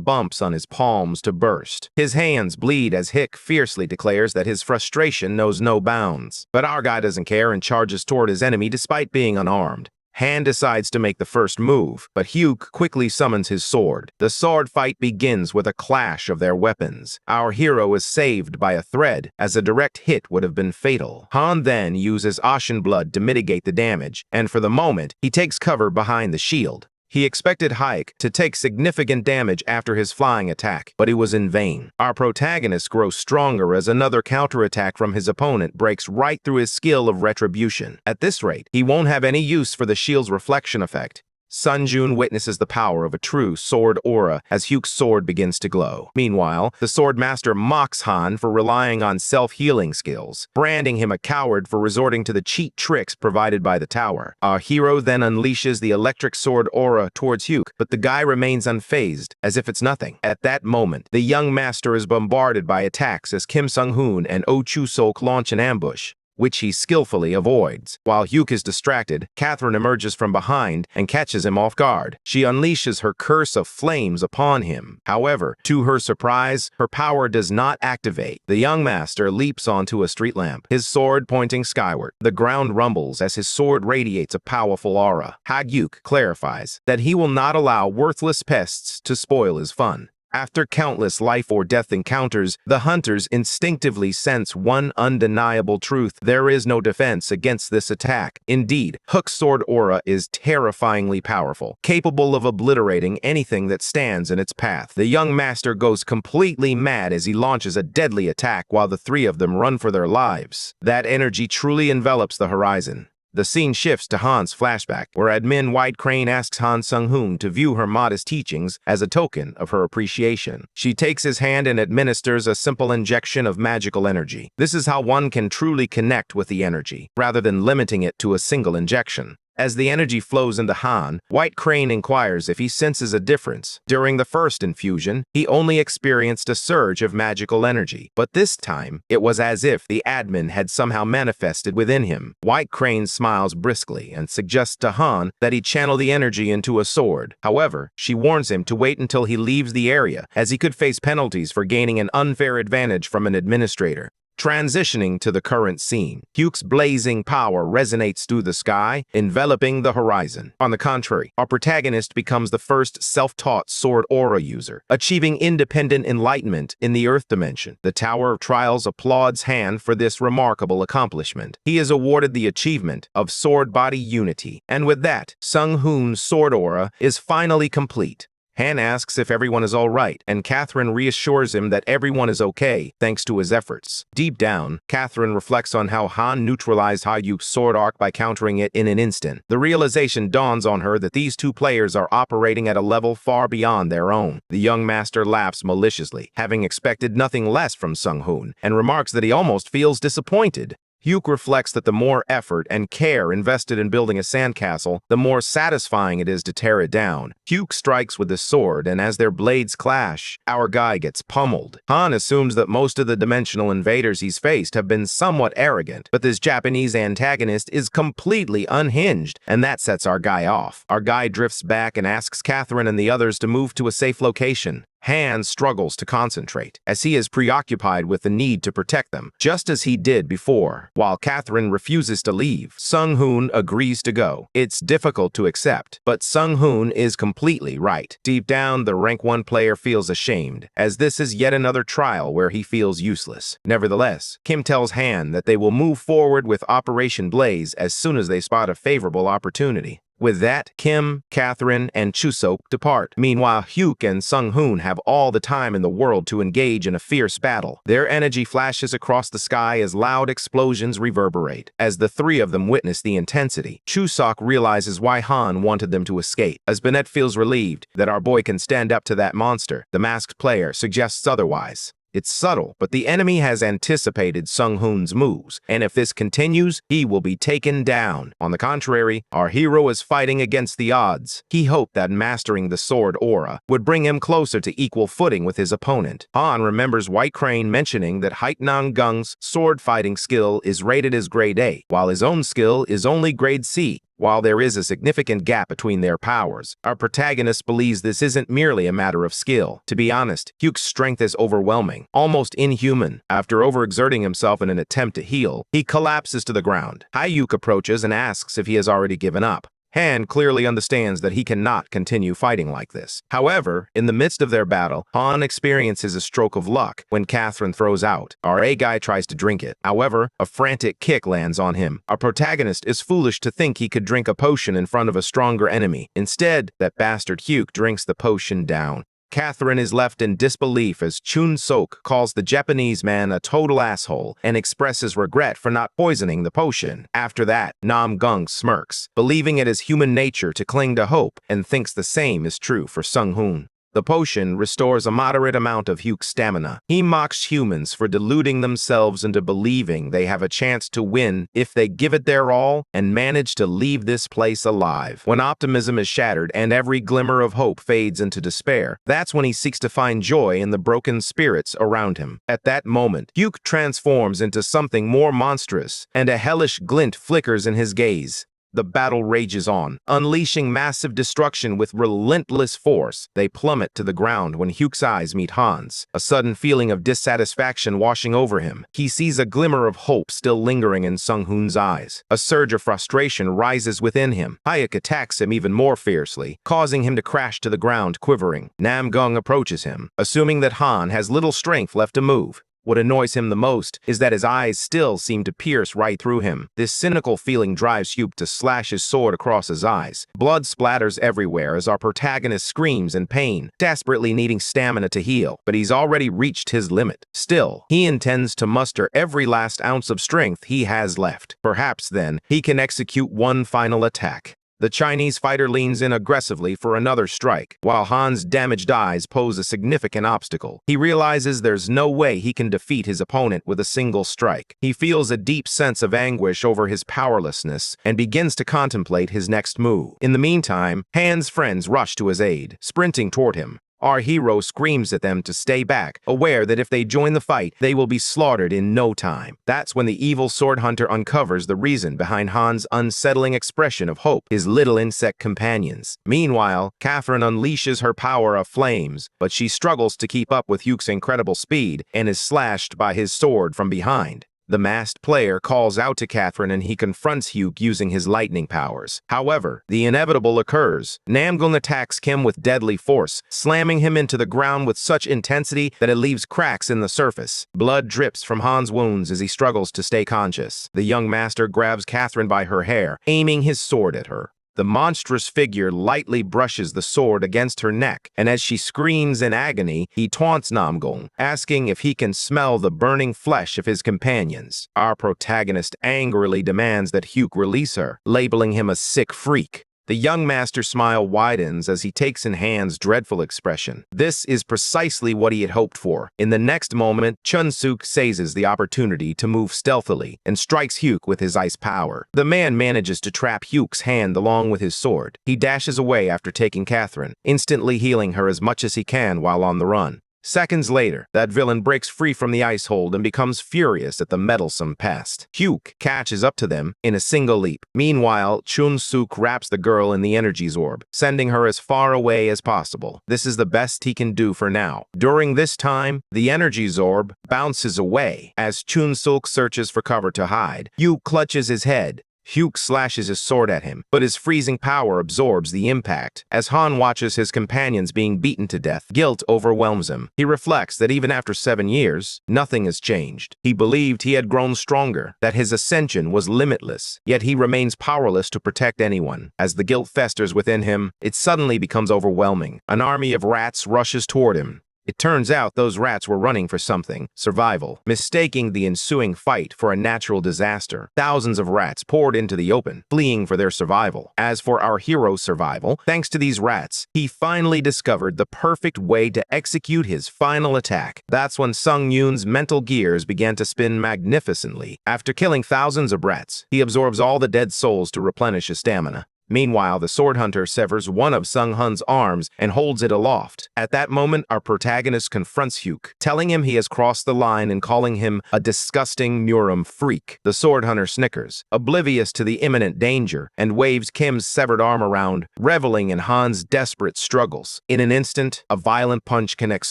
bumps on his palms to burst. His hands bleed as Hyuk fiercely declares that his frustration knows no bounds. But our guy doesn't care and charges toward his enemy despite being unarmed. Han decides to make the first move, but Hyuk quickly summons his sword. The sword fight begins with a clash of their weapons. Our hero is saved by a thread, as a direct hit would have been fatal. Han then uses Ashen Blood to mitigate the damage, and for the moment, he takes cover behind the shield. He expected Hyuk to take significant damage after his flying attack, but it was in vain. Our protagonist grows stronger as another counterattack from his opponent breaks right through his skill of retribution. At this rate, he won't have any use for the shield's reflection effect. Sun Jun witnesses the power of a true sword aura as Hyuk's sword begins to glow. Meanwhile, the sword master mocks Han for relying on self-healing skills, branding him a coward for resorting to the cheat tricks provided by the tower. Our hero then unleashes the electric sword aura towards Hyuk, but the guy remains unfazed, as if it's nothing. At that moment, the young master is bombarded by attacks as Kim Sung-hoon and Oh Chu-sok launch an ambush, which he skillfully avoids. While Hyuk is distracted, Catherine emerges from behind and catches him off guard. She unleashes her curse of flames upon him. However, to her surprise, her power does not activate. The young master leaps onto a street lamp, his sword pointing skyward. The ground rumbles as his sword radiates a powerful aura. Hyuk clarifies that he will not allow worthless pests to spoil his fun. After countless life-or-death encounters, the hunters instinctively sense one undeniable truth: there is no defense against this attack. Indeed, Hyuk's sword aura is terrifyingly powerful, capable of obliterating anything that stands in its path. The young master goes completely mad as he launches a deadly attack while the three of them run for their lives. That energy truly envelops the horizon. The scene shifts to Han's flashback, where Admin White Crane asks Han Sung-hoon to view her modest teachings as a token of her appreciation. She takes his hand and administers a simple injection of magical energy. This is how one can truly connect with the energy, rather than limiting it to a single injection. As the energy flows into Han, White Crane inquires if he senses a difference. During the first infusion, he only experienced a surge of magical energy, but this time, it was as if the admin had somehow manifested within him. White Crane smiles briskly and suggests to Han that he channel the energy into a sword. However, she warns him to wait until he leaves the area, as he could face penalties for gaining an unfair advantage from an administrator. Transitioning to the current scene, Hyuk's blazing power resonates through the sky, enveloping the horizon. On the contrary, our protagonist becomes the first self-taught sword aura user, achieving independent enlightenment in the Earth dimension. The Tower of Trials applauds Han for this remarkable accomplishment. He is awarded the achievement of Sword Body Unity, and with that, Sung-hoon's sword aura is finally complete. Han asks if everyone is all right, and Catherine reassures him that everyone is okay, thanks to his efforts. Deep down, Catherine reflects on how Han neutralized Hyuk's sword arc by countering it in an instant. The realization dawns on her that these two players are operating at a level far beyond their own. The young master laughs maliciously, having expected nothing less from Sung-hoon, and remarks that he almost feels disappointed. Hyuk reflects that the more effort and care invested in building a sandcastle, the more satisfying it is to tear it down. Hyuk strikes with his sword, and as their blades clash, our guy gets pummeled. Han assumes that most of the dimensional invaders he's faced have been somewhat arrogant, but this Japanese antagonist is completely unhinged, and that sets our guy off. Our guy drifts back and asks Catherine and the others to move to a safe location. Han struggles to concentrate, as he is preoccupied with the need to protect them, just as he did before. While Catherine refuses to leave, Sung-hoon agrees to go. It's difficult to accept, but Sung-hoon is completely right. Deep down, the Rank 1 player feels ashamed, as this is yet another trial where he feels useless. Nevertheless, Kim tells Han that they will move forward with Operation Blaze as soon as they spot a favorable opportunity. With that, Kim, Catherine, and Chu-sok depart. Meanwhile, Hyuk and Sung-hoon have all the time in the world to engage in a fierce battle. Their energy flashes across the sky as loud explosions reverberate. As the three of them witness the intensity, Chu-sok realizes why Han wanted them to escape. As Bennett feels relieved that our boy can stand up to that monster, the masked player suggests otherwise. It's subtle, but the enemy has anticipated Sung Hoon's moves, and if this continues, he will be taken down. On the contrary, our hero is fighting against the odds. He hoped that mastering the sword aura would bring him closer to equal footing with his opponent. Han remembers White Crane mentioning that Haitnang Gung's sword fighting skill is rated as grade A, while his own skill is only grade C. While there is a significant gap between their powers, our protagonist believes this isn't merely a matter of skill. To be honest, Hyuk's strength is overwhelming, almost inhuman. After overexerting himself in an attempt to heal, he collapses to the ground. Hyuk approaches and asks if he has already given up. Han clearly understands that he cannot continue fighting like this. However, in the midst of their battle, Han experiences a stroke of luck when Catherine throws out. Our A-guy tries to drink it. However, a frantic kick lands on him. Our protagonist is foolish to think he could drink a potion in front of a stronger enemy. Instead, that bastard Hyuk drinks the potion down. Catherine is left in disbelief as Chun Sok calls the Japanese man a total asshole and expresses regret for not poisoning the potion. After that, Nam Gung smirks, believing it is human nature to cling to hope, and thinks the same is true for Sung Hoon. The potion restores a moderate amount of Hyuk's stamina. He mocks humans for deluding themselves into believing they have a chance to win if they give it their all and manage to leave this place alive. When optimism is shattered and every glimmer of hope fades into despair, that's when he seeks to find joy in the broken spirits around him. At that moment, Hyuk transforms into something more monstrous, and a hellish glint flickers in his gaze. The battle rages on, unleashing massive destruction with relentless force. They plummet to the ground when Hyuk's eyes meet Han's, a sudden feeling of dissatisfaction washing over him. He sees a glimmer of hope still lingering in Sung Hoon's eyes. A surge of frustration rises within him. Hyuk attacks him even more fiercely, causing him to crash to the ground, quivering. Nam Gung approaches him, assuming that Han has little strength left to move. What annoys him the most is that his eyes still seem to pierce right through him. This cynical feeling drives Hyuk to slash his sword across his eyes. Blood splatters everywhere as our protagonist screams in pain, desperately needing stamina to heal, but he's already reached his limit. Still, he intends to muster every last ounce of strength he has left. Perhaps then, he can execute one final attack. The Chinese fighter leans in aggressively for another strike, while Han's damaged eyes pose a significant obstacle. He realizes there's no way he can defeat his opponent with a single strike. He feels a deep sense of anguish over his powerlessness and begins to contemplate his next move. In the meantime, Han's friends rush to his aid, sprinting toward him. Our hero screams at them to stay back, aware that if they join the fight, they will be slaughtered in no time. That's when the evil sword hunter uncovers the reason behind Han's unsettling expression of hope, his little insect companions. Meanwhile, Catherine unleashes her power of flames, but she struggles to keep up with Hyuk's incredible speed and is slashed by his sword from behind. The masked player calls out to Catherine and he confronts Hyuk using his lightning powers. However, the inevitable occurs. Nam Gung attacks Kim with deadly force, slamming him into the ground with such intensity that it leaves cracks in the surface. Blood drips from Han's wounds as he struggles to stay conscious. The young master grabs Catherine by her hair, aiming his sword at her. The monstrous figure lightly brushes the sword against her neck, and as she screams in agony, he taunts Nam Gung, asking if he can smell the burning flesh of his companions. Our protagonist angrily demands that Hyuk release her, labeling him a sick freak. The young master's smile widens as he takes in Han's dreadful expression. This is precisely what he had hoped for. In the next moment, Chun Suk seizes the opportunity to move stealthily and strikes Hyuk with his ice power. The man manages to trap Hyuk's hand along with his sword. He dashes away after taking Catherine, instantly healing her as much as he can while on the run. Seconds later, that villain breaks free from the ice hold and becomes furious at the meddlesome pest. Hyuk catches up to them in a single leap. Meanwhile, Chun Suk wraps the girl in the energy orb, sending her as far away as possible. This is the best he can do for now. During this time, the energy orb bounces away. As Chun Suk searches for cover to hide, Hyuk clutches his head. Hyuk slashes his sword at him, but his freezing power absorbs the impact. As Han watches his companions being beaten to death, guilt overwhelms him. He reflects that even after 7 years, nothing has changed. He believed he had grown stronger, that his ascension was limitless, yet he remains powerless to protect anyone. As the guilt festers within him, it suddenly becomes overwhelming. An army of rats rushes toward him. It turns out those rats were running for something, survival, mistaking the ensuing fight for a natural disaster. Thousands of rats poured into the open, fleeing for their survival. As for our hero's survival, thanks to these rats, he finally discovered the perfect way to execute his final attack. That's when Sung Yoon's mental gears began to spin magnificently. After killing thousands of rats, he absorbs all the dead souls to replenish his stamina. Meanwhile, the sword hunter severs one of Sung Hun's arms and holds it aloft. At that moment, our protagonist confronts Hyuk, telling him he has crossed the line and calling him a disgusting Murim freak. The sword hunter snickers, oblivious to the imminent danger, and waves Kim's severed arm around, reveling in Han's desperate struggles. In an instant, a violent punch connects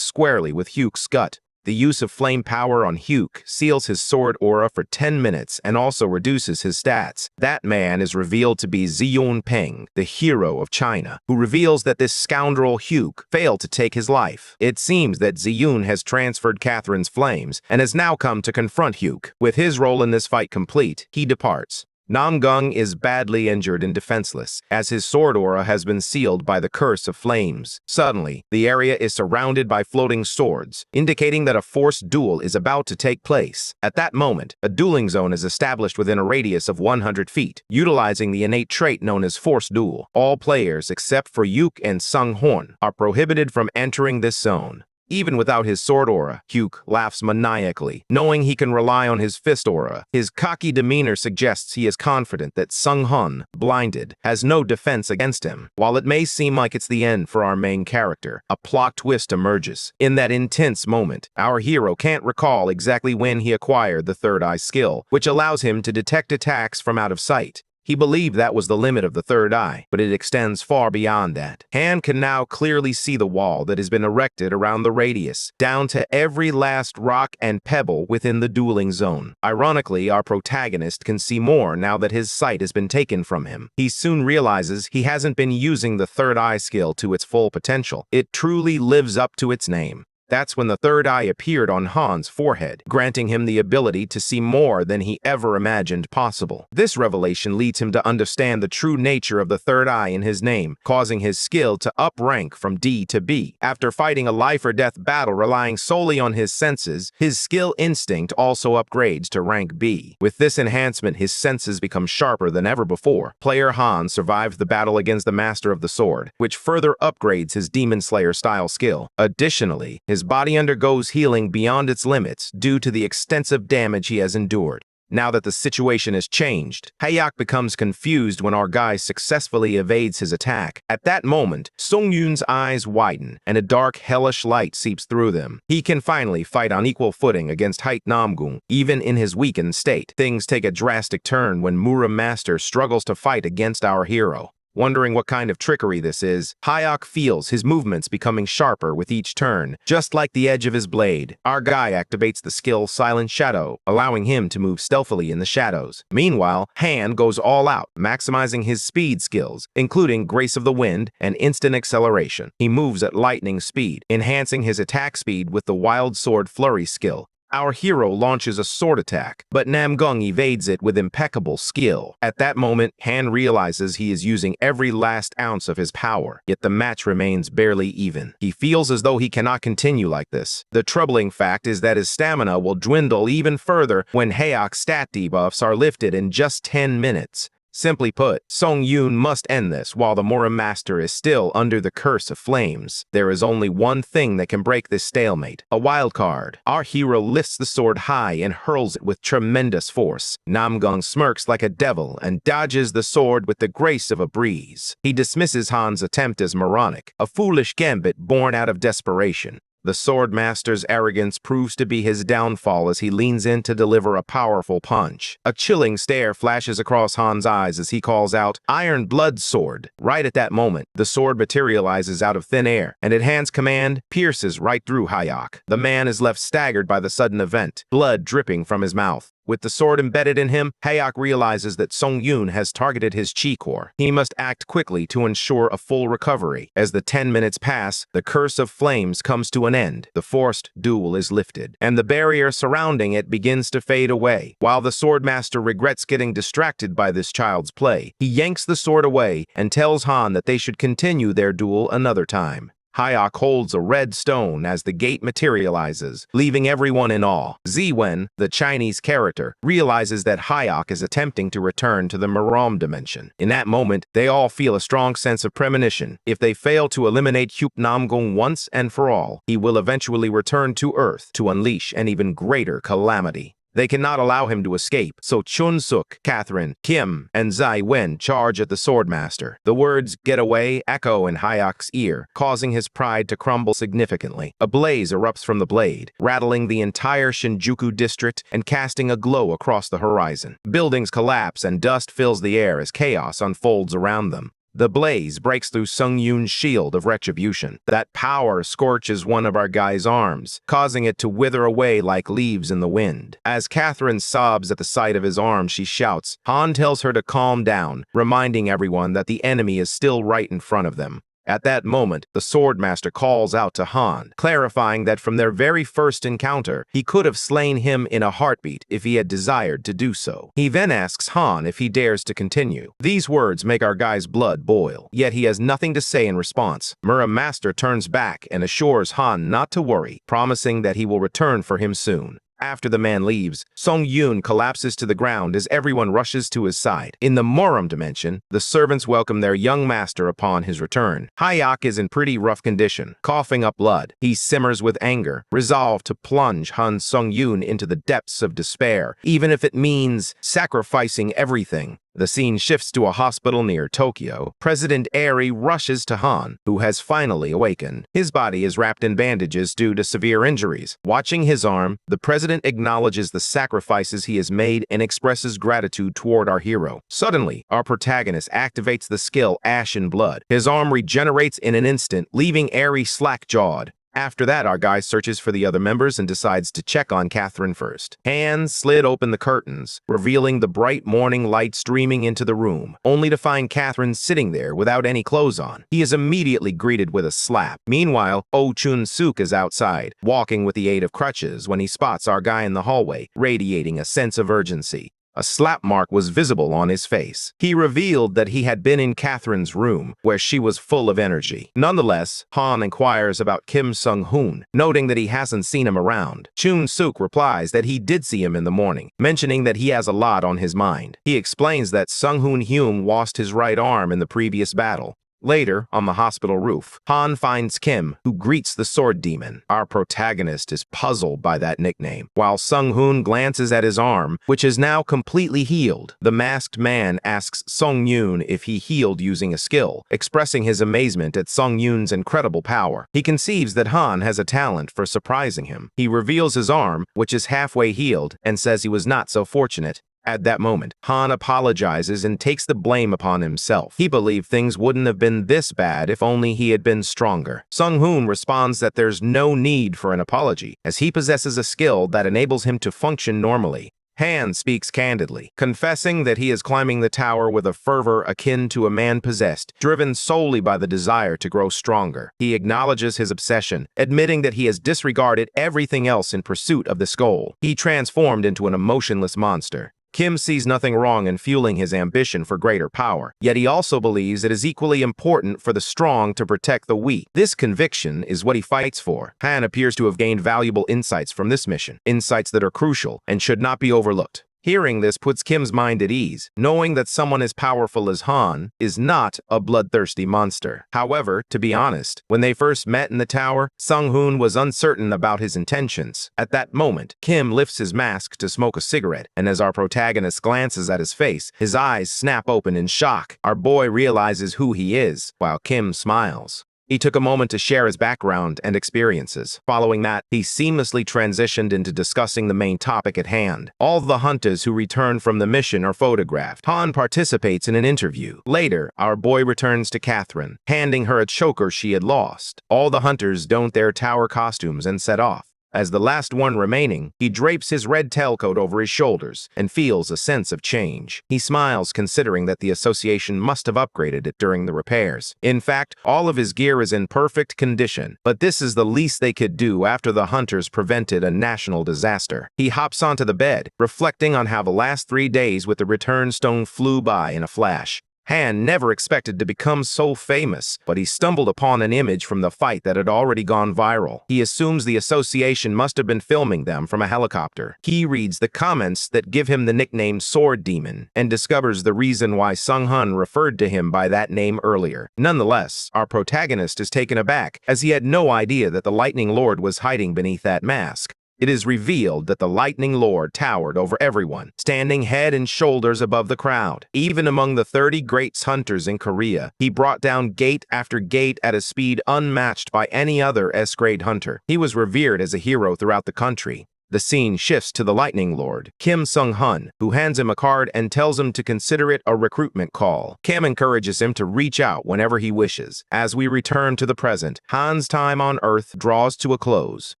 squarely with Hyuk's gut. The use of flame power on Hyuk seals his sword aura for 10 minutes and also reduces his stats. That man is revealed to be Ziyun Peng, the hero of China, who reveals that this scoundrel Hyuk failed to take his life. It seems that Ziyun has transferred Catherine's flames and has now come to confront Hyuk. With his role in this fight complete, he departs. Namgung is badly injured and defenseless, as his sword aura has been sealed by the curse of flames. Suddenly, the area is surrounded by floating swords, indicating that a forced duel is about to take place. At that moment, a dueling zone is established within a radius of 100 feet, utilizing the innate trait known as forced duel. All players, except for Hyuk and Sung Horn, are prohibited from entering this zone. Even without his sword aura, Hyuk laughs maniacally, knowing he can rely on his fist aura. His cocky demeanor suggests he is confident that Sung Hun, blinded, has no defense against him. While it may seem like it's the end for our main character, a plot twist emerges. In that intense moment, our hero can't recall exactly when he acquired the third eye skill, which allows him to detect attacks from out of sight. He believed that was the limit of the third eye, but it extends far beyond that. Han can now clearly see the wall that has been erected around the radius, down to every last rock and pebble within the dueling zone. Ironically, our protagonist can see more now that his sight has been taken from him. He soon realizes he hasn't been using the third eye skill to its full potential. It truly lives up to its name. That's when the third eye appeared on Han's forehead, granting him the ability to see more than he ever imagined possible. This revelation leads him to understand the true nature of the third eye in his name, causing his skill to up rank from D to B. After fighting a life-or-death battle relying solely on his senses, his skill instinct also upgrades to rank B. With this enhancement, his senses become sharper than ever before. Player Han survives the battle against the Master of the Sword, which further upgrades his Demon Slayer-style skill. Additionally, his body undergoes healing beyond its limits due to the extensive damage he has endured. Now that the situation has changed, Hyuk becomes confused when our guy successfully evades his attack. At that moment, Sung Yoon's eyes widen, and a dark, hellish light seeps through them. He can finally fight on equal footing against Haik Namgung, even in his weakened state. Things take a drastic turn when Murim Master struggles to fight against our hero. Wondering what kind of trickery this is, Hyuk feels his movements becoming sharper with each turn, just like the edge of his blade. Our guy activates the skill Silent Shadow, allowing him to move stealthily in the shadows. Meanwhile, Han goes all out, maximizing his speed skills, including Grace of the Wind and Instant Acceleration. He moves at lightning speed, enhancing his attack speed with the Wild Sword Flurry skill. Our hero launches a sword attack, but Namgung evades it with impeccable skill. At that moment, Han realizes he is using every last ounce of his power, yet the match remains barely even. He feels as though he cannot continue like this. The troubling fact is that his stamina will dwindle even further when Hyuk's stat debuffs are lifted in just 10 minutes. Simply put, Sung Yoon must end this while the Murim Master is still under the curse of flames. There is only one thing that can break this stalemate: a wild card. Our hero lifts the sword high and hurls it with tremendous force. Namgung smirks like a devil and dodges the sword with the grace of a breeze. He dismisses Han's attempt as moronic, a foolish gambit born out of desperation. The Sword Master's arrogance proves to be his downfall as he leans in to deliver a powerful punch. A chilling stare flashes across Han's eyes as he calls out, "Iron Blood Sword." Right at that moment, the sword materializes out of thin air, and at Han's command, pierces right through Hyuk. The man is left staggered by the sudden event, blood dripping from his mouth. With the sword embedded in him, Hyuk realizes that Sung Yoon has targeted his chi core. He must act quickly to ensure a full recovery. As the 10 minutes pass, the curse of flames comes to an end. The forced duel is lifted, and the barrier surrounding it begins to fade away. While the Swordmaster regrets getting distracted by this child's play, he yanks the sword away and tells Han that they should continue their duel another time. Hayek holds a red stone as the gate materializes, leaving everyone in awe. Ziwen, the Chinese character, realizes that Hayek is attempting to return to the Miram dimension. In that moment, they all feel a strong sense of premonition. If they fail to eliminate Hyup Namgung once and for all, he will eventually return to Earth to unleash an even greater calamity. They cannot allow him to escape, so Chun Suk, Catherine, Kim, and Zai Wen charge at the Swordmaster. The words "get away" echo in Hayek's ear, causing his pride to crumble significantly. A blaze erupts from the blade, rattling the entire Shinjuku district and casting a glow across the horizon. Buildings collapse and dust fills the air as chaos unfolds around them. The blaze breaks through Sung Yoon's shield of retribution. That power scorches one of our guy's arms, causing it to wither away like leaves in the wind. As Catherine sobs at the sight of his arm, she shouts. Han tells her to calm down, reminding everyone that the enemy is still right in front of them. At that moment, the Swordmaster calls out to Han, clarifying that from their very first encounter, he could have slain him in a heartbeat if he had desired to do so. He then asks Han if he dares to continue. These words make our guy's blood boil, yet he has nothing to say in response. Master turns back and assures Han not to worry, promising that he will return for him soon. After the man leaves, Sung Yoon collapses to the ground as everyone rushes to his side. In the Morum dimension, the servants welcome their young master upon his return. Hayek is in pretty rough condition, coughing up blood. He simmers with anger, resolved to plunge Han Sung Yoon into the depths of despair, even if it means sacrificing everything. The scene shifts to a hospital near Tokyo. President Airi rushes to Han, who has finally awakened. His body is wrapped in bandages due to severe injuries. Watching his arm, the president acknowledges the sacrifices he has made and expresses gratitude toward our hero. Suddenly, our protagonist activates the skill Ashen Blood. His arm regenerates in an instant, leaving Airi slack-jawed. After that, our guy searches for the other members and decides to check on Catherine first. Han slid open the curtains, revealing the bright morning light streaming into the room, only to find Catherine sitting there without any clothes on. He is immediately greeted with a slap. Meanwhile, Oh Chun Suk is outside, walking with the aid of crutches when he spots our guy in the hallway, radiating a sense of urgency. A slap mark was visible on his face. He revealed that he had been in Catherine's room, where she was full of energy. Nonetheless, Han inquires about Kim Sung-hoon, noting that he hasn't seen him around. Chun Suk replies that he did see him in the morning, mentioning that he has a lot on his mind. He explains that Sung-hoon Hyun lost his right arm in the previous battle. Later, on the hospital roof, Han finds Kim, who greets the sword demon. Our protagonist is puzzled by that nickname. While Sung-hoon glances at his arm, which is now completely healed, the masked man asks Sung Yoon if he healed using a skill, expressing his amazement at Sung Yoon's incredible power. He conceives that Han has a talent for surprising him. He reveals his arm, which is halfway healed, and says he was not so fortunate. At that moment, Han apologizes and takes the blame upon himself. He believed things wouldn't have been this bad if only he had been stronger. Sung-hoon responds that there's no need for an apology, as he possesses a skill that enables him to function normally. Han speaks candidly, confessing that he is climbing the tower with a fervor akin to a man possessed, driven solely by the desire to grow stronger. He acknowledges his obsession, admitting that he has disregarded everything else in pursuit of this goal. He transformed into an emotionless monster. Kim sees nothing wrong in fueling his ambition for greater power, yet he also believes it is equally important for the strong to protect the weak. This conviction is what he fights for. Han appears to have gained valuable insights from this mission, insights that are crucial and should not be overlooked. Hearing this puts Kim's mind at ease, knowing that someone as powerful as Han is not a bloodthirsty monster. However, to be honest, when they first met in the tower, Sung-hoon was uncertain about his intentions. At that moment, Kim lifts his mask to smoke a cigarette, and as our protagonist glances at his face, his eyes snap open in shock. Our boy realizes who he is, while Kim smiles. He took a moment to share his background and experiences. Following that, he seamlessly transitioned into discussing the main topic at hand. All the hunters who return from the mission are photographed. Han participates in an interview. Later, our boy returns to Catherine, handing her a choker she had lost. All the hunters don their tower costumes and set off. As the last one remaining, he drapes his red tailcoat over his shoulders and feels a sense of change. He smiles considering that the association must have upgraded it during the repairs. In fact, all of his gear is in perfect condition, but this is the least they could do after the hunters prevented a national disaster. He hops onto the bed, reflecting on how the last 3 days with the return stone flew by in a flash. Han never expected to become so famous, but he stumbled upon an image from the fight that had already gone viral. He assumes the association must have been filming them from a helicopter. He reads the comments that give him the nickname Sword Demon and discovers the reason why Sung Hun referred to him by that name earlier. Nonetheless, our protagonist is taken aback as he had no idea that the Lightning Lord was hiding beneath that mask. It is revealed that the Lightning Lord towered over everyone, standing head and shoulders above the crowd. Even among the 30 great hunters in Korea, he brought down gate after gate at a speed unmatched by any other S-grade hunter. He was revered as a hero throughout the country. The scene shifts to the Lightning Lord, Kim Sung-hun, who hands him a card and tells him to consider it a recruitment call. Kim encourages him to reach out whenever he wishes. As we return to the present, Han's time on Earth draws to a close.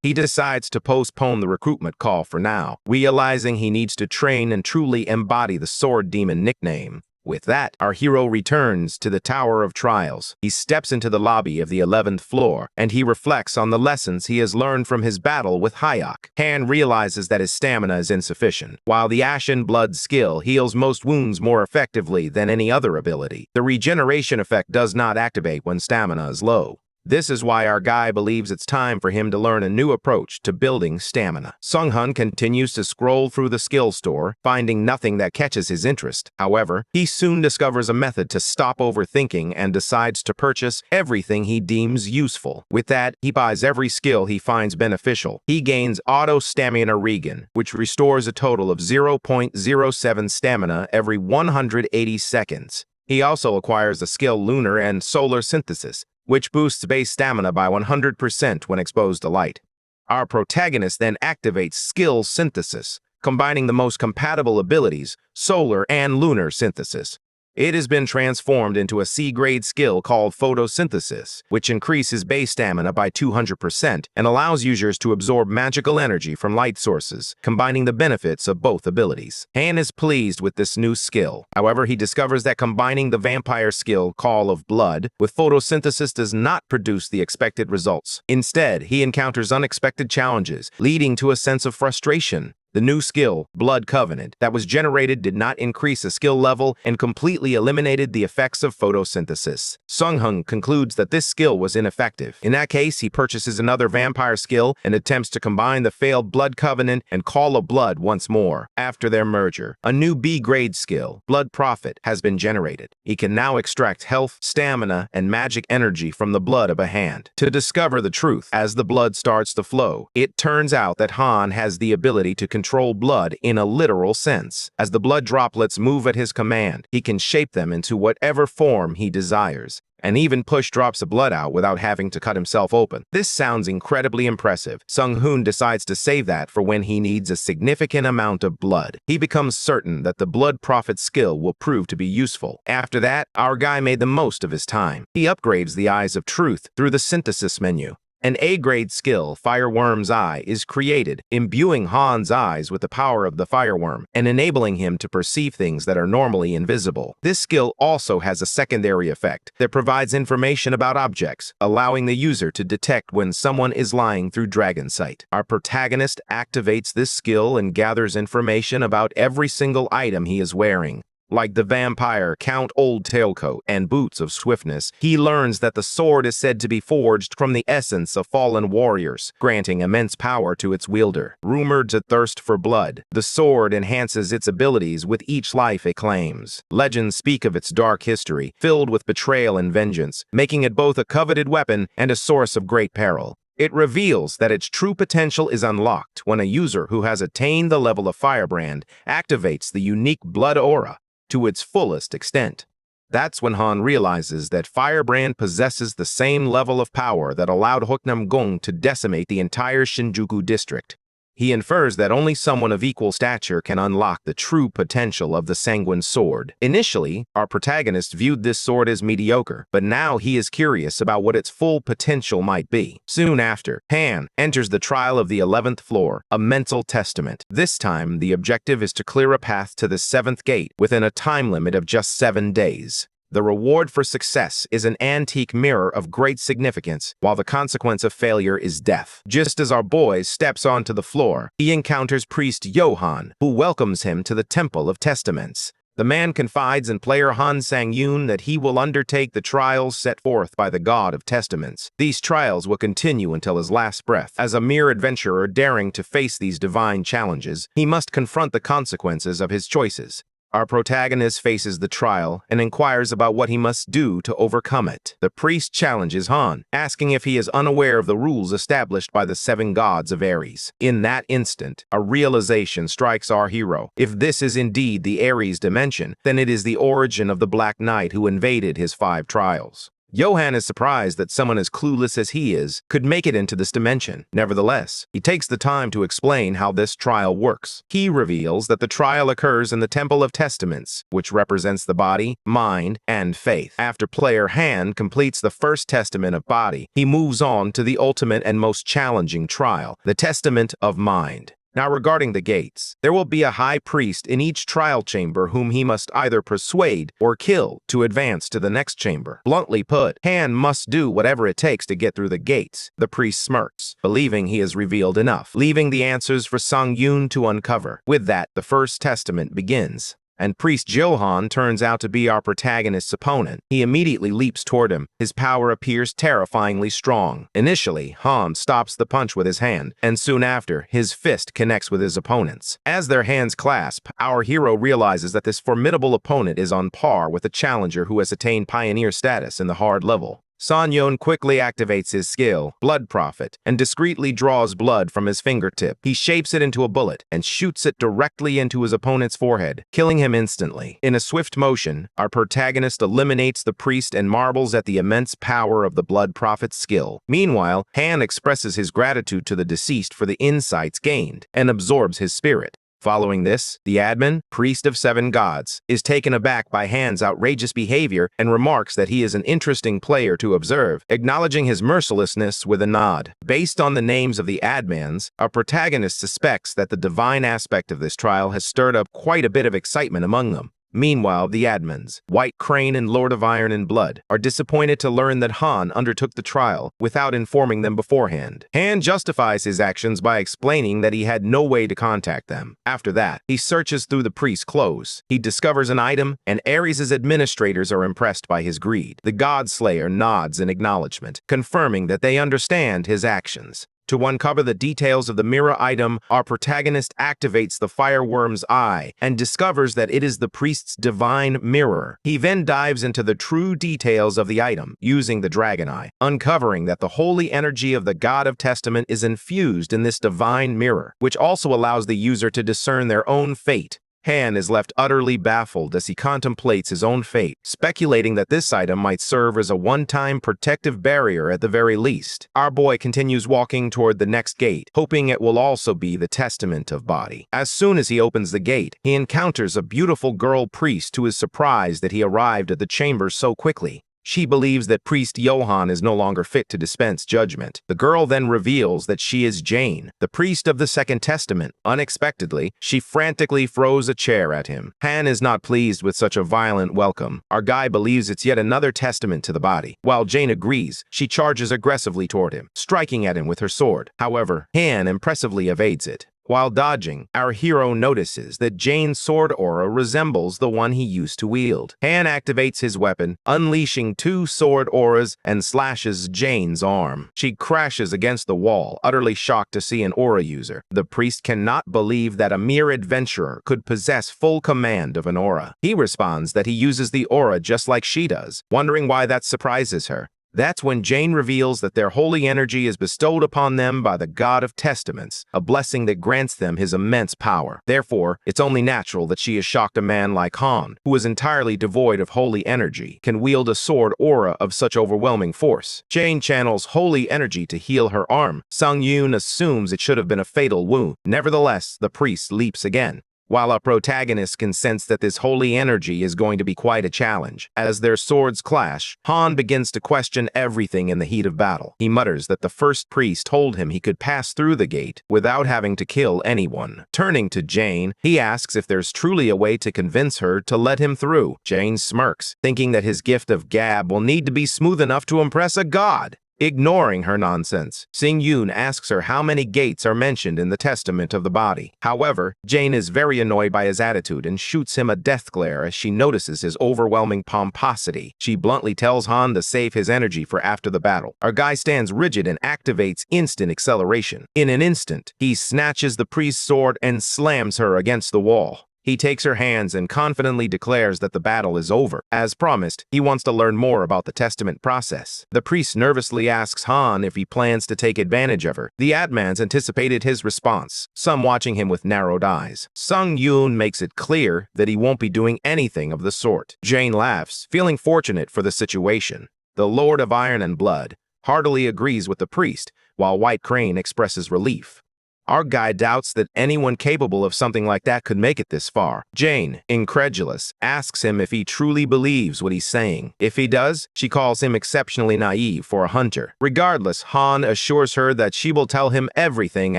He decides to postpone the recruitment call for now, realizing he needs to train and truly embody the Sword Demon nickname. With that, our hero returns to the Tower of Trials. He steps into the lobby of the 11th floor, and he reflects on the lessons he has learned from his battle with Hyok. Han realizes that his stamina is insufficient. While the Ashen Blood skill heals most wounds more effectively than any other ability, the regeneration effect does not activate when stamina is low. This is why our guy believes it's time for him to learn a new approach to building stamina. Sung Hun continues to scroll through the skill store, finding nothing that catches his interest. However, he soon discovers a method to stop overthinking and decides to purchase everything he deems useful. With that, he buys every skill he finds beneficial. He gains Auto Stamina Regen, which restores a total of 0.07 stamina every 180 seconds. He also acquires the skill Lunar and Solar Synthesis, which boosts base stamina by 100% when exposed to light. Our protagonist then activates Skill Synthesis, combining the most compatible abilities, Solar and Lunar Synthesis. It has been transformed into a C-grade skill called Photosynthesis, which increases base stamina by 200% and allows users to absorb magical energy from light sources, combining the benefits of both abilities. Han is pleased with this new skill. However, he discovers that combining the vampire skill Call of Blood with photosynthesis does not produce the expected results. Instead, he encounters unexpected challenges, leading to a sense of frustration. The new skill, Blood Covenant, that was generated did not increase a skill level and completely eliminated the effects of photosynthesis. Sung Hun concludes that this skill was ineffective. In that case, he purchases another vampire skill and attempts to combine the failed Blood Covenant and Call of Blood once more. After their merger, a new B-grade skill, Blood Prophet, has been generated. He can now extract health, stamina, and magic energy from the blood of a hand. To discover the truth, as the blood starts to flow, it turns out that Han has the ability to control blood in a literal sense. As the blood droplets move at his command, he can shape them into whatever form he desires, and even push drops of blood out without having to cut himself open. This sounds incredibly impressive. Sung Hun decides to save that for when he needs a significant amount of blood. He becomes certain that the Blood Prophet skill will prove to be useful. After that, our guy made the most of his time. He upgrades the Eyes of Truth through the Synthesis menu. An A-grade skill, Fireworm's Eye, is created, imbuing Han's eyes with the power of the fireworm and enabling him to perceive things that are normally invisible. This skill also has a secondary effect that provides information about objects, allowing the user to detect when someone is lying through Dragon Sight. Our protagonist activates this skill and gathers information about every single item he is wearing. Like the vampire Count Old Tailcoat and Boots of Swiftness, he learns that the sword is said to be forged from the essence of fallen warriors, granting immense power to its wielder. Rumored to thirst for blood, the sword enhances its abilities with each life it claims. Legends speak of its dark history, filled with betrayal and vengeance, making it both a coveted weapon and a source of great peril. It reveals that its true potential is unlocked when a user who has attained the level of Firebrand activates the unique blood aura to its fullest extent. That's when Han realizes that Firebrand possesses the same level of power that allowed Hoknam-gung to decimate the entire Shinjuku district. He infers that only someone of equal stature can unlock the true potential of the Sanguine Sword. Initially, our protagonist viewed this sword as mediocre, but now he is curious about what its full potential might be. Soon after, Han enters the trial of the 11th floor, a mental testament. This time, the objective is to clear a path to the 7th gate within a time limit of just 7 days. The reward for success is an antique mirror of great significance, while the consequence of failure is death. Just as our boy steps onto the floor, he encounters priest Johann, who welcomes him to the Temple of Testaments. The man confides in player Han Sang-yoon that he will undertake the trials set forth by the God of Testaments. These trials will continue until his last breath. As a mere adventurer daring to face these divine challenges, he must confront the consequences of his choices. Our protagonist faces the trial and inquires about what he must do to overcome it. The priest challenges Han, asking if he is unaware of the rules established by the 7 gods of Ares. In that instant, a realization strikes our hero. If this is indeed the Ares dimension, then it is the origin of the Black Knight who invaded his 5 trials. Johan is surprised that someone as clueless as he is could make it into this dimension. Nevertheless, he takes the time to explain how this trial works. He reveals that the trial occurs in the Temple of Testaments, which represents the body, mind, and faith. After player Han completes the first testament of body, he moves on to the ultimate and most challenging trial, the Testament of Mind. Now regarding the gates, there will be a high priest in each trial chamber whom he must either persuade or kill to advance to the next chamber. Bluntly put, Han must do whatever it takes to get through the gates. The priest smirks, believing he has revealed enough, leaving the answers for Sang-yoon to uncover. With that, the first testament begins. And Priest Johan turns out to be our protagonist's opponent. He immediately leaps toward him. His power appears terrifyingly strong. Initially, Han stops the punch with his hand, and soon after, his fist connects with his opponent's. As their hands clasp, our hero realizes that this formidable opponent is on par with a challenger who has attained pioneer status in the hard level. Sang-yoon quickly activates his skill, Blood Prophet, and discreetly draws blood from his fingertip. He shapes it into a bullet and shoots it directly into his opponent's forehead, killing him instantly. In a swift motion, our protagonist eliminates the priest and marvels at the immense power of the Blood Prophet's skill. Meanwhile, Han expresses his gratitude to the deceased for the insights gained and absorbs his spirit. Following this, the admin, priest of 7 gods, is taken aback by Han's outrageous behavior and remarks that he is an interesting player to observe, acknowledging his mercilessness with a nod. Based on the names of the admins, our protagonist suspects that the divine aspect of this trial has stirred up quite a bit of excitement among them. Meanwhile, the admins, White Crane and Lord of Iron and Blood, are disappointed to learn that Han undertook the trial without informing them beforehand. Han justifies his actions by explaining that he had no way to contact them. After that, he searches through the priest's clothes. He discovers an item, and Ares' administrators are impressed by his greed. The God-Slayer nods in acknowledgement, confirming that they understand his actions. To uncover the details of the mirror item, our protagonist activates the fireworm's eye and discovers that it is the priest's divine mirror. He then dives into the true details of the item, using the dragon eye, uncovering that the holy energy of the God of Testament is infused in this divine mirror, which also allows the user to discern their own fate. Han is left utterly baffled as he contemplates his own fate, speculating that this item might serve as a one-time protective barrier at the very least. Our boy continues walking toward the next gate, hoping it will also be the Testament of Body. As soon as he opens the gate, he encounters a beautiful girl priest who is surprised that he arrived at the chamber so quickly. She believes that Priest Johan is no longer fit to dispense judgment. The girl then reveals that she is Jane, the priest of the Second Testament. Unexpectedly, she frantically throws a chair at him. Han is not pleased with such a violent welcome. Our guy believes it's yet another testament to the body. While Jane agrees, she charges aggressively toward him, striking at him with her sword. However, Han impressively evades it. While dodging, our hero notices that Jane's sword aura resembles the one he used to wield. Han activates his weapon, unleashing 2 sword auras and slashes Jane's arm. She crashes against the wall, utterly shocked to see an aura user. The priest cannot believe that a mere adventurer could possess full command of an aura. He responds that he uses the aura just like she does, wondering why that surprises her. That's when Jane reveals that their holy energy is bestowed upon them by the God of Testaments, a blessing that grants them his immense power. Therefore, it's only natural that she is shocked a man like Han, who is entirely devoid of holy energy, can wield a sword aura of such overwhelming force. Jane channels holy energy to heal her arm. Sang-yoon assumes it should have been a fatal wound. Nevertheless, the priest leaps again. While our protagonist can sense that this holy energy is going to be quite a challenge. As their swords clash, Han begins to question everything in the heat of battle. He mutters that the first priest told him he could pass through the gate without having to kill anyone. Turning to Jane, he asks if there's truly a way to convince her to let him through. Jane smirks, thinking that his gift of gab will need to be smooth enough to impress a god. Ignoring her nonsense, Yoon asks her how many gates are mentioned in the testament of the body. However, Jane is very annoyed by his attitude and shoots him a death glare as she notices his overwhelming pomposity. She bluntly tells Han to save his energy for after the battle. Our guy stands rigid and activates instant acceleration. In an instant, he snatches the priest's sword and slams her against the wall. He takes her hands and confidently declares that the battle is over. As promised, he wants to learn more about the testament process. The priest nervously asks Han if he plans to take advantage of her. The Atmans anticipated his response, some watching him with narrowed eyes. Yoon makes it clear that he won't be doing anything of the sort. Jane laughs, feeling fortunate for the situation. The Lord of Iron and Blood heartily agrees with the priest, while White Crane expresses relief. Our guy doubts that anyone capable of something like that could make it this far. Jane, incredulous, asks him if he truly believes what he's saying. If he does, she calls him exceptionally naive for a hunter. Regardless, Han assures her that she will tell him everything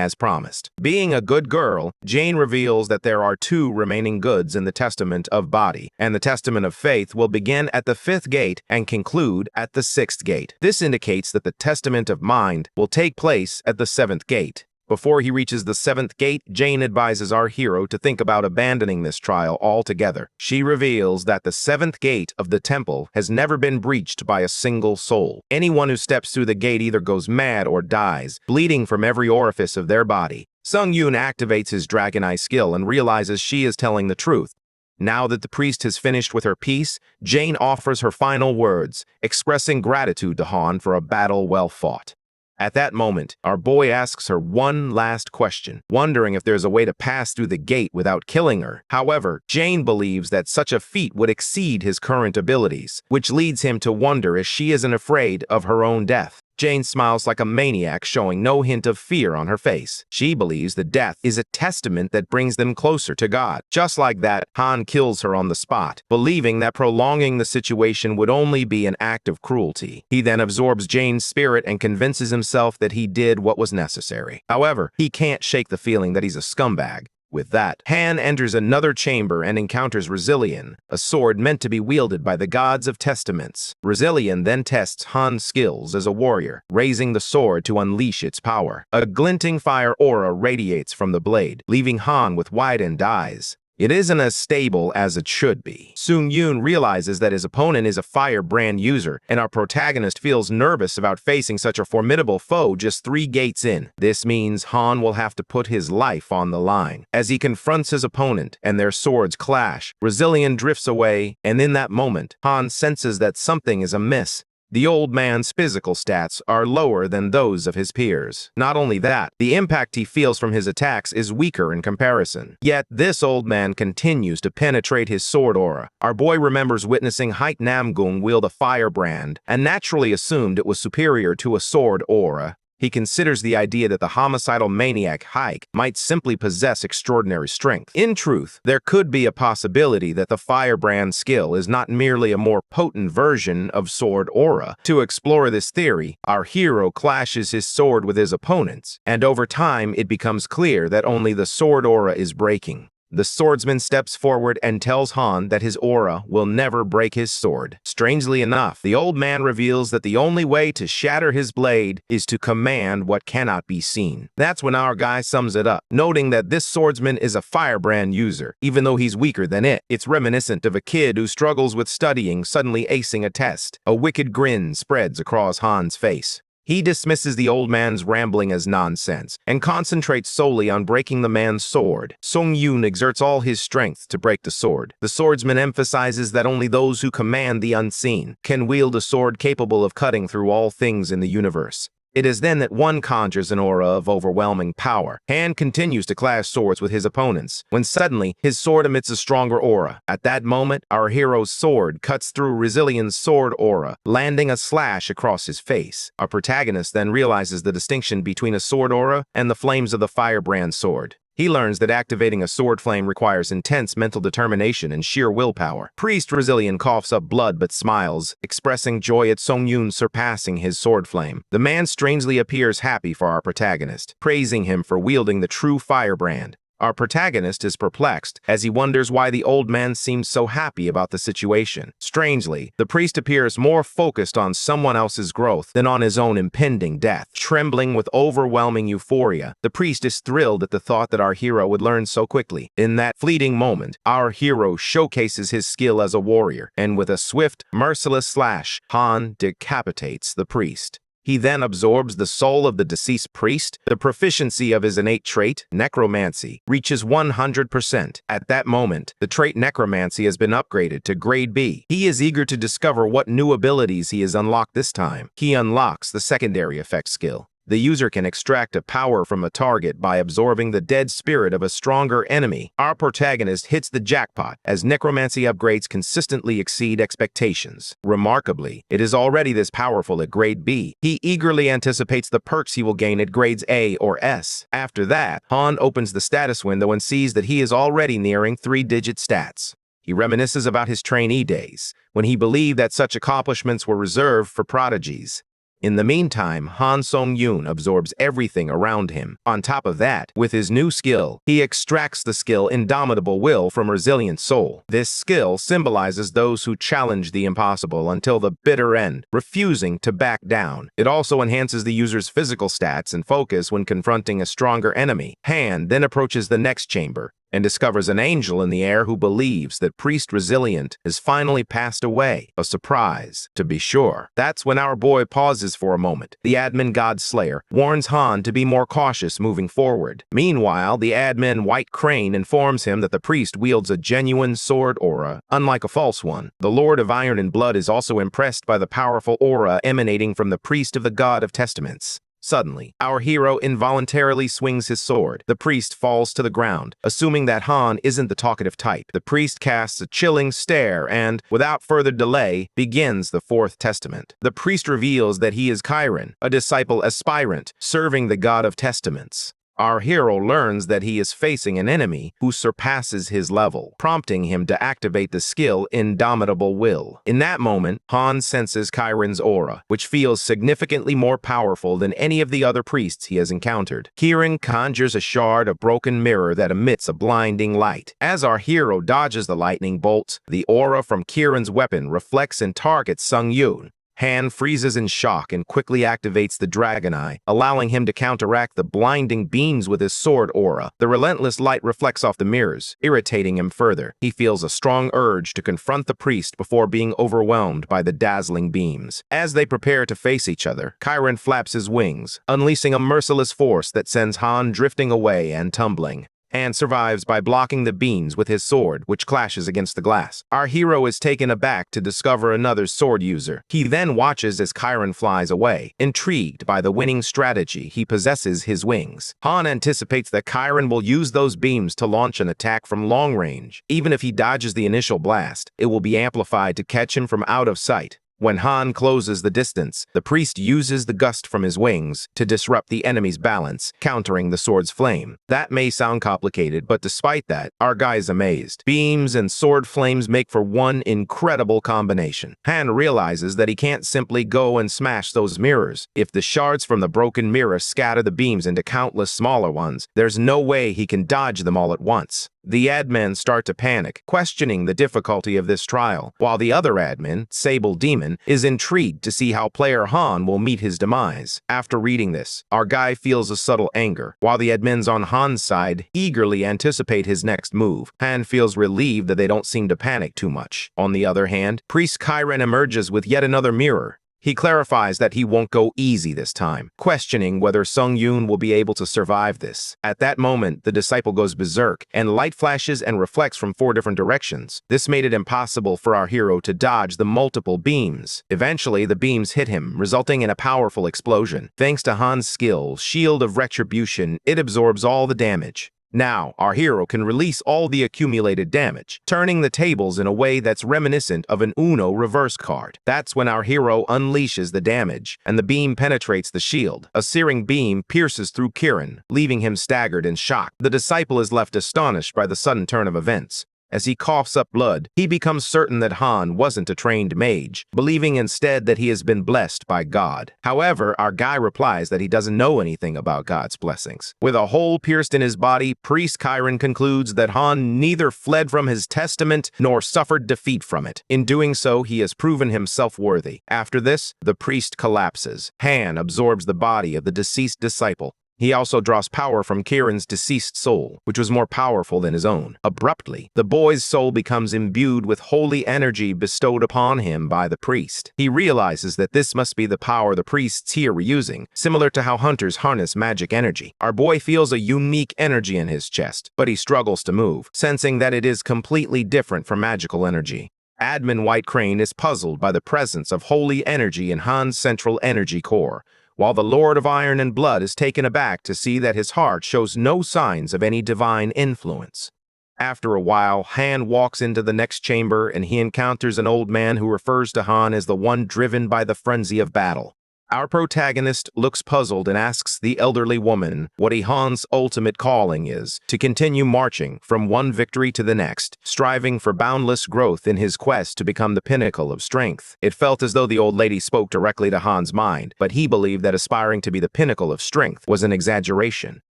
as promised. Being a good girl, Jane reveals that there are 2 remaining goods in the Testament of Body, and the Testament of Faith will begin at the 5th gate and conclude at the 6th gate. This indicates that the Testament of Mind will take place at the 7th gate. Before he reaches the 7th gate, Jane advises our hero to think about abandoning this trial altogether. She reveals that the 7th gate of the temple has never been breached by a single soul. Anyone who steps through the gate either goes mad or dies, bleeding from every orifice of their body. Yoon activates his Dragon Eye skill and realizes she is telling the truth. Now that the priest has finished with her piece, Jane offers her final words, expressing gratitude to Han for a battle well fought. At that moment, our boy asks her one last question, wondering if there's a way to pass through the gate without killing her. However, Jane believes that such a feat would exceed his current abilities, which leads him to wonder if she isn't afraid of her own death. Jane smiles like a maniac, showing no hint of fear on her face. She believes that death is a testament that brings them closer to God. Just like that, Han kills her on the spot, believing that prolonging the situation would only be an act of cruelty. He then absorbs Jane's spirit and convinces himself that he did what was necessary. However, he can't shake the feeling that he's a scumbag. With that, Han enters another chamber and encounters Rezilian, a sword meant to be wielded by the gods of testaments. Rezilian then tests Han's skills as a warrior, raising the sword to unleash its power. A glinting fire aura radiates from the blade, leaving Han with widened eyes. It isn't as stable as it should be. Yoon realizes that his opponent is a firebrand user, and our protagonist feels nervous about facing such a formidable foe just 3 gates in. This means Han will have to put his life on the line. As he confronts his opponent and their swords clash, Rezilian drifts away, and in that moment, Han senses that something is amiss. The old man's physical stats are lower than those of his peers. Not only that, the impact he feels from his attacks is weaker in comparison. Yet, this old man continues to penetrate his sword aura. Our boy remembers witnessing Hait Namgung wield a firebrand, and naturally assumed it was superior to a sword aura. He considers the idea that the homicidal maniac Haik might simply possess extraordinary strength. In truth, there could be a possibility that the firebrand skill is not merely a more potent version of sword aura. To explore this theory, our hero clashes his sword with his opponent's, and over time it becomes clear that only the sword aura is breaking. The swordsman steps forward and tells Han that his aura will never break his sword. Strangely enough, the old man reveals that the only way to shatter his blade is to command what cannot be seen. That's when our guy sums it up, noting that this swordsman is a firebrand user, even though he's weaker than it. It's reminiscent of a kid who struggles with studying, suddenly acing a test. A wicked grin spreads across Han's face. He dismisses the old man's rambling as nonsense and concentrates solely on breaking the man's sword. Yoon exerts all his strength to break the sword. The swordsman emphasizes that only those who command the unseen can wield a sword capable of cutting through all things in the universe. It is then that one conjures an aura of overwhelming power. Han continues to clash swords with his opponents, when suddenly his sword emits a stronger aura. At that moment, our hero's sword cuts through Rezilian's sword aura, landing a slash across his face. Our protagonist then realizes the distinction between a sword aura and the flames of the firebrand sword. He learns that activating a sword flame requires intense mental determination and sheer willpower. Priest Rezilian coughs up blood but smiles, expressing joy at Yoon surpassing his sword flame. The man strangely appears happy for our protagonist, praising him for wielding the true firebrand. Our protagonist is perplexed as he wonders why the old man seems so happy about the situation. Strangely, the priest appears more focused on someone else's growth than on his own impending death. Trembling with overwhelming euphoria, the priest is thrilled at the thought that our hero would learn so quickly. In that fleeting moment, our hero showcases his skill as a warrior, and with a swift, merciless slash, Han decapitates the priest. He then absorbs the soul of the deceased priest. The proficiency of his innate trait, necromancy, reaches 100%. At that moment, the trait necromancy has been upgraded to grade B. He is eager to discover what new abilities he has unlocked this time. He unlocks the secondary effect skill. The user can extract a power from a target by absorbing the dead spirit of a stronger enemy. Our protagonist hits the jackpot as necromancy upgrades consistently exceed expectations. Remarkably, it is already this powerful at grade B. He eagerly anticipates the perks he will gain at grades A or S. After that, Han opens the status window and sees that he is already nearing 3-digit stats. He reminisces about his trainee days, when he believed that such accomplishments were reserved for prodigies. In the meantime, Han Song-yoon absorbs everything around him. On top of that, with his new skill, he extracts the skill Indomitable Will from Resilient Soul. This skill symbolizes those who challenge the impossible until the bitter end, refusing to back down. It also enhances the user's physical stats and focus when confronting a stronger enemy. Han then approaches the next chamber and discovers an angel in the air who believes that Priest Resilient has finally passed away. A surprise, to be sure. That's when our boy pauses for a moment. The admin God Slayer warns Han to be more cautious moving forward. Meanwhile, the admin White Crane informs him that the priest wields a genuine sword aura, unlike a false one. The Lord of Iron and Blood is also impressed by the powerful aura emanating from the priest of the God of Testaments. Suddenly, our hero involuntarily swings his sword. The priest falls to the ground, assuming that Han isn't the talkative type. The priest casts a chilling stare and, without further delay, begins the fourth testament. The priest reveals that he is Chiron, a disciple aspirant, serving the God of Testaments. Our hero learns that he is facing an enemy who surpasses his level, prompting him to activate the skill Indomitable Will. In that moment, Han senses Chiron's aura, which feels significantly more powerful than any of the other priests he has encountered. Chiron conjures a shard of broken mirror that emits a blinding light. As our hero dodges the lightning bolts, the aura from Chiron's weapon reflects and targets Sung-yoon. Han freezes in shock and quickly activates the Dragon Eye, allowing him to counteract the blinding beams with his sword aura. The relentless light reflects off the mirrors, irritating him further. He feels a strong urge to confront the priest before being overwhelmed by the dazzling beams. As they prepare to face each other, Chiron flaps his wings, unleashing a merciless force that sends Han drifting away and tumbling. Han survives by blocking the beams with his sword, which clashes against the glass. Our hero is taken aback to discover another sword user. He then watches as Chiron flies away. Intrigued by the winning strategy, he possesses his wings. Han anticipates that Chiron will use those beams to launch an attack from long range. Even if he dodges the initial blast, it will be amplified to catch him from out of sight. When Han closes the distance, the priest uses the gust from his wings to disrupt the enemy's balance, countering the sword's flame. That may sound complicated, but despite that, our guy is amazed. Beams and sword flames make for one incredible combination. Han realizes that he can't simply go and smash those mirrors. If the shards from the broken mirror scatter the beams into countless smaller ones, there's no way he can dodge them all at once. The admins start to panic, questioning the difficulty of this trial, while the other admin, Sable Demon, is intrigued to see how player Han will meet his demise. After reading this, our guy feels a subtle anger, while the admins on Han's side eagerly anticipate his next move. Han feels relieved that they don't seem to panic too much. On the other hand, Priest Chiron emerges with yet another mirror. He clarifies that he won't go easy this time, questioning whether Sung-yoon will be able to survive this. At that moment, the disciple goes berserk, and light flashes and reflects from 4 different directions. This made it impossible for our hero to dodge the multiple beams. Eventually, the beams hit him, resulting in a powerful explosion. Thanks to Han's skill, Shield of Retribution, it absorbs all the damage. Now, our hero can release all the accumulated damage, turning the tables in a way that's reminiscent of an Uno reverse card. That's when our hero unleashes the damage, and the beam penetrates the shield. A searing beam pierces through Chiron, leaving him staggered and shocked. The disciple is left astonished by the sudden turn of events. As he coughs up blood, he becomes certain that Han wasn't a trained mage, believing instead that he has been blessed by God. However, our guy replies that he doesn't know anything about God's blessings. With a hole pierced in his body, Priest Chiron concludes that Han neither fled from his testament nor suffered defeat from it. In doing so, he has proven himself worthy. After this, the priest collapses. Han absorbs the body of the deceased disciple. He also draws power from Chiron's deceased soul, which was more powerful than his own. Abruptly, the boy's soul becomes imbued with holy energy bestowed upon him by the priest. He realizes that this must be the power the priests here were using, similar to how hunters harness magic energy. Our boy feels a unique energy in his chest, but he struggles to move, sensing that it is completely different from magical energy. Admin White Crane is puzzled by the presence of holy energy in Han's central energy core, while the Lord of Iron and Blood is taken aback to see that his heart shows no signs of any divine influence. After a while, Han walks into the next chamber and he encounters an old man who refers to Han as the one driven by the frenzy of battle. Our protagonist looks puzzled and asks the elderly woman what Han's ultimate calling is: to continue marching from one victory to the next, striving for boundless growth in his quest to become the pinnacle of strength. It felt as though the old lady spoke directly to Han's mind, but he believed that aspiring to be the pinnacle of strength was an exaggeration.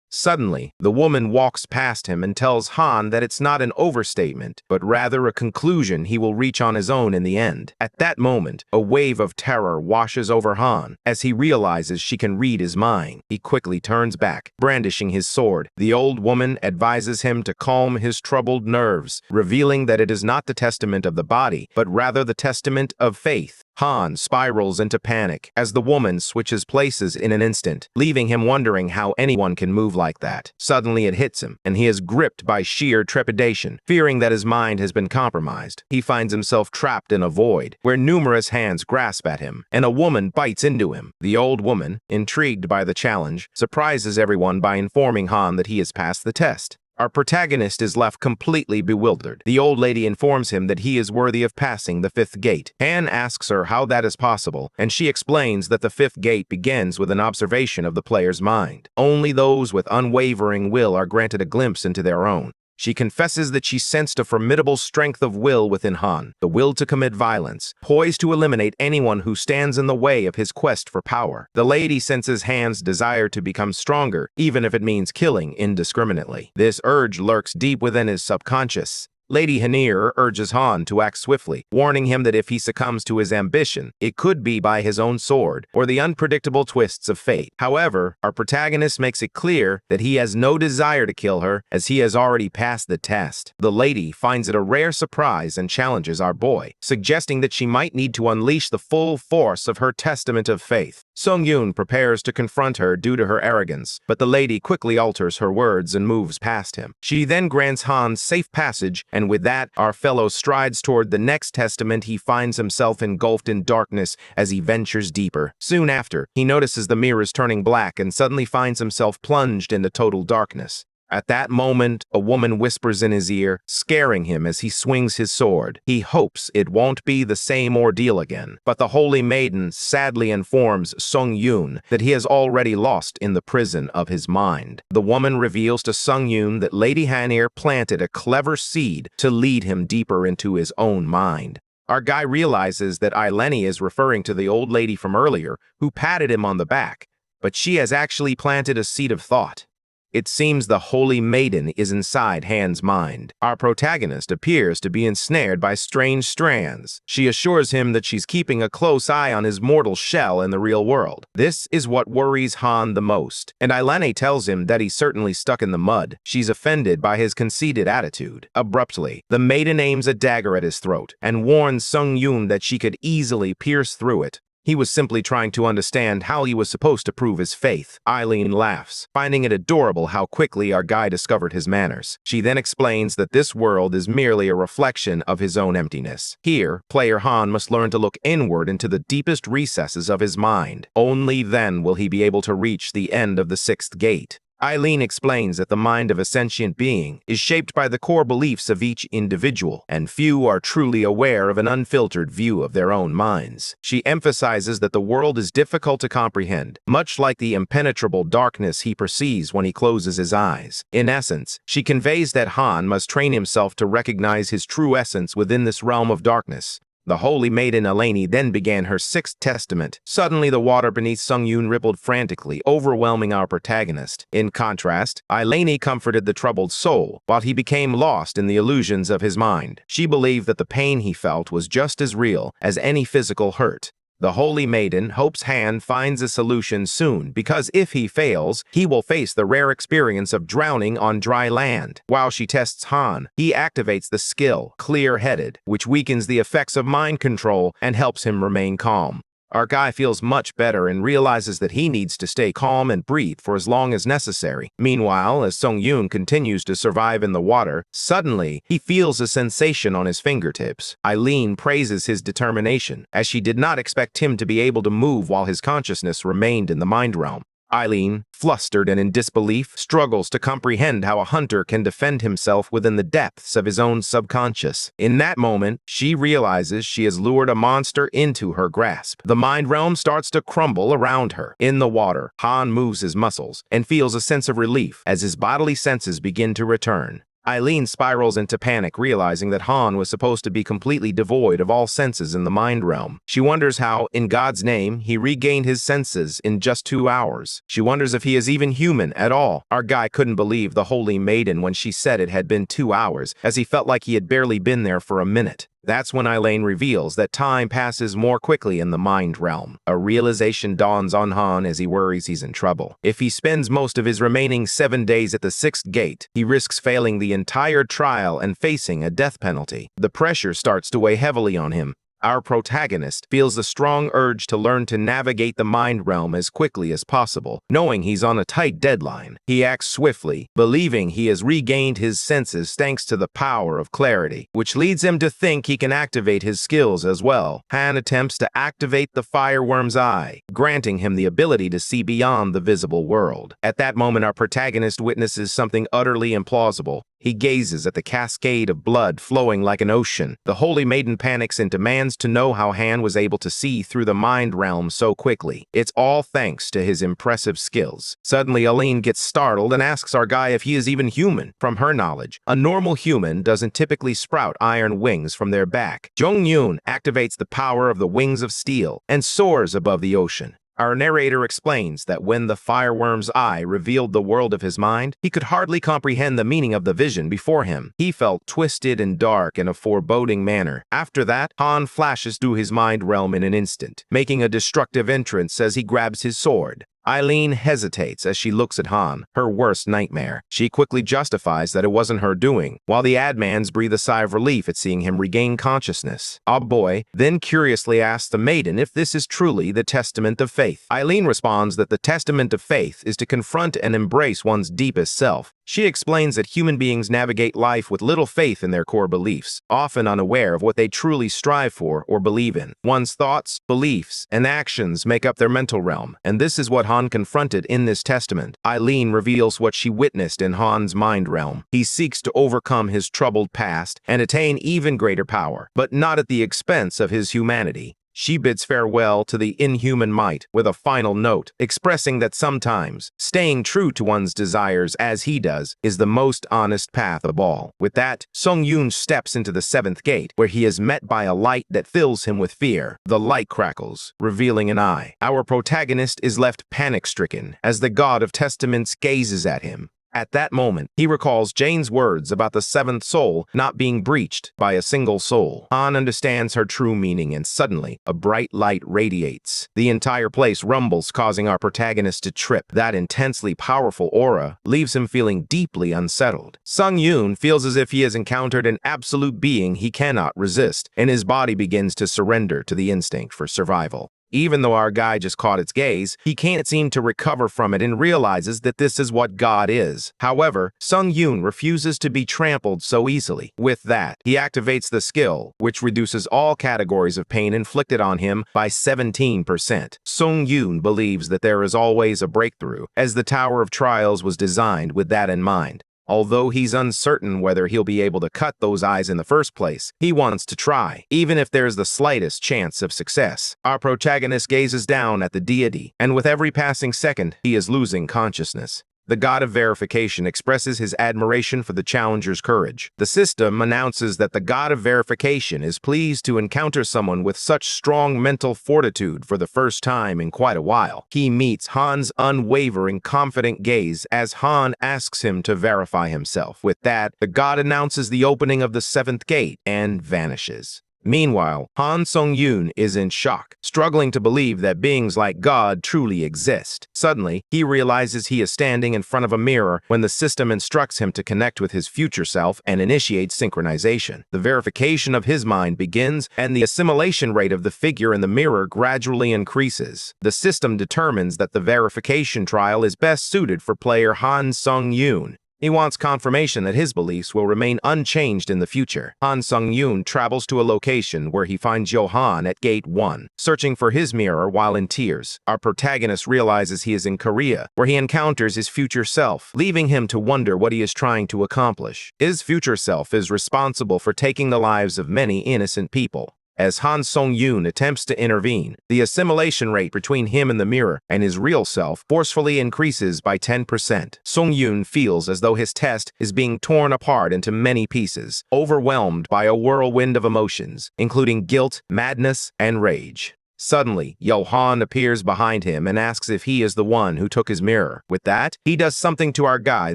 Suddenly, the woman walks past him and tells Han that it's not an overstatement, but rather a conclusion he will reach on his own in the end. At that moment, a wave of terror washes over Han as he realizes she can read his mind. He quickly turns back, brandishing his sword. The old woman advises him to calm his troubled nerves, revealing that it is not the testament of the body, but rather the testament of faith. Han spirals into panic as the woman switches places in an instant, leaving him wondering how anyone can move like that. Suddenly it hits him, and he is gripped by sheer trepidation, fearing that his mind has been compromised. He finds himself trapped in a void, where numerous hands grasp at him, and a woman bites into him. The old woman, intrigued by the challenge, surprises everyone by informing Han that he has passed the test. Our protagonist is left completely bewildered. The old lady informs him that he is worthy of passing the fifth gate. Han asks her how that is possible, and she explains that the fifth gate begins with an observation of the player's mind. Only those with unwavering will are granted a glimpse into their own. She confesses that she sensed a formidable strength of will within Han, the will to commit violence, poised to eliminate anyone who stands in the way of his quest for power. The lady senses Han's desire to become stronger, even if it means killing indiscriminately. This urge lurks deep within his subconscious. Lady Hanir urges Han to act swiftly, warning him that if he succumbs to his ambition, it could be by his own sword or the unpredictable twists of fate. However, our protagonist makes it clear that he has no desire to kill her, as he has already passed the test. The lady finds it a rare surprise and challenges our boy, suggesting that she might need to unleash the full force of her testament of faith. Sung-yoon prepares to confront her due to her arrogance, but the lady quickly alters her words and moves past him. She then grants Han safe passage, and with that, our fellow strides toward the next testament. He finds himself engulfed in darkness as he ventures deeper. Soon after, he notices the mirrors turning black and suddenly finds himself plunged into total darkness. At that moment, a woman whispers in his ear, scaring him as he swings his sword. He hopes it won't be the same ordeal again, but the Holy Maiden sadly informs Sung-yoon that he has already lost in the prison of his mind. The woman reveals to Sung-yoon that Lady Hanir planted a clever seed to lead him deeper into his own mind. Our guy realizes that Ileni is referring to the old lady from earlier who patted him on the back, but she has actually planted a seed of thought. It seems the Holy Maiden is inside Han's mind. Our protagonist appears to be ensnared by strange strands. She assures him that she's keeping a close eye on his mortal shell in the real world. This is what worries Han the most, and Ileni tells him that he's certainly stuck in the mud. She's offended by his conceited attitude. Abruptly, the maiden aims a dagger at his throat and warns Sung-yoon that she could easily pierce through it. He was simply trying to understand how he was supposed to prove his faith. Eileen laughs, finding it adorable how quickly our guy discovered his manners. She then explains that this world is merely a reflection of his own emptiness. Here, player Han must learn to look inward into the deepest recesses of his mind. Only then will he be able to reach the end of the sixth gate. Eileen explains that the mind of a sentient being is shaped by the core beliefs of each individual, and few are truly aware of an unfiltered view of their own minds. She emphasizes that the world is difficult to comprehend, much like the impenetrable darkness he perceives when he closes his eyes. In essence, she conveys that Han must train himself to recognize his true essence within this realm of darkness. The holy maiden Eleni then began her sixth testament. Suddenly, the water beneath Sung-yoon rippled frantically, overwhelming our protagonist. In contrast, Eleni comforted the troubled soul, while he became lost in the illusions of his mind. She believed that the pain he felt was just as real as any physical hurt. The holy maiden hopes Han finds a solution soon, because if he fails, he will face the rare experience of drowning on dry land. While she tests Han, he activates the skill, Clear-Headed, which weakens the effects of mind control and helps him remain calm. Our guy feels much better and realizes that he needs to stay calm and breathe for as long as necessary. Meanwhile, as Sung-yoon continues to survive in the water, suddenly he feels a sensation on his fingertips. Eileen praises his determination, as she did not expect him to be able to move while his consciousness remained in the mind realm. Eileen, flustered and in disbelief, struggles to comprehend how a hunter can defend himself within the depths of his own subconscious. In that moment, she realizes she has lured a monster into her grasp. The mind realm starts to crumble around her. In the water, Han moves his muscles and feels a sense of relief as his bodily senses begin to return. Eileen spirals into panic, realizing that Han was supposed to be completely devoid of all senses in the mind realm. She wonders how, in God's name, he regained his senses in just 2 hours. She wonders if he is even human at all. Our guy couldn't believe the holy maiden when she said it had been 2 hours, as he felt like he had barely been there for a minute. That's when Eileen reveals that time passes more quickly in the mind realm. A realization dawns on Han as he worries he's in trouble. If he spends most of his remaining 7 days at the 6th gate, he risks failing the entire trial and facing a death penalty. The pressure starts to weigh heavily on him. Our protagonist feels the strong urge to learn to navigate the mind realm as quickly as possible. Knowing he's on a tight deadline, he acts swiftly, believing he has regained his senses thanks to the power of clarity, which leads him to think he can activate his skills as well. Han attempts to activate the fireworm's eye, granting him the ability to see beyond the visible world. At that moment, our protagonist witnesses something utterly implausible. He gazes at the cascade of blood flowing like an ocean. The holy maiden panics and demands to know how Han was able to see through the mind realm so quickly. It's all thanks to his impressive skills. Suddenly, Eileen gets startled and asks our guy if he is even human. From her knowledge, a normal human doesn't typically sprout iron wings from their back. Jong-yoon activates the power of the wings of steel and soars above the ocean. Our narrator explains that when the fireworm's eye revealed the world of his mind, he could hardly comprehend the meaning of the vision before him. He felt twisted and dark in a foreboding manner. After that, Han flashes through his mind realm in an instant, making a destructive entrance as he grabs his sword. Eileen hesitates as she looks at Han, her worst nightmare. She quickly justifies that it wasn't her doing, while the admans breathe a sigh of relief at seeing him regain consciousness. Our boy then curiously asks the maiden if this is truly the testament of faith. Eileen responds that the testament of faith is to confront and embrace one's deepest self. She explains that human beings navigate life with little faith in their core beliefs, often unaware of what they truly strive for or believe in. One's thoughts, beliefs, and actions make up their mental realm, and this is what Han confronted in this testament. Eileen reveals what she witnessed in Han's mind realm. He seeks to overcome his troubled past and attain even greater power, but not at the expense of his humanity. She bids farewell to the inhuman might with a final note, expressing that sometimes staying true to one's desires as he does is the most honest path of all. With that, Sung-yoon steps into the 7th gate, where he is met by a light that fills him with fear. The light crackles, revealing an eye. Our protagonist is left panic-stricken as the god of testaments gazes at him. At that moment, he recalls Jane's words about the 7th soul not being breached by a single soul. Han understands her true meaning, and suddenly, a bright light radiates. The entire place rumbles, causing our protagonist to trip. That intensely powerful aura leaves him feeling deeply unsettled. Sung-yoon feels as if he has encountered an absolute being he cannot resist, and his body begins to surrender to the instinct for survival. Even though our guy just caught its gaze, he can't seem to recover from it and realizes that this is what God is. However, Sung Yoon refuses to be trampled so easily. With that, he activates the skill, which reduces all categories of pain inflicted on him by 17%. Sung Yoon believes that there is always a breakthrough, as the Tower of Trials was designed with that in mind. Although he's uncertain whether he'll be able to cut those eyes in the first place, he wants to try, even if there's the slightest chance of success. Our protagonist gazes down at the deity, and with every passing second, he is losing consciousness. The god of verification expresses his admiration for the challenger's courage. The system announces that the god of verification is pleased to encounter someone with such strong mental fortitude for the first time in quite a while. He meets Han's unwavering, confident gaze as Han asks him to verify himself. With that, the god announces the opening of the 7th gate and vanishes. Meanwhile, Han Sung-yoon is in shock, struggling to believe that beings like God truly exist. Suddenly, he realizes he is standing in front of a mirror when the system instructs him to connect with his future self and initiate synchronization. The verification of his mind begins, and the assimilation rate of the figure in the mirror gradually increases. The system determines that the verification trial is best suited for player Han Sung-yoon. He wants confirmation that his beliefs will remain unchanged in the future. Han Sung-yoon travels to a location where he finds Johan at Gate 1, searching for his mirror while in tears. Our protagonist realizes he is in Korea, where he encounters his future self, leaving him to wonder what he is trying to accomplish. His future self is responsible for taking the lives of many innocent people. As Han Sung-yoon attempts to intervene, the assimilation rate between him and the mirror and his real self forcefully increases by 10%. Sung-yoon feels as though his test is being torn apart into many pieces, overwhelmed by a whirlwind of emotions, including guilt, madness, and rage. Suddenly, Johan appears behind him and asks if he is the one who took his mirror. With that, he does something to our guy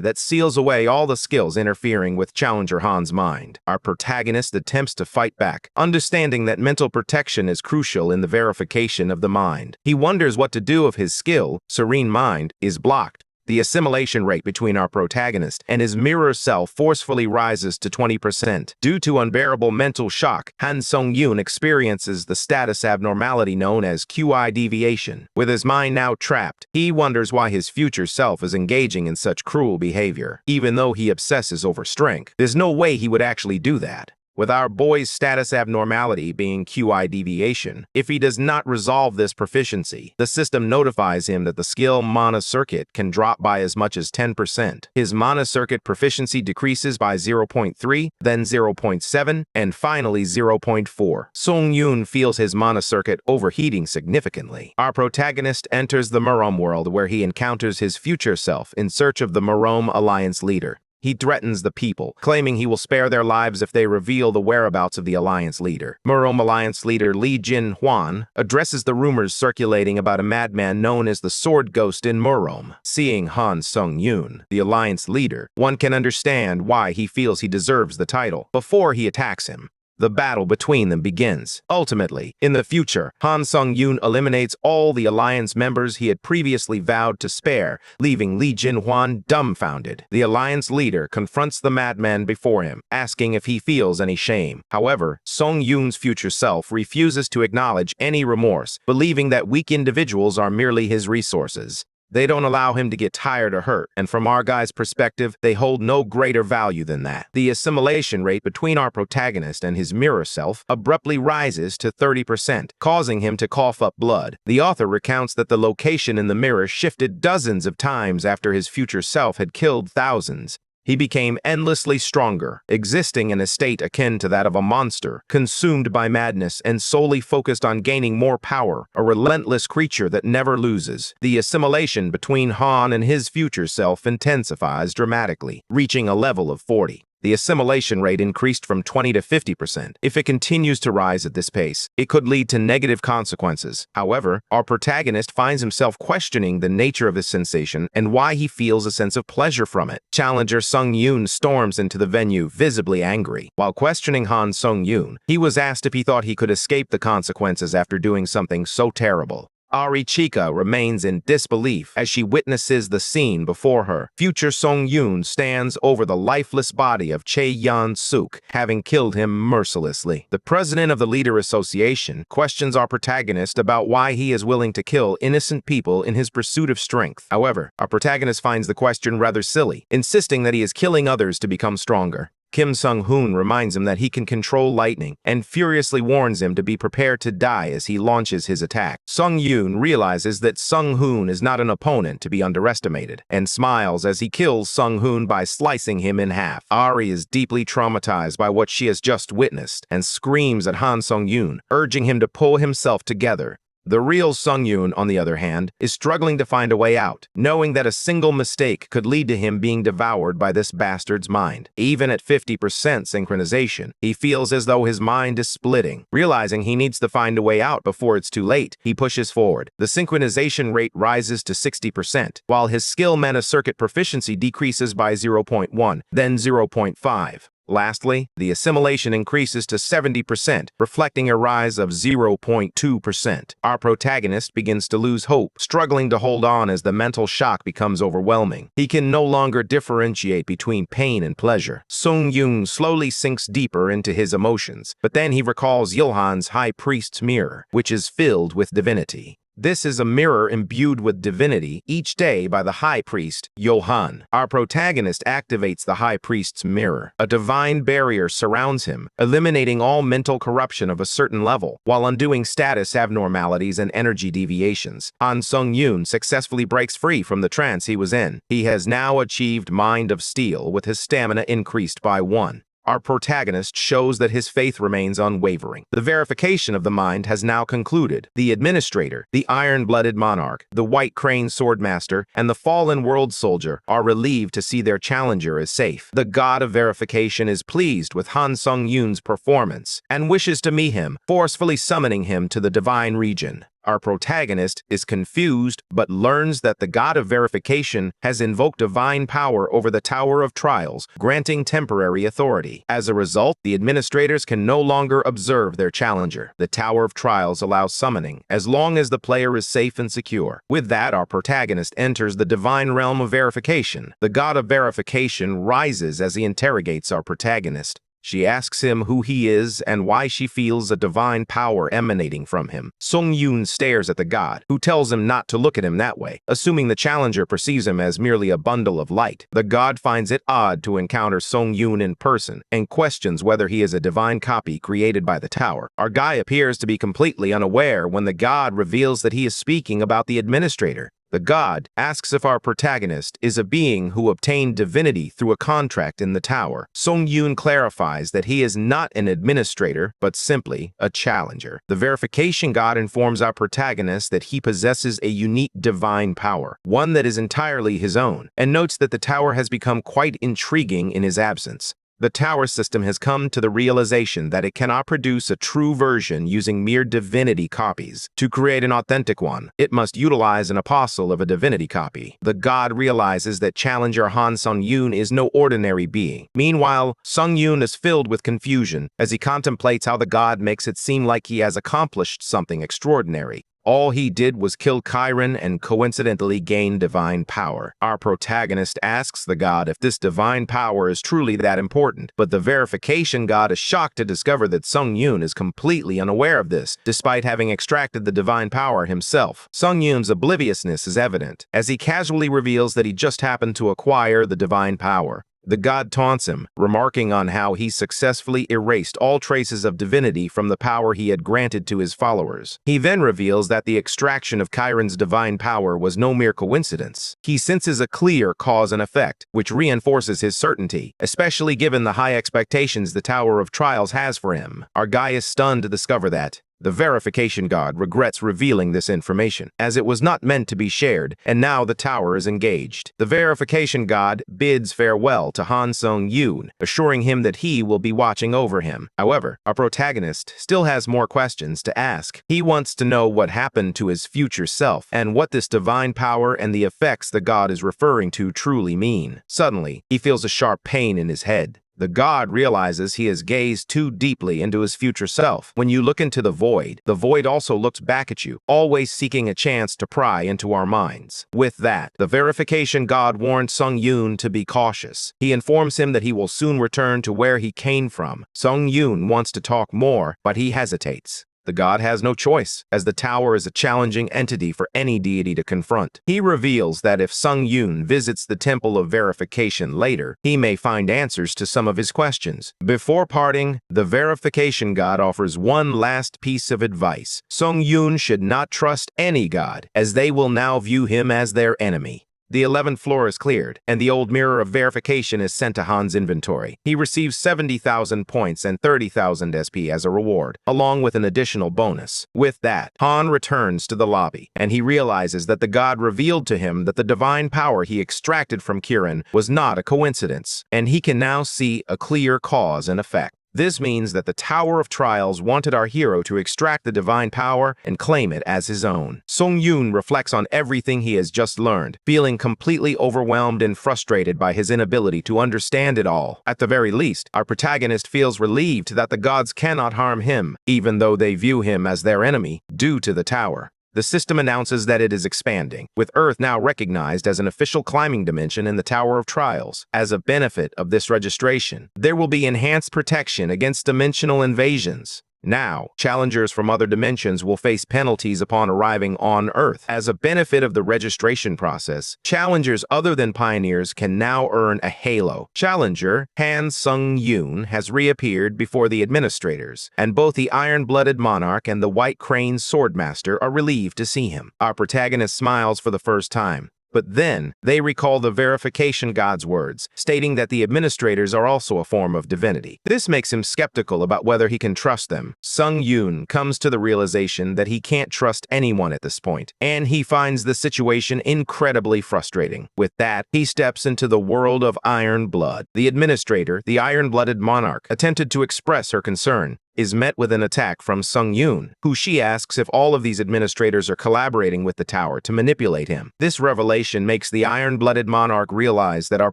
that seals away all the skills interfering with Challenger Han's mind. Our protagonist attempts to fight back, understanding that mental protection is crucial in the verification of the mind. He wonders what to do if his skill, Serene Mind, is blocked. The assimilation rate between our protagonist and his mirror self forcefully rises to 20%. Due to unbearable mental shock, Han Sung-yoon experiences the status abnormality known as QI deviation. With his mind now trapped, he wonders why his future self is engaging in such cruel behavior. Even though he obsesses over strength, there's no way he would actually do that. With our boy's status abnormality being QI deviation, if he does not resolve this proficiency, the system notifies him that the skill mana circuit can drop by as much as 10%. His mana circuit proficiency decreases by 0.3, then 0.7, and finally 0.4. Sung-yoon feels his mana circuit overheating significantly. Our protagonist enters the Marome world where he encounters his future self in search of the Marome Alliance leader. He threatens the people, claiming he will spare their lives if they reveal the whereabouts of the Alliance leader. Marome Alliance leader Lee Jin-hwan addresses the rumors circulating about a madman known as the Sword Ghost in Marome. Seeing Han Sung-yoon, the Alliance leader, one can understand why he feels he deserves the title. Before he attacks him, the battle between them begins. Ultimately, in the future, Han Sung-yoon eliminates all the Alliance members he had previously vowed to spare, leaving Lee Jin-hwan dumbfounded. The Alliance leader confronts the madman before him, asking if he feels any shame. However, Sung-yoon's future self refuses to acknowledge any remorse, believing that weak individuals are merely his resources. They don't allow him to get tired or hurt, and from our guy's perspective, they hold no greater value than that. The assimilation rate between our protagonist and his mirror self abruptly rises to 30%, causing him to cough up blood. The author recounts that the location in the mirror shifted dozens of times after his future self had killed thousands. He became endlessly stronger, existing in a state akin to that of a monster, consumed by madness and solely focused on gaining more power, a relentless creature that never loses. The assimilation between Han and his future self intensifies dramatically, reaching a level of 40. The assimilation rate increased from 20 to 50%. If it continues to rise at this pace, it could lead to negative consequences. However, our protagonist finds himself questioning the nature of his sensation and why he feels a sense of pleasure from it. Challenger Sung-yoon storms into the venue, visibly angry. While questioning Han Sung-yoon, he was asked if he thought he could escape the consequences after doing something so terrible. Chika remains in disbelief as she witnesses the scene before her. Future Song Yoon stands over the lifeless body of Chae Yan-suk, having killed him mercilessly. The president of the Leader Association questions our protagonist about why he is willing to kill innocent people in his pursuit of strength. However, our protagonist finds the question rather silly, insisting that he is killing others to become stronger. Kim Sung-hoon reminds him that he can control lightning and furiously warns him to be prepared to die as he launches his attack. Sung-yoon realizes that Sung-hoon is not an opponent to be underestimated and smiles as he kills Sung-hoon by slicing him in half. Ari is deeply traumatized by what she has just witnessed and screams at Han Sung-yoon, urging him to pull himself together. The real Sung-yoon, on the other hand, is struggling to find a way out, knowing that a single mistake could lead to him being devoured by this bastard's mind. Even at 50% synchronization, he feels as though his mind is splitting. Realizing he needs to find a way out before it's too late, he pushes forward. The synchronization rate rises to 60%, while his skill mana circuit proficiency decreases by 0.1, then 0.5. Lastly, the assimilation increases to 70%, reflecting a rise of 0.2%. Our protagonist begins to lose hope, struggling to hold on as the mental shock becomes overwhelming. He can no longer differentiate between pain and pleasure. Sung-yoon slowly sinks deeper into his emotions, but then he recalls Yilhan's High Priest's mirror, which is filled with divinity. This is a mirror imbued with divinity each day by the High Priest, Yohan. Our protagonist activates the High Priest's mirror. A divine barrier surrounds him, eliminating all mental corruption of a certain level, while undoing status abnormalities and energy deviations. Han Sung-yoon successfully breaks free from the trance he was in. He has now achieved Mind of Steel with his stamina increased by 1. Our protagonist shows that his faith remains unwavering. The verification of the mind has now concluded. The administrator, the iron-blooded monarch, the white crane swordmaster, and the fallen world soldier are relieved to see their challenger is safe. The god of verification is pleased with Han Sung-yoon's performance and wishes to meet him, forcefully summoning him to the divine region. Our protagonist is confused but learns that the god of verification has invoked divine power over the Tower of Trials, granting temporary authority. As a result, the administrators can no longer observe their challenger. The Tower of Trials allows summoning, as long as the player is safe and secure. With that, our protagonist enters the divine realm of verification. The god of verification rises as he interrogates our protagonist. She asks him who he is and why she feels a divine power emanating from him. Sung-yoon stares at the god, who tells him not to look at him that way, assuming the challenger perceives him as merely a bundle of light. The god finds it odd to encounter Sung-yoon in person and questions whether he is a divine copy created by the tower. Our guy appears to be completely unaware when the god reveals that he is speaking about the administrator. The god asks if our protagonist is a being who obtained divinity through a contract in the tower. Sung-yoon clarifies that he is not an administrator, but simply a challenger. The verification god informs our protagonist that he possesses a unique divine power, one that is entirely his own, and notes that the tower has become quite intriguing in his absence. The tower system has come to the realization that it cannot produce a true version using mere divinity copies. To create an authentic one, it must utilize an apostle of a divinity copy. The god realizes that challenger Han Sung-yoon is no ordinary being. Meanwhile, Sung-yoon is filled with confusion as he contemplates how the god makes it seem like he has accomplished something extraordinary. All he did was kill Chiron and coincidentally gain divine power. Our protagonist asks the god if this divine power is truly that important, but the verification god is shocked to discover that Sung-yoon is completely unaware of this, despite having extracted the divine power himself. Sung-yoon's obliviousness is evident, as he casually reveals that he just happened to acquire the divine power. The god taunts him, remarking on how he successfully erased all traces of divinity from the power he had granted to his followers. He then reveals that the extraction of Chiron's divine power was no mere coincidence. He senses a clear cause and effect, which reinforces his certainty, especially given the high expectations the Tower of Trials has for him. Our guy is stunned to discover that the verification god regrets revealing this information, as it was not meant to be shared, and now the tower is engaged. The verification god bids farewell to Han Sung-yoon, assuring him that he will be watching over him. However, our protagonist still has more questions to ask. He wants to know what happened to his future self, and what this divine power and the effects the god is referring to truly mean. Suddenly, he feels a sharp pain in his head. The god realizes he has gazed too deeply into his future self. When you look into the void also looks back at you, always seeking a chance to pry into our minds. With that, the verification god warned Sung Yoon to be cautious. He informs him that he will soon return to where he came from. Sung Yoon wants to talk more, but he hesitates. The god has no choice, as the tower is a challenging entity for any deity to confront. He reveals that if Sung Yoon visits the Temple of Verification later, he may find answers to some of his questions. Before parting, the verification god offers one last piece of advice. Sung Yoon should not trust any god, as they will now view him as their enemy. The 11th floor is cleared, and the old mirror of verification is sent to Han's inventory. He receives 70,000 points and 30,000 SP as a reward, along with an additional bonus. With that, Han returns to the lobby, and he realizes that the god revealed to him that the divine power he extracted from Kirin was not a coincidence, and he can now see a clear cause and effect. This means that the Tower of Trials wanted our hero to extract the divine power and claim it as his own. Sung Yoon reflects on everything he has just learned, feeling completely overwhelmed and frustrated by his inability to understand it all. At the very least, our protagonist feels relieved that the gods cannot harm him, even though they view him as their enemy, due to the tower. The system announces that it is expanding, with Earth now recognized as an official climbing dimension in the Tower of Trials. As a benefit of this registration, there will be enhanced protection against dimensional invasions. Now, challengers from other dimensions will face penalties upon arriving on Earth. As a benefit of the registration process, challengers other than pioneers can now earn a halo. Challenger Han Sung Yoon has reappeared before the administrators, and both the Iron-Blooded Monarch and the White Crane Swordmaster are relieved to see him. Our protagonist smiles for the first time. But then, they recall the verification god's words, stating that the administrators are also a form of divinity. This makes him skeptical about whether he can trust them. Sung Yoon comes to the realization that he can't trust anyone at this point, and he finds the situation incredibly frustrating. With that, he steps into the world of Iron Blood. The administrator, the Iron-Blooded Monarch, attempted to express her concern, is met with an attack from Sung Yoon, who she asks if all of these administrators are collaborating with the tower to manipulate him. This revelation makes the Iron-Blooded Monarch realize that our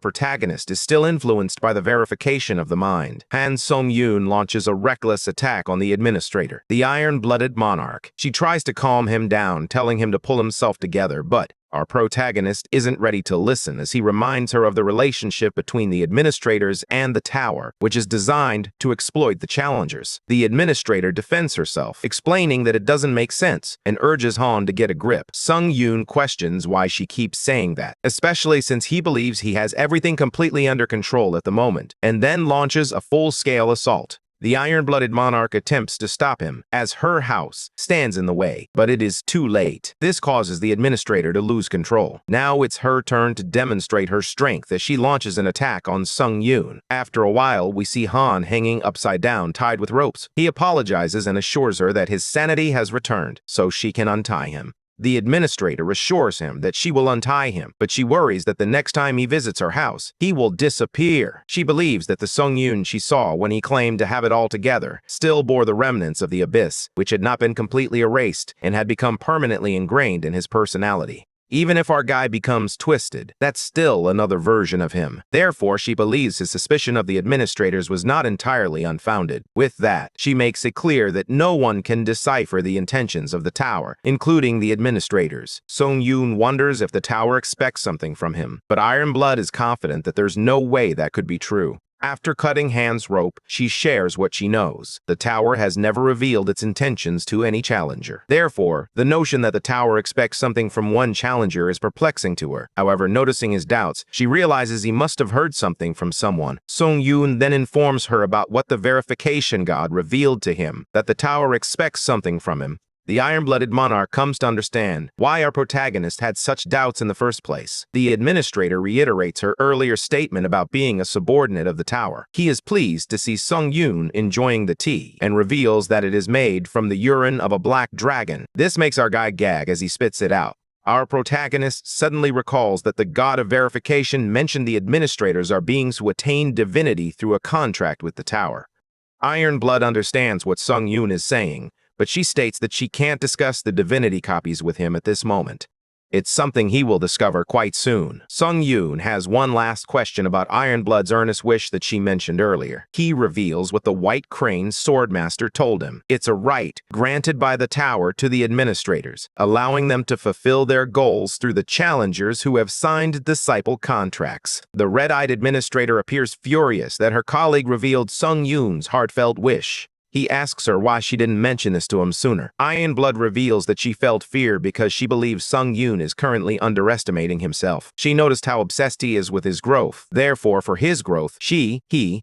protagonist is still influenced by the verification of the mind. Han Sung Yoon launches a reckless attack on the administrator, the Iron-Blooded Monarch. She tries to calm him down, telling him to pull himself together, but our protagonist isn't ready to listen as he reminds her of the relationship between the administrators and the tower, which is designed to exploit the challengers. The administrator defends herself, explaining that it doesn't make sense, and urges Han to get a grip. Sung Yoon questions why she keeps saying that, especially since he believes he has everything completely under control at the moment, and then launches a full-scale assault. The Iron-Blooded Monarch attempts to stop him, as her house stands in the way, but it is too late. This causes the administrator to lose control. Now it's her turn to demonstrate her strength as she launches an attack on Sung Yoon. After a while, we see Han hanging upside down, tied with ropes. He apologizes and assures her that his sanity has returned, so she can untie him. The administrator assures him that she will untie him, but she worries that the next time he visits her house, he will disappear. She believes that the Sung Yoon she saw when he claimed to have it all together still bore the remnants of the abyss, which had not been completely erased and had become permanently ingrained in his personality. Even if our guy becomes twisted, that's still another version of him. Therefore, she believes his suspicion of the administrators was not entirely unfounded. With that, she makes it clear that no one can decipher the intentions of the tower, including the administrators. Sung Yoon wonders if the tower expects something from him, but Iron Blood is confident that there's no way that could be true. After cutting Han's rope, she shares what she knows. The tower has never revealed its intentions to any challenger. Therefore, the notion that the tower expects something from one challenger is perplexing to her. However, noticing his doubts, she realizes he must have heard something from someone. Sung Yoon then informs her about what the verification god revealed to him, that the tower expects something from him. The Iron-Blooded Monarch comes to understand why our protagonist had such doubts in the first place. The administrator reiterates her earlier statement about being a subordinate of the tower. He is pleased to see Sung Yoon enjoying the tea and reveals that it is made from the urine of a black dragon. This makes our guy gag as he spits it out. Our protagonist suddenly recalls that the god of verification mentioned the administrators are beings who attain divinity through a contract with the tower. Iron Blood understands what Sung Yoon is saying, but she states that she can't discuss the divinity copies with him at this moment. It's something he will discover quite soon. Sung Yoon has one last question about Ironblood's earnest wish that she mentioned earlier. He reveals what the White Crane's swordmaster told him. It's a right granted by the tower to the administrators, allowing them to fulfill their goals through the challengers who have signed disciple contracts. The red-eyed administrator appears furious that her colleague revealed Sung Yoon's heartfelt wish. He asks her why she didn't mention this to him sooner. Ironblood reveals that she felt fear because she believes Sung Yoon is currently underestimating himself. She noticed how obsessed he is with his growth. Therefore, for his growth, he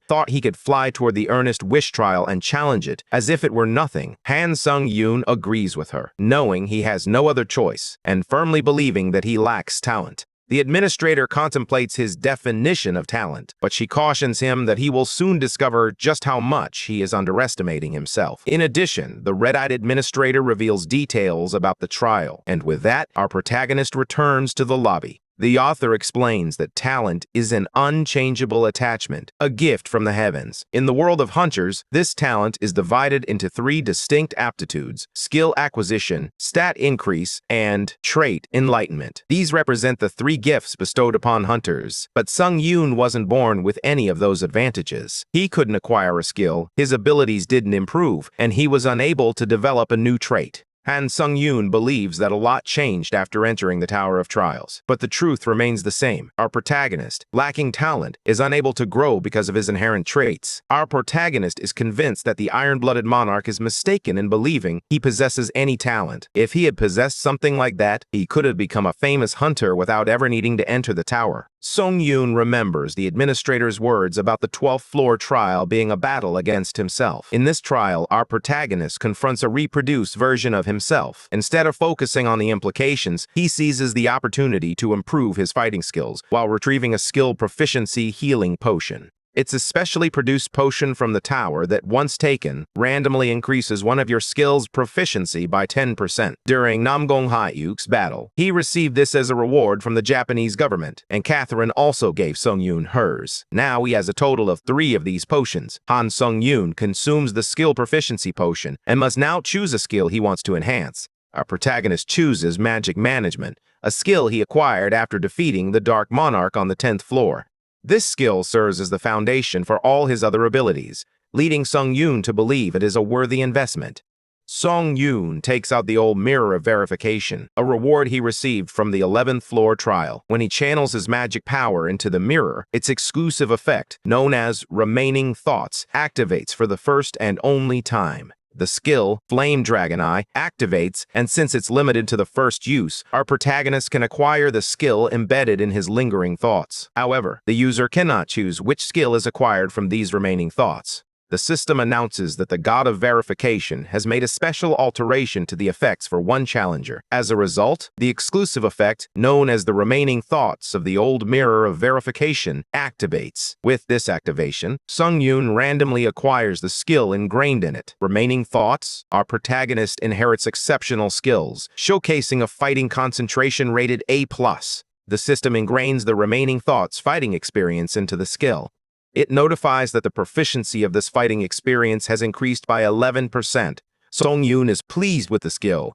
thought he could fly toward the earnest wish trial and challenge it as if it were nothing. Han Sung Yoon agrees with her, knowing he has no other choice and firmly believing that he lacks talent. The administrator contemplates his definition of talent, but she cautions him that he will soon discover just how much he is underestimating himself. In addition, the red-eyed administrator reveals details about the trial, and with that, our protagonist returns to the lobby. The author explains that talent is an unchangeable attachment, a gift from the heavens. In the world of hunters, this talent is divided into 3 distinct aptitudes: skill acquisition, stat increase, and trait enlightenment. These represent the 3 gifts bestowed upon hunters. But Sung Yoon wasn't born with any of those advantages. He couldn't acquire a skill, his abilities didn't improve, and he was unable to develop a new trait. Han Sung Yoon believes that a lot changed after entering the Tower of Trials, but the truth remains the same. Our protagonist, lacking talent, is unable to grow because of his inherent traits. Our protagonist is convinced that the iron-blooded monarch is mistaken in believing he possesses any talent. If he had possessed something like that, he could have become a famous hunter without ever needing to enter the tower. Sung Yoon remembers the administrator's words about the 12th floor trial being a battle against himself. In this trial, our protagonist confronts a reproduced version of himself. Instead of focusing on the implications, he seizes the opportunity to improve his fighting skills while retrieving a skill proficiency healing potion. It's a specially produced potion from the tower that, once taken, randomly increases one of your skill's proficiency by 10%. During Namgong Hyuk's battle, he received this as a reward from the Japanese government, and Catherine also gave Sung Yoon hers. Now he has a total of 3 of these potions. Han Sung Yoon consumes the skill proficiency potion and must now choose a skill he wants to enhance. Our protagonist chooses Magic Management, a skill he acquired after defeating the Dark Monarch on the 10th floor. This skill serves as the foundation for all his other abilities, leading Sung Yoon to believe it is a worthy investment. Sung Yoon takes out the old Mirror of Verification, a reward he received from the 11th floor trial. When he channels his magic power into the mirror, its exclusive effect, known as Remaining Thoughts, activates for the first and only time. The skill, Flame Dragon Eye, activates, and since it's limited to the first use, our protagonist can acquire the skill embedded in his lingering thoughts. However, the user cannot choose which skill is acquired from these remaining thoughts. The system announces that the God of Verification has made a special alteration to the effects for one challenger. As a result, the exclusive effect, known as the Remaining Thoughts of the Old Mirror of Verification, activates. With this activation, Sung Yoon randomly acquires the skill ingrained in it. Remaining Thoughts, our protagonist inherits exceptional skills, showcasing a fighting concentration rated A+. The system ingrains the Remaining Thoughts fighting experience into the skill. It notifies that the proficiency of this fighting experience has increased by 11%. Sung Yoon is pleased with the skill.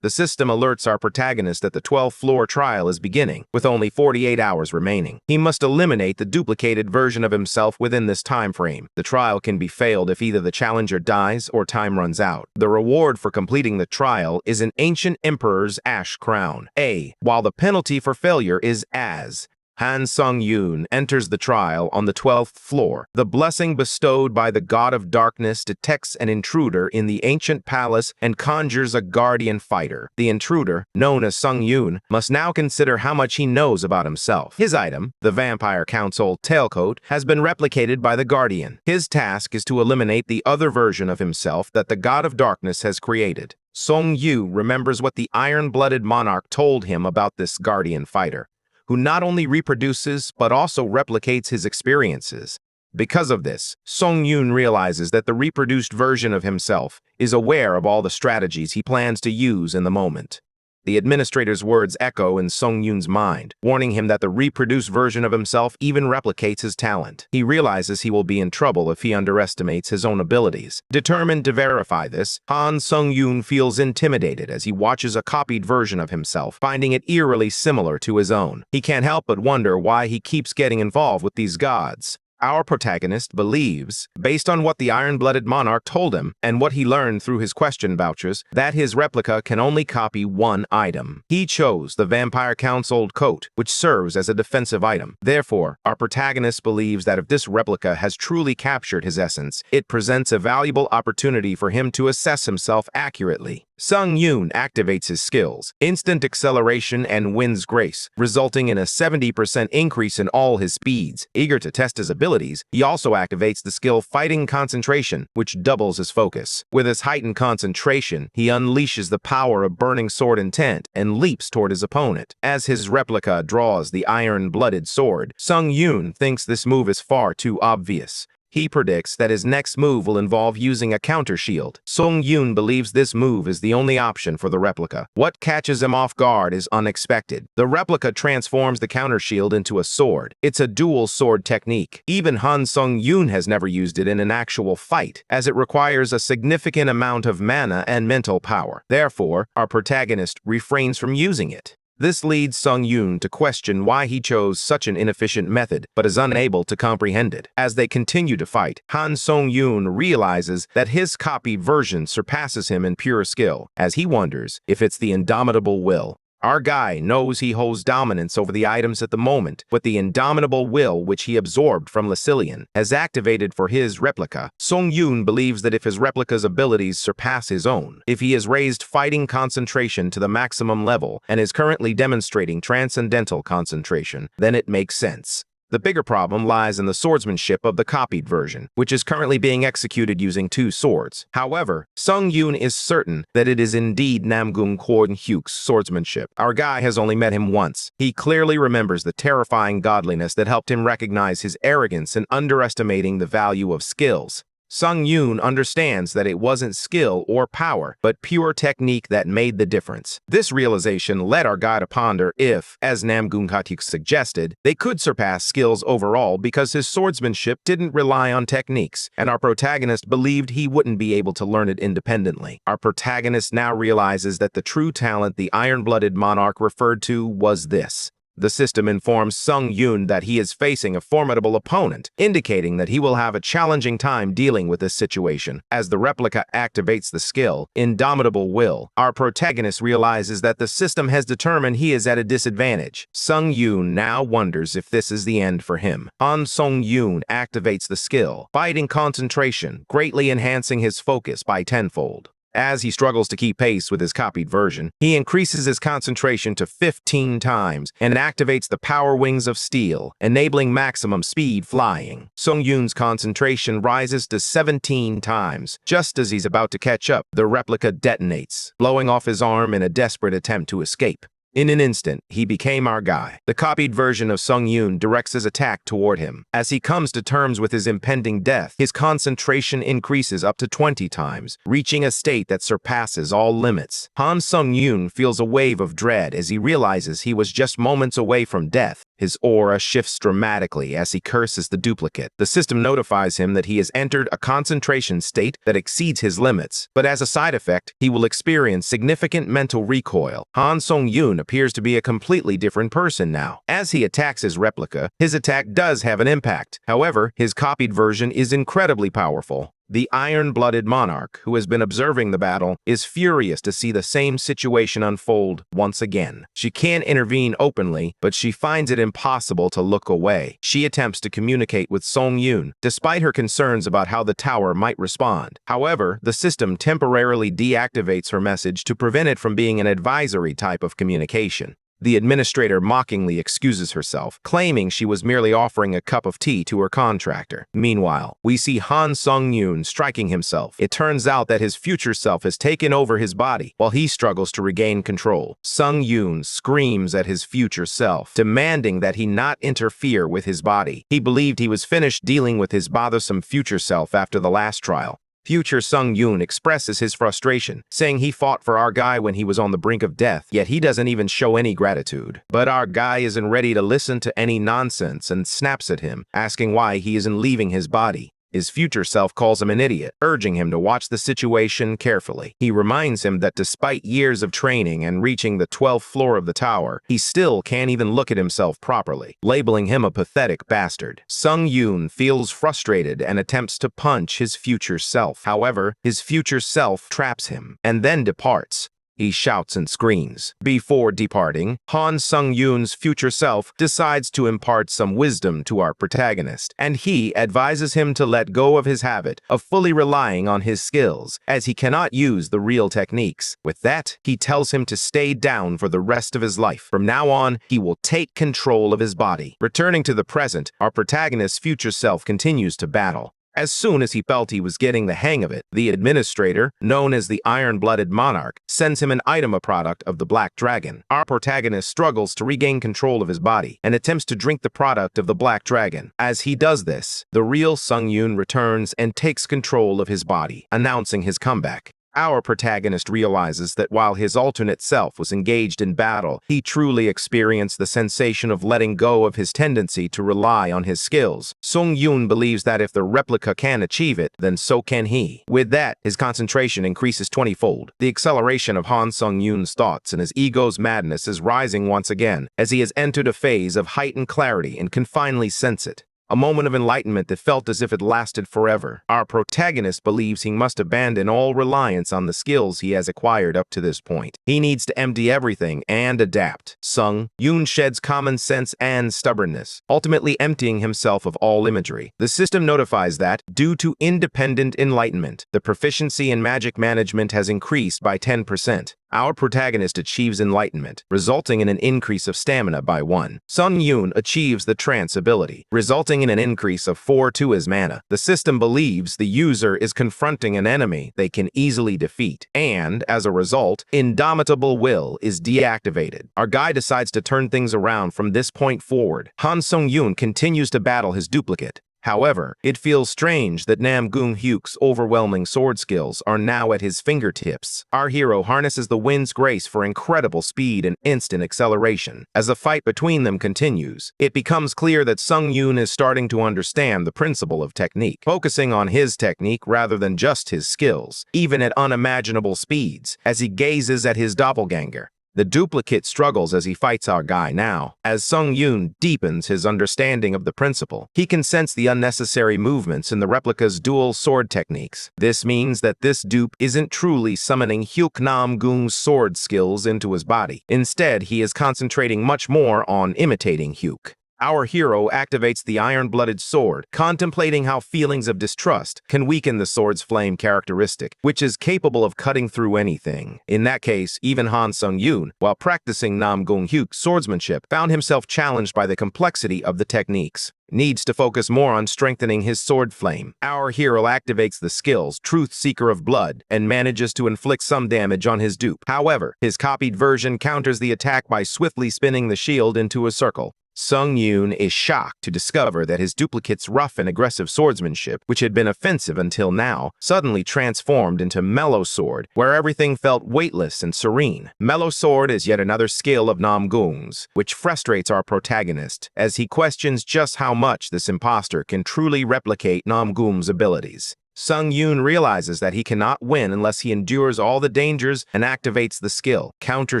The system alerts our protagonist that the 12th floor trial is beginning, with only 48 hours remaining. He must eliminate the duplicated version of himself within this time frame. The trial can be failed if either the challenger dies or time runs out. The reward for completing the trial is an Ancient Emperor's Ash Crown, A, while the penalty for failure is As. Han Sung Yoon enters the trial on the 12th floor. The blessing bestowed by the God of Darkness detects an intruder in the ancient palace and conjures a guardian fighter. The intruder, known as Sung Yoon, must now consider how much he knows about himself. His item, the Vampire Council tailcoat, has been replicated by the guardian. His task is to eliminate the other version of himself that the God of Darkness has created. Sung Yoon remembers what the iron-blooded monarch told him about this guardian fighter, who not only reproduces but also replicates his experiences. Because of this, Sung Yoon realizes that the reproduced version of himself is aware of all the strategies he plans to use in the moment. The administrator's words echo in Sung Yoon's mind, warning him that the reproduced version of himself even replicates his talent. He realizes he will be in trouble if he underestimates his own abilities. Determined to verify this, Han Sung-yoon feels intimidated as he watches a copied version of himself, finding it eerily similar to his own. He can't help but wonder why he keeps getting involved with these gods. Our protagonist believes, based on what the iron-blooded monarch told him and what he learned through his question vouchers, that his replica can only copy one item. He chose the Vampire Council coat, which serves as a defensive item. Therefore, our protagonist believes that if this replica has truly captured his essence, it presents a valuable opportunity for him to assess himself accurately. Sung Yoon activates his skills, instant acceleration and wind's grace, resulting in a 70% increase in all his speeds. Eager to test his abilities, he also activates the skill Fighting Concentration, which doubles his focus. With his heightened concentration, he unleashes the power of Burning Sword Intent and leaps toward his opponent. As his replica draws the iron-blooded sword, Sung Yoon thinks this move is far too obvious. He predicts that his next move will involve using a counter shield. Sung Yoon believes this move is the only option for the replica. What catches him off guard is unexpected. The replica transforms the counter shield into a sword. It's a dual sword technique. Even Han Sung-yoon has never used it in an actual fight, as it requires a significant amount of mana and mental power. Therefore, our protagonist refrains from using it. This leads Sung Yoon to question why he chose such an inefficient method, but is unable to comprehend it. As they continue to fight, Han Sung-yoon realizes that his copied version surpasses him in pure skill, as he wonders if it's the indomitable will. Our guy knows he holds dominance over the items at the moment, but the indomitable will which he absorbed from Lucilian has activated for his replica. Sung Yoon believes that if his replica's abilities surpass his own, if he has raised fighting concentration to the maximum level and is currently demonstrating transcendental concentration, then it makes sense. The bigger problem lies in the swordsmanship of the copied version, which is currently being executed using two swords. However, Sung Yoon is certain that it is indeed Namgung Kwon-hyuk's swordsmanship. Our guy has only met him once. He clearly remembers the terrifying godliness that helped him recognize his arrogance in underestimating the value of skills. Sung Yoon understands that it wasn't skill or power, but pure technique that made the difference. This realization led our guy to ponder if, as Namgung Kwon-hyuk suggested, they could surpass skills overall because his swordsmanship didn't rely on techniques, and our protagonist believed he wouldn't be able to learn it independently. Our protagonist now realizes that the true talent the iron-blooded monarch referred to was this. The system informs Sung Yoon that he is facing a formidable opponent, indicating that he will have a challenging time dealing with this situation. As the replica activates the skill, Indomitable Will, our protagonist realizes that the system has determined he is at a disadvantage. Sung Yoon now wonders if this is the end for him. Han Sung Yoon activates the skill, Fighting Concentration, greatly enhancing his focus by tenfold. As he struggles to keep pace with his copied version, he increases his concentration to 15 times and activates the Power Wings of Steel, enabling maximum speed flying. Sung Yoon's concentration rises to 17 times. Just as he's about to catch up, the replica detonates, blowing off his arm in a desperate attempt to escape. In an instant, he became our guy. The copied version of Sung Yoon directs his attack toward him. As he comes to terms with his impending death, his concentration increases up to 20 times, reaching a state that surpasses all limits. Han Sung Yoon feels a wave of dread as he realizes he was just moments away from death. His aura shifts dramatically as he curses the duplicate. The system notifies him that he has entered a concentration state that exceeds his limits, but as a side effect, he will experience significant mental recoil. Han Sung Yoon appears to be a completely different person now. As he attacks his replica, his attack does have an impact. However, his copied version is incredibly powerful. The iron-blooded monarch, who has been observing the battle, is furious to see the same situation unfold once again. She can't intervene openly, but she finds it impossible to look away. She attempts to communicate with Sung Yoon, despite her concerns about how the tower might respond. However, the system temporarily deactivates her message to prevent it from being an advisory type of communication. The administrator mockingly excuses herself, claiming she was merely offering a cup of tea to her contractor. Meanwhile, we see Han Sung Yoon striking himself. It turns out that his future self has taken over his body, while he struggles to regain control. Sung Yoon screams at his future self, demanding that he not interfere with his body. He believed he was finished dealing with his bothersome future self after the last trial. Future Sung Yoon expresses his frustration, saying he fought for our guy when he was on the brink of death, yet he doesn't even show any gratitude. But our guy isn't ready to listen to any nonsense and snaps at him, asking why he isn't leaving his body. His future self calls him an idiot, urging him to watch the situation carefully. He reminds him that despite years of training and reaching the 12th floor of the tower, he still can't even look at himself properly, labeling him a pathetic bastard. Sung Yoon feels frustrated and attempts to punch his future self. However, his future self traps him and then departs. He shouts and screams. Before departing, Han Sung-yoon's future self decides to impart some wisdom to our protagonist, and he advises him to let go of his habit of fully relying on his skills, as he cannot use the real techniques. With that, he tells him to stay down for the rest of his life. From now on, he will take control of his body. Returning to the present, our protagonist's future self continues to battle. As soon as he felt he was getting the hang of it, the administrator, known as the Iron-Blooded Monarch, sends him an item, a product of the Black Dragon. Our protagonist struggles to regain control of his body and attempts to drink the product of the Black Dragon. As he does this, the real Sung Yoon returns and takes control of his body, announcing his comeback. Our protagonist realizes that while his alternate self was engaged in battle, he truly experienced the sensation of letting go of his tendency to rely on his skills. Sung Yoon believes that if the replica can achieve it, then so can he. With that, his concentration increases 20-fold. The acceleration of Han Sung Yoon's thoughts and his ego's madness is rising once again, as he has entered a phase of heightened clarity and can finally sense it. A moment of enlightenment that felt as if it lasted forever. Our protagonist believes he must abandon all reliance on the skills he has acquired up to this point. He needs to empty everything and adapt. Sung Yoon sheds common sense and stubbornness, ultimately emptying himself of all imagery. The system notifies that, due to independent enlightenment, the proficiency in magic management has increased by 10%. Our protagonist achieves enlightenment, resulting in an increase of stamina by 1. Sung Yoon achieves the trance ability, resulting in an increase of 4 to his mana. The system believes the user is confronting an enemy they can easily defeat, and, as a result, indomitable will is deactivated. Our guy decides to turn things around from this point forward. Han Sung Yoon continues to battle his duplicate. However, it feels strange that Nam Gung Hyuk's overwhelming sword skills are now at his fingertips. Our hero harnesses the wind's grace for incredible speed and instant acceleration. As the fight between them continues, it becomes clear that Sung Yoon is starting to understand the principle of technique, focusing on his technique rather than just his skills, even at unimaginable speeds, as he gazes at his doppelganger. The duplicate struggles as he fights our guy now. As Sung Yoon deepens his understanding of the principle, he can sense the unnecessary movements in the replica's dual sword techniques. This means that this dupe isn't truly summoning Hyuk Nam Gung's sword skills into his body. Instead, he is concentrating much more on imitating Hyuk. Our hero activates the iron-blooded sword, contemplating how feelings of distrust can weaken the sword's flame characteristic, which is capable of cutting through anything. In that case, even Han Sung Yoon, while practicing Nam Gung Hyuk's swordsmanship, found himself challenged by the complexity of the techniques. Needs to focus more on strengthening his sword flame. Our hero activates the skills Truth Seeker of Blood and manages to inflict some damage on his dupe. However, his copied version counters the attack by swiftly spinning the shield into a circle. Sung Yoon is shocked to discover that his duplicate's rough and aggressive swordsmanship, which had been offensive until now, suddenly transformed into Mellow Sword, where everything felt weightless and serene. Mellow Sword is yet another skill of Nam Gung's, which frustrates our protagonist, as he questions just how much this imposter can truly replicate Nam Gung's abilities. Sung Yoon realizes that he cannot win unless he endures all the dangers and activates the skill, Counter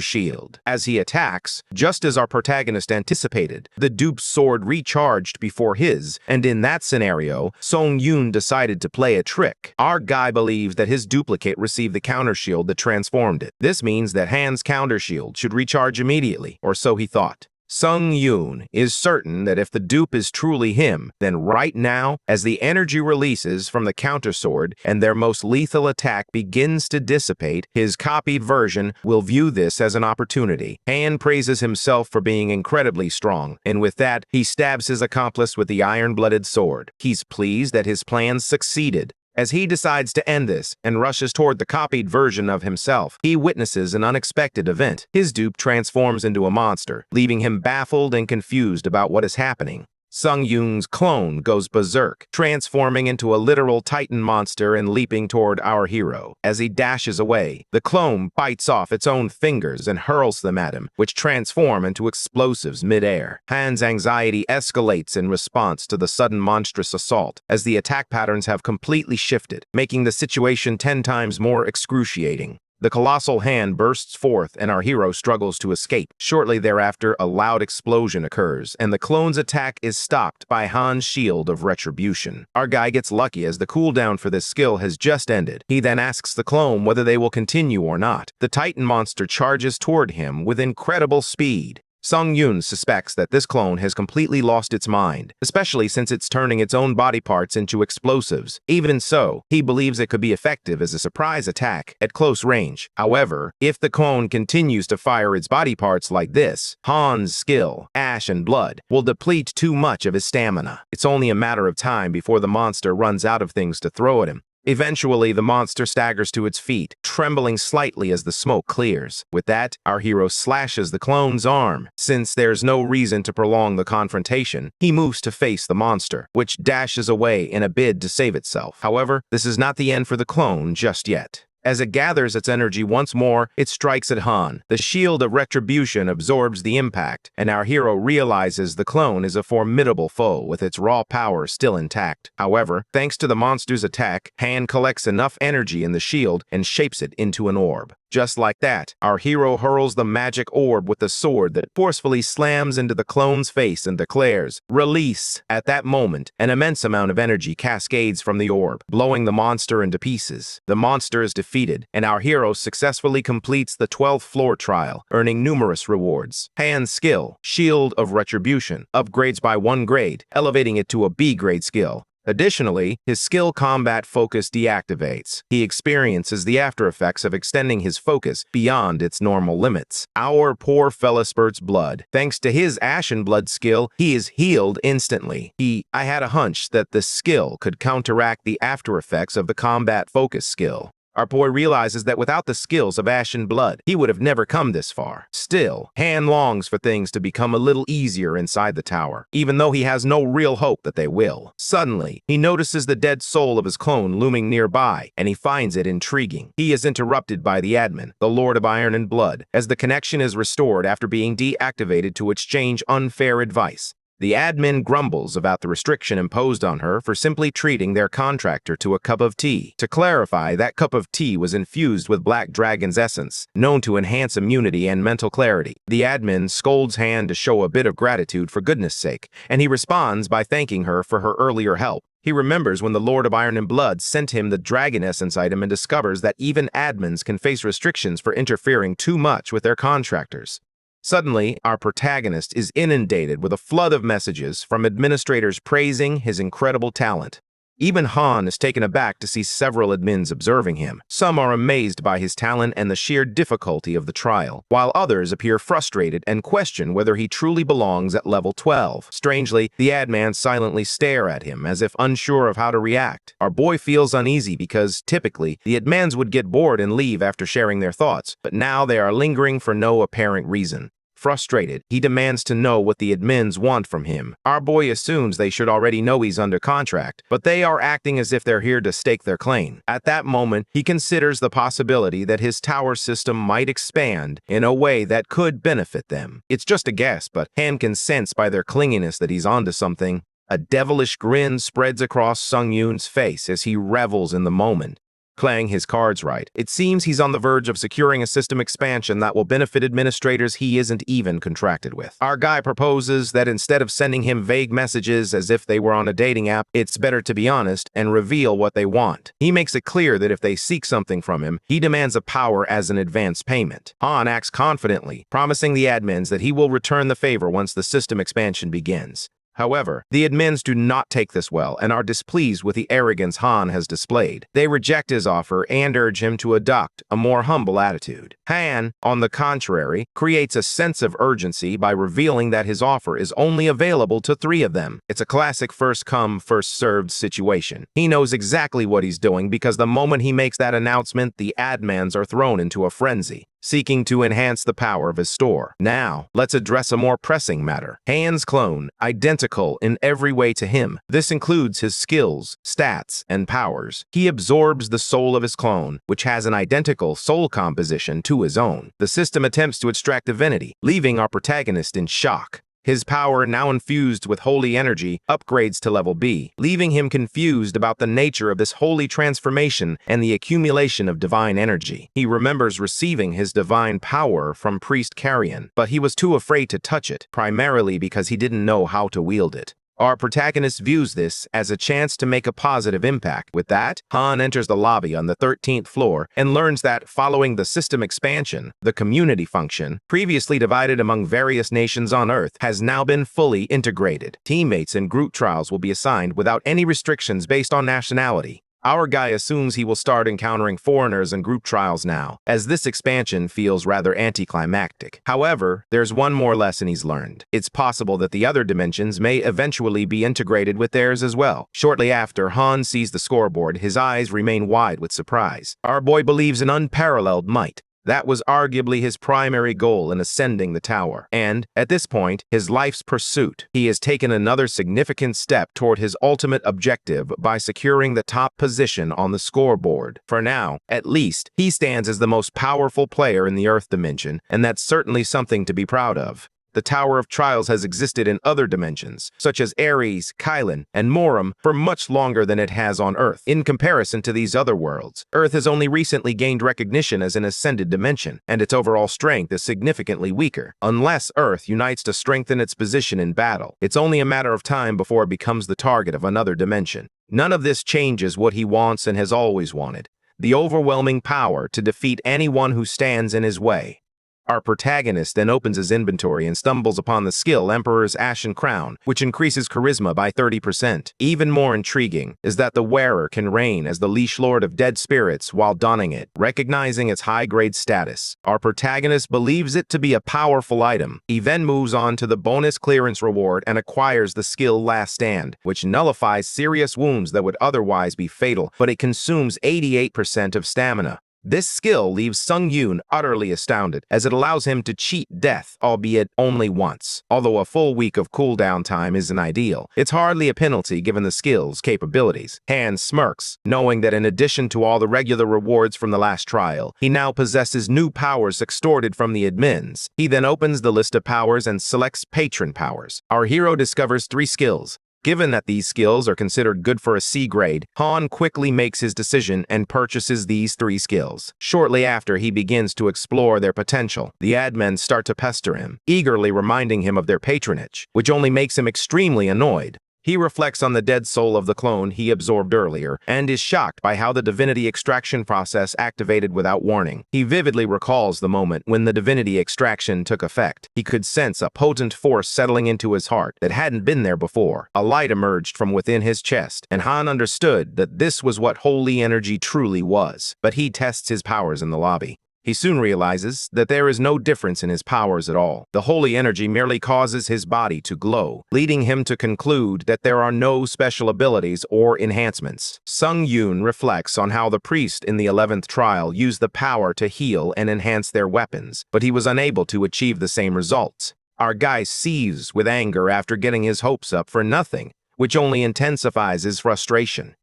Shield. As he attacks, just as our protagonist anticipated, the dupe's sword recharged before his, and in that scenario, Sung Yoon decided to play a trick. Our guy believes that his duplicate received the Counter Shield that transformed it. This means that Han's Counter Shield should recharge immediately, or so he thought. Sung Yoon is certain that if the dupe is truly him, then right now, as the energy releases from the counter sword and their most lethal attack begins to dissipate, his copied version will view this as an opportunity. Han praises himself for being incredibly strong, and with that, he stabs his accomplice with the iron-blooded sword. He's pleased that his plans succeeded. As he decides to end this and rushes toward the copied version of himself, he witnesses an unexpected event. His dupe transforms into a monster, leaving him baffled and confused about what is happening. Sung Yoon's clone goes berserk, transforming into a literal titan monster and leaping toward our hero. As he dashes away, the clone bites off its own fingers and hurls them at him, which transform into explosives mid-air. Han's anxiety escalates in response to the sudden monstrous assault, as the attack patterns have completely shifted, making the situation 10 times more excruciating. The colossal hand bursts forth and our hero struggles to escape. Shortly thereafter, a loud explosion occurs, and the clone's attack is stopped by Han's shield of retribution. Our guy gets lucky as the cooldown for this skill has just ended. He then asks the clone whether they will continue or not. The Titan monster charges toward him with incredible speed. Sung Yoon suspects that this clone has completely lost its mind, especially since it's turning its own body parts into explosives. Even so, he believes it could be effective as a surprise attack at close range. However, if the clone continues to fire its body parts like this, Han's skill, Ash and Blood, will deplete too much of his stamina. It's only a matter of time before the monster runs out of things to throw at him. Eventually, the monster staggers to its feet, trembling slightly as the smoke clears. With that, our hero slashes the clone's arm. Since there's no reason to prolong the confrontation, he moves to face the monster, which dashes away in a bid to save itself. However, this is not the end for the clone just yet. As it gathers its energy once more, it strikes at Han. The shield of retribution absorbs the impact, and our hero realizes the clone is a formidable foe with its raw power still intact. However, thanks to the monster's attack, Han collects enough energy in the shield and shapes it into an orb. Just like that, our hero hurls the magic orb with a sword that forcefully slams into the clone's face and declares, "Release!" At that moment, an immense amount of energy cascades from the orb, blowing the monster into pieces. The monster is defeated, and our hero successfully completes the 12th floor trial, earning numerous rewards. Han's skill, Shield of Retribution, upgrades by 1 grade, elevating it to a B grade skill. Additionally, his skill combat focus deactivates. He experiences the after effects of extending his focus beyond its normal limits. Our poor fella spurts blood. Thanks to his Ash and Blood skill, he is healed instantly. I had a hunch that the skill could counteract the after effects of the combat focus skill. Our boy realizes that without the skills of Ash and Blood, he would have never come this far. Still, Han longs for things to become a little easier inside the tower, even though he has no real hope that they will. Suddenly, he notices the dead soul of his clone looming nearby, and he finds it intriguing. He is interrupted by the admin, the Lord of Iron and Blood, as the connection is restored after being deactivated to exchange unfair advice. The admin grumbles about the restriction imposed on her for simply treating their contractor to a cup of tea. To clarify, that cup of tea was infused with Black Dragon's essence, known to enhance immunity and mental clarity. The admin scolds Han to show a bit of gratitude for goodness sake, and he responds by thanking her for her earlier help. He remembers when the Lord of Iron and Blood sent him the Dragon Essence item and discovers that even admins can face restrictions for interfering too much with their contractors. Suddenly, our protagonist is inundated with a flood of messages from administrators praising his incredible talent. Even Han is taken aback to see several admins observing him. Some are amazed by his talent and the sheer difficulty of the trial, while others appear frustrated and question whether he truly belongs at level 12. Strangely, the admins silently stare at him as if unsure of how to react. Our boy feels uneasy because, typically, the admins would get bored and leave after sharing their thoughts, but now they are lingering for no apparent reason. Frustrated, he demands to know what the admins want from him. Our boy assumes they should already know he's under contract, but they are acting as if they're here to stake their claim. At that moment, he considers the possibility that his tower system might expand in a way that could benefit them. It's just a guess, but Han can sense by their clinginess that he's onto something. A devilish grin spreads across Sung Yoon's face as he revels in the moment. Playing his cards right, it seems he's on the verge of securing a system expansion that will benefit administrators he isn't even contracted with. Our guy proposes that instead of sending him vague messages as if they were on a dating app, it's better to be honest and reveal what they want. He makes it clear that if they seek something from him, he demands a power as an advance payment. Han acts confidently, promising the admins that he will return the favor once the system expansion begins. However, the admins do not take this well and are displeased with the arrogance Han has displayed. They reject his offer and urge him to adopt a more humble attitude. Han, on the contrary, creates a sense of urgency by revealing that his offer is only available to 3 of them. It's a classic first-come, first-served situation. He knows exactly what he's doing because the moment he makes that announcement, the admins are thrown into a frenzy. seeking to enhance the power of his store. Now, let's address a more pressing matter. Han's clone, identical in every way to him. This includes his skills, stats, and powers. He absorbs the soul of his clone, which has an identical soul composition to his own. The system attempts to extract divinity, leaving our protagonist in shock. His power, now infused with holy energy, upgrades to level B, leaving him confused about the nature of this holy transformation and the accumulation of divine energy. He remembers receiving his divine power from Priest Carrion, but he was too afraid to touch it, primarily because he didn't know how to wield it. Our protagonist views this as a chance to make a positive impact. With that, Han enters the lobby on the 13th floor and learns that, following the system expansion, the community function, previously divided among various nations on Earth, has now been fully integrated. Teammates in group trials will be assigned without any restrictions based on nationality. Our guy assumes he will start encountering foreigners in group trials now, as this expansion feels rather anticlimactic. However, there's one more lesson he's learned. It's possible that the other dimensions may eventually be integrated with theirs as well. Shortly after Han sees the scoreboard, his eyes remain wide with surprise. Our boy believes in unparalleled might. That was arguably his primary goal in ascending the tower, and, at this point, his life's pursuit. He has taken another significant step toward his ultimate objective by securing the top position on the scoreboard. For now, at least, he stands as the most powerful player in the Earth dimension, and that's certainly something to be proud of. The Tower of Trials has existed in other dimensions, such as Ares, Kylan, and Morum, for much longer than it has on Earth. In comparison to these other worlds, Earth has only recently gained recognition as an ascended dimension, and its overall strength is significantly weaker. Unless Earth unites to strengthen its position in battle, it's only a matter of time before it becomes the target of another dimension. None of this changes what he wants and has always wanted: the overwhelming power to defeat anyone who stands in his way. Our protagonist then opens his inventory and stumbles upon the skill Emperor's Ashen Crown, which increases charisma by 30%. Even more intriguing is that the wearer can reign as the Liege Lord of Dead Spirits while donning it, recognizing its high-grade status. Our protagonist believes it to be a powerful item. He then moves on to the bonus clearance reward and acquires the skill Last Stand, which nullifies serious wounds that would otherwise be fatal, but it consumes 88% of stamina. This skill leaves Sung Yoon utterly astounded, as it allows him to cheat death, albeit only once. Although a full week of cooldown time isn't ideal, it's hardly a penalty given the skill's capabilities. Han smirks, knowing that in addition to all the regular rewards from the last trial, he now possesses new powers extorted from the admins. He then opens the list of powers and selects Patron powers. Our hero discovers 3 skills. Given that these skills are considered good for a C grade, Han quickly makes his decision and purchases these 3 skills. Shortly after he begins to explore their potential, the admins start to pester him, eagerly reminding him of their patronage, which only makes him extremely annoyed. He reflects on the dead soul of the clone he absorbed earlier and is shocked by how the divinity extraction process activated without warning. He vividly recalls the moment when the divinity extraction took effect. He could sense a potent force settling into his heart that hadn't been there before. A light emerged from within his chest, and Han understood that this was what holy energy truly was. But he tests his powers in the lobby. He soon realizes that there is no difference in his powers at all. The holy energy merely causes his body to glow, leading him to conclude that there are no special abilities or enhancements. Sung Yoon reflects on how the priest in the 11th trial used the power to heal and enhance their weapons, but he was unable to achieve the same results. Our guy seethes with anger after getting his hopes up for nothing, which only intensifies his frustration.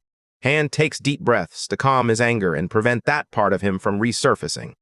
Han takes deep breaths to calm his anger and prevent that part of him from resurfacing.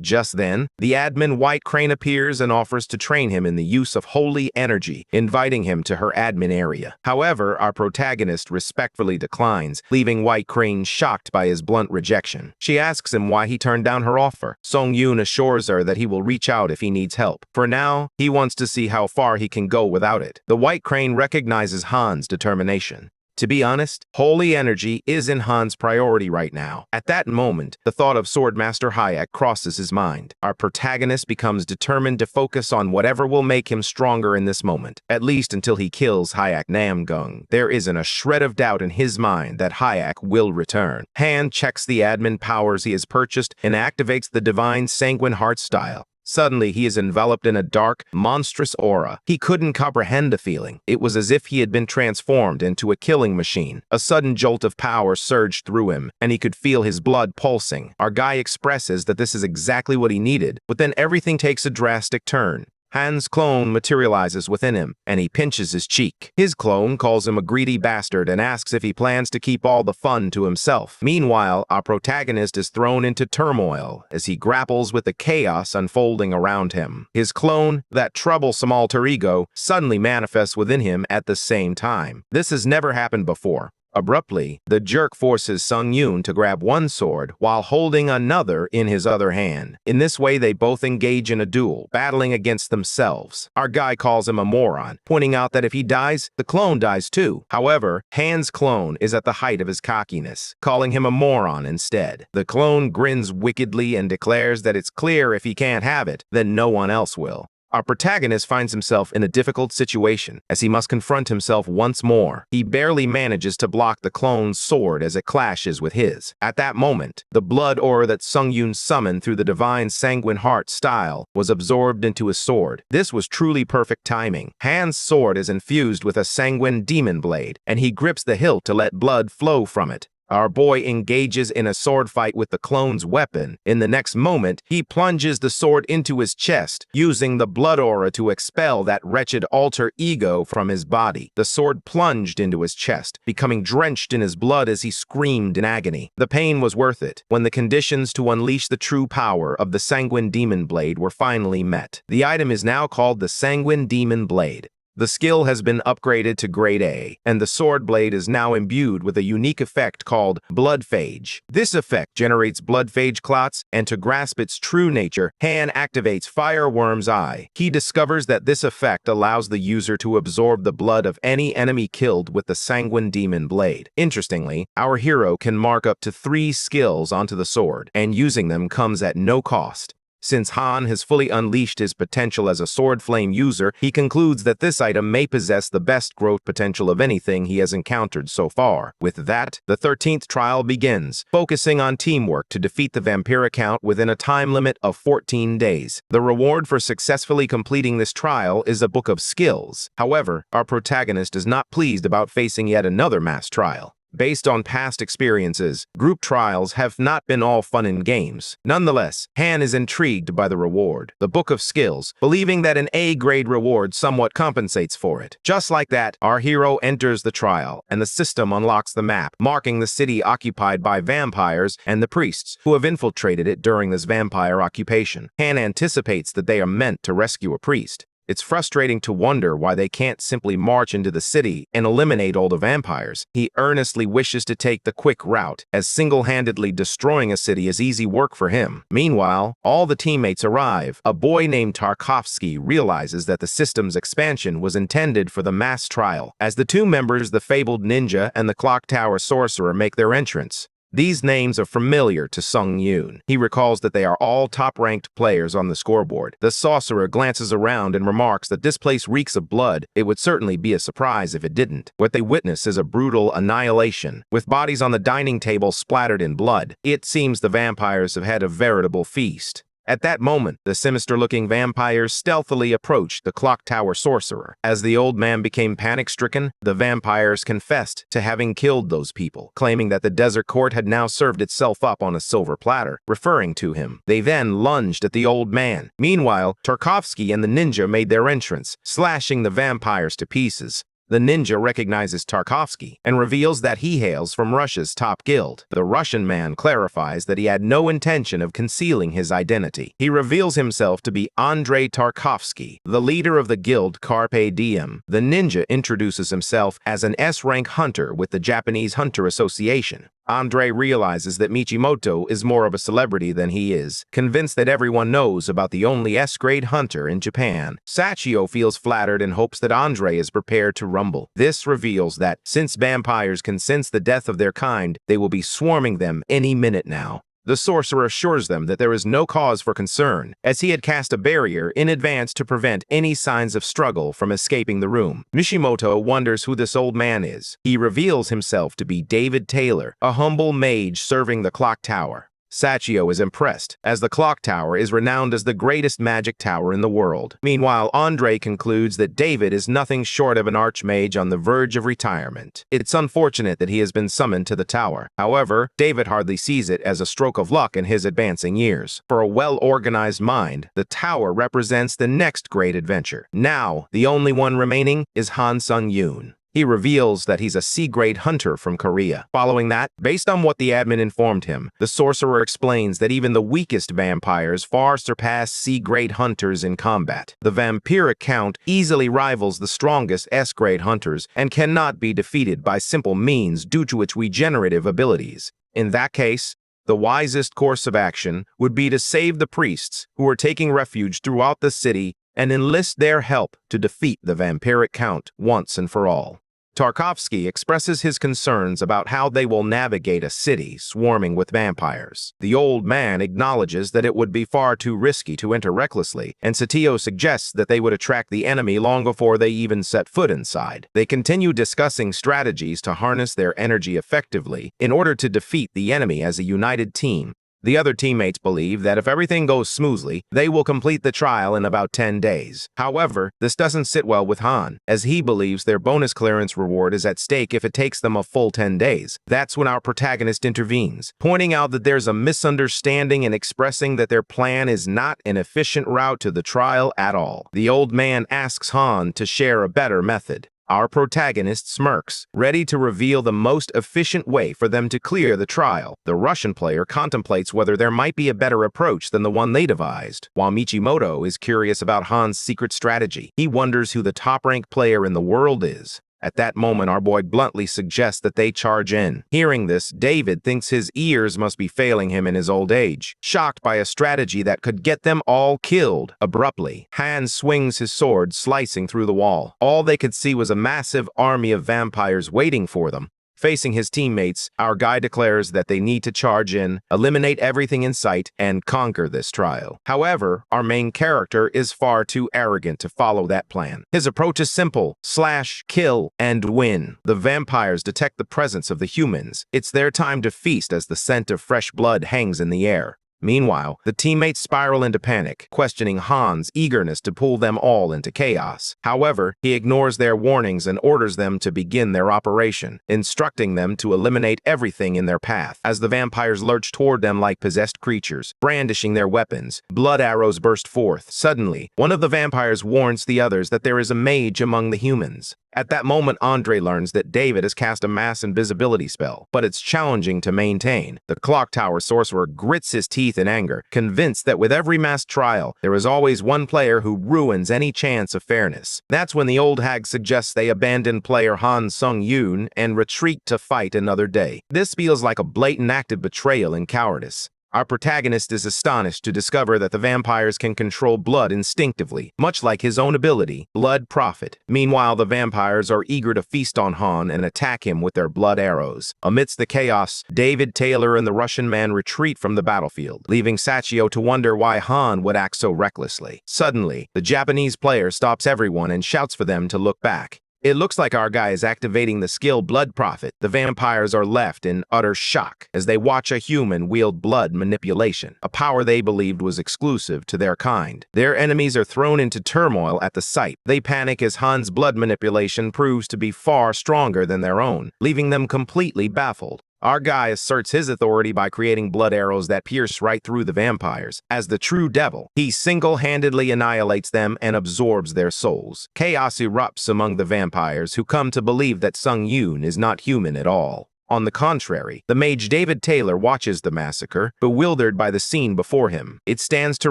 Just then, the admin White Crane appears and offers to train him in the use of holy energy, inviting him to her admin area. However, our protagonist respectfully declines, leaving White Crane shocked by his blunt rejection. She asks him why he turned down her offer. Sung Yoon assures her that he will reach out if he needs help. For now, he wants to see how far he can go without it. The White Crane recognizes Han's determination. To be honest, holy energy is in Han's priority right now. At that moment, the thought of Swordmaster Hayek crosses his mind. Our protagonist becomes determined to focus on whatever will make him stronger in this moment, at least until he kills Hayek Namgung. There isn't a shred of doubt in his mind that Hayek will return. Han checks the admin powers he has purchased and activates the Divine Sanguine Heart style. Suddenly, he is enveloped in a dark, monstrous aura. He couldn't comprehend the feeling. It was as if he had been transformed into a killing machine. A sudden jolt of power surged through him, and he could feel his blood pulsing. Our guy expresses that this is exactly what he needed, but then everything takes a drastic turn. Han's clone materializes within him, and he pinches his cheek. His clone calls him a greedy bastard and asks if he plans to keep all the fun to himself. Meanwhile, our protagonist is thrown into turmoil as he grapples with the chaos unfolding around him. His clone, that troublesome alter ego, suddenly manifests within him at the same time. This has never happened before. Abruptly, the jerk forces Sung Yoon to grab one sword while holding another in his other hand. In this way, they both engage in a duel, battling against themselves. Our guy calls him a moron, pointing out that if he dies, the clone dies too. However, Han's clone is at the height of his cockiness, calling him a moron instead. The clone grins wickedly and declares that it's clear if he can't have it, then no one else will. Our protagonist finds himself in a difficult situation as he must confront himself once more. He barely manages to block the clone's sword as it clashes with his. At that moment, the blood aura that Sung Yoon summoned through the divine sanguine heart style was absorbed into his sword. This was truly perfect timing. Han's sword is infused with a sanguine demon blade, and he grips the hilt to let blood flow from it. Our boy engages in a sword fight with the clone's weapon. In the next moment, he plunges the sword into his chest, using the blood aura to expel that wretched alter ego from his body. The sword plunged into his chest, becoming drenched in his blood as he screamed in agony. The pain was worth it when the conditions to unleash the true power of the Sanguine Demon Blade were finally met. The item is now called the Sanguine Demon Blade. The skill has been upgraded to Grade A, and the sword blade is now imbued with a unique effect called Blood Phage. This effect generates blood phage clots, and to grasp its true nature, Han activates Fireworm's Eye. He discovers that this effect allows the user to absorb the blood of any enemy killed with the Sanguine Demon Blade. Interestingly, our hero can mark up to 3 skills onto the sword, and using them comes at no cost. Since Han has fully unleashed his potential as a sword flame user, he concludes that this item may possess the best growth potential of anything he has encountered so far. With that, the 13th trial begins, focusing on teamwork to defeat the vampire account within a time limit of 14 days. The reward for successfully completing this trial is a book of skills. However, our protagonist is not pleased about facing yet another mass trial. Based on past experiences, group trials have not been all fun and games. Nonetheless, Han is intrigued by the reward, the Book of Skills, believing that an A-grade reward somewhat compensates for it. Just like that, our hero enters the trial, and the system unlocks the map, marking the city occupied by vampires and the priests who have infiltrated it during this vampire occupation. Han anticipates that they are meant to rescue a priest. It's frustrating to wonder why they can't simply march into the city and eliminate all the vampires. He earnestly wishes to take the quick route, as single-handedly destroying a city is easy work for him. Meanwhile, all the teammates arrive. A boy named Tarkovsky realizes that the system's expansion was intended for the mass trial, as the 2 members, the fabled ninja and the clock tower sorcerer, make their entrance. These names are familiar to Sung Yoon. He recalls that they are all top-ranked players on the scoreboard. The sorcerer glances around and remarks that this place reeks of blood. It would certainly be a surprise if it didn't. What they witness is a brutal annihilation, with bodies on the dining table splattered in blood. It seems the vampires have had a veritable feast. At that moment, the sinister-looking vampires stealthily approached the clock tower sorcerer. As the old man became panic-stricken, the vampires confessed to having killed those people, claiming that the desert court had now served itself up on a silver platter, referring to him. They then lunged at the old man. Meanwhile, Tarkovsky and the ninja made their entrance, slashing the vampires to pieces. The ninja recognizes Tarkovsky and reveals that he hails from Russia's top guild. The Russian man clarifies that he had no intention of concealing his identity. He reveals himself to be Andrei Tarkovsky, the leader of the guild Carpe Diem. The ninja introduces himself as an S-rank hunter with the Japanese Hunter Association. Andrei realizes that Michimoto is more of a celebrity than he is, convinced that everyone knows about the only S-grade hunter in Japan. Sachio feels flattered and hopes that Andrei is prepared to rumble. This reveals that, since vampires can sense the death of their kind, they will be swarming them any minute now. The sorcerer assures them that there is no cause for concern, as he had cast a barrier in advance to prevent any signs of struggle from escaping the room. Michimoto wonders who this old man is. He reveals himself to be David Taylor, a humble mage serving the clock tower. Sachio is impressed, as the clock tower is renowned as the greatest magic tower in the world. Meanwhile, Andre concludes that David is nothing short of an archmage on the verge of retirement. It's unfortunate that he has been summoned to the tower. However, David hardly sees it as a stroke of luck in his advancing years. For a well-organized mind, the tower represents the next great adventure. Now, the only one remaining is Han Sung-yoon. He reveals that he's a C-grade hunter from Korea. Following that, based on what the admin informed him, the sorcerer explains that even the weakest vampires far surpass C-grade hunters in combat. The vampiric count easily rivals the strongest S-grade hunters and cannot be defeated by simple means due to its regenerative abilities. In that case, the wisest course of action would be to save the priests who are taking refuge throughout the city and enlist their help to defeat the vampiric count once and for all. Tarkovsky expresses his concerns about how they will navigate a city swarming with vampires. The old man acknowledges that it would be far too risky to enter recklessly, and Satio suggests that they would attract the enemy long before they even set foot inside. They continue discussing strategies to harness their energy effectively in order to defeat the enemy as a united team. The other teammates believe that if everything goes smoothly, they will complete the trial in about 10 days. However, this doesn't sit well with Han, as he believes their bonus clearance reward is at stake if it takes them a full 10 days. That's when our protagonist intervenes, pointing out that there's a misunderstanding and expressing that their plan is not an efficient route to the trial at all. The old man asks Han to share a better method. Our protagonist smirks, ready to reveal the most efficient way for them to clear the trial. The Russian player contemplates whether there might be a better approach than the one they devised, while Michimoto is curious about Han's secret strategy. He wonders who the top-ranked player in the world is. At that moment, our boy bluntly suggests that they charge in. Hearing this, David thinks his ears must be failing him in his old age, shocked by a strategy that could get them all killed. Abruptly, Han swings his sword, slicing through the wall. All they could see was a massive army of vampires waiting for them. Facing his teammates, our guy declares that they need to charge in, eliminate everything in sight, and conquer this trial. However, our main character is far too arrogant to follow that plan. His approach is simple: slash, kill, and win. The vampires detect the presence of the humans. It's their time to feast as the scent of fresh blood hangs in the air. Meanwhile, the teammates spiral into panic, questioning Han's eagerness to pull them all into chaos. However, he ignores their warnings and orders them to begin their operation, instructing them to eliminate everything in their path. As the vampires lurch toward them like possessed creatures, brandishing their weapons, blood arrows burst forth. Suddenly, one of the vampires warns the others that there is a mage among the humans. At that moment, Andre learns that David has cast a mass invisibility spell, but it's challenging to maintain. The clock tower sorcerer grits his teeth in anger, convinced that with every mass trial, there is always one player who ruins any chance of fairness. That's when the old hag suggests they abandon player Han Sung-yoon and retreat to fight another day. This feels like a blatant act of betrayal and cowardice. Our protagonist is astonished to discover that the vampires can control blood instinctively, much like his own ability, Blood Prophet. Meanwhile, the vampires are eager to feast on Han and attack him with their blood arrows. Amidst the chaos, David, Taylor, and the Russian man retreat from the battlefield, leaving Sachio to wonder why Han would act so recklessly. Suddenly, the Japanese player stops everyone and shouts for them to look back. It looks like our guy is activating the skill Blood Prophet. The vampires are left in utter shock as they watch a human wield blood manipulation, a power they believed was exclusive to their kind. Their enemies are thrown into turmoil at the sight. They panic as Han's blood manipulation proves to be far stronger than their own, leaving them completely baffled. Our guy asserts his authority by creating blood arrows that pierce right through the vampires. As the true devil, he single-handedly annihilates them and absorbs their souls. Chaos erupts among the vampires, who come to believe that Sung-yoon is not human at all. On the contrary, the mage David Taylor watches the massacre, bewildered by the scene before him. It stands to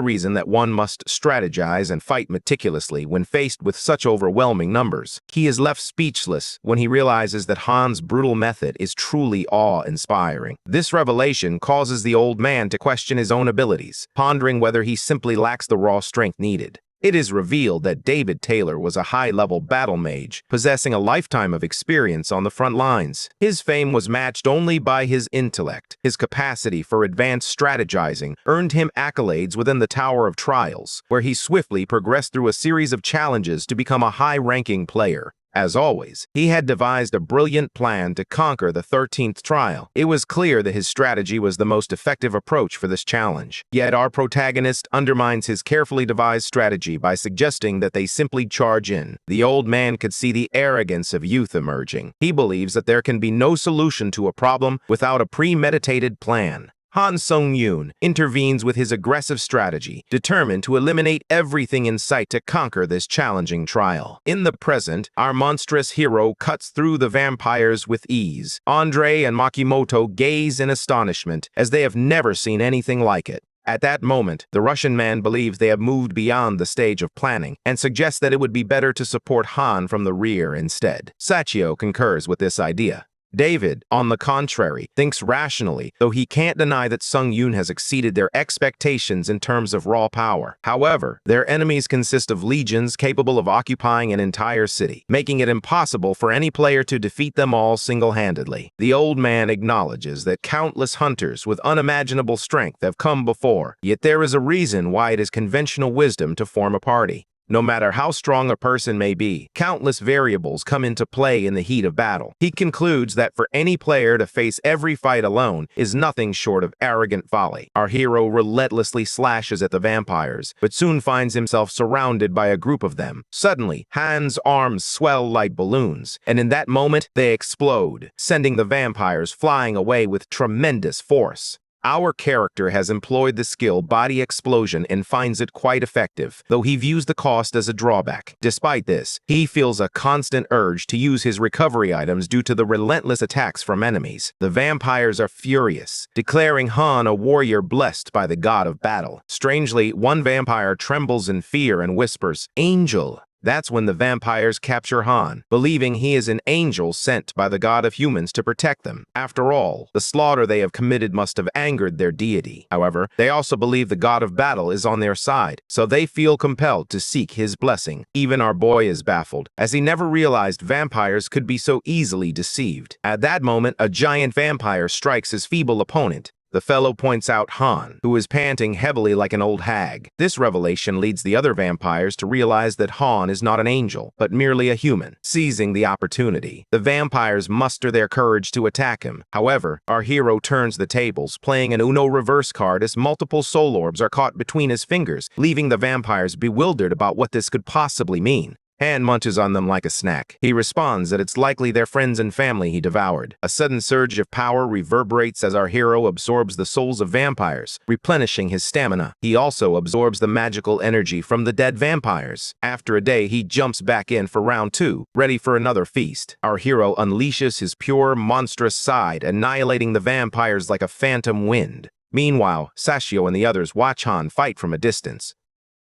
reason that one must strategize and fight meticulously when faced with such overwhelming numbers. He is left speechless when he realizes that Han's brutal method is truly awe-inspiring. This revelation causes the old man to question his own abilities, pondering whether he simply lacks the raw strength needed. It is revealed that David Taylor was a high-level battle mage, possessing a lifetime of experience on the front lines. His fame was matched only by his intellect. His capacity for advanced strategizing earned him accolades within the Tower of Trials, where he swiftly progressed through a series of challenges to become a high-ranking player. As always, he had devised a brilliant plan to conquer the 13th trial. It was clear that his strategy was the most effective approach for this challenge. Yet our protagonist undermines his carefully devised strategy by suggesting that they simply charge in. The old man could see the arrogance of youth emerging. He believes that there can be no solution to a problem without a premeditated plan. Han Sung-yoon intervenes with his aggressive strategy, determined to eliminate everything in sight to conquer this challenging trial. In the present, our monstrous hero cuts through the vampires with ease. Andre and Makimoto gaze in astonishment, as they have never seen anything like it. At that moment, the Russian man believes they have moved beyond the stage of planning and suggests that it would be better to support Han from the rear instead. Sachio concurs with this idea. David, on the contrary, thinks rationally, though he can't deny that Sung-yoon has exceeded their expectations in terms of raw power. However, their enemies consist of legions capable of occupying an entire city, making it impossible for any player to defeat them all single-handedly. The old man acknowledges that countless hunters with unimaginable strength have come before, yet there is a reason why it is conventional wisdom to form a party. No matter how strong a person may be, countless variables come into play in the heat of battle. He concludes that for any player to face every fight alone is nothing short of arrogant folly. Our hero relentlessly slashes at the vampires, but soon finds himself surrounded by a group of them. Suddenly, Han's arms swell like balloons, and in that moment, they explode, sending the vampires flying away with tremendous force. Our character has employed the skill Body Explosion and finds it quite effective, though he views the cost as a drawback. Despite this, he feels a constant urge to use his recovery items due to the relentless attacks from enemies. The vampires are furious, declaring Han a warrior blessed by the god of battle. Strangely, one vampire trembles in fear and whispers, "Angel." That's when the vampires capture Han, believing he is an angel sent by the god of humans to protect them. After all, the slaughter they have committed must have angered their deity. However, they also believe the god of battle is on their side, so they feel compelled to seek his blessing. Even our boy is baffled, as he never realized vampires could be so easily deceived. At that moment, a giant vampire strikes his feeble opponent. The fellow points out Han, who is panting heavily like an old hag. This revelation leads the other vampires to realize that Han is not an angel, but merely a human. Seizing the opportunity, the vampires muster their courage to attack him. However, our hero turns the tables, playing an Uno reverse card as multiple soul orbs are caught between his fingers, leaving the vampires bewildered about what this could possibly mean. Han munches on them like a snack. He responds that it's likely their friends and family he devoured. A sudden surge of power reverberates as our hero absorbs the souls of vampires, replenishing his stamina. He also absorbs the magical energy from the dead vampires. After a day, he jumps back in for round 2, ready for another feast. Our hero unleashes his pure, monstrous side, annihilating the vampires like a phantom wind. Meanwhile, Sachio and the others watch Han fight from a distance.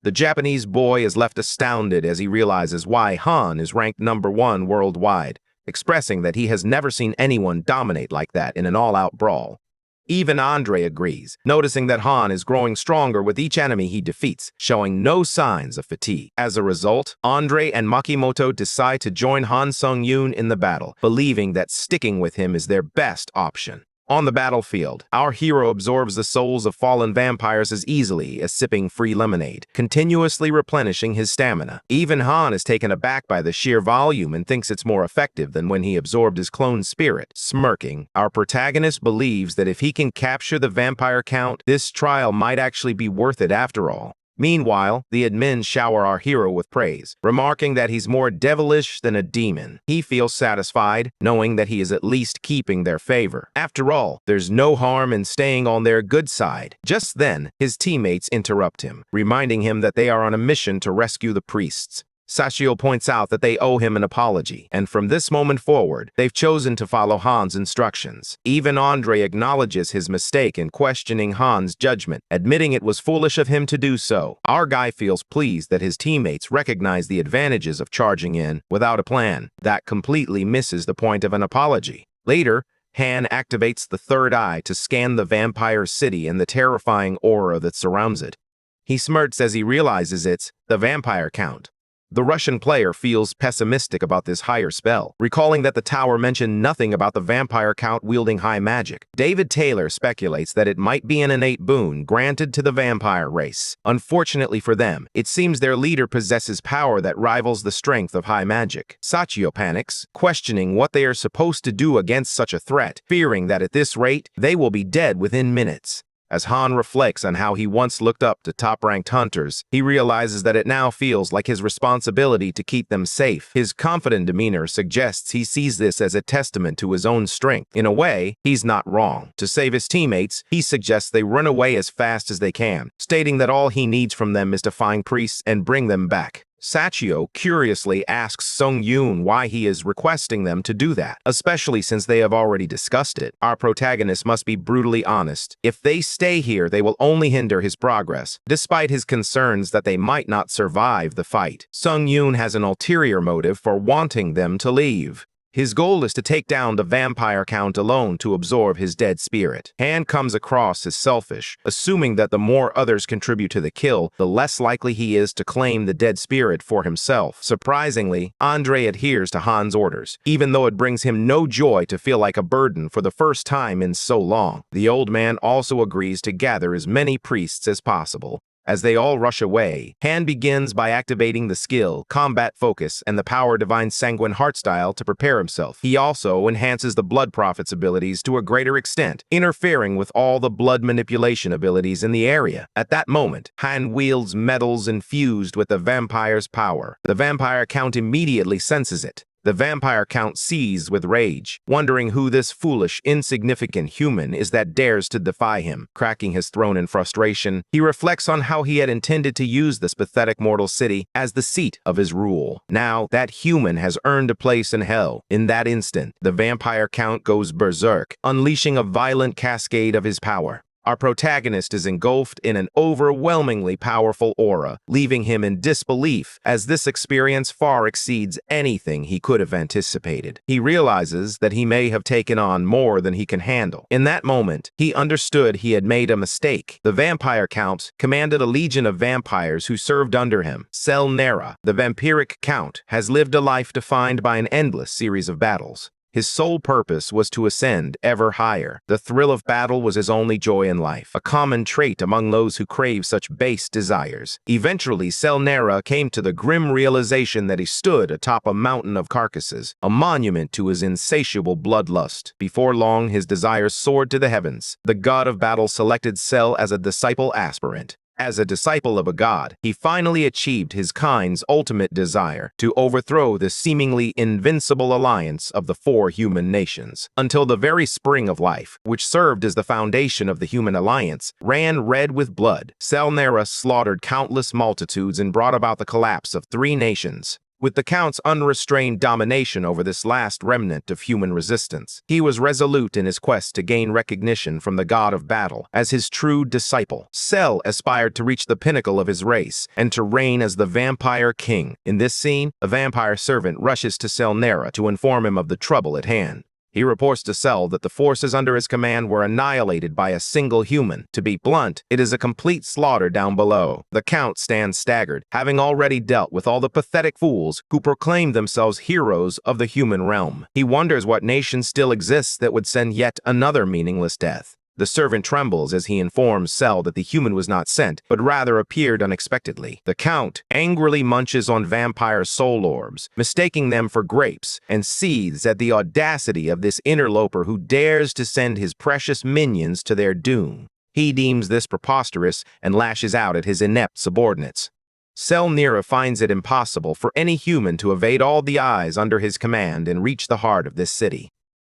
The Japanese boy is left astounded as he realizes why Han is ranked #1 worldwide, expressing that he has never seen anyone dominate like that in an all-out brawl. Even Andre agrees, noticing that Han is growing stronger with each enemy he defeats, showing no signs of fatigue. As a result, Andre and Makimoto decide to join Han Sung-yoon in the battle, believing that sticking with him is their best option. On the battlefield, our hero absorbs the souls of fallen vampires as easily as sipping free lemonade, continuously replenishing his stamina. Even Han is taken aback by the sheer volume and thinks it's more effective than when he absorbed his clone spirit. Smirking, our protagonist believes that if he can capture the vampire count, this trial might actually be worth it after all. Meanwhile, the admins shower our hero with praise, remarking that he's more devilish than a demon. He feels satisfied, knowing that he is at least keeping their favor. After all, there's no harm in staying on their good side. Just then, his teammates interrupt him, reminding him that they are on a mission to rescue the priests. Sachio points out that they owe him an apology, and from this moment forward, they've chosen to follow Han's instructions. Even Andre acknowledges his mistake in questioning Han's judgment, admitting it was foolish of him to do so. Our guy feels pleased that his teammates recognize the advantages of charging in without a plan. That completely misses the point of an apology. Later, Han activates the third eye to scan the vampire city and the terrifying aura that surrounds it. He smirks as he realizes it's the vampire count. The Russian player feels pessimistic about this higher spell, recalling that the tower mentioned nothing about the vampire count wielding high magic. David Taylor speculates that it might be an innate boon granted to the vampire race. Unfortunately for them, it seems their leader possesses power that rivals the strength of high magic. Sachio panics, questioning what they are supposed to do against such a threat, fearing that at this rate, they will be dead within minutes. As Han reflects on how he once looked up to top-ranked hunters, he realizes that it now feels like his responsibility to keep them safe. His confident demeanor suggests he sees this as a testament to his own strength. In a way, he's not wrong. To save his teammates, he suggests they run away as fast as they can, stating that all he needs from them is to find priests and bring them back. Sachio curiously asks Sung Yoon why he is requesting them to do that, especially since they have already discussed it. Our protagonist must be brutally honest. If they stay here, they will only hinder his progress, despite his concerns that they might not survive the fight. Sung Yoon has an ulterior motive for wanting them to leave. His goal is to take down the vampire count alone to absorb his dead spirit. Han comes across as selfish, assuming that the more others contribute to the kill, the less likely he is to claim the dead spirit for himself. Surprisingly, Andre adheres to Han's orders, even though it brings him no joy to feel like a burden for the first time in so long. The old man also agrees to gather as many priests as possible. As they all rush away, Han begins by activating the skill, Combat Focus, and the power Divine Sanguine Heart style to prepare himself. He also enhances the Blood Prophet's abilities to a greater extent, interfering with all the blood manipulation abilities in the area. At that moment, Han wields metals infused with the vampire's power. The vampire count immediately senses it. The vampire count seethes with rage, wondering who this foolish, insignificant human is that dares to defy him. Cracking his throne in frustration, he reflects on how he had intended to use this pathetic mortal city as the seat of his rule. Now, that human has earned a place in hell. In that instant, the vampire count goes berserk, unleashing a violent cascade of his power. Our protagonist is engulfed in an overwhelmingly powerful aura, leaving him in disbelief as this experience far exceeds anything he could have anticipated. He realizes that he may have taken on more than he can handle. In that moment, he understood he had made a mistake. The vampire count commanded a legion of vampires who served under him. Sel Nera, the vampiric count, has lived a life defined by an endless series of battles. His sole purpose was to ascend ever higher. The thrill of battle was his only joy in life, a common trait among those who crave such base desires. Eventually, Sel Nera came to the grim realization that he stood atop a mountain of carcasses, a monument to his insatiable bloodlust. Before long, his desires soared to the heavens. The god of battle selected Sel as a disciple aspirant. As a disciple of a god, he finally achieved his kind's ultimate desire to overthrow the seemingly invincible alliance of the four human nations. Until the very spring of life, which served as the foundation of the human alliance, ran red with blood. Sel Nera slaughtered countless multitudes and brought about the collapse of 3 nations. With the Count's unrestrained domination over this last remnant of human resistance, he was resolute in his quest to gain recognition from the god of battle as his true disciple. Sel aspired to reach the pinnacle of his race and to reign as the vampire king. In this scene, a vampire servant rushes to Sel Nera to inform him of the trouble at hand. He reports to Sel that the forces under his command were annihilated by a single human. To be blunt, it is a complete slaughter down below. The Count stands staggered, having already dealt with all the pathetic fools who proclaim themselves heroes of the human realm. He wonders what nation still exists that would send yet another meaningless death. The servant trembles as he informs Sel that the human was not sent, but rather appeared unexpectedly. The Count angrily munches on vampire soul orbs, mistaking them for grapes, and seethes at the audacity of this interloper who dares to send his precious minions to their doom. He deems this preposterous and lashes out at his inept subordinates. Sel Nera finds it impossible for any human to evade all the eyes under his command and reach the heart of this city.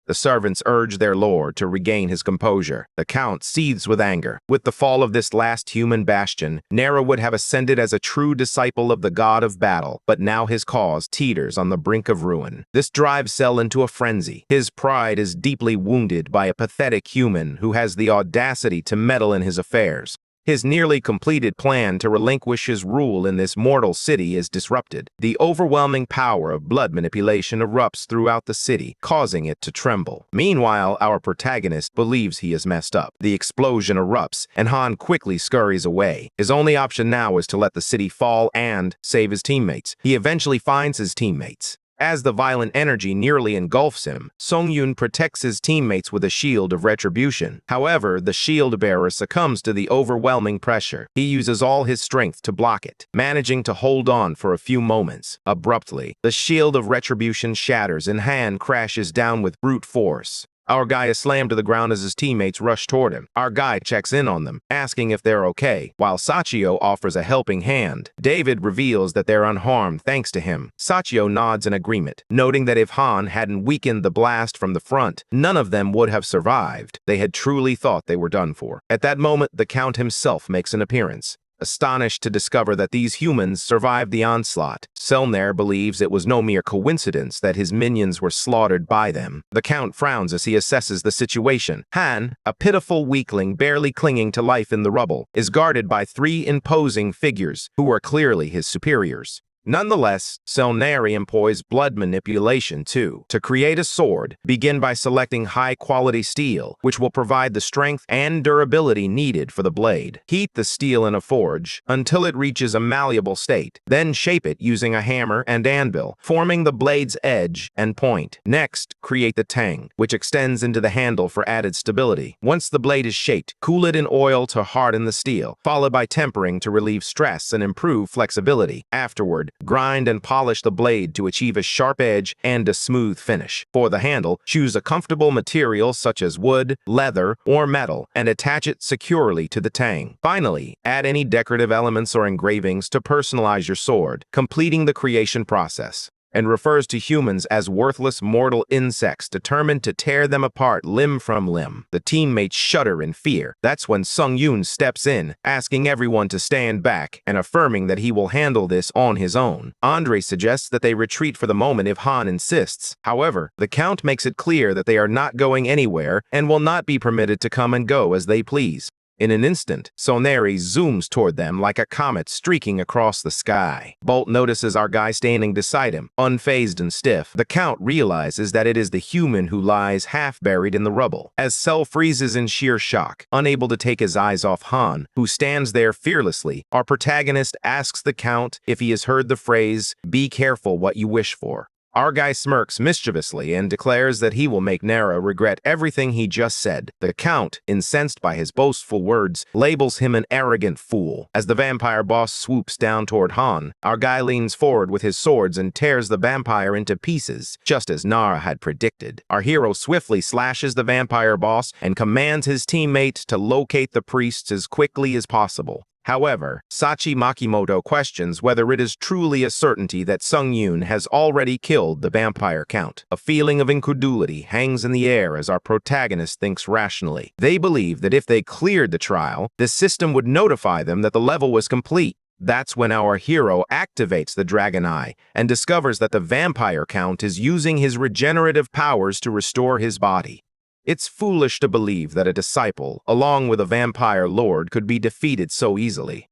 The servants urge their lord to regain his composure. The Count seethes with anger. With the fall of this last human bastion, Nera would have ascended as a true disciple of the god of battle, but now his cause teeters on the brink of ruin. This drives Sel into a frenzy. His pride is deeply wounded by a pathetic human who has the audacity to meddle in his affairs. His nearly completed plan to relinquish his rule in this mortal city is disrupted. The overwhelming power of blood manipulation erupts throughout the city, causing it to tremble. Meanwhile, our protagonist believes he is messed up. The explosion erupts, and Han quickly scurries away. His only option now is to let the city fall and save his teammates. He eventually finds his teammates. As the violent energy nearly engulfs him, Sung-yoon protects his teammates with a shield of retribution. However, the shield bearer succumbs to the overwhelming pressure. He uses all his strength to block it, managing to hold on for a few moments. Abruptly, the shield of retribution shatters and Han crashes down with brute force. Our guy is slammed to the ground as his teammates rush toward him. Our guy checks in on them, asking if they're okay, while Sachio offers a helping hand. David reveals that they're unharmed thanks to him. Sachio nods in agreement, noting that if Han hadn't weakened the blast from the front, none of them would have survived. They had truly thought they were done for. At that moment, the Count himself makes an appearance. Astonished to discover that these humans survived the onslaught, Selnair believes it was no mere coincidence that his minions were slaughtered by them. The Count frowns as he assesses the situation. Han, a pitiful weakling barely clinging to life in the rubble, is guarded by 3 imposing figures who are clearly his superiors. Nonetheless, Selnair employs blood manipulation too. To create a sword, begin by selecting high-quality steel, which will provide the strength and durability needed for the blade. Heat the steel in a forge until it reaches a malleable state. Then shape it using a hammer and anvil, forming the blade's edge and point. Next, create the tang, which extends into the handle for added stability. Once the blade is shaped, cool it in oil to harden the steel, followed by tempering to relieve stress and improve flexibility. Afterward, grind and polish the blade to achieve a sharp edge and a smooth finish. For the handle, choose a comfortable material such as wood, leather, or metal, and attach it securely to the tang. Finally, add any decorative elements or engravings to personalize your sword, completing the creation process. And refers to humans as worthless mortal insects determined to tear them apart limb from limb. The teammates shudder in fear. That's when Sung-yoon steps in, asking everyone to stand back and affirming that he will handle this on his own. Andre suggests that they retreat for the moment if Han insists. However, the Count makes it clear that they are not going anywhere and will not be permitted to come and go as they please. In an instant, Soneri zooms toward them like a comet streaking across the sky. Bolt notices our guy standing beside him, unfazed and stiff. The Count realizes that it is the human who lies half-buried in the rubble. As Cell freezes in sheer shock, unable to take his eyes off Han, who stands there fearlessly, our protagonist asks the Count if he has heard the phrase, "Be careful what you wish for." Our guy smirks mischievously and declares that he will make Nara regret everything he just said. The Count, incensed by his boastful words, labels him an arrogant fool. As the vampire boss swoops down toward Han, our guy leans forward with his swords and tears the vampire into pieces, just as Nara had predicted. Our hero swiftly slashes the vampire boss and commands his teammates to locate the priests as quickly as possible. However, Sachi Makimoto questions whether it is truly a certainty that Sung-yoon has already killed the vampire count. A feeling of incredulity hangs in the air as our protagonist thinks rationally. They believe that if they cleared the trial, the system would notify them that the level was complete. That's when our hero activates the Dragon Eye and discovers that the vampire count is using his regenerative powers to restore his body. It's foolish to believe that a disciple, along with a vampire lord, could be defeated so easily.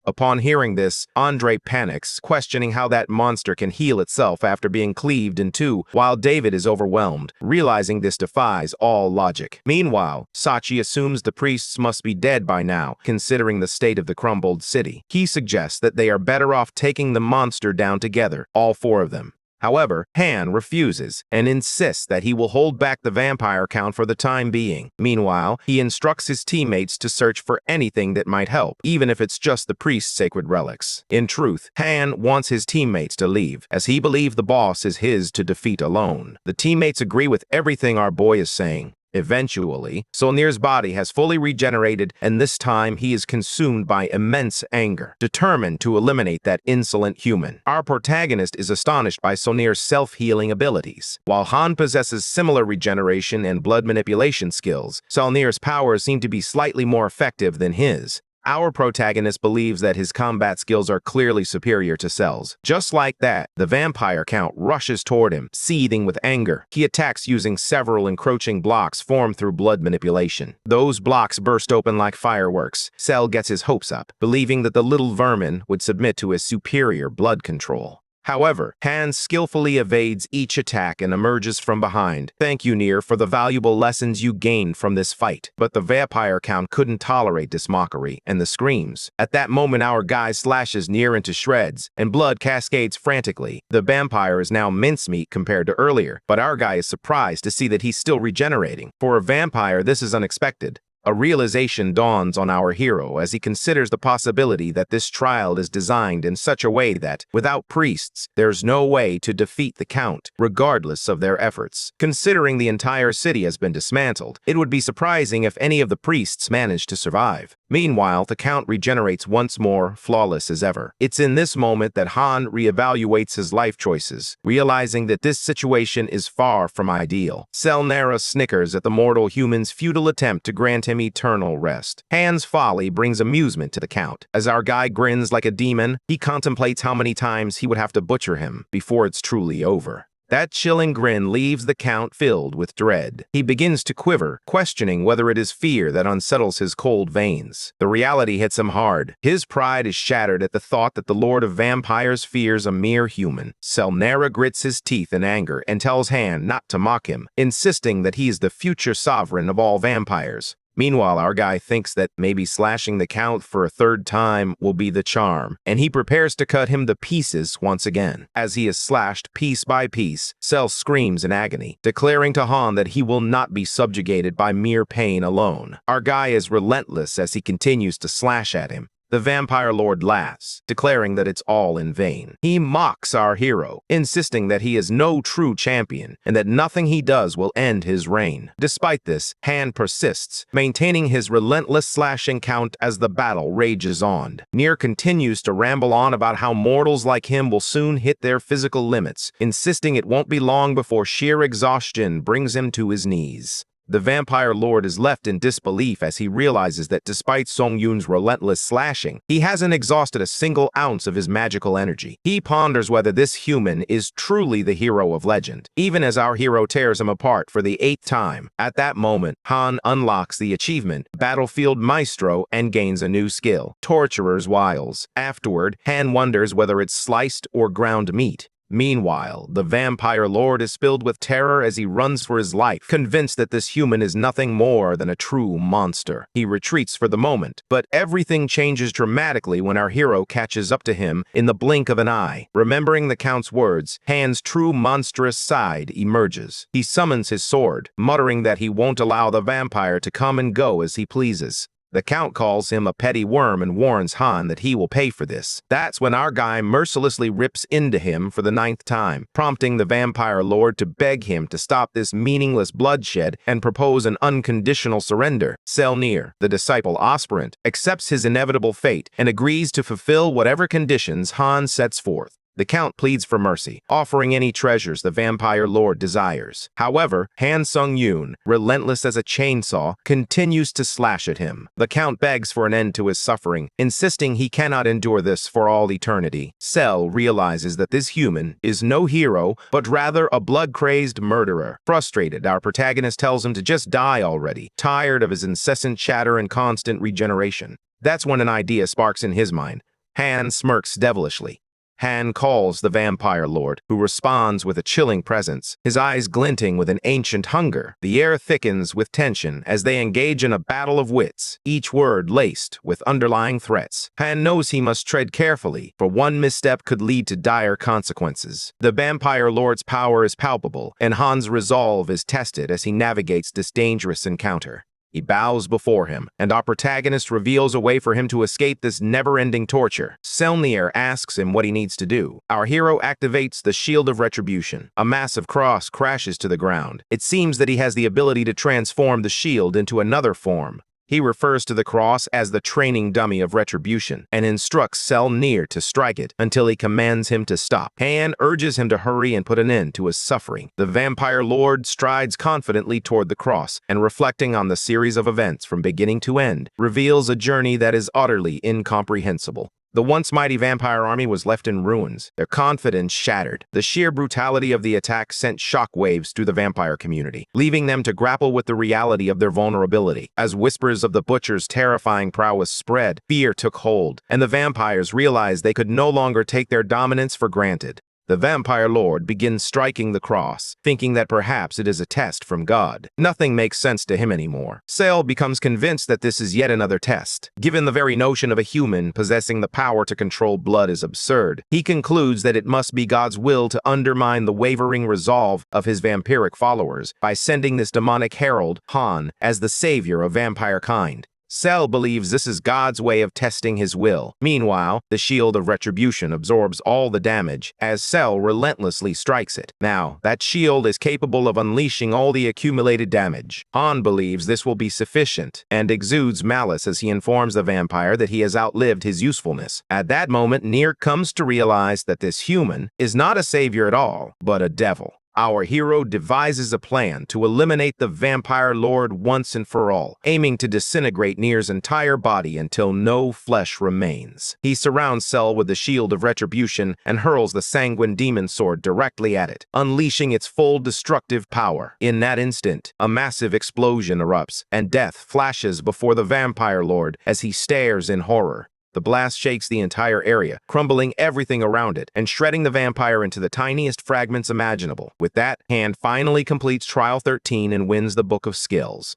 Upon hearing this, Andre panics, questioning how that monster can heal itself after being cleaved in two, while David is overwhelmed, realizing this defies all logic. Meanwhile, Sachi assumes the priests must be dead by now, considering the state of the crumbled city. He suggests that they are better off taking the monster down together, all 4 of them. However, Han refuses and insists that he will hold back the vampire count for the time being. Meanwhile, he instructs his teammates to search for anything that might help, even if it's just the priest's sacred relics. In truth, Han wants his teammates to leave, as he believes the boss is his to defeat alone. The teammates agree with everything our boy is saying. Eventually, Solnir's body has fully regenerated, and this time he is consumed by immense anger, determined to eliminate that insolent human. Our protagonist is astonished by Solnir's self-healing abilities. While Han possesses similar regeneration and blood manipulation skills, Solnir's powers seem to be slightly more effective than his. Our protagonist believes that his combat skills are clearly superior to Cell's. Just like that, the vampire count rushes toward him, seething with anger. He attacks using several encroaching blocks formed through blood manipulation. Those blocks burst open like fireworks. Cell gets his hopes up, believing that the little vermin would submit to his superior blood control. However, Hans skillfully evades each attack and emerges from behind. Thank you, Nier, for the valuable lessons you gained from this fight. But the vampire count couldn't tolerate this mockery and the screams. At that moment, our guy slashes Nier into shreds, and blood cascades frantically. The vampire is now mincemeat compared to earlier, but our guy is surprised to see that he's still regenerating. For a vampire, this is unexpected. A realization dawns on our hero as he considers the possibility that this trial is designed in such a way that, without priests, there's no way to defeat the Count, regardless of their efforts. Considering the entire city has been dismantled, it would be surprising if any of the priests managed to survive. Meanwhile, the Count regenerates once more, flawless as ever. It's in this moment that Han reevaluates his life choices, realizing that this situation is far from ideal. Selnera snickers at the mortal human's futile attempt to grant him eternal rest. Han's folly brings amusement to the Count. As our guy grins like a demon, he contemplates how many times he would have to butcher him before it's truly over. That chilling grin leaves the Count filled with dread. He begins to quiver, questioning whether it is fear that unsettles his cold veins. The reality hits him hard. His pride is shattered at the thought that the Lord of Vampires fears a mere human. Selnera grits his teeth in anger and tells Han not to mock him, insisting that he is the future sovereign of all vampires. Meanwhile, our guy thinks that maybe slashing the Count for a third time will be the charm, and he prepares to cut him to pieces once again. As he is slashed piece by piece, Cell screams in agony, declaring to Han that he will not be subjugated by mere pain alone. Our guy is relentless as he continues to slash at him. The vampire lord laughs, declaring that it's all in vain. He mocks our hero, insisting that he is no true champion and that nothing he does will end his reign. Despite this, Han persists, maintaining his relentless slashing count as the battle rages on. Nier continues to ramble on about how mortals like him will soon hit their physical limits, insisting it won't be long before sheer exhaustion brings him to his knees. The vampire lord is left in disbelief as he realizes that despite Song Yun's relentless slashing, he hasn't exhausted a single ounce of his magical energy. He ponders whether this human is truly the hero of legend, even as our hero tears him apart for the 8th time. At that moment, Han unlocks the achievement, Battlefield Maestro, and gains a new skill, Torturer's Wiles. Afterward, Han wonders whether it's sliced or ground meat. Meanwhile, the vampire lord is filled with terror as he runs for his life, convinced that this human is nothing more than a true monster. He retreats for the moment, but everything changes dramatically when our hero catches up to him in the blink of an eye. Remembering the Count's words, Han's true monstrous side emerges. He summons his sword, muttering that he won't allow the vampire to come and go as he pleases. The Count calls him a petty worm and warns Han that he will pay for this. That's when our guy mercilessly rips into him for the 9th time, prompting the vampire lord to beg him to stop this meaningless bloodshed and propose an unconditional surrender. Selnir, the disciple aspirant, accepts his inevitable fate and agrees to fulfill whatever conditions Han sets forth. The Count pleads for mercy, offering any treasures the vampire lord desires. However, Han Sung-yoon, relentless as a chainsaw, continues to slash at him. The Count begs for an end to his suffering, insisting he cannot endure this for all eternity. Cell realizes that this human is no hero, but rather a blood-crazed murderer. Frustrated, our protagonist tells him to just die already, tired of his incessant chatter and constant regeneration. That's when an idea sparks in his mind. Han smirks devilishly. Han calls the vampire lord, who responds with a chilling presence, his eyes glinting with an ancient hunger. The air thickens with tension as they engage in a battle of wits, each word laced with underlying threats. Han knows he must tread carefully, for one misstep could lead to dire consequences. The vampire lord's power is palpable, and Han's resolve is tested as he navigates this dangerous encounter. He bows before him, and our protagonist reveals a way for him to escape this never-ending torture. Selnir asks him what he needs to do. Our hero activates the Shield of Retribution. A massive cross crashes to the ground. It seems that he has the ability to transform the shield into another form. He refers to the cross as the training dummy of retribution and instructs Cell near to strike it until he commands him to stop. Han urges him to hurry and put an end to his suffering. The vampire lord strides confidently toward the cross and, reflecting on the series of events from beginning to end, reveals a journey that is utterly incomprehensible. The once mighty vampire army was left in ruins, their confidence shattered. The sheer brutality of the attack sent shockwaves through the vampire community, leaving them to grapple with the reality of their vulnerability. As whispers of the butcher's terrifying prowess spread, fear took hold, and the vampires realized they could no longer take their dominance for granted. The vampire lord begins striking the cross, thinking that perhaps it is a test from God. Nothing makes sense to him anymore. Sale becomes convinced that this is yet another test. Given the very notion of a human possessing the power to control blood is absurd, he concludes that it must be God's will to undermine the wavering resolve of his vampiric followers by sending this demonic herald, Han, as the savior of vampire kind. Cell believes this is God's way of testing his will. Meanwhile, the shield of retribution absorbs all the damage as Cell relentlessly strikes it. Now, that shield is capable of unleashing all the accumulated damage. Han believes this will be sufficient and exudes malice as he informs the vampire that he has outlived his usefulness. At that moment, Nier comes to realize that this human is not a savior at all, but a devil. Our hero devises a plan to eliminate the vampire lord once and for all, aiming to disintegrate Nier's entire body until no flesh remains. He surrounds Cell with the shield of retribution and hurls the sanguine demon sword directly at it, unleashing its full destructive power. In that instant, a massive explosion erupts, and death flashes before the vampire lord as he stares in horror. The blast shakes the entire area, crumbling everything around it and shredding the vampire into the tiniest fragments imaginable. With that, Han finally completes Trial 13 and wins the Book of Skills.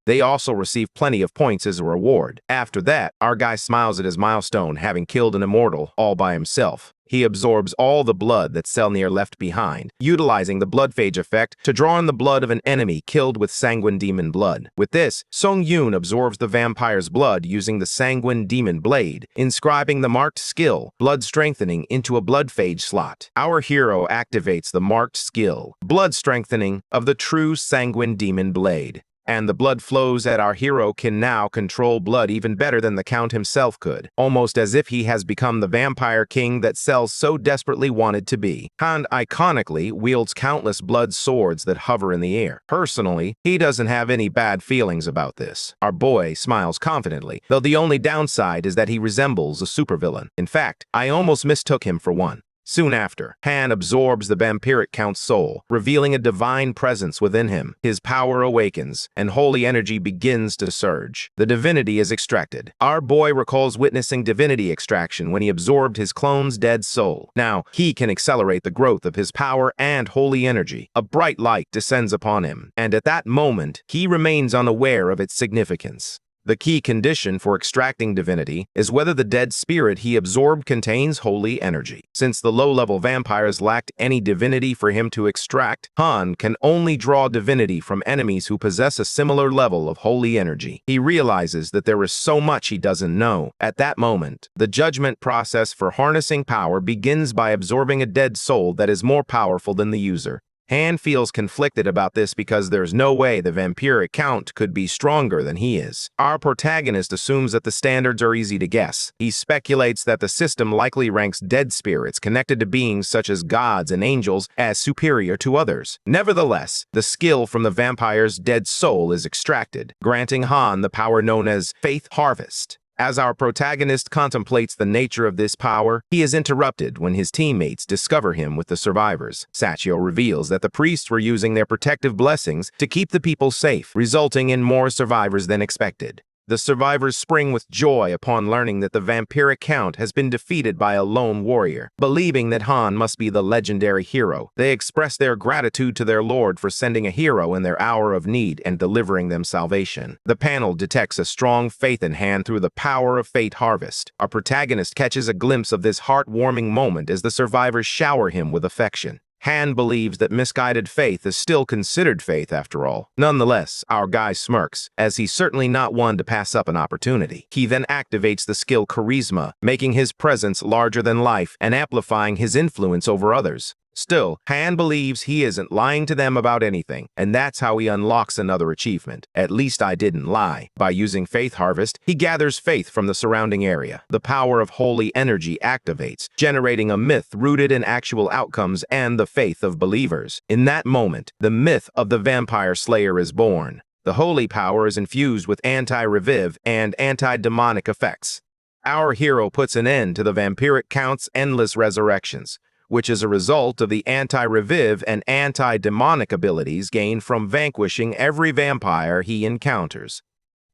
They also receive plenty of points as a reward. After that, our guy smiles at his milestone, having killed an immortal all by himself. He absorbs all the blood that Selnir left behind, utilizing the blood phage effect to draw in the blood of an enemy killed with sanguine demon blood. With this, Song Yoon absorbs the vampire's blood using the sanguine demon blade, inscribing the marked skill, blood strengthening, into a blood phage slot. Our hero activates the marked skill, blood strengthening, of the true sanguine demon blade. And the blood flows that our hero can now control blood even better than the Count himself could, almost as if he has become the vampire king that Cell so desperately wanted to be. Han iconically wields countless blood swords that hover in the air. Personally, he doesn't have any bad feelings about this. Our boy smiles confidently, though the only downside is that he resembles a supervillain. In fact, I almost mistook him for one. Soon after, Han absorbs the vampiric Count's soul, revealing a divine presence within him. His power awakens, and holy energy begins to surge. The divinity is extracted. Our boy recalls witnessing divinity extraction when he absorbed his clone's dead soul. Now, he can accelerate the growth of his power and holy energy. A bright light descends upon him, and at that moment, he remains unaware of its significance. The key condition for extracting divinity is whether the dead spirit he absorbed contains holy energy. Since the low-level vampires lacked any divinity for him to extract, Han can only draw divinity from enemies who possess a similar level of holy energy. He realizes that there is so much he doesn't know. At that moment, the judgment process for harnessing power begins by absorbing a dead soul that is more powerful than the user. Han feels conflicted about this because there's no way the vampiric Count could be stronger than he is. Our protagonist assumes that the standards are easy to guess. He speculates that the system likely ranks dead spirits connected to beings such as gods and angels as superior to others. Nevertheless, the skill from the vampire's dead soul is extracted, granting Han the power known as Faith Harvest. As our protagonist contemplates the nature of this power, he is interrupted when his teammates discover him with the survivors. Sachio reveals that the priests were using their protective blessings to keep the people safe, resulting in more survivors than expected. The survivors spring with joy upon learning that the vampiric Count has been defeated by a lone warrior. Believing that Han must be the legendary hero, they express their gratitude to their lord for sending a hero in their hour of need and delivering them salvation. The panel detects a strong faith in Han through the power of Fate Harvest. Our protagonist catches a glimpse of this heartwarming moment as the survivors shower him with affection. Han believes that misguided faith is still considered faith after all. Nonetheless, our guy smirks, as he's certainly not one to pass up an opportunity. He then activates the skill Charisma, making his presence larger than life and amplifying his influence over others. Still, Han believes he isn't lying to them about anything, and that's how he unlocks another achievement. At least I didn't lie. By using Faith Harvest, he gathers faith from the surrounding area. The power of holy energy activates, generating a myth rooted in actual outcomes and the faith of believers. In that moment, the myth of the Vampire Slayer is born. The holy power is infused with anti-revive and anti-demonic effects. Our hero puts an end to the vampiric count's endless resurrections, which is a result of the anti-revive and anti-demonic abilities gained from vanquishing every vampire he encounters.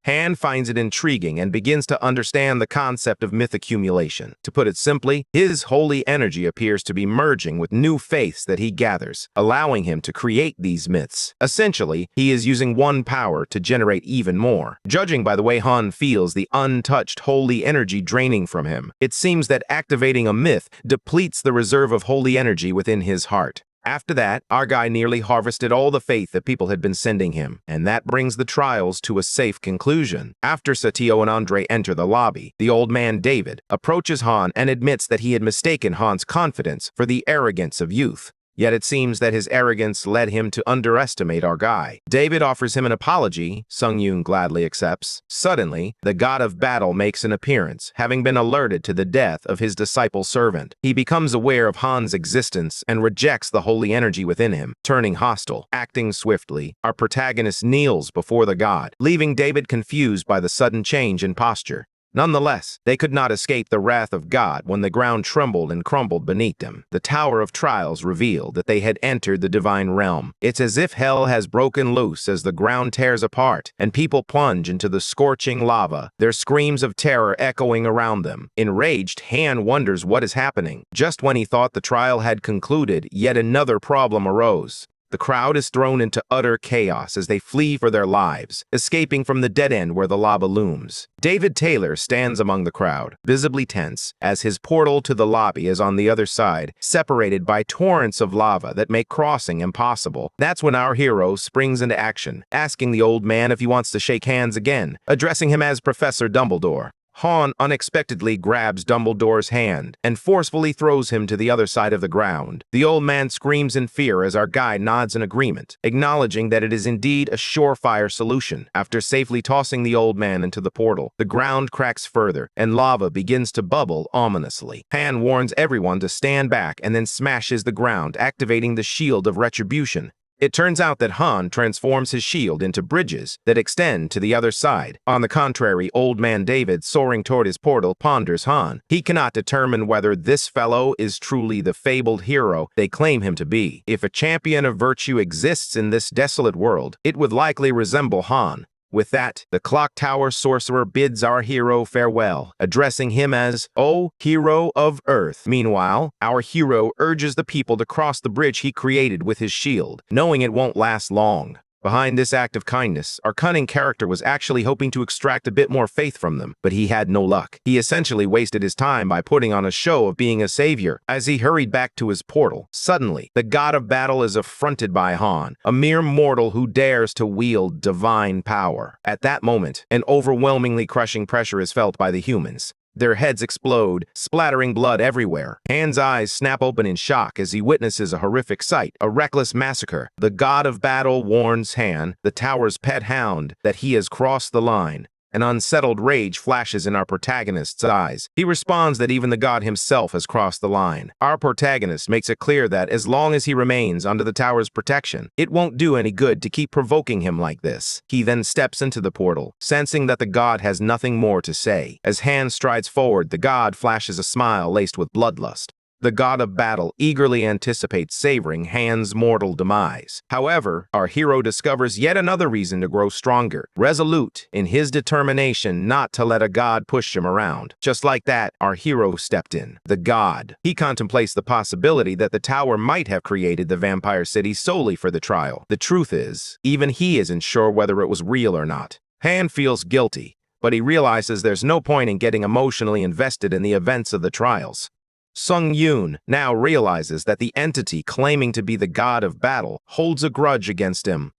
Han finds it intriguing and begins to understand the concept of myth accumulation. To put it simply, his holy energy appears to be merging with new faiths that he gathers, allowing him to create these myths. Essentially, he is using one power to generate even more. Judging by the way Han feels the untouched holy energy draining from him, it seems that activating a myth depletes the reserve of holy energy within his heart. After that, our guy nearly harvested all the faith that people had been sending him, and that brings the trials to a safe conclusion. After Satio and Andre enter the lobby, the old man David approaches Han and admits that he had mistaken Han's confidence for the arrogance of youth. Yet it seems that his arrogance led him to underestimate our guy. David offers him an apology. Sung-Yoon gladly accepts. Suddenly, the god of battle makes an appearance, having been alerted to the death of his disciple servant. He becomes aware of Han's existence and rejects the holy energy within him, turning hostile. Acting swiftly, our protagonist kneels before the god, leaving David confused by the sudden change in posture. Nonetheless, they could not escape the wrath of God when the ground trembled and crumbled beneath them. The Tower of Trials revealed that they had entered the divine realm. It's as if hell has broken loose as the ground tears apart and people plunge into the scorching lava, their screams of terror echoing around them. Enraged, Han wonders what is happening. Just when he thought the trial had concluded, yet another problem arose. The crowd is thrown into utter chaos as they flee for their lives, escaping from the dead end where the lava looms. David Taylor stands among the crowd, visibly tense, as his portal to the lobby is on the other side, separated by torrents of lava that make crossing impossible. That's when our hero springs into action, asking the old man if he wants to shake hands again, addressing him as Professor Dumbledore. Han unexpectedly grabs Dumbledore's hand and forcefully throws him to the other side of the ground. The old man screams in fear as our guide nods in agreement, acknowledging that it is indeed a surefire solution. After safely tossing the old man into the portal, the ground cracks further and lava begins to bubble ominously. Han warns everyone to stand back and then smashes the ground, activating the shield of retribution. It turns out that Han transforms his shield into bridges that extend to the other side. On the contrary, old man David, soaring toward his portal, ponders Han. He cannot determine whether this fellow is truly the fabled hero they claim him to be. If a champion of virtue exists in this desolate world, it would likely resemble Han. With that, the Clock Tower sorcerer bids our hero farewell, addressing him as, "O hero of Earth." Meanwhile, our hero urges the people to cross the bridge he created with his shield, knowing it won't last long. Behind this act of kindness, our cunning character was actually hoping to extract a bit more faith from them, but he had no luck. He essentially wasted his time by putting on a show of being a savior. As he hurried back to his portal, suddenly, the god of battle is affronted by Han, a mere mortal who dares to wield divine power. At that moment, an overwhelmingly crushing pressure is felt by the humans. Their heads explode, splattering blood everywhere. Han's eyes snap open in shock as he witnesses a horrific sight, a reckless massacre. The god of battle warns Han, the tower's pet hound, that he has crossed the line. An unsettled rage flashes in our protagonist's eyes. He responds that even the god himself has crossed the line. Our protagonist makes it clear that as long as he remains under the tower's protection, it won't do any good to keep provoking him like this. He then steps into the portal, sensing that the god has nothing more to say. As Han strides forward, the god flashes a smile laced with bloodlust. The god of battle eagerly anticipates savoring Han's mortal demise. However, our hero discovers yet another reason to grow stronger, resolute in his determination not to let a god push him around. Just like that, our hero stepped in. The god. He contemplates the possibility that the tower might have created the vampire city solely for the trial. The truth is, even he isn't sure whether it was real or not. Han feels guilty, but he realizes there's no point in getting emotionally invested in the events of the trials. Sung-Yoon now realizes that the entity claiming to be the god of battle holds a grudge against him.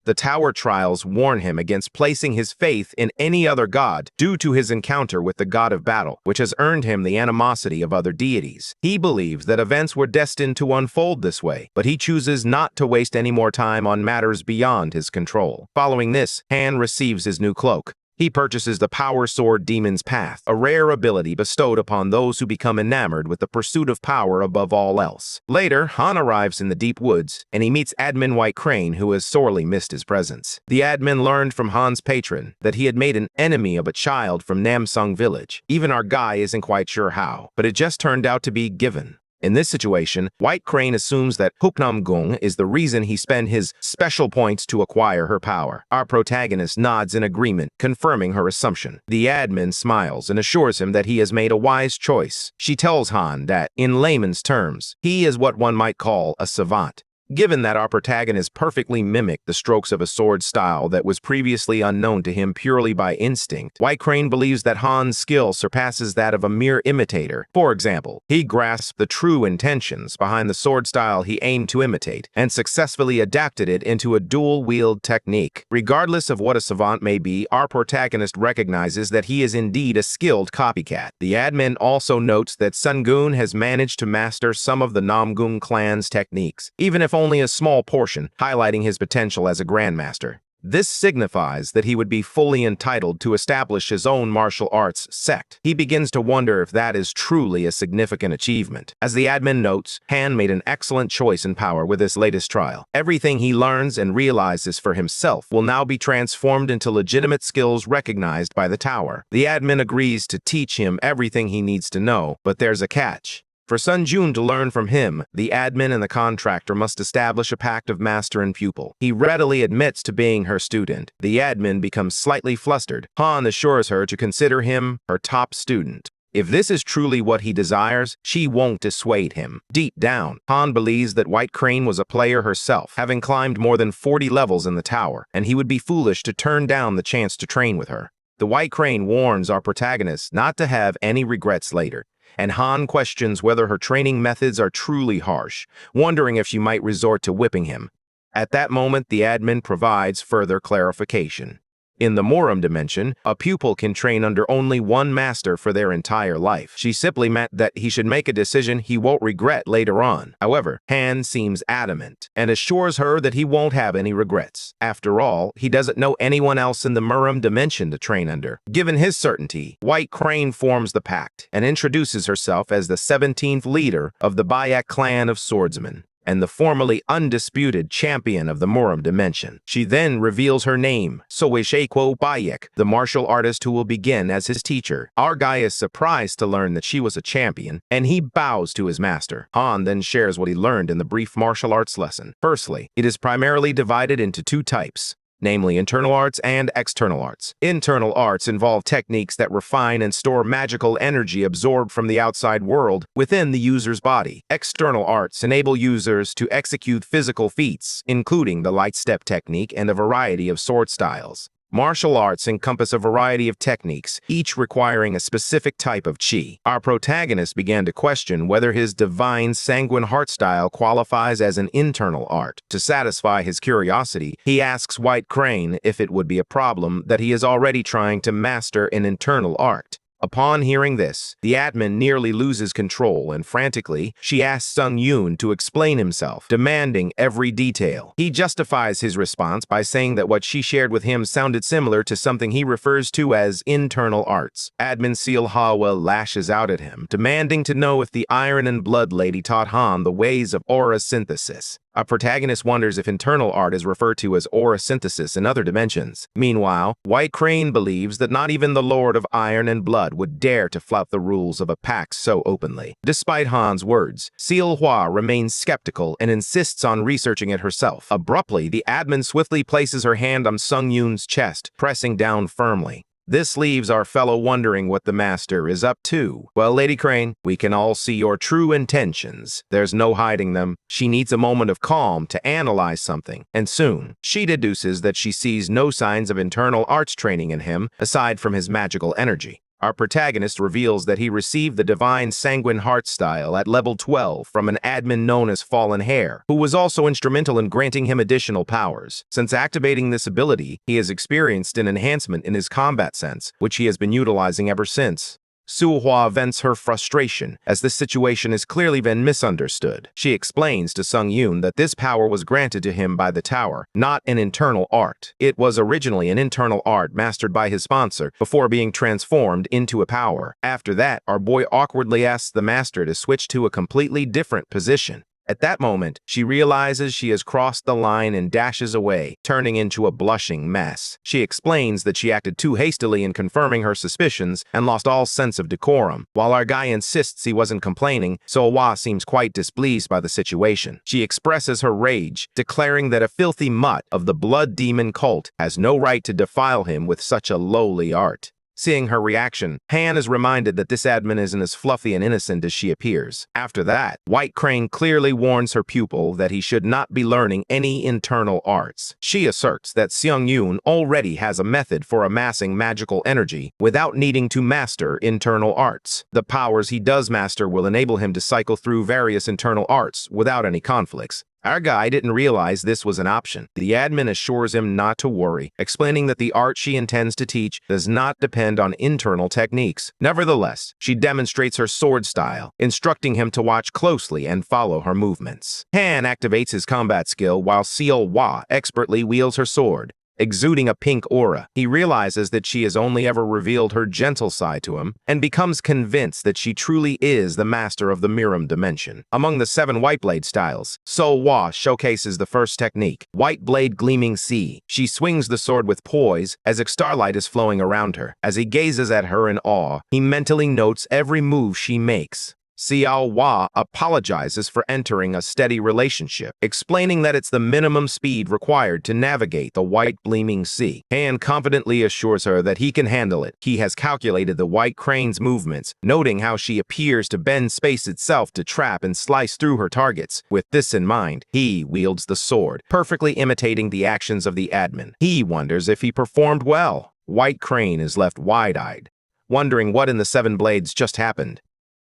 The Tower trials warn him against placing his faith in any other god due to his encounter with the god of battle, which has earned him the animosity of other deities. He believes that events were destined to unfold this way, but he chooses not to waste any more time on matters beyond his control. Following this, Han receives his new cloak. He purchases the Power Sword Demon's Path, a rare ability bestowed upon those who become enamored with the pursuit of power above all else. Later, Han arrives in the deep woods, and he meets Admin White Crane, who has sorely missed his presence. The admin learned from Han's patron that he had made an enemy of a child from Namsung village. Even our guy isn't quite sure how, but it just turned out to be given. In this situation, White Crane assumes that Huknam Gung is the reason he spent his special points to acquire her power. Our protagonist nods in agreement, confirming her assumption. The admin smiles and assures him that he has made a wise choice. She tells Han that, in layman's terms, he is what one might call a savant. Given that our protagonist perfectly mimicked the strokes of a sword style that was previously unknown to him purely by instinct, White Crane believes that Han's skill surpasses that of a mere imitator. For example, he grasped the true intentions behind the sword style he aimed to imitate and successfully adapted it into a dual-wield technique. Regardless of what a savant may be, our protagonist recognizes that he is indeed a skilled copycat. The admin also notes that Sun Gun has managed to master some of the Namgung clan's techniques, even if only a small portion, highlighting his potential as a grandmaster. This signifies that he would be fully entitled to establish his own martial arts sect. He begins to wonder if that is truly a significant achievement. As the admin notes, Han made an excellent choice in power with this latest trial. Everything he learns and realizes for himself will now be transformed into legitimate skills recognized by the Tower. The admin agrees to teach him everything he needs to know, but there's a catch. For Sun Jun to learn from him, the admin and the contractor must establish a pact of master and pupil. He readily admits to being her student. The admin becomes slightly flustered. Han assures her to consider him her top student. If this is truly what he desires, she won't dissuade him. Deep down, Han believes that White Crane was a player herself, having climbed more than 40 levels in the tower, and he would be foolish to turn down the chance to train with her. The White Crane warns our protagonist not to have any regrets later, and Han questions whether her training methods are truly harsh, wondering if she might resort to whipping him. At that moment, the admin provides further clarification. In the Morum dimension, a pupil can train under only one master for their entire life. She simply meant that he should make a decision he won't regret later on. However, Han seems adamant and assures her that he won't have any regrets. After all, he doesn't know anyone else in the Morum dimension to train under. Given his certainty, White Crane forms the pact and introduces herself as the 17th leader of the Bayek clan of swordsmen and the formerly undisputed champion of the Morum dimension. She then reveals her name, Soisheko Bayek, the martial artist who will begin as his teacher. Our guy is surprised to learn that she was a champion, and he bows to his master. Han then shares what he learned in the brief martial arts lesson. Firstly, it is primarily divided into two types, namely internal arts and external arts. Internal arts involve techniques that refine and store magical energy absorbed from the outside world within the user's body. External arts enable users to execute physical feats, including the light step technique and a variety of sword styles. Martial arts encompass a variety of techniques, each requiring a specific type of chi. Our protagonist began to question whether his divine sanguine heart style qualifies as an internal art. To satisfy his curiosity, he asks White Crane if it would be a problem that he is already trying to master an internal art. Upon hearing this, the admin nearly loses control, and frantically, she asks Sung Yoon to explain himself, demanding every detail. He justifies his response by saying that what she shared with him sounded similar to something he refers to as internal arts. Admin Seal Hawa lashes out at him, demanding to know if the Iron and Blood Lady taught Han the ways of aura synthesis. Our protagonist wonders if internal art is referred to as aura synthesis in other dimensions. Meanwhile, White Crane believes that not even the Lord of Iron and Blood would dare to flout the rules of a pact so openly. Despite Han's words, Seal Hua remains skeptical and insists on researching it herself. Abruptly, the admin swiftly places her hand on Sung Yoon's chest, pressing down firmly. This leaves our fellow wondering what the master is up to. Well, Lady Crane, we can all see your true intentions. There's no hiding them. She needs a moment of calm to analyze something, and soon, she deduces that she sees no signs of internal arts training in him aside from his magical energy. Our protagonist reveals that he received the Divine Sanguine Heart style at level 12 from an admin known as Fallen Hair, who was also instrumental in granting him additional powers. Since activating this ability, he has experienced an enhancement in his combat sense, which he has been utilizing ever since. Suhua vents her frustration, as this situation has clearly been misunderstood. She explains to Sung Yoon that this power was granted to him by the tower, not an internal art. It was originally an internal art mastered by his sponsor before being transformed into a power. After that, our boy awkwardly asks the master to switch to a completely different position. At that moment, she realizes she has crossed the line and dashes away, turning into a blushing mess. She explains that she acted too hastily in confirming her suspicions and lost all sense of decorum. While our guy insists he wasn't complaining, So-Hwa seems quite displeased by the situation. She expresses her rage, declaring that a filthy mutt of the blood demon cult has no right to defile him with such a lowly art. Seeing her reaction, Han is reminded that this admin isn't as fluffy and innocent as she appears. After that, White Crane clearly warns her pupil that he should not be learning any internal arts. She asserts that Seung Yoon already has a method for amassing magical energy without needing to master internal arts. The powers he does master will enable him to cycle through various internal arts without any conflicts. Our guy didn't realize this was an option. The admin assures him not to worry, explaining that the art she intends to teach does not depend on internal techniques. Nevertheless, she demonstrates her sword style, instructing him to watch closely and follow her movements. Han activates his combat skill while So-Hwa expertly wields her sword. Exuding a pink aura, he realizes that she has only ever revealed her gentle side to him and becomes convinced that she truly is the master of the Miram dimension. Among the 7 White Blade styles, So-Hwa showcases the first technique, White Blade Gleaming Sea. She swings the sword with poise as starlight is flowing around her. As he gazes at her in awe, he mentally notes every move she makes. So-Hwa apologizes for entering a steady relationship, explaining that it's the minimum speed required to navigate the White Gleaming Sea. Han confidently assures her that he can handle it. He has calculated the White Crane's movements, noting how she appears to bend space itself to trap and slice through her targets. With this in mind, he wields the sword, perfectly imitating the actions of the admin. He wonders if he performed well. White Crane is left wide-eyed, wondering what in the 7 blades just happened.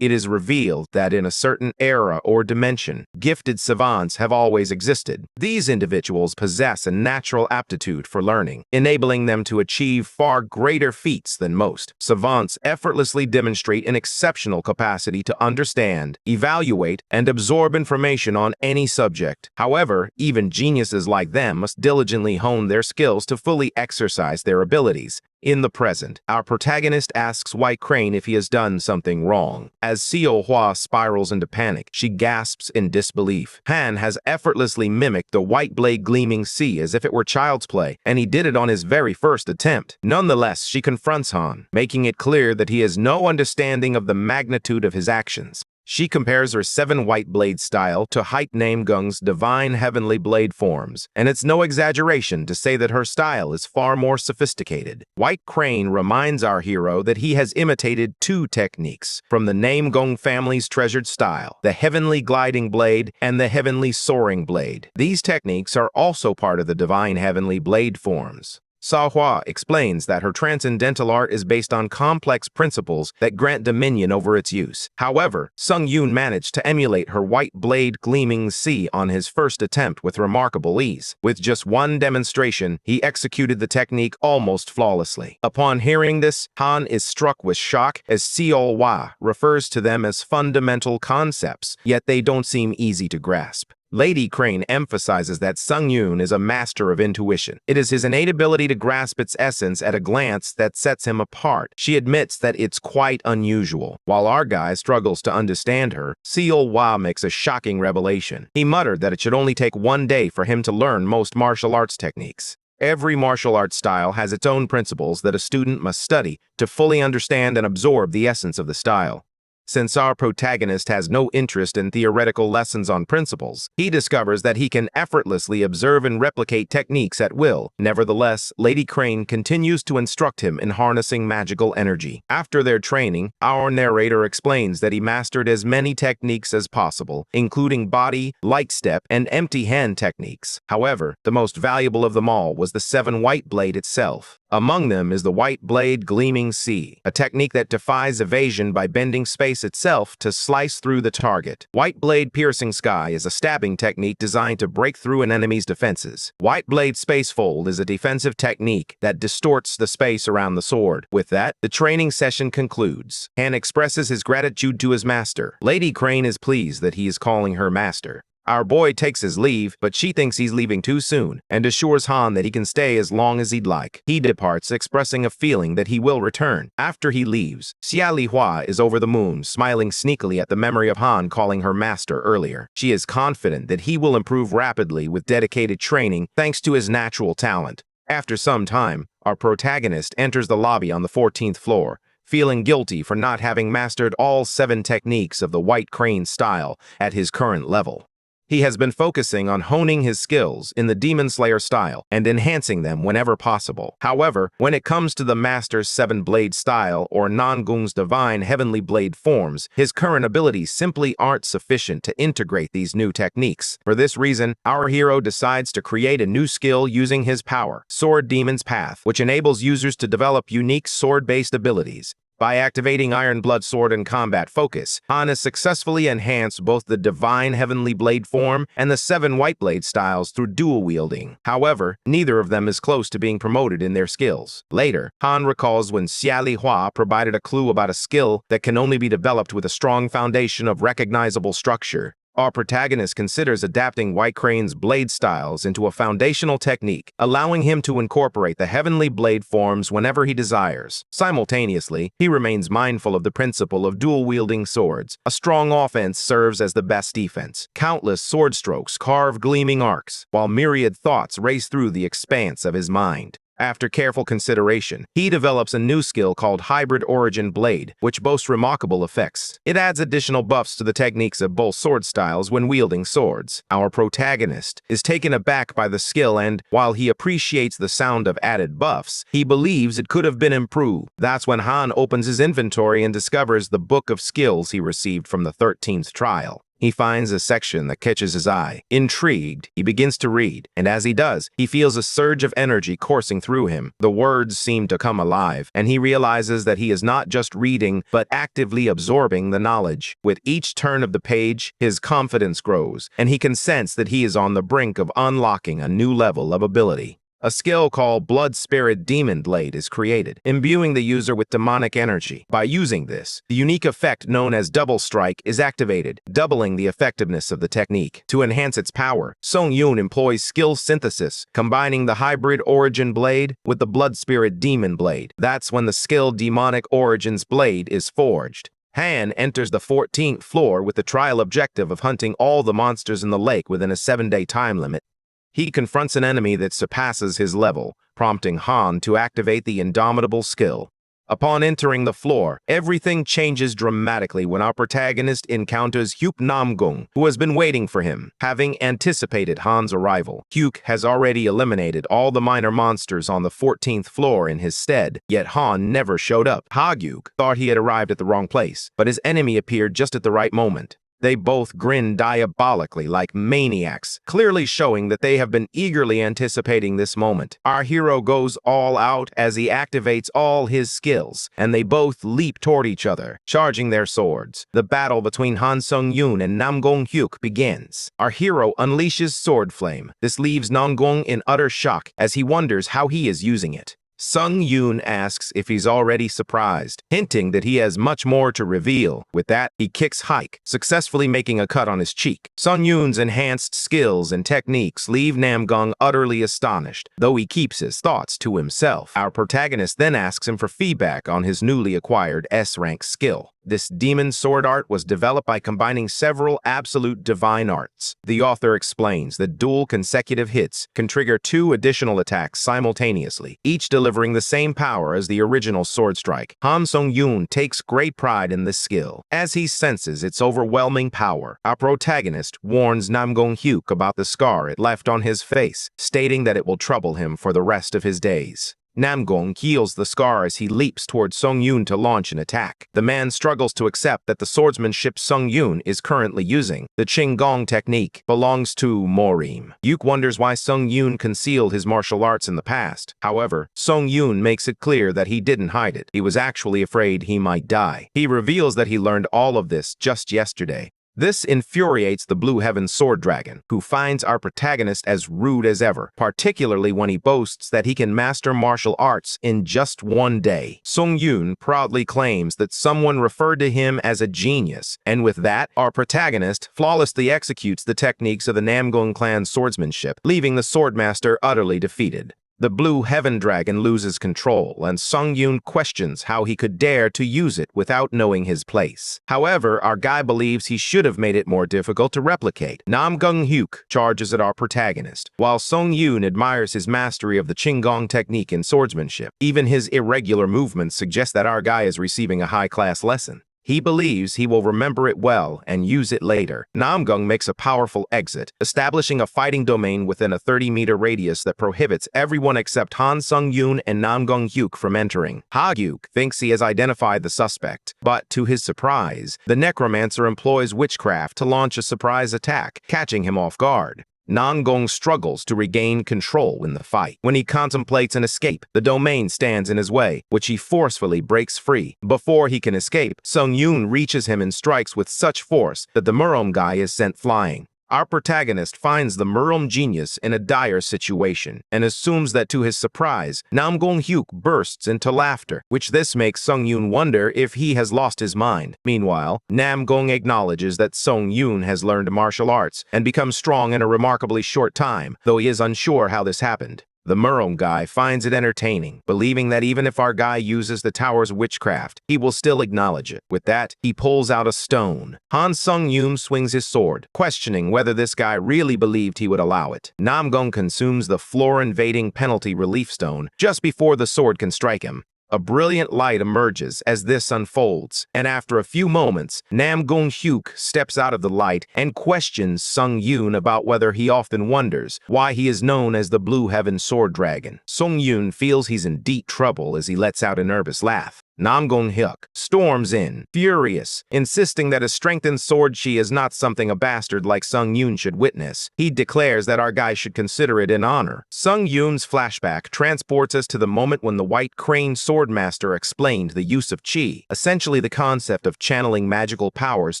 It is revealed that in a certain era or dimension, gifted savants have always existed. These individuals possess a natural aptitude for learning, enabling them to achieve far greater feats than most. Savants effortlessly demonstrate an exceptional capacity to understand, evaluate, and absorb information on any subject. However, even geniuses like them must diligently hone their skills to fully exercise their abilities. In the present, our protagonist asks White Crane if he has done something wrong. As So-Hwa spirals into panic, she gasps in disbelief. Han has effortlessly mimicked the White Blade Gleaming Sea as if it were child's play, and he did it on his very first attempt. Nonetheless, she confronts Han, making it clear that he has no understanding of the magnitude of his actions. She compares her 7 White Blade style to Hype Namgung's divine heavenly blade forms, and it's no exaggeration to say that her style is far more sophisticated. White Crane reminds our hero that he has imitated 2 techniques from the Namgung family's treasured style, the Heavenly Gliding Blade and the Heavenly Soaring Blade. These techniques are also part of the divine heavenly blade forms. So-Hwa explains that her transcendental art is based on complex principles that grant dominion over its use. However, Sung Yoon managed to emulate her White Blade Gleaming Sea on his first attempt with remarkable ease. With just one demonstration, he executed the technique almost flawlessly. Upon hearing this, Han is struck with shock as So-Hwa refers to them as fundamental concepts, yet they don't seem easy to grasp. Lady Crane emphasizes that Sung Yoon is a master of intuition. It is his innate ability to grasp its essence at a glance that sets him apart. She admits that it's quite unusual. While our guy struggles to understand her, So-Hwa makes a shocking revelation. He muttered that it should only take 1 day for him to learn most martial arts techniques. Every martial arts style has its own principles that a student must study to fully understand and absorb the essence of the style. Since our protagonist has no interest in theoretical lessons on principles, he discovers that he can effortlessly observe and replicate techniques at will. Nevertheless, Lady Crane continues to instruct him in harnessing magical energy. After their training, our narrator explains that he mastered as many techniques as possible, including body, light step, and empty hand techniques. However, the most valuable of them all was the 7 White Blade itself. Among them is the White Blade Gleaming Sea, a technique that defies evasion by bending space itself to slice through the target. White Blade Piercing Sky is a stabbing technique designed to break through an enemy's defenses. White Blade Space Fold is a defensive technique that distorts the space around the sword. With that, the training session concludes. Han expresses his gratitude to his master. Lady Crane is pleased that he is calling her master. Our boy takes his leave, but she thinks he's leaving too soon and assures Han that he can stay as long as he'd like. He departs, expressing a feeling that he will return. After he leaves, Xia Lihua is over the moon, smiling sneakily at the memory of Han calling her master earlier. She is confident that he will improve rapidly with dedicated training thanks to his natural talent. After some time, our protagonist enters the lobby on the 14th floor, feeling guilty for not having mastered all 7 techniques of the White Crane style at his current level. He has been focusing on honing his skills in the Demon Slayer style and enhancing them whenever possible. However, when it comes to the Master's 7-blade style or Nangong's divine heavenly blade forms, his current abilities simply aren't sufficient to integrate these new techniques. For this reason, our hero decides to create a new skill using his power, Sword Demon's Path, which enables users to develop unique sword-based abilities. By activating Iron Blood Sword and Combat Focus, Han has successfully enhanced both the Divine Heavenly Blade form and the 7 White Blade styles through dual wielding. However, neither of them is close to being promoted in their skills. Later, Han recalls when Xia Lihua provided a clue about a skill that can only be developed with a strong foundation of recognizable structure. Our protagonist considers adapting White Crane's blade styles into a foundational technique, allowing him to incorporate the heavenly blade forms whenever he desires. Simultaneously, he remains mindful of the principle of dual-wielding swords. A strong offense serves as the best defense. Countless sword strokes carve gleaming arcs, while myriad thoughts race through the expanse of his mind. After careful consideration, he develops a new skill called Hybrid Origin Blade, which boasts remarkable effects. It adds additional buffs to the techniques of both sword styles when wielding swords. Our protagonist is taken aback by the skill and, while he appreciates the sound of added buffs, he believes it could have been improved. That's when Han opens his inventory and discovers the book of skills he received from the 13th trial. He finds a section that catches his eye. Intrigued, he begins to read, and as he does, he feels a surge of energy coursing through him. The words seem to come alive, and he realizes that he is not just reading, but actively absorbing the knowledge. With each turn of the page, his confidence grows, and he can sense that he is on the brink of unlocking a new level of ability. A skill called Blood Spirit Demon Blade is created, imbuing the user with demonic energy. By using this, the unique effect known as Double Strike is activated, doubling the effectiveness of the technique. To enhance its power, Song Yun employs skill synthesis, combining the Hybrid Origin Blade with the Blood Spirit Demon Blade. That's when the skill Demonic Origins Blade is forged. Han enters the 14th floor with the trial objective of hunting all the monsters in the lake within a 7-day time limit. He confronts an enemy that surpasses his level, prompting Han to activate the indomitable skill. Upon entering the floor, everything changes dramatically when our protagonist encounters Hyuk Namgung, who has been waiting for him. Having anticipated Han's arrival, Hyuk has already eliminated all the minor monsters on the 14th floor in his stead, yet Han never showed up. Hyuk thought he had arrived at the wrong place, but his enemy appeared just at the right moment. They both grin diabolically like maniacs, clearly showing that they have been eagerly anticipating this moment. Our hero goes all out as he activates all his skills, and they both leap toward each other, charging their swords. The battle between Han Sung-yoon and Namgong Hyuk begins. Our hero unleashes Sword Flame. This leaves Namgong in utter shock as he wonders how he is using it. Sung Yoon asks if he's already surprised, hinting that he has much more to reveal. With that, he kicks Hike, successfully making a cut on his cheek. Sung Yoon's enhanced skills and techniques leave Namgong utterly astonished, though he keeps his thoughts to himself. Our protagonist then asks him for feedback on his newly acquired S-rank skill. This demon sword art was developed by combining several absolute divine arts. The author explains that dual consecutive hits can trigger 2 additional attacks simultaneously, each delivering the same power as the original sword strike. Han Sung-yoon takes great pride in this skill, as he senses its overwhelming power. Our protagonist warns Namgong Hyuk about the scar it left on his face, stating that it will trouble him for the rest of his days. Namgong heals the scar as he leaps toward Sung Yun to launch an attack. The man struggles to accept that the swordsmanship Sung Yun is currently using, the Qinggong technique, belongs to Morim. Yuk wonders why Sung Yun concealed his martial arts in the past. However, Sung Yun makes it clear that he didn't hide it. He was actually afraid he might die. He reveals that he learned all of this just yesterday. This infuriates the Blue Heaven Sword Dragon, who finds our protagonist as rude as ever, particularly when he boasts that he can master martial arts in just one day. Sung Yun proudly claims that someone referred to him as a genius, and with that, our protagonist flawlessly executes the techniques of the Namgong clan's swordsmanship, leaving the swordmaster utterly defeated. The Blue Heaven Dragon loses control, and Sung Yun questions how he could dare to use it without knowing his place. However, our guy believes he should have made it more difficult to replicate. Namgong Hyuk charges at our protagonist, while Sung Yun admires his mastery of the Qinggong technique in swordsmanship. Even his irregular movements suggest that our guy is receiving a high-class lesson. He believes he will remember it well and use it later. Namgong makes a powerful exit, establishing a fighting domain within a 30-meter radius that prohibits everyone except Han Sung Yun and Namgong Hyuk from entering. Ha Hyuk thinks he has identified the suspect, but to his surprise, the necromancer employs witchcraft to launch a surprise attack, catching him off guard. Namgong struggles to regain control in the fight. When he contemplates an escape, the domain stands in his way, which he forcefully breaks free. Before he can escape, Sung Yun reaches him and strikes with such force that the Murom guy is sent flying. Our protagonist finds the Murom genius in a dire situation and assumes that to his surprise, Namgong Hyuk bursts into laughter, which this makes Sung Yun wonder if he has lost his mind. Meanwhile, Namgong acknowledges that Sung Yun has learned martial arts and become strong in a remarkably short time, though he is unsure how this happened. The Murom guy finds it entertaining, believing that even if our guy uses the tower's witchcraft, he will still acknowledge it. With that, he pulls out a stone. Han Sung Yun swings his sword, questioning whether this guy really believed he would allow it. Namgong consumes the floor-invading penalty relief stone just before the sword can strike him. A brilliant light emerges as this unfolds, and after a few moments, Namgong Hyuk steps out of the light and questions Sung Yun about whether he often wonders why he is known as the Blue Heaven Sword Dragon. Sung Yun feels he's in deep trouble as he lets out a nervous laugh. Namgong Hyuk storms in, furious, insisting that a strengthened sword chi is not something a bastard like Sung Yun should witness. He declares that our guy should consider it an honor. Sung Yun's flashback transports us to the moment when the White Crane Swordmaster explained the use of chi, essentially the concept of channeling magical powers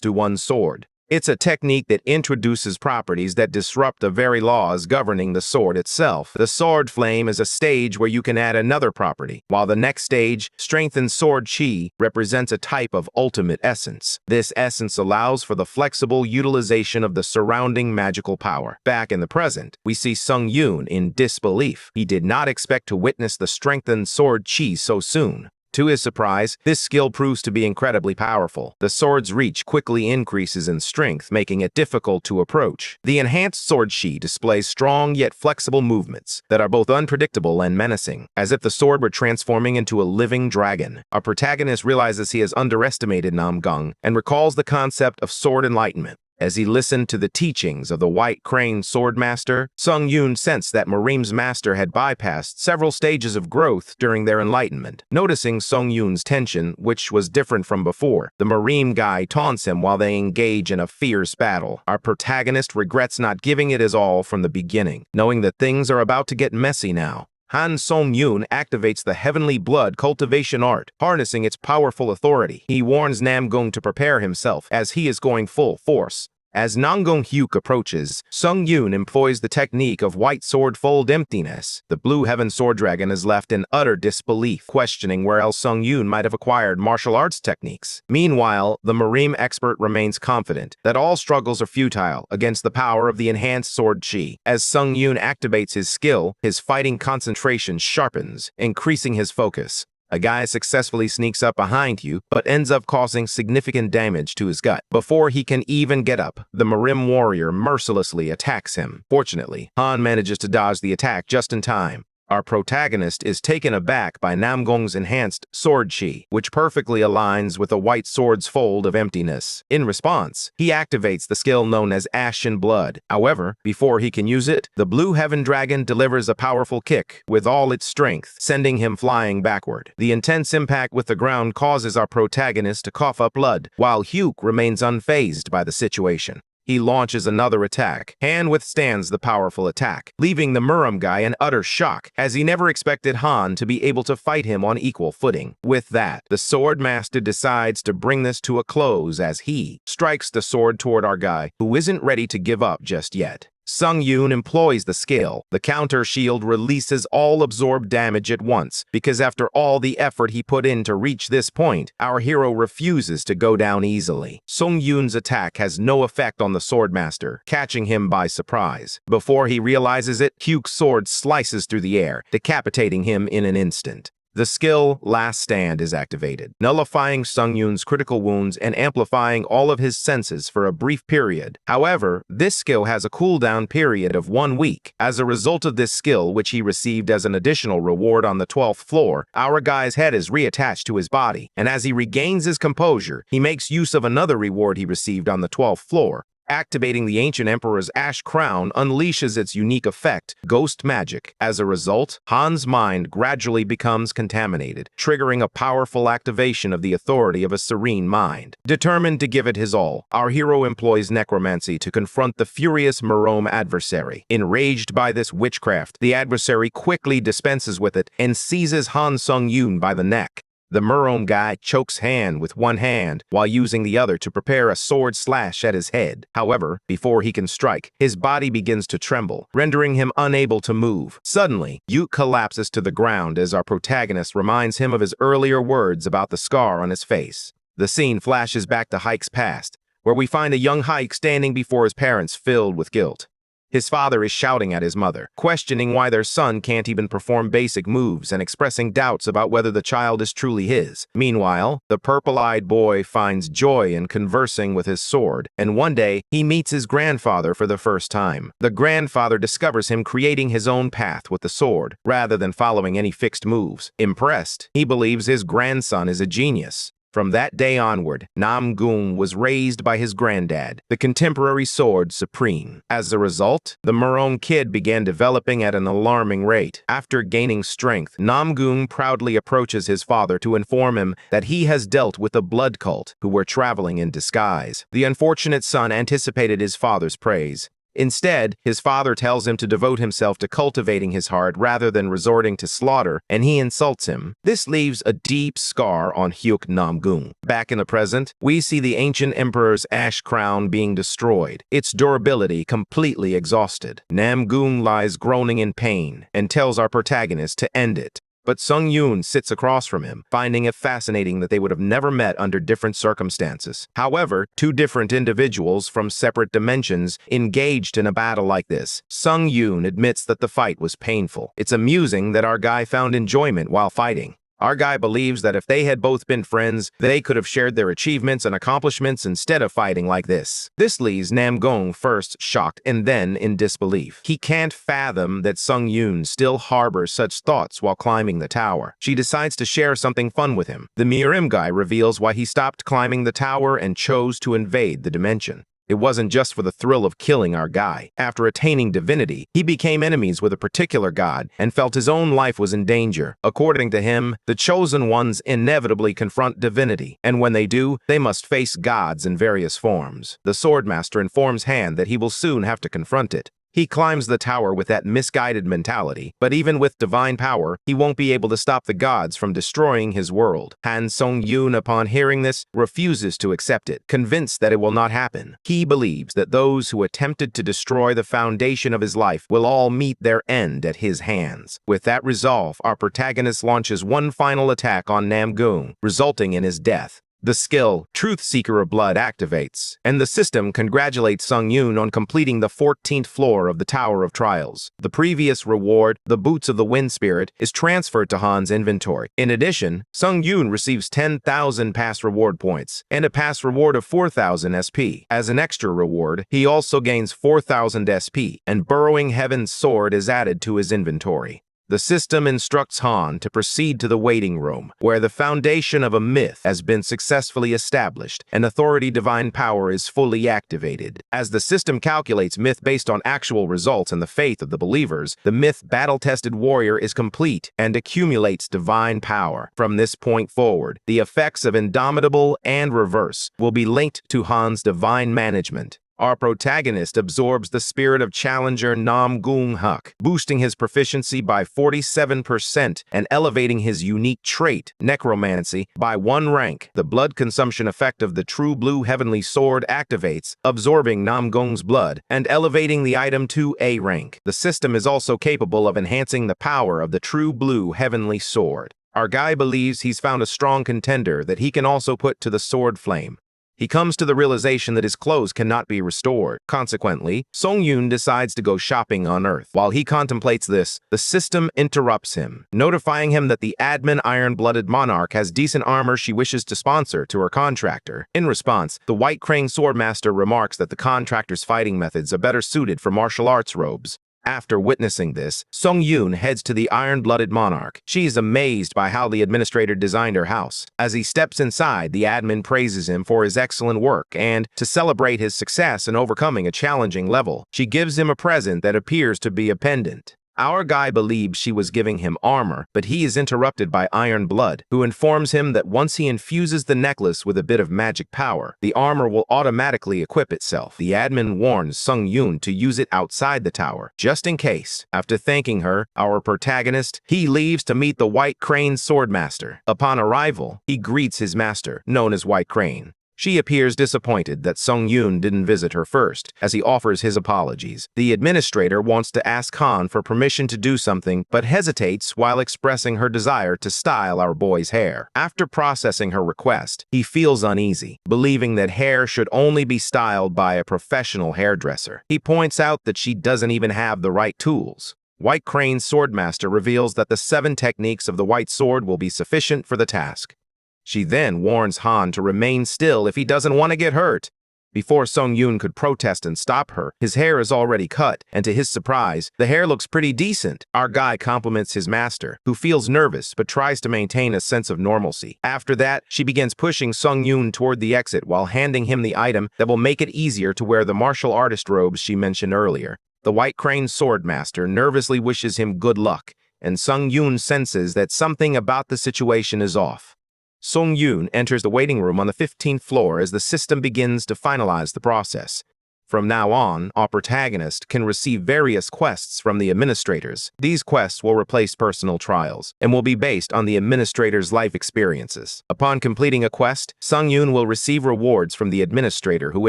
to one's sword. It's a technique that introduces properties that disrupt the very laws governing the sword itself. The sword flame is a stage where you can add another property, while the next stage, strengthened sword chi, represents a type of ultimate essence. This essence allows for the flexible utilization of the surrounding magical power. Back in the present, we see Sung Yun in disbelief. He did not expect to witness the strengthened sword chi so soon. To his surprise, this skill proves to be incredibly powerful. The sword's reach quickly increases in strength, making it difficult to approach. The enhanced sword chi displays strong yet flexible movements that are both unpredictable and menacing, as if the sword were transforming into a living dragon. Our protagonist realizes he has underestimated Namgong and recalls the concept of sword enlightenment. As he listened to the teachings of the White Crane Swordmaster, Sung Yun sensed that Morim's master had bypassed several stages of growth during their enlightenment. Noticing Sung Yun's tension, which was different from before, the Morim guy taunts him while they engage in a fierce battle. Our protagonist regrets not giving it his all from the beginning, knowing that things are about to get messy now. Han Sung Yun activates the Heavenly Blood cultivation art, harnessing its powerful authority. He warns Namgong to prepare himself, as he is going full force. As Namgong Hyuk approaches, Sung Yun employs the technique of White Sword Fold Emptiness. The Blue Heaven Sword Dragon is left in utter disbelief, questioning where else Sung Yun might have acquired martial arts techniques. Meanwhile, the Morim expert remains confident that all struggles are futile against the power of the enhanced sword chi. As Sung Yun activates his skill, his fighting concentration sharpens, increasing his focus. A guy successfully sneaks up behind you, but ends up causing significant damage to his gut. Before he can even get up, the Morim warrior mercilessly attacks him. Fortunately, Han manages to dodge the attack just in time. Our protagonist is taken aback by Namgung's enhanced sword chi, which perfectly aligns with the white sword's fold of emptiness. In response, he activates the skill known as Ashen Blood. However, before he can use it, the Blue Heaven Dragon delivers a powerful kick with all its strength, sending him flying backward. The intense impact with the ground causes our protagonist to cough up blood, while Hyuk remains unfazed by the situation. He launches another attack. Han withstands the powerful attack, leaving the Muram guy in utter shock, as he never expected Han to be able to fight him on equal footing. With that, the Sword Master decides to bring this to a close as he strikes the sword toward our guy, who isn't ready to give up just yet. Sung Yoon employs the skill. The counter shield releases all absorbed damage at once, because after all the effort he put in to reach this point, our hero refuses to go down easily. Sung Yoon's attack has no effect on the Swordmaster, catching him by surprise. Before he realizes it, Hyuk's sword slices through the air, decapitating him in an instant. The skill Last Stand is activated, nullifying Sung Yoon's critical wounds and amplifying all of his senses for a brief period. However, this skill has a cooldown period of 1 week. As a result of this skill, which he received as an additional reward on the 12th floor, our guy's head is reattached to his body, and as he regains his composure, he makes use of another reward he received on the 12th floor. Activating the Ancient Emperor's Ash Crown unleashes its unique effect, Ghost Magic. As a result, Han's mind gradually becomes contaminated, triggering a powerful activation of the authority of a serene mind. Determined to give it his all, our hero employs necromancy to confront the furious Marome adversary. Enraged by this witchcraft, the adversary quickly dispenses with it and seizes Han Sung Yoon by the neck. The Marome guy chokes Han with one hand while using the other to prepare a sword slash at his head. However, before he can strike, his body begins to tremble, rendering him unable to move. Suddenly, Hyuk collapses to the ground as our protagonist reminds him of his earlier words about the scar on his face. The scene flashes back to Haik's past, where we find a young Haik standing before his parents filled with guilt. His father is shouting at his mother, questioning why their son can't even perform basic moves and expressing doubts about whether the child is truly his. Meanwhile, the purple-eyed boy finds joy in conversing with his sword, and one day, he meets his grandfather for the first time. The grandfather discovers him creating his own path with the sword, rather than following any fixed moves. Impressed, he believes his grandson is a genius. From that day onward, Namgung was raised by his granddad, the contemporary sword supreme. As a result, the Marome kid began developing at an alarming rate. After gaining strength, Namgung proudly approaches his father to inform him that he has dealt with a blood cult who were traveling in disguise. The unfortunate son anticipated his father's praise. Instead, his father tells him to devote himself to cultivating his heart rather than resorting to slaughter, and he insults him. This leaves a deep scar on Hyuk Namgung. Back in the present, we see the Ancient Emperor's Ash Crown being destroyed, its durability completely exhausted. Namgung lies groaning in pain and tells our protagonist to end it. But Sung Yoon sits across from him, finding it fascinating that they would have never met under different circumstances. However, two different individuals from separate dimensions engaged in a battle like this. Sung Yoon admits that the fight was painful. It's amusing that our guy found enjoyment while fighting. Our guy believes that if they had both been friends, they could have shared their achievements and accomplishments instead of fighting like this. This leaves Namgung first shocked and then in disbelief. He can't fathom that Sung Yoon still harbors such thoughts while climbing the tower. She decides to share something fun with him. The Mirim guy reveals why he stopped climbing the tower and chose to invade the dimension. It wasn't just for the thrill of killing our guy. After attaining divinity, he became enemies with a particular god and felt his own life was in danger. According to him, the chosen ones inevitably confront divinity, and when they do, they must face gods in various forms. The Swordmaster informs Han that he will soon have to confront it. He climbs the tower with that misguided mentality, but even with divine power, he won't be able to stop the gods from destroying his world. Han Sung Yoon, upon hearing this, refuses to accept it, convinced that it will not happen. He believes that those who attempted to destroy the foundation of his life will all meet their end at his hands. With that resolve, our protagonist launches one final attack on Namgung, resulting in his death. The skill, Truth Seeker of Blood, activates, and the system congratulates Sung Yoon on completing the 14th floor of the Tower of Trials. The previous reward, the Boots of the Wind Spirit, is transferred to Han's inventory. In addition, Sung Yoon receives 10,000 pass reward points and a pass reward of 4,000 SP. As an extra reward, he also gains 4,000 SP, and Burrowing Heaven's Sword is added to his inventory. The system instructs Han to proceed to the waiting room, where the foundation of a myth has been successfully established and authority divine power is fully activated. As the system calculates myth based on actual results and the faith of the believers, the myth battle-tested warrior is complete and accumulates divine power. From this point forward, the effects of Indomitable and Reverse will be linked to Han's divine management. Our protagonist absorbs the spirit of challenger Nam Gung Huk, boosting his proficiency by 47% and elevating his unique trait, necromancy, by 1 rank. The blood consumption effect of the True Blue Heavenly Sword activates, absorbing Nam Gung's blood and elevating the item to A rank. The system is also capable of enhancing the power of the True Blue Heavenly Sword. Our guy believes he's found a strong contender that he can also put to the sword flame. He comes to the realization that his clothes cannot be restored. Consequently, Song Yun decides to go shopping on Earth. While he contemplates this, the system interrupts him, notifying him that the admin Iron-Blooded Monarch has decent armor she wishes to sponsor to her contractor. In response, the White Crane Swordmaster remarks that the contractor's fighting methods are better suited for martial arts robes. After witnessing this, Song Yun heads to the Iron-Blooded Monarch. She is amazed by how the administrator designed her house. As he steps inside, the admin praises him for his excellent work and, to celebrate his success in overcoming a challenging level, she gives him a present that appears to be a pendant. Our guy believes she was giving him armor, but he is interrupted by Iron Blood, who informs him that once he infuses the necklace with a bit of magic power, the armor will automatically equip itself. The admin warns Sung Yun to use it outside the tower, just in case. After thanking her, our protagonist, he leaves to meet the White Crane Swordmaster. Upon arrival, he greets his master, known as White Crane. She appears disappointed that Sung Yun didn't visit her first, as he offers his apologies. The administrator wants to ask Han for permission to do something, but hesitates while expressing her desire to style our boy's hair. After processing her request, he feels uneasy, believing that hair should only be styled by a professional hairdresser. He points out that she doesn't even have the right tools. White Crane's Swordmaster reveals that the 7 techniques of the White Sword will be sufficient for the task. She then warns Han to remain still if he doesn't want to get hurt. Before Sung Yun could protest and stop her, his hair is already cut, and to his surprise, the hair looks pretty decent. Our guy compliments his master, who feels nervous but tries to maintain a sense of normalcy. After that, she begins pushing Sung Yun toward the exit while handing him the item that will make it easier to wear the martial artist robes she mentioned earlier. The White Crane Swordmaster nervously wishes him good luck, and Sung Yun senses that something about the situation is off. Sung Yun enters the waiting room on the 15th floor as the system begins to finalize the process. From now on, our protagonist can receive various quests from the administrators. These quests will replace personal trials and will be based on the administrator's life experiences. Upon completing a quest, Sung Yun will receive rewards from the administrator who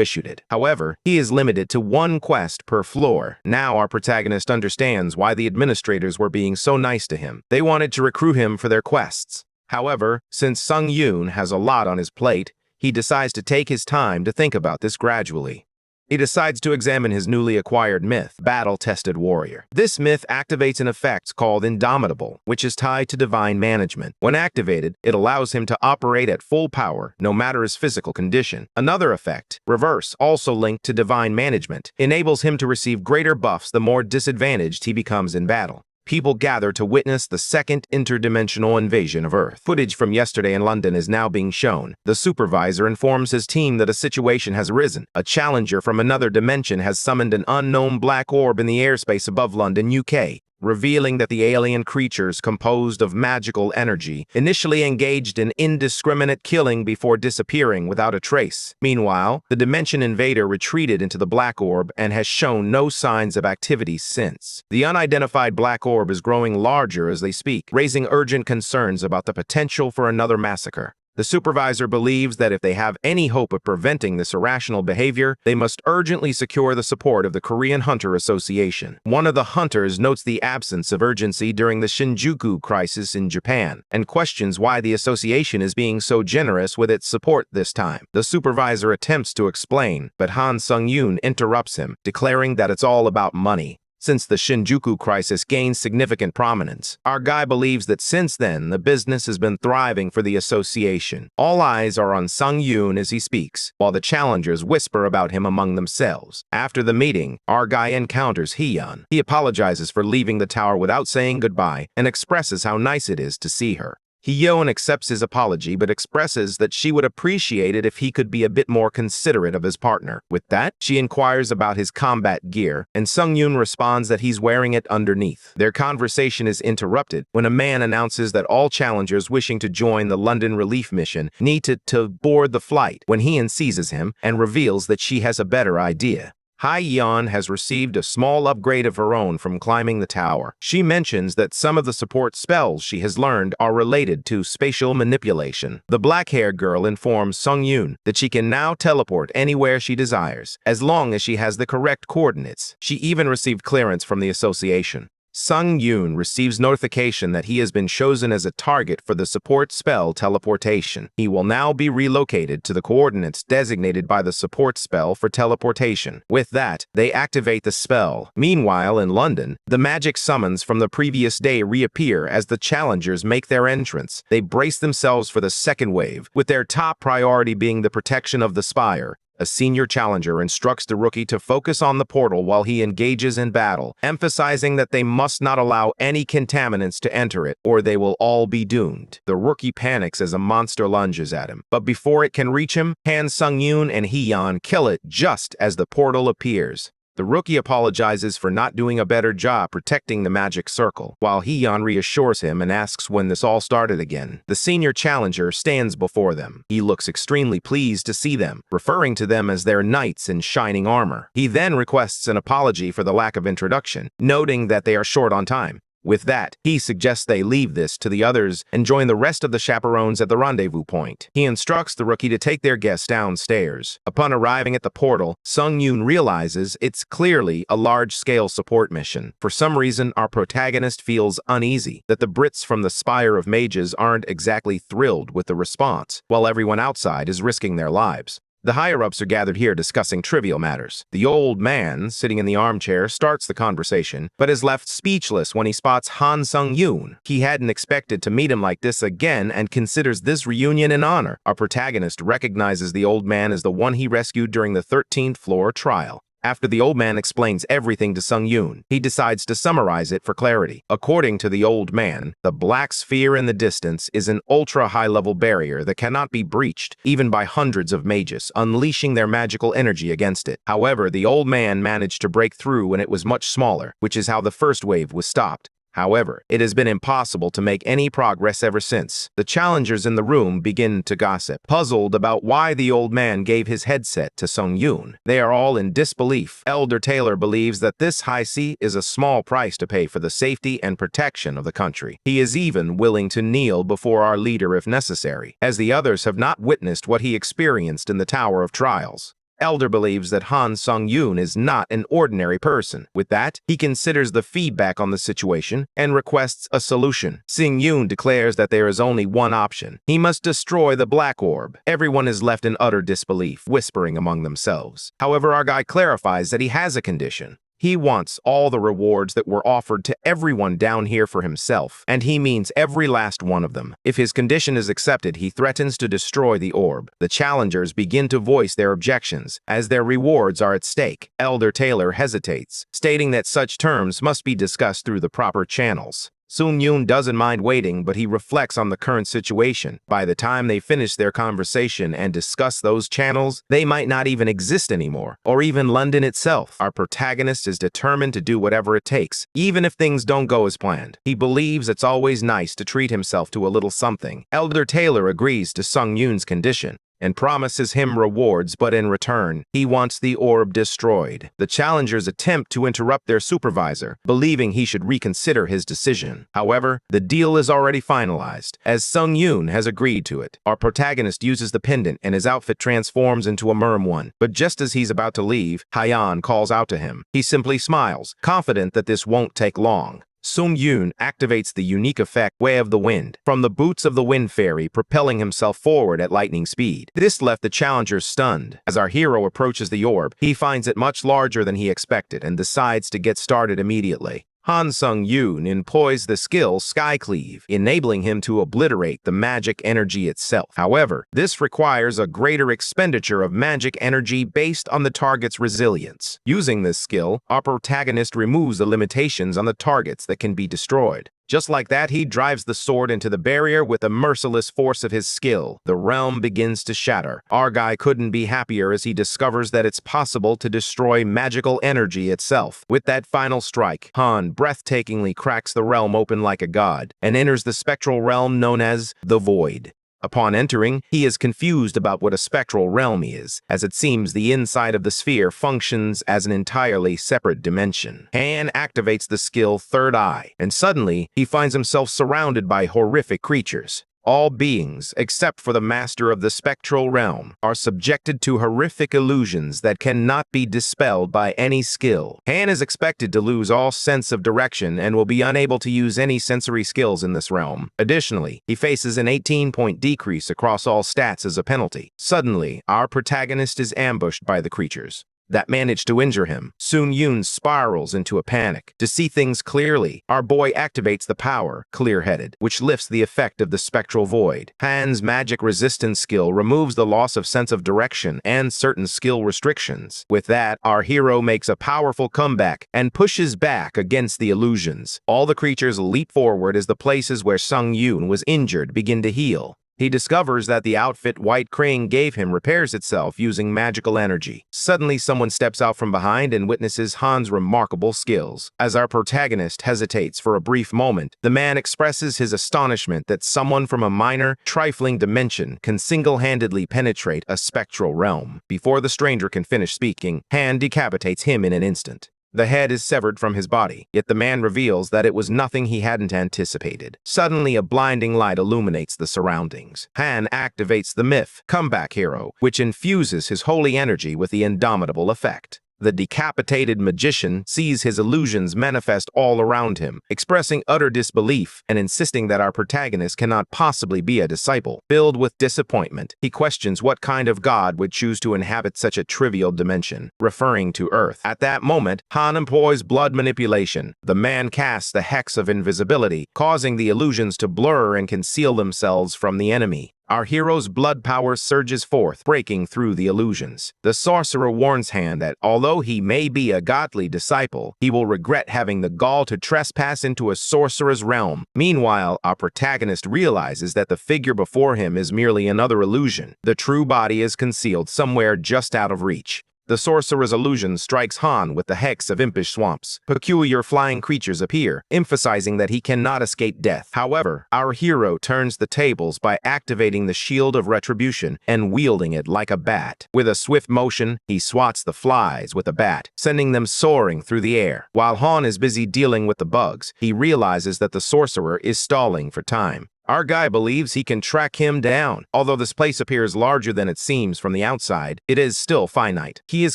issued it. However, he is limited to 1 quest per floor. Now our protagonist understands why the administrators were being so nice to him. They wanted to recruit him for their quests. However, since Sung Yun has a lot on his plate, he decides to take his time to think about this gradually. He decides to examine his newly acquired myth, Battle-Tested Warrior. This myth activates an effect called Indomitable, which is tied to divine management. When activated, it allows him to operate at full power, no matter his physical condition. Another effect, Reverse, also linked to divine management, enables him to receive greater buffs the more disadvantaged he becomes in battle. People gather to witness the second interdimensional invasion of Earth. Footage from yesterday in London is now being shown. The supervisor informs his team that a situation has arisen. A challenger from another dimension has summoned an unknown black orb in the airspace above London, UK, revealing that the alien creatures composed of magical energy initially engaged in indiscriminate killing before disappearing without a trace. Meanwhile, the dimension invader retreated into the black orb and has shown no signs of activity since. The unidentified black orb is growing larger as they speak, raising urgent concerns about the potential for another massacre. The supervisor believes that if they have any hope of preventing this irrational behavior, they must urgently secure the support of the Korean Hunter Association. One of the hunters notes the absence of urgency during the Shinjuku crisis in Japan and questions why the association is being so generous with its support this time. The supervisor attempts to explain, but Han Sung-yoon interrupts him, declaring that it's all about money. since the Shinjuku crisis gained significant prominence. Our guy believes that since then, the business has been thriving for the association. All eyes are on Sung Yoon as he speaks, while the challengers whisper about him among themselves. After the meeting, our guy encounters Hee-yeon. He apologizes for leaving the tower without saying goodbye and expresses how nice it is to see her. Hee-yeon accepts his apology but expresses that she would appreciate it if he could be a bit more considerate of his partner. With that, she inquires about his combat gear, and Sung-yoon responds that he's wearing it underneath. Their conversation is interrupted when a man announces that all challengers wishing to join the London relief mission need to board the flight when Hee-yeon seizes him and reveals that she has a better idea. Hee-yeon has received a small upgrade of her own from climbing the tower. She mentions that some of the support spells she has learned are related to spatial manipulation. The black-haired girl informs Sung-yoon that she can now teleport anywhere she desires, as long as she has the correct coordinates. She even received clearance from the association. Sung-yoon receives notification that he has been chosen as a target for the support spell teleportation. He will now be relocated to the coordinates designated by the support spell for teleportation. With that, they activate the spell. Meanwhile, in London, the magic summons from the previous day reappear as the challengers make their entrance. They brace themselves for the second wave, with their top priority being the protection of the spire. A senior challenger instructs the rookie to focus on the portal while he engages in battle, emphasizing that they must not allow any contaminants to enter it, or they will all be doomed. The rookie panics as a monster lunges at him, but before it can reach him, Han Sung-yoon and Hee-yeon kill it just as the portal appears. The rookie apologizes for not doing a better job protecting the magic circle, while Hee-yeon reassures him and asks when this all started again. The senior challenger stands before them. He looks extremely pleased to see them, referring to them as their knights in shining armor. He then requests an apology for the lack of introduction, noting that they are short on time. With that, he suggests they leave this to the others and join the rest of the chaperones at the rendezvous point. He instructs the rookie to take their guests downstairs. Upon arriving at the portal, Sung-yoon realizes it's clearly a large-scale support mission. For some reason, our protagonist feels uneasy that the Brits from the Spire of Mages aren't exactly thrilled with the response, while everyone outside is risking their lives. The higher-ups are gathered here discussing trivial matters. The old man, sitting in the armchair, starts the conversation, but is left speechless when he spots Han Sung-yoon. He hadn't expected to meet him like this again and considers this reunion an honor. Our protagonist recognizes the old man as the one he rescued during the 13th floor trial. After the old man explains everything to Sung-yoon, he decides to summarize it for clarity. According to the old man, the black sphere in the distance is an ultra-high-level barrier that cannot be breached, even by hundreds of mages, unleashing their magical energy against it. However, the old man managed to break through when it was much smaller, which is how the first wave was stopped. However, it has been impossible to make any progress ever since. The challengers in the room begin to gossip, puzzled about why the old man gave his headset to Sung-yoon. They are all in disbelief. Elder Taylor believes that this high sea is a small price to pay for the safety and protection of the country. He is even willing to kneel before our leader if necessary, as the others have not witnessed what he experienced in the Tower of Trials. Elder believes that Han Sung-yoon is not an ordinary person. With that, he considers the feedback on the situation and requests a solution. Sung-yoon declares that there is only one option. He must destroy the Black Orb. Everyone is left in utter disbelief, whispering among themselves. However, our guy clarifies that he has a condition. He wants all the rewards that were offered to everyone down here for himself, and he means every last one of them. If his condition is accepted, he threatens to destroy the orb. The challengers begin to voice their objections, as their rewards are at stake. Elder Taylor hesitates, stating that such terms must be discussed through the proper channels. Sung-yoon doesn't mind waiting, but he reflects on the current situation. By the time they finish their conversation and discuss those channels, they might not even exist anymore, or even London itself. Our protagonist is determined to do whatever it takes, even if things don't go as planned. He believes it's always nice to treat himself to a little something. Elder Taylor agrees to Sung-yoon's condition and promises him rewards, but in return, he wants the orb destroyed. The challengers attempt to interrupt their supervisor, believing he should reconsider his decision. However, the deal is already finalized, as Sung-yoon has agreed to it. Our protagonist uses the pendant and his outfit transforms into a merm one, but just as he's about to leave, Hee-yeon calls out to him. He simply smiles, confident that this won't take long. Sung Yoon activates the unique effect Way of the Wind from the boots of the Wind Fairy, propelling himself forward at lightning speed. This left the challengers stunned. As our hero approaches the orb, he finds it much larger than he expected and decides to get started immediately. Han Sung-yoon employs the skill Skycleave, enabling him to obliterate the magic energy itself. However, this requires a greater expenditure of magic energy based on the target's resilience. Using this skill, our protagonist removes the limitations on the targets that can be destroyed. Just like that, he drives the sword into the barrier with the merciless force of his skill. The realm begins to shatter. Our guy couldn't be happier as he discovers that it's possible to destroy magical energy itself. With that final strike, Han breathtakingly cracks the realm open like a god and enters the spectral realm known as the Void. Upon entering, he is confused about what a spectral realm is, as it seems the inside of the sphere functions as an entirely separate dimension. Han activates the skill Third Eye, and suddenly, he finds himself surrounded by horrific creatures. All beings, except for the master of the spectral realm, are subjected to horrific illusions that cannot be dispelled by any skill. Han is expected to lose all sense of direction and will be unable to use any sensory skills in this realm. Additionally, he faces an 18-point decrease across all stats as a penalty. Suddenly, our protagonist is ambushed by the creatures that managed to injure him. Sung Yoon spirals into a panic. To see things clearly, our boy activates the power, Clear-Headed, which lifts the effect of the spectral void. Han's magic resistance skill removes the loss of sense of direction and certain skill restrictions. With that, our hero makes a powerful comeback and pushes back against the illusions. All the creatures leap forward as the places where Sung Yoon was injured begin to heal. He discovers that the outfit White Crane gave him repairs itself using magical energy. Suddenly, someone steps out from behind and witnesses Han's remarkable skills. As our protagonist hesitates for a brief moment, the man expresses his astonishment that someone from a minor, trifling dimension can single-handedly penetrate a spectral realm. Before the stranger can finish speaking, Han decapitates him in an instant. The head is severed from his body, yet the man reveals that it was nothing he hadn't anticipated. Suddenly, a blinding light illuminates the surroundings. Han activates the myth, Comeback Hero, which infuses his holy energy with the indomitable effect. The decapitated magician sees his illusions manifest all around him, expressing utter disbelief and insisting that our protagonist cannot possibly be a disciple. Filled with disappointment, he questions what kind of god would choose to inhabit such a trivial dimension, referring to Earth. At that moment, Han employs blood manipulation. The man casts the hex of invisibility, causing the illusions to blur and conceal themselves from the enemy. Our hero's blood power surges forth, breaking through the illusions. The sorcerer warns Han that although he may be a godly disciple, he will regret having the gall to trespass into a sorcerer's realm. Meanwhile, our protagonist realizes that the figure before him is merely another illusion. The true body is concealed somewhere just out of reach. The sorcerer's illusion strikes Han with the hex of impish swamps. Peculiar flying creatures appear, emphasizing that he cannot escape death. However, our hero turns the tables by activating the shield of retribution and wielding it like a bat. With a swift motion, he swats the flies with a bat, sending them soaring through the air. While Han is busy dealing with the bugs, he realizes that the sorcerer is stalling for time. Our guy believes he can track him down. Although this place appears larger than it seems from the outside, it is still finite. He is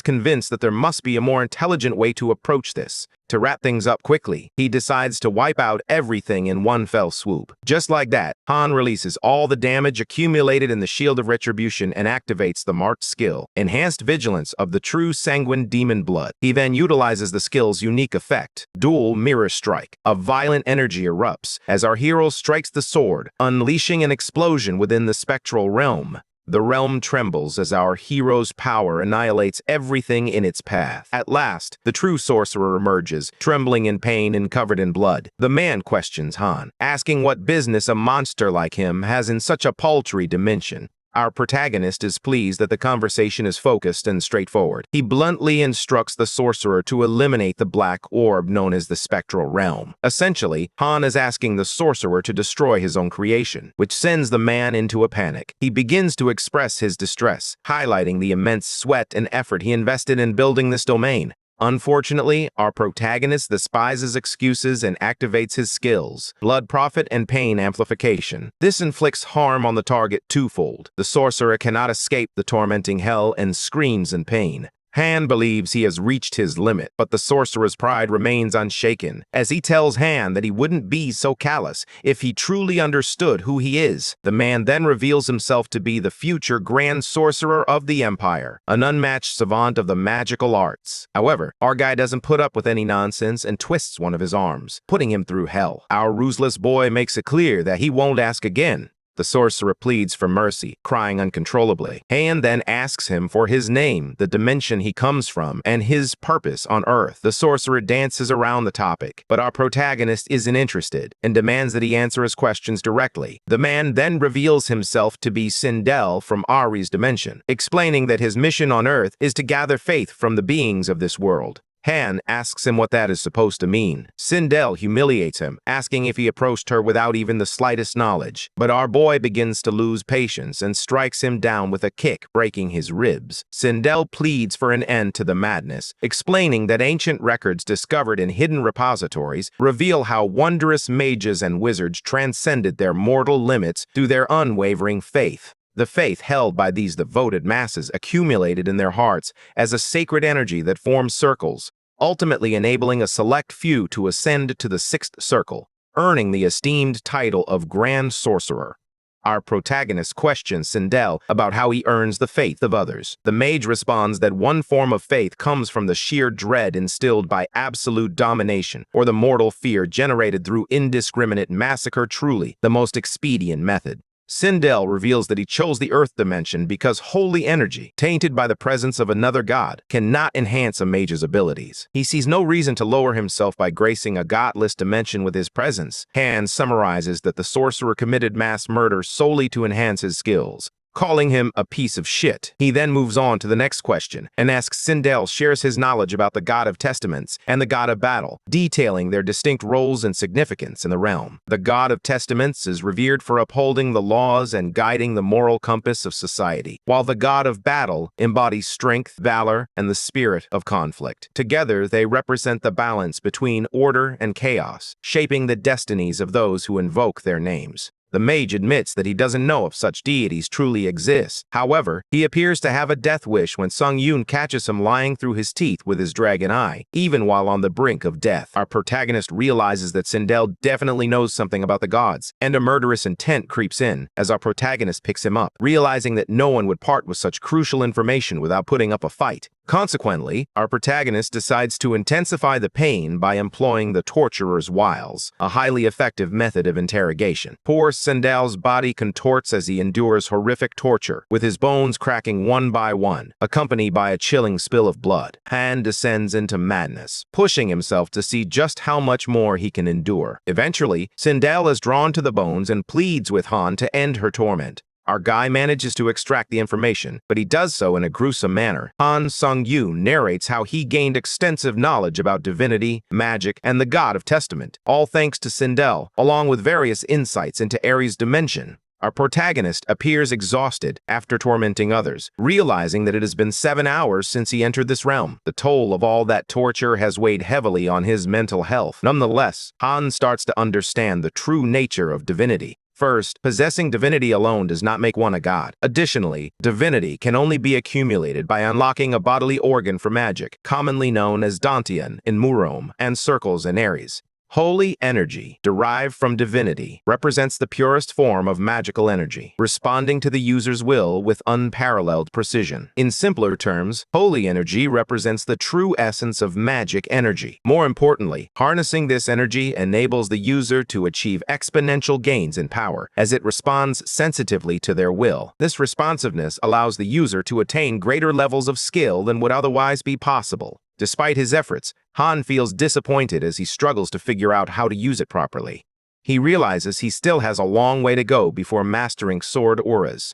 convinced that there must be a more intelligent way to approach this. To wrap things up quickly, he decides to wipe out everything in one fell swoop. Just like that, Han releases all the damage accumulated in the Shield of Retribution and activates the marked skill, Enhanced Vigilance of the True Sanguine Demon Blood. He then utilizes the skill's unique effect, Dual Mirror Strike. A violent energy erupts as our hero strikes the sword, unleashing an explosion within the spectral realm. The realm trembles as our hero's power annihilates everything in its path. At last, the true sorcerer emerges, trembling in pain and covered in blood. The man questions Han, asking what business a monster like him has in such a paltry dimension. Our protagonist is pleased that the conversation is focused and straightforward. He bluntly instructs the sorcerer to eliminate the black orb known as the spectral realm. Essentially, Han is asking the sorcerer to destroy his own creation, which sends the man into a panic. He begins to express his distress, highlighting the immense sweat and effort he invested in building this domain. Unfortunately, our protagonist despises excuses and activates his skills, Blood Profit and Pain Amplification. This inflicts harm on the target twofold. The sorcerer cannot escape the tormenting hell and screams in pain. Han believes he has reached his limit, but the sorcerer's pride remains unshaken, as he tells Han that he wouldn't be so callous if he truly understood who he is. The man then reveals himself to be the future Grand Sorcerer of the Empire, an unmatched savant of the magical arts. However, our guy doesn't put up with any nonsense and twists one of his arms, putting him through hell. Our ruthless boy makes it clear that he won't ask again. The sorcerer pleads for mercy, crying uncontrollably. Han then asks him for his name, the dimension he comes from, and his purpose on Earth. The sorcerer dances around the topic, but our protagonist isn't interested and demands that he answer his questions directly. The man then reveals himself to be Sindel from Ari's dimension, explaining that his mission on Earth is to gather faith from the beings of this world. Han asks him what that is supposed to mean. Sindel humiliates him, asking if he approached her without even the slightest knowledge. But our boy begins to lose patience and strikes him down with a kick, breaking his ribs. Sindel pleads for an end to the madness, explaining that ancient records discovered in hidden repositories reveal how wondrous mages and wizards transcended their mortal limits through their unwavering faith. The faith held by these devoted masses accumulated in their hearts as a sacred energy that forms circles, ultimately enabling a select few to ascend to the sixth circle, earning the esteemed title of Grand Sorcerer. Our protagonist questions Sindel about how he earns the faith of others. The mage responds that one form of faith comes from the sheer dread instilled by absolute domination, or the mortal fear generated through indiscriminate massacre, truly the most expedient method. Sindel reveals that he chose the Earth dimension because holy energy, tainted by the presence of another god, cannot enhance a mage's abilities. He sees no reason to lower himself by gracing a godless dimension with his presence. Han summarizes that the sorcerer committed mass murder solely to enhance his skills, calling him a piece of shit. He then moves on to the next question and asks Sindel shares his knowledge about the God of Testaments and the God of Battle, detailing their distinct roles and significance in the realm. The God of Testaments is revered for upholding the laws and guiding the moral compass of society, while the God of Battle embodies strength, valor, and the spirit of conflict. Together, they represent the balance between order and chaos, shaping the destinies of those who invoke their names. The mage admits that he doesn't know if such deities truly exist. However, he appears to have a death wish when Sung Yoon catches him lying through his teeth with his dragon eye, even while on the brink of death. Our protagonist realizes that Sindel definitely knows something about the gods, and a murderous intent creeps in as our protagonist picks him up, realizing that no one would part with such crucial information without putting up a fight. Consequently, our protagonist decides to intensify the pain by employing the torturer's wiles, a highly effective method of interrogation. Poor Sindel's body contorts as he endures horrific torture, with his bones cracking one by one, accompanied by a chilling spill of blood. Han descends into madness, pushing himself to see just how much more he can endure. Eventually, Sindel is drawn to the bones and pleads with Han to end her torment. Our guy manages to extract the information, but he does so in a gruesome manner. Han Sung-yoon narrates how he gained extensive knowledge about divinity, magic, and the God of Testament, all thanks to Sindel, along with various insights into Ares' dimension. Our protagonist appears exhausted after tormenting others, realizing that it has been 7 hours since he entered this realm. The toll of all that torture has weighed heavily on his mental health. Nonetheless, Han starts to understand the true nature of divinity. First, possessing divinity alone does not make one a god. Additionally, divinity can only be accumulated by unlocking a bodily organ for magic, commonly known as Dantian in Murom and circles in Ares. Holy energy, derived from divinity, represents the purest form of magical energy, responding to the user's will with unparalleled precision. In simpler terms, holy energy represents the true essence of magic energy. More importantly, harnessing this energy enables the user to achieve exponential gains in power, as it responds sensitively to their will. This responsiveness allows the user to attain greater levels of skill than would otherwise be possible. Despite his efforts, Han feels disappointed as he struggles to figure out how to use it properly. He realizes he still has a long way to go before mastering sword auras.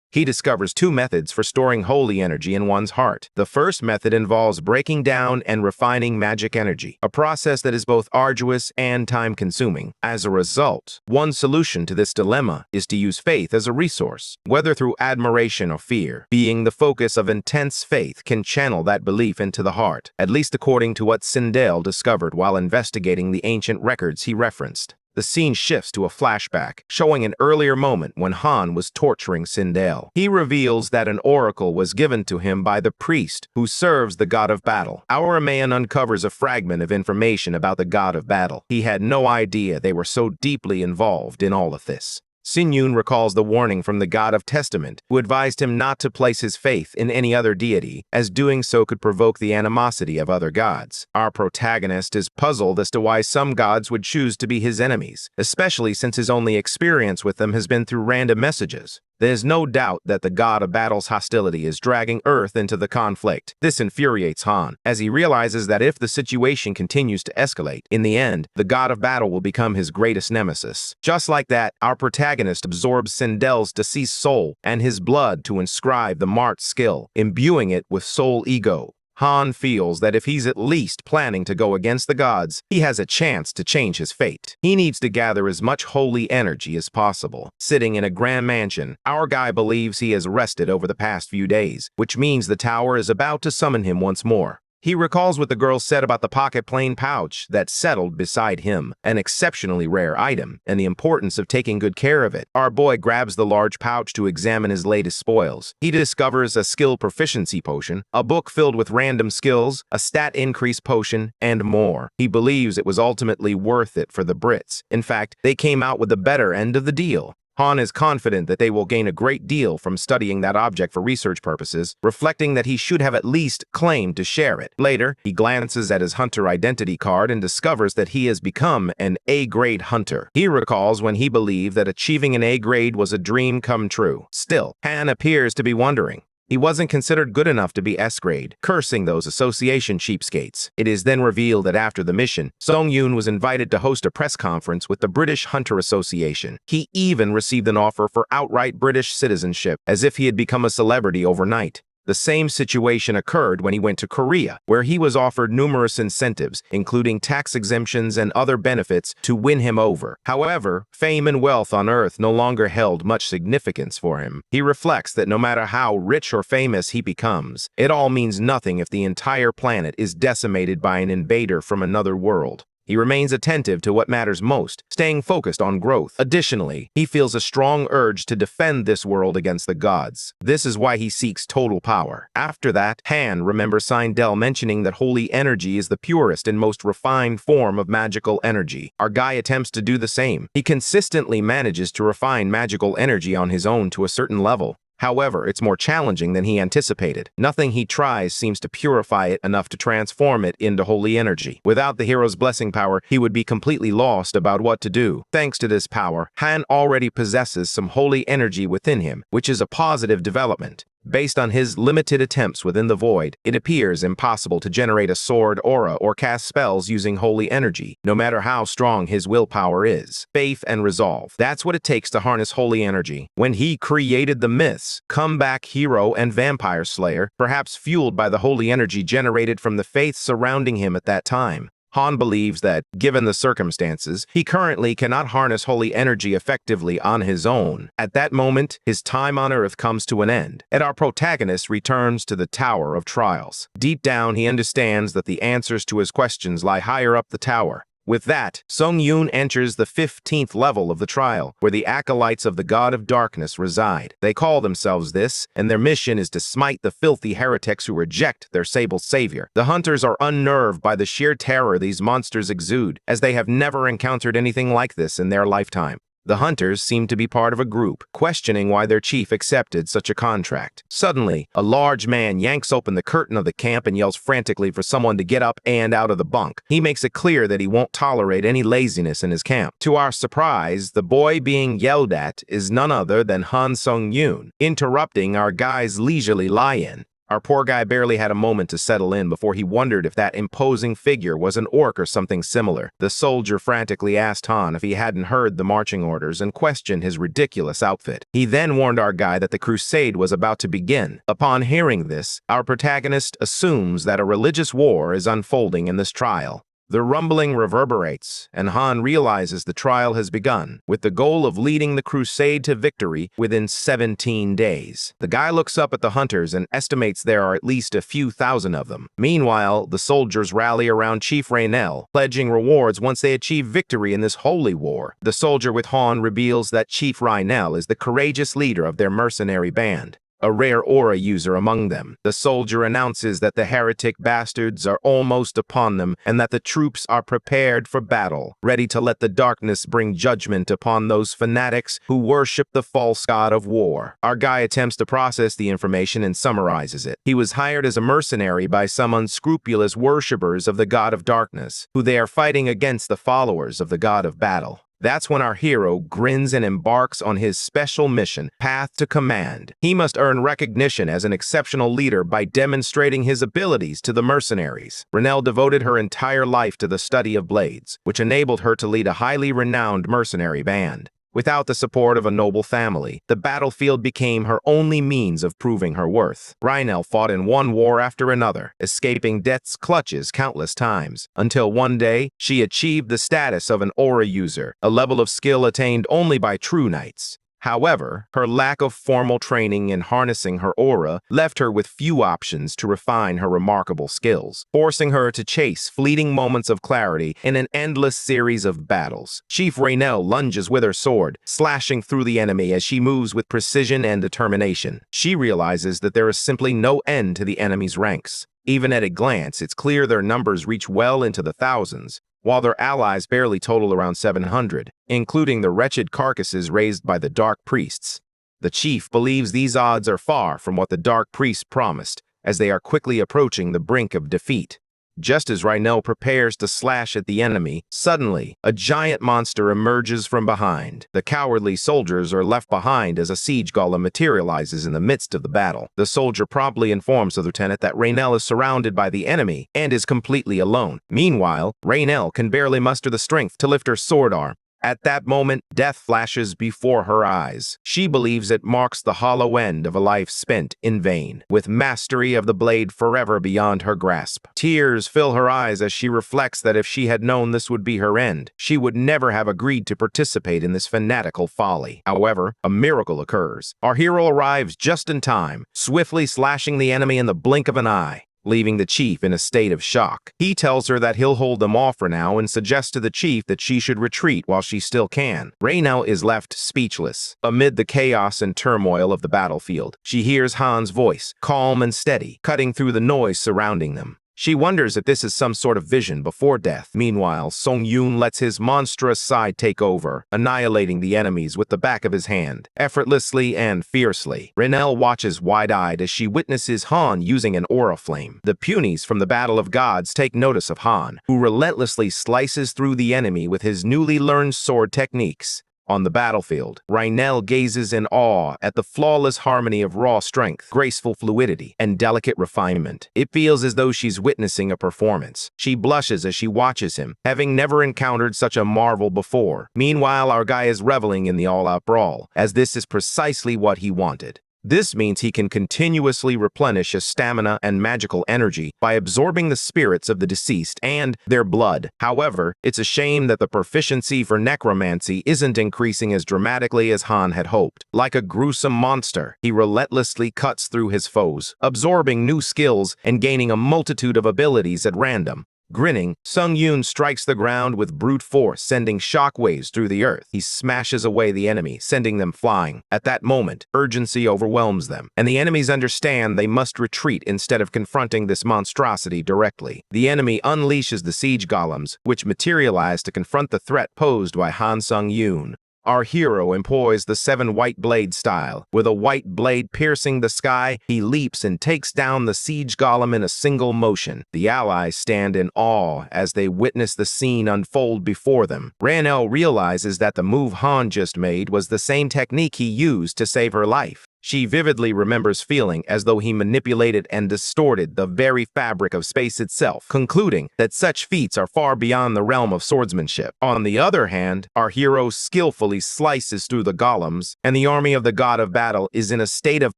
He discovers 2 methods for storing holy energy in one's heart. The first method involves breaking down and refining magic energy, a process that is both arduous and time-consuming. As a result, one solution to this dilemma is to use faith as a resource. Whether through admiration or fear, being the focus of intense faith can channel that belief into the heart, at least according to what Sindel discovered while investigating the ancient records he referenced. The scene shifts to a flashback, showing an earlier moment when Han was torturing Sindel. He reveals that an oracle was given to him by the priest who serves the god of battle. Our man uncovers a fragment of information about the god of battle. He had no idea they were so deeply involved in all of this. Sin Yun recalls the warning from the god of Testament, who advised him not to place his faith in any other deity, as doing so could provoke the animosity of other gods. Our protagonist is puzzled as to why some gods would choose to be his enemies, especially since his only experience with them has been through random messages. There's no doubt that the god of battle's hostility is dragging Earth into the conflict. This infuriates Han, as he realizes that if the situation continues to escalate, in the end, the god of battle will become his greatest nemesis. Just like that, our protagonist absorbs Sindel's deceased soul and his blood to inscribe the Mart skill, imbuing it with soul ego. Han feels that if he's at least planning to go against the gods, he has a chance to change his fate. He needs to gather as much holy energy as possible. Sitting in a grand mansion, our guy believes he has rested over the past few days, which means the tower is about to summon him once more. He recalls what the girl said about the pocket plane pouch that settled beside him, an exceptionally rare item, and the importance of taking good care of it. Our boy grabs the large pouch to examine his latest spoils. He discovers a skill proficiency potion, a book filled with random skills, a stat increase potion, and more. He believes it was ultimately worth it for the Brits. In fact, they came out with the better end of the deal. Han is confident that they will gain a great deal from studying that object for research purposes, reflecting that he should have at least claimed to share it. Later, he glances at his hunter identity card and discovers that he has become an A-grade hunter. He recalls when he believed that achieving an A grade was a dream come true. Still, Han appears to be wondering. He wasn't considered good enough to be S-grade, cursing those association cheapskates. It is then revealed that after the mission, Song Yun was invited to host a press conference with the British Hunter Association. He even received an offer for outright British citizenship, as if he had become a celebrity overnight. The same situation occurred when he went to Korea, where he was offered numerous incentives, including tax exemptions and other benefits, to win him over. However, fame and wealth on Earth no longer held much significance for him. He reflects that no matter how rich or famous he becomes, it all means nothing if the entire planet is decimated by an invader from another world. He remains attentive to what matters most, staying focused on growth. Additionally, he feels a strong urge to defend this world against the gods. This is why he seeks total power. After that, Han remembers Sindel mentioning that holy energy is the purest and most refined form of magical energy. Our guy attempts to do the same. He consistently manages to refine magical energy on his own to a certain level. However, it's more challenging than he anticipated. Nothing he tries seems to purify it enough to transform it into holy energy. Without the hero's blessing power, he would be completely lost about what to do. Thanks to this power, Han already possesses some holy energy within him, which is a positive development. Based on his limited attempts within the void, it appears impossible to generate a sword aura or cast spells using holy energy, no matter how strong his willpower is. Faith and resolve. That's what it takes to harness holy energy. When he created the myths, comeback hero and vampire slayer, perhaps fueled by the holy energy generated from the faith surrounding him at that time, Han believes that, given the circumstances, he currently cannot harness holy energy effectively on his own. At that moment, his time on Earth comes to an end, and our protagonist returns to the Tower of Trials. Deep down, he understands that the answers to his questions lie higher up the tower. With that, Song Yun enters the 15th level of the trial, where the acolytes of the God of Darkness reside. They call themselves this, and their mission is to smite the filthy heretics who reject their sable savior. The hunters are unnerved by the sheer terror these monsters exude, as they have never encountered anything like this in their lifetime. The hunters seem to be part of a group, questioning why their chief accepted such a contract. Suddenly, a large man yanks open the curtain of the camp and yells frantically for someone to get up and out of the bunk. He makes it clear that he won't tolerate any laziness in his camp. To our surprise, the boy being yelled at is none other than Han Sung-yoon, interrupting our guy's leisurely lie-in. Our poor guy barely had a moment to settle in before he wondered if that imposing figure was an orc or something similar. The soldier frantically asked Han if he hadn't heard the marching orders and questioned his ridiculous outfit. He then warned our guy that the crusade was about to begin. Upon hearing this, our protagonist assumes that a religious war is unfolding in this trial. The rumbling reverberates, and Han realizes the trial has begun, with the goal of leading the crusade to victory within 17 days. The guy looks up at the hunters and estimates there are at least a few thousand of them. Meanwhile, the soldiers rally around Chief Raynell, pledging rewards once they achieve victory in this holy war. The soldier with Han reveals that Chief Raynell is the courageous leader of their mercenary band, a rare aura user among them. The soldier announces that the heretic bastards are almost upon them and that the troops are prepared for battle, ready to let the darkness bring judgment upon those fanatics who worship the false god of war. Our guy attempts to process the information and summarizes it. He was hired as a mercenary by some unscrupulous worshippers of the god of darkness, who they are fighting against the followers of the god of battle. That's when our hero grins and embarks on his special mission, Path to Command. He must earn recognition as an exceptional leader by demonstrating his abilities to the mercenaries. Raynell devoted her entire life to the study of blades, which enabled her to lead a highly renowned mercenary band. Without the support of a noble family, the battlefield became her only means of proving her worth. Raynell fought in one war after another, escaping death's clutches countless times, until one day she achieved the status of an aura user, a level of skill attained only by true knights. However, her lack of formal training in harnessing her aura left her with few options to refine her remarkable skills, forcing her to chase fleeting moments of clarity in an endless series of battles. Chief Raynell lunges with her sword, slashing through the enemy as she moves with precision and determination. She realizes that there is simply no end to the enemy's ranks. Even at a glance, it's clear their numbers reach well into the thousands, while their allies barely total around 700, including the wretched carcasses raised by the Dark Priests. The chief believes these odds are far from what the Dark Priests promised, as they are quickly approaching the brink of defeat. Just as Raynell prepares to slash at the enemy, suddenly, a giant monster emerges from behind. The cowardly soldiers are left behind as a siege golem materializes in the midst of the battle. The soldier promptly informs the lieutenant that Raynell is surrounded by the enemy and is completely alone. Meanwhile, Raynell can barely muster the strength to lift her sword arm. At that moment, death flashes before her eyes. She believes it marks the hollow end of a life spent in vain, with mastery of the blade forever beyond her grasp. Tears fill her eyes as she reflects that if she had known this would be her end, she would never have agreed to participate in this fanatical folly. However, a miracle occurs. Our hero arrives just in time, swiftly slashing the enemy in the blink of an eye, leaving the chief in a state of shock. He tells her that he'll hold them off for now and suggests to the chief that she should retreat while she still can. Raynell is left speechless. Amid the chaos and turmoil of the battlefield, she hears Han's voice, calm and steady, cutting through the noise surrounding them. She wonders if this is some sort of vision before death. Meanwhile, Song Yun lets his monstrous side take over, annihilating the enemies with the back of his hand, effortlessly and fiercely. Raynell watches wide-eyed as she witnesses Han using an aura flame. The punies from the Battle of Gods take notice of Han, who relentlessly slices through the enemy with his newly learned sword techniques. On the battlefield, Raynell gazes in awe at the flawless harmony of raw strength, graceful fluidity, and delicate refinement. It feels as though she's witnessing a performance. She blushes as she watches him, having never encountered such a marvel before. Meanwhile, our guy is reveling in the all-out brawl, as this is precisely what he wanted. This means he can continuously replenish his stamina and magical energy by absorbing the spirits of the deceased and their blood. However, it's a shame that the proficiency for necromancy isn't increasing as dramatically as Han had hoped. Like a gruesome monster, he relentlessly cuts through his foes, absorbing new skills and gaining a multitude of abilities at random. Grinning, Sung Yun strikes the ground with brute force, sending shockwaves through the earth. He smashes away the enemy, sending them flying. At that moment, urgency overwhelms them, and the enemies understand they must retreat instead of confronting this monstrosity directly. The enemy unleashes the siege golems, which materialize to confront the threat posed by Han Sung Yun. Our hero employs the 7 white blade style. With a white blade piercing the sky, he leaps and takes down the siege golem in a single motion. The allies stand in awe as they witness the scene unfold before them. Raynell realizes that the move Han just made was the same technique he used to save her life. She vividly remembers feeling as though he manipulated and distorted the very fabric of space itself, concluding that such feats are far beyond the realm of swordsmanship. On the other hand, our hero skillfully slices through the golems, and the army of the god of battle is in a state of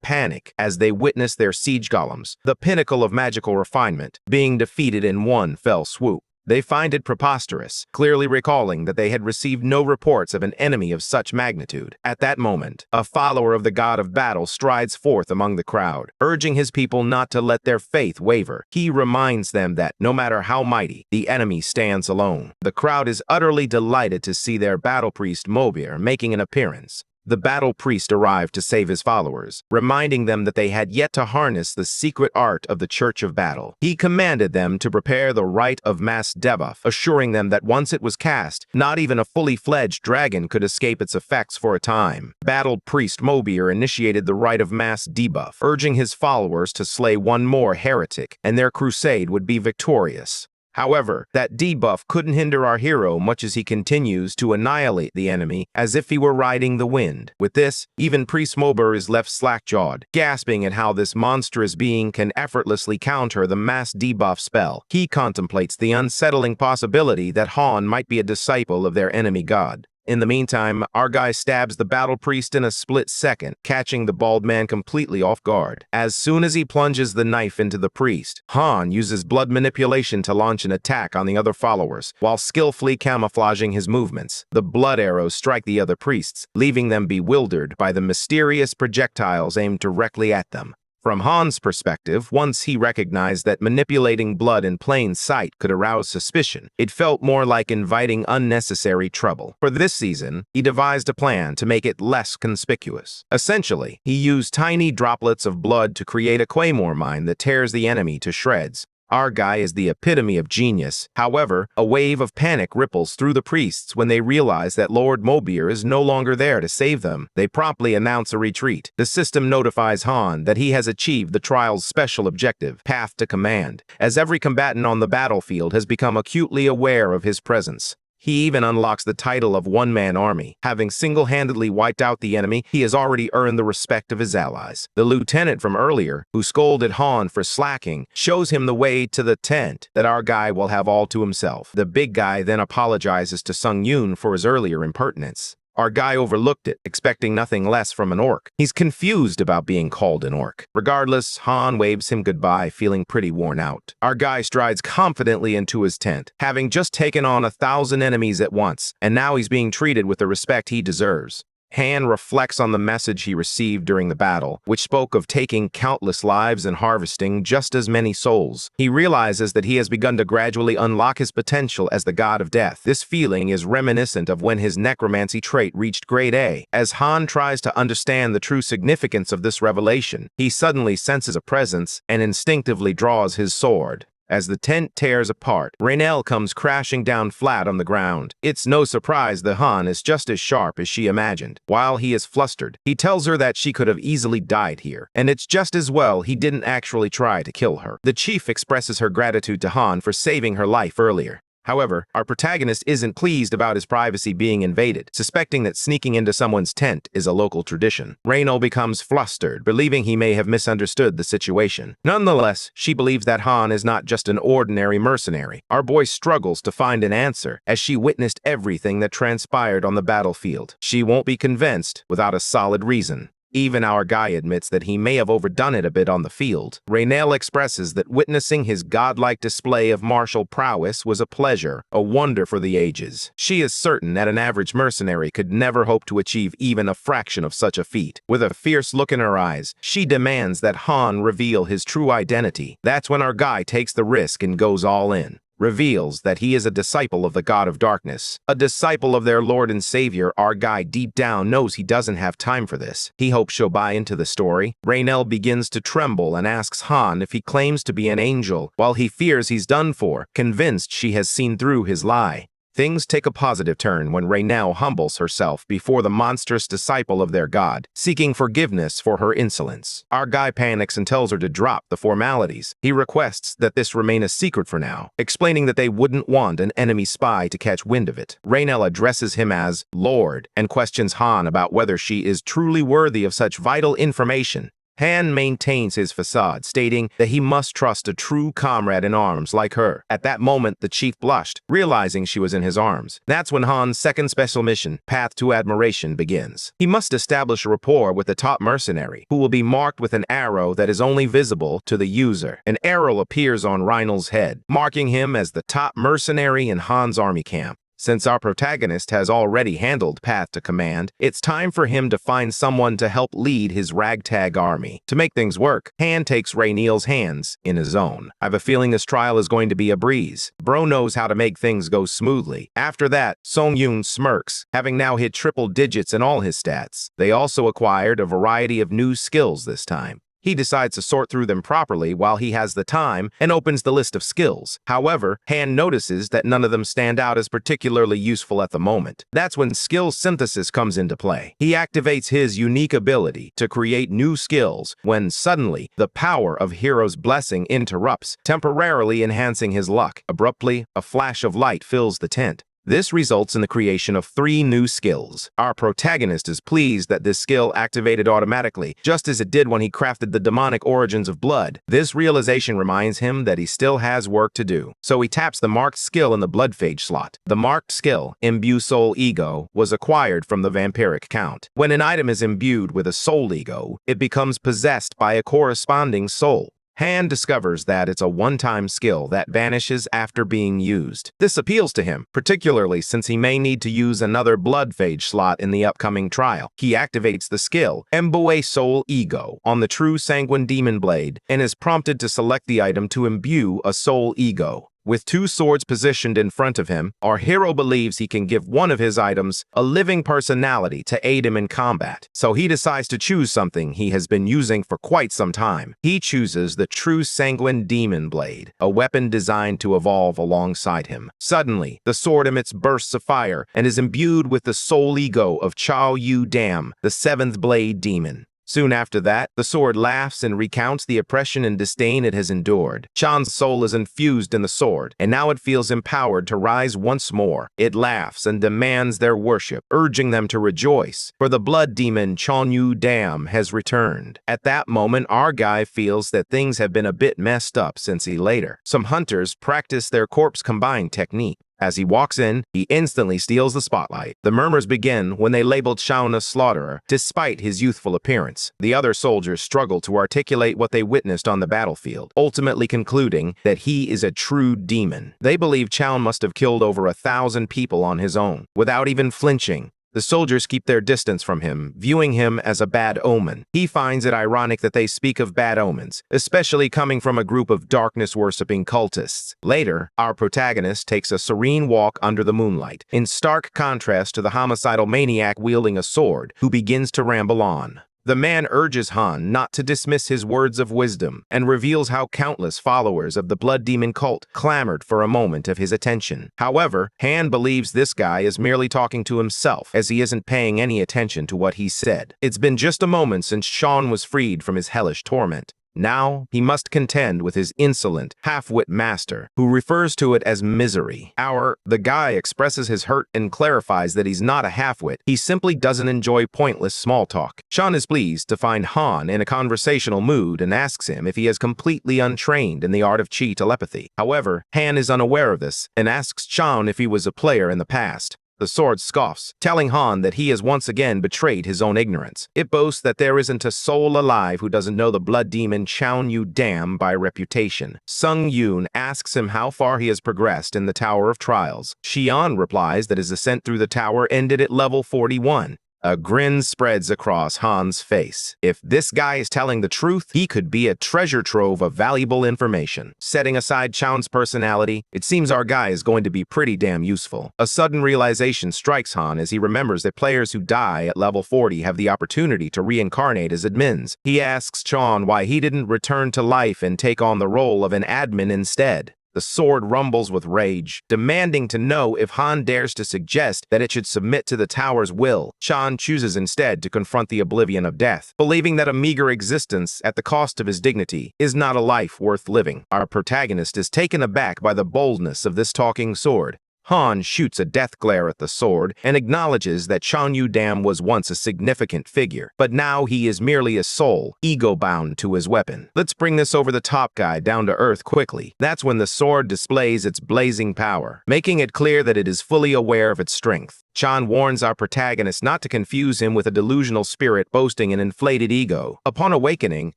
panic as they witness their siege golems, the pinnacle of magical refinement, being defeated in one fell swoop. They find it preposterous, clearly recalling that they had received no reports of an enemy of such magnitude. At that moment, a follower of the god of battle strides forth among the crowd, urging his people not to let their faith waver. He reminds them that, no matter how mighty, the enemy stands alone. The crowd is utterly delighted to see their battle priest Mobir making an appearance. The battle priest arrived to save his followers, reminding them that they had yet to harness the secret art of the Church of Battle. He commanded them to prepare the rite of mass debuff, assuring them that once it was cast, not even a fully fledged dragon could escape its effects for a time. Battle priest Mobir initiated the rite of mass debuff, urging his followers to slay one more heretic, and their crusade would be victorious. However, that debuff couldn't hinder our hero much as he continues to annihilate the enemy as if he were riding the wind. With this, even Priest Mobir is left slack-jawed, gasping at how this monstrous being can effortlessly counter the mass debuff spell. He contemplates the unsettling possibility that Han might be a disciple of their enemy god. In the meantime, our guy stabs the battle priest in a split second, catching the bald man completely off guard. As soon as he plunges the knife into the priest, Han uses blood manipulation to launch an attack on the other followers, while skillfully camouflaging his movements. The blood arrows strike the other priests, leaving them bewildered by the mysterious projectiles aimed directly at them. From Han's perspective, once he recognized that manipulating blood in plain sight could arouse suspicion, it felt more like inviting unnecessary trouble. For this season, he devised a plan to make it less conspicuous. Essentially, he used tiny droplets of blood to create a claymore mine that tears the enemy to shreds. Our guy is the epitome of genius. However, a wave of panic ripples through the priests when they realize that Lord Mobir is no longer there to save them. They promptly announce a retreat. The system notifies Han that he has achieved the trial's special objective, Path to Command, as every combatant on the battlefield has become acutely aware of his presence. He even unlocks the title of one-man army. Having single-handedly wiped out the enemy, he has already earned the respect of his allies. The lieutenant from earlier, who scolded Han for slacking, shows him the way to the tent that our guy will have all to himself. The big guy then apologizes to Sung Yun for his earlier impertinence. Our guy overlooked it, expecting nothing less from an orc. He's confused about being called an orc. Regardless, Han waves him goodbye, feeling pretty worn out. Our guy strides confidently into his tent, having just taken on 1,000 enemies at once, and now he's being treated with the respect he deserves. Han reflects on the message he received during the battle, which spoke of taking countless lives and harvesting just as many souls. He realizes that he has begun to gradually unlock his potential as the god of death. This feeling is reminiscent of when his necromancy trait reached grade A. As Han tries to understand the true significance of this revelation, he suddenly senses a presence and instinctively draws his sword. As the tent tears apart, Raynell comes crashing down flat on the ground. It's no surprise that Han is just as sharp as she imagined. While he is flustered, he tells her that she could have easily died here, and it's just as well he didn't actually try to kill her. The chief expresses her gratitude to Han for saving her life earlier. However, our protagonist isn't pleased about his privacy being invaded, suspecting that sneaking into someone's tent is a local tradition. Raynell becomes flustered, believing he may have misunderstood the situation. Nonetheless, she believes that Han is not just an ordinary mercenary. Our boy struggles to find an answer, as she witnessed everything that transpired on the battlefield. She won't be convinced without a solid reason. Even our guy admits that he may have overdone it a bit on the field. Raynell expresses that witnessing his godlike display of martial prowess was a pleasure, a wonder for the ages. She is certain that an average mercenary could never hope to achieve even a fraction of such a feat. With a fierce look in her eyes, she demands that Han reveal his true identity. That's when our guy takes the risk and goes all in. Reveals that he is a disciple of the God of Darkness, a disciple of their Lord and Savior. Our guy deep down knows he doesn't have time for this. He hopes she'll buy into the story. Raynell begins to tremble and asks Han if he claims to be an angel, while he fears he's done for, convinced she has seen through his lie. Things take a positive turn when Raynell humbles herself before the monstrous disciple of their god, seeking forgiveness for her insolence. Our guy panics and tells her to drop the formalities. He requests that this remain a secret for now, explaining that they wouldn't want an enemy spy to catch wind of it. Raynell addresses him as Lord and questions Han about whether she is truly worthy of such vital information. Han maintains his facade, stating that he must trust a true comrade in arms like her. At that moment, the chief blushed, realizing she was in his arms. That's when Han's second special mission, Path to Admiration, begins. He must establish a rapport with the top mercenary, who will be marked with an arrow that is only visible to the user. An arrow appears on Reinald's head, marking him as the top mercenary in Han's army camp. Since our protagonist has already handled Path to Command, it's time for him to find someone to help lead his ragtag army. To make things work, Han takes Rayneel's hands in his own. I have a feeling this trial is going to be a breeze. Bro knows how to make things go smoothly. After that, Sung-yoon smirks, having now hit triple digits in all his stats. They also acquired a variety of new skills this time. He decides to sort through them properly while he has the time and opens the list of skills. However, Han notices that none of them stand out as particularly useful at the moment. That's when skill synthesis comes into play. He activates his unique ability to create new skills when suddenly the power of Hero's Blessing interrupts, temporarily enhancing his luck. Abruptly, a flash of light fills the tent. This results in the creation of 3 new skills. Our protagonist is pleased that this skill activated automatically, just as it did when he crafted the demonic origins of blood. This realization reminds him that he still has work to do, so he taps the marked skill in the blood phage slot. The marked skill, Imbue Soul Ego, was acquired from the vampiric count. When an item is imbued with a soul ego, it becomes possessed by a corresponding soul. Han discovers that it's a one-time skill that vanishes after being used. This appeals to him, particularly since he may need to use another blood phage slot in the upcoming trial. He activates the skill, Imbue Soul Ego, on the true Sanguine Demon Blade and is prompted to select the item to imbue a soul ego. With 2 swords positioned in front of him, our hero believes he can give one of his items a living personality to aid him in combat. So he decides to choose something he has been using for quite some time. He chooses the true Sanguine Demon Blade, a weapon designed to evolve alongside him. Suddenly, the sword emits bursts of fire and is imbued with the soul ego of Chao Yu Dam, the 7th Blade Demon. Soon after that, the sword laughs and recounts the oppression and disdain it has endured. Chan's soul is infused in the sword, and now it feels empowered to rise once more. It laughs and demands their worship, urging them to rejoice, for the blood demon Chon Yu Dam has returned. At that moment, our guy feels that things have been a bit messed up since he later. Some hunters practice their corpse combined technique. As he walks in, he instantly steals the spotlight. The murmurs begin when they labeled Shaun a slaughterer, despite his youthful appearance. The other soldiers struggle to articulate what they witnessed on the battlefield, ultimately concluding that he is a true demon. They believe Chown must have killed over 1,000 people on his own, without even flinching. The soldiers keep their distance from him, viewing him as a bad omen. He finds it ironic that they speak of bad omens, especially coming from a group of darkness-worshipping cultists. Later, our protagonist takes a serene walk under the moonlight, in stark contrast to the homicidal maniac wielding a sword, who begins to ramble on. The man urges Han not to dismiss his words of wisdom and reveals how countless followers of the blood demon cult clamored for a moment of his attention. However, Han believes this guy is merely talking to himself, as he isn't paying any attention to what he said. It's been just a moment since Shaun was freed from his hellish torment. Now, he must contend with his insolent, half-wit master, who refers to it as misery. The guy expresses his hurt and clarifies that he's not a half-wit. He simply doesn't enjoy pointless small talk. Shaun is pleased to find Han in a conversational mood and asks him if he is completely untrained in the art of chi telepathy. However, Han is unaware of this and asks Shaun if he was a player in the past. The sword scoffs, telling Han that he has once again betrayed his own ignorance. It boasts that there isn't a soul alive who doesn't know the blood demon Chown Yu Dam by reputation. Sung-yoon asks him how far he has progressed in the Tower of Trials. Xian replies that his ascent through the tower ended at level 41. A grin spreads across Han's face. If this guy is telling the truth, he could be a treasure trove of valuable information. Setting aside Chown's personality, it seems our guy is going to be pretty damn useful. A sudden realization strikes Han as he remembers that players who die at level 40 have the opportunity to reincarnate as admins. He asks Chawn why he didn't return to life and take on the role of an admin instead. The sword rumbles with rage, demanding to know if Han dares to suggest that it should submit to the tower's will. Chawn chooses instead to confront the oblivion of death, believing that a meager existence at the cost of his dignity is not a life worth living. Our protagonist is taken aback by the boldness of this talking sword. Han shoots a death glare at the sword and acknowledges that Shan Yu Dam was once a significant figure, but now he is merely a soul, ego-bound to his weapon. Let's bring this over-the-top guy down to earth quickly. That's when the sword displays its blazing power, making it clear that it is fully aware of its strength. Chan warns our protagonist not to confuse him with a delusional spirit boasting an inflated ego. Upon awakening,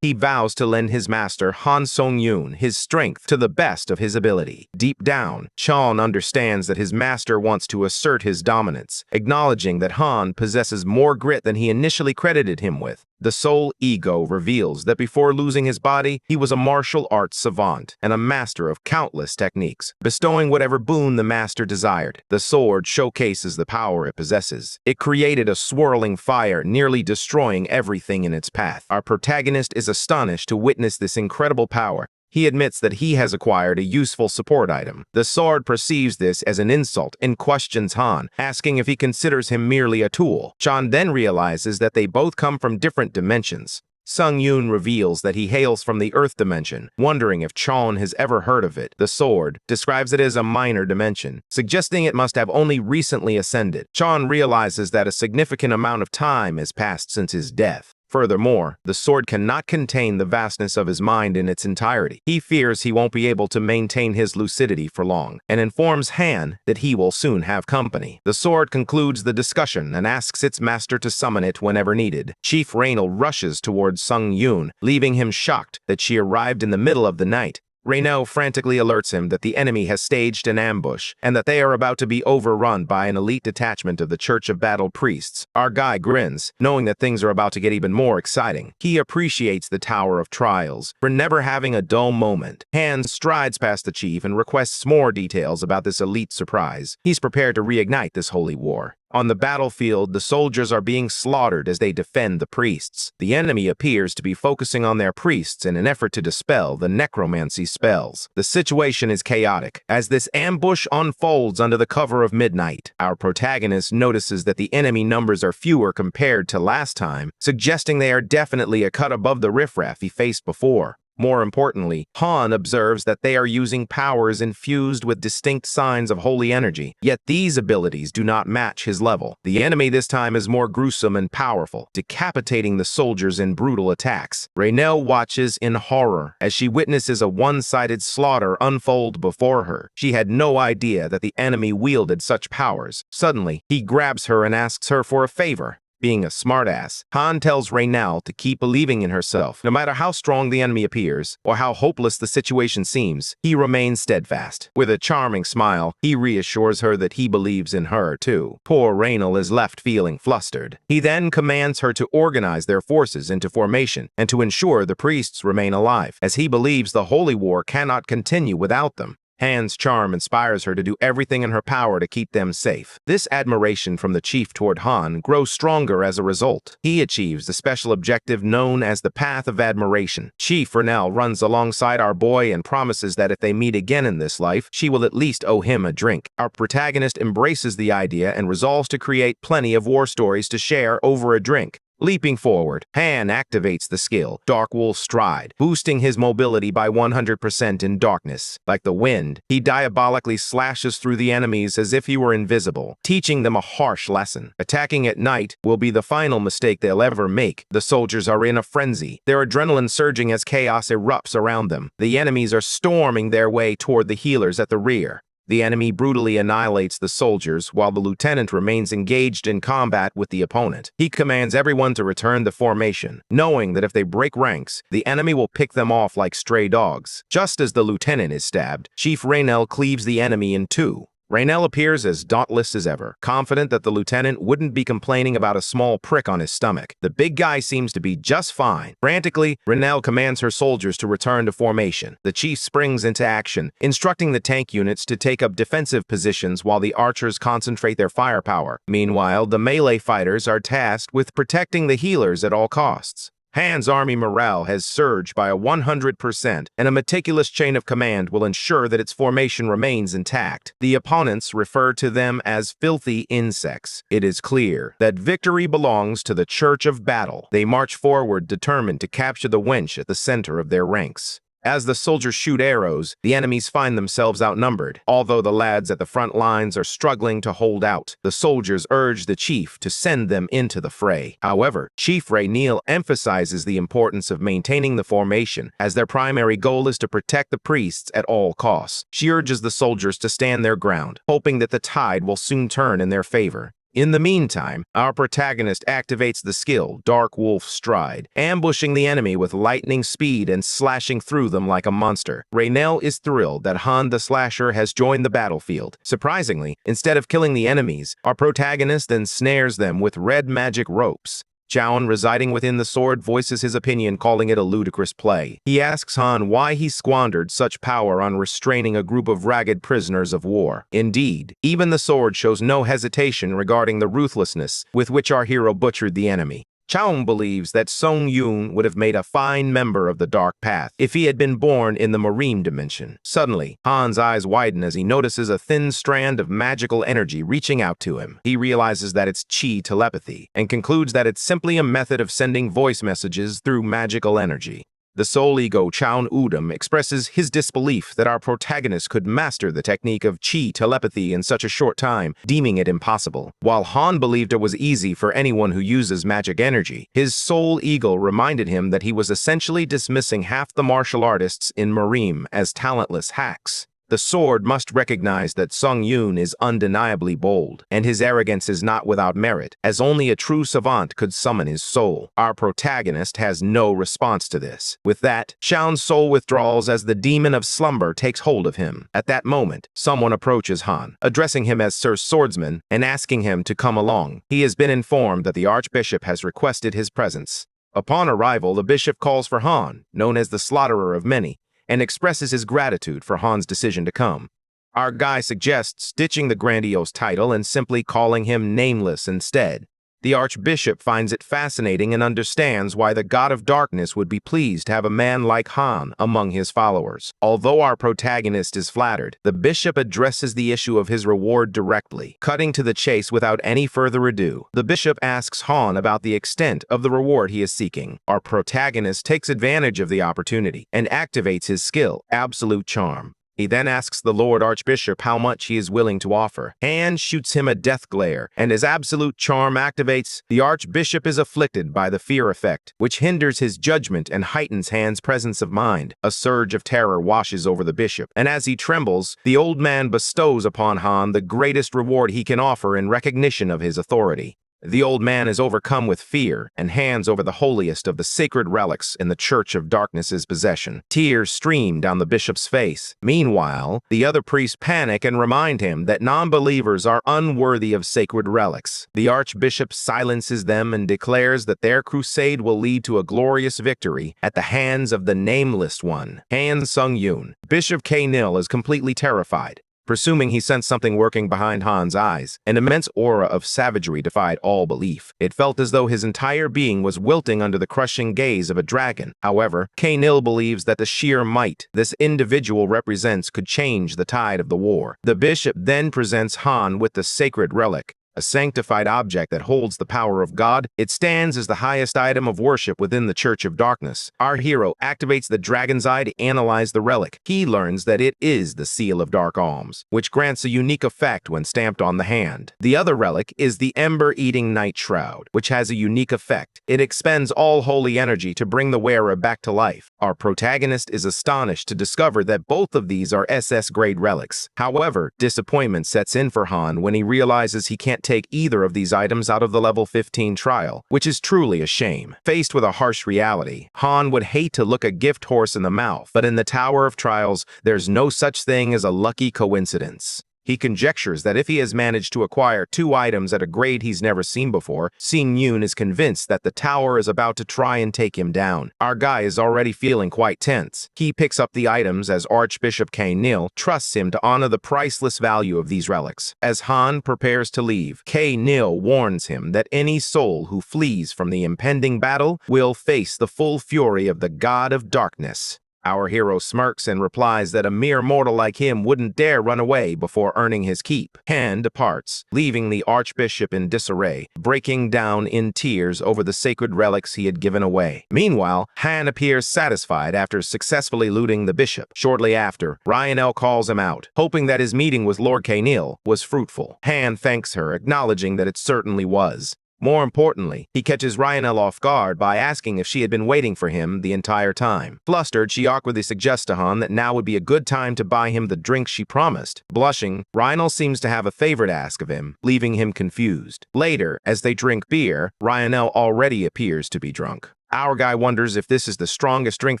he vows to lend his master Han Song-yoon his strength to the best of his ability. Deep down, Chan understands that his master wants to assert his dominance, acknowledging that Han possesses more grit than he initially credited him with. The soul ego reveals that before losing his body, he was a martial arts savant and a master of countless techniques, bestowing whatever boon the master desired. The sword showcases the power it possesses. It created a swirling fire, nearly destroying everything in its path. Our protagonist is astonished to witness this incredible power. He admits that he has acquired a useful support item. The sword perceives this as an insult and questions Han, asking if he considers him merely a tool. Chan then realizes that they both come from different dimensions. Sung-yoon reveals that he hails from the Earth dimension, wondering if Chan has ever heard of it. The sword describes it as a minor dimension, suggesting it must have only recently ascended. Chan realizes that a significant amount of time has passed since his death. Furthermore, the sword cannot contain the vastness of his mind in its entirety. He fears he won't be able to maintain his lucidity for long, and informs Han that he will soon have company. The sword concludes the discussion and asks its master to summon it whenever needed. Chief Raynal rushes towards Sung-yoon, leaving him shocked that she arrived in the middle of the night. Raynal frantically alerts him that the enemy has staged an ambush and that they are about to be overrun by an elite detachment of the Church of Battle Priests. Our guy grins, knowing that things are about to get even more exciting. He appreciates the Tower of Trials for never having a dull moment. Han strides past the chief and requests more details about this elite surprise. He's prepared to reignite this holy war. On the battlefield, the soldiers are being slaughtered as they defend the priests. The enemy appears to be focusing on their priests in an effort to dispel the necromancy spells. The situation is chaotic as this ambush unfolds under the cover of midnight. Our protagonist notices that the enemy numbers are fewer compared to last time, suggesting they are definitely a cut above the riffraff he faced before. More importantly, Han observes that they are using powers infused with distinct signs of holy energy, yet these abilities do not match his level. The enemy this time is more gruesome and powerful, decapitating the soldiers in brutal attacks. Raynal watches in horror as she witnesses a one-sided slaughter unfold before her. She had no idea that the enemy wielded such powers. Suddenly, he grabs her and asks her for a favor. Being a smartass, Han tells Raynal to keep believing in herself. No matter how strong the enemy appears, or how hopeless the situation seems, he remains steadfast. With a charming smile, he reassures her that he believes in her, too. Poor Raynal is left feeling flustered. He then commands her to organize their forces into formation and to ensure the priests remain alive, as he believes the holy war cannot continue without them. Han's charm inspires her to do everything in her power to keep them safe. This admiration from the chief toward Han grows stronger as a result. He achieves the special objective known as the Path of Admiration. Chief Raynal runs alongside our boy and promises that if they meet again in this life, she will at least owe him a drink. Our protagonist embraces the idea and resolves to create plenty of war stories to share over a drink. Leaping forward, Han activates the skill, Dark Wolf Stride, boosting his mobility by 100% in darkness. Like the wind, he diabolically slashes through the enemies as if he were invisible, teaching them a harsh lesson. Attacking at night will be the final mistake they'll ever make. The soldiers are in a frenzy, their adrenaline surging as chaos erupts around them. The enemies are storming their way toward the healers at the rear. The enemy brutally annihilates the soldiers while the lieutenant remains engaged in combat with the opponent. He commands everyone to return to formation, knowing that if they break ranks, the enemy will pick them off like stray dogs. Just as the lieutenant is stabbed, Chief Raynal cleaves the enemy in two. Raynal appears as dauntless as ever, confident that the lieutenant wouldn't be complaining about a small prick on his stomach. The big guy seems to be just fine. Frantically, Raynal commands her soldiers to return to formation. The chief springs into action, instructing the tank units to take up defensive positions while the archers concentrate their firepower. Meanwhile, the melee fighters are tasked with protecting the healers at all costs. Han's army morale has surged by 100%, and a meticulous chain of command will ensure that its formation remains intact. The opponents refer to them as filthy insects. It is clear that victory belongs to the Church of Battle. They march forward determined to capture the wench at the center of their ranks. As the soldiers shoot arrows, the enemies find themselves outnumbered. Although the lads at the front lines are struggling to hold out, the soldiers urge the chief to send them into the fray. However, Chief Rayneel emphasizes the importance of maintaining the formation, as their primary goal is to protect the priests at all costs. She urges the soldiers to stand their ground, hoping that the tide will soon turn in their favor. In the meantime, our protagonist activates the skill Dark Wolf Stride, ambushing the enemy with lightning speed and slashing through them like a monster. Rayneel is thrilled that Han the Slasher has joined the battlefield. Surprisingly, instead of killing the enemies, our protagonist then snares them with red magic ropes. Chown, residing within the sword, voices his opinion, calling it a ludicrous play. He asks Han why he squandered such power on restraining a group of ragged prisoners of war. Indeed, even the sword shows no hesitation regarding the ruthlessness with which our hero butchered the enemy. Chown believes that Sung Yoon would have made a fine member of the Dark Path if he had been born in the Marine dimension. Suddenly, Han's eyes widen as he notices a thin strand of magical energy reaching out to him. He realizes that it's chi telepathy and concludes that it's simply a method of sending voice messages through magical energy. The soul ego Chown Udam expresses his disbelief that our protagonist could master the technique of chi telepathy in such a short time, deeming it impossible. While Han believed it was easy for anyone who uses magic energy, his soul ego reminded him that he was essentially dismissing half the martial artists in Marine as talentless hacks. The sword must recognize that Sung Yoon is undeniably bold, and his arrogance is not without merit, as only a true savant could summon his soul. Our protagonist has no response to this. With that, Chown's soul withdraws as the demon of slumber takes hold of him. At that moment, someone approaches Han, addressing him as Sir Swordsman and asking him to come along. He has been informed that the Archbishop has requested his presence. Upon arrival, the bishop calls for Han, known as the Slaughterer of Many, and expresses his gratitude for Han's decision to come. Our guy suggests ditching the grandiose title and simply calling him Nameless instead. The Archbishop finds it fascinating and understands why the God of Darkness would be pleased to have a man like Han among his followers. Although our protagonist is flattered, the bishop addresses the issue of his reward directly. Cutting to the chase without any further ado, the bishop asks Han about the extent of the reward he is seeking. Our protagonist takes advantage of the opportunity and activates his skill, Absolute Charm. He then asks the Lord Archbishop how much he is willing to offer. Han shoots him a death glare, and as Absolute Charm activates, the Archbishop is afflicted by the fear effect, which hinders his judgment and heightens Han's presence of mind. A surge of terror washes over the bishop, and as he trembles, the old man bestows upon Han the greatest reward he can offer in recognition of his authority. The old man is overcome with fear and hands over the holiest of the sacred relics in the Church of Darkness's possession. Tears stream down the bishop's face. Meanwhile, the other priests panic and remind him that non-believers are unworthy of sacred relics. The archbishop silences them and declares that their crusade will lead to a glorious victory at the hands of the Nameless One, Han Sung Yoon. Bishop K-Nil is completely terrified. Presuming he sensed something working behind Han's eyes, an immense aura of savagery defied all belief. It felt as though his entire being was wilting under the crushing gaze of a dragon. However, K-Nil believes that the sheer might this individual represents could change the tide of the war. The bishop then presents Han with the sacred relic, a sanctified object that holds the power of God. It stands as the highest item of worship within the Church of Darkness. Our hero activates the Dragon's Eye to analyze the relic. He learns that it is the Seal of Dark Alms, which grants a unique effect when stamped on the hand. The other relic is the Ember-Eating Night Shroud, which has a unique effect. It expends all holy energy to bring the wearer back to life. Our protagonist is astonished to discover that both of these are SS-grade relics. However, disappointment sets in for Han when he realizes he can't take either of these items out of the level 15 trial, which is truly a shame. Faced with a harsh reality, Han would hate to look a gift horse in the mouth, but in the Tower of Trials, there's no such thing as a lucky coincidence. He conjectures that if he has managed to acquire 2 items at a grade he's never seen before, Sing Yoon is convinced that the tower is about to try and take him down. Our guy is already feeling quite tense. He picks up the items as Archbishop K-Nil trusts him to honor the priceless value of these relics. As Han prepares to leave, K-Nil warns him that any soul who flees from the impending battle will face the full fury of the God of Darkness. Our hero smirks and replies that a mere mortal like him wouldn't dare run away before earning his keep. Han departs, leaving the Archbishop in disarray, breaking down in tears over the sacred relics he had given away. Meanwhile, Han appears satisfied after successfully looting the bishop. Shortly after, Ryanel calls him out, hoping that his meeting with Lord Kainil was fruitful. Han thanks her, acknowledging that it certainly was. More importantly, he catches Ryanel off guard by asking if she had been waiting for him the entire time. Flustered, she awkwardly suggests to Han that now would be a good time to buy him the drink she promised. Blushing, Ryanel seems to have a favor to ask of him, leaving him confused. Later, as they drink beer, Ryanel already appears to be drunk. Our guy wonders if this is the strongest drink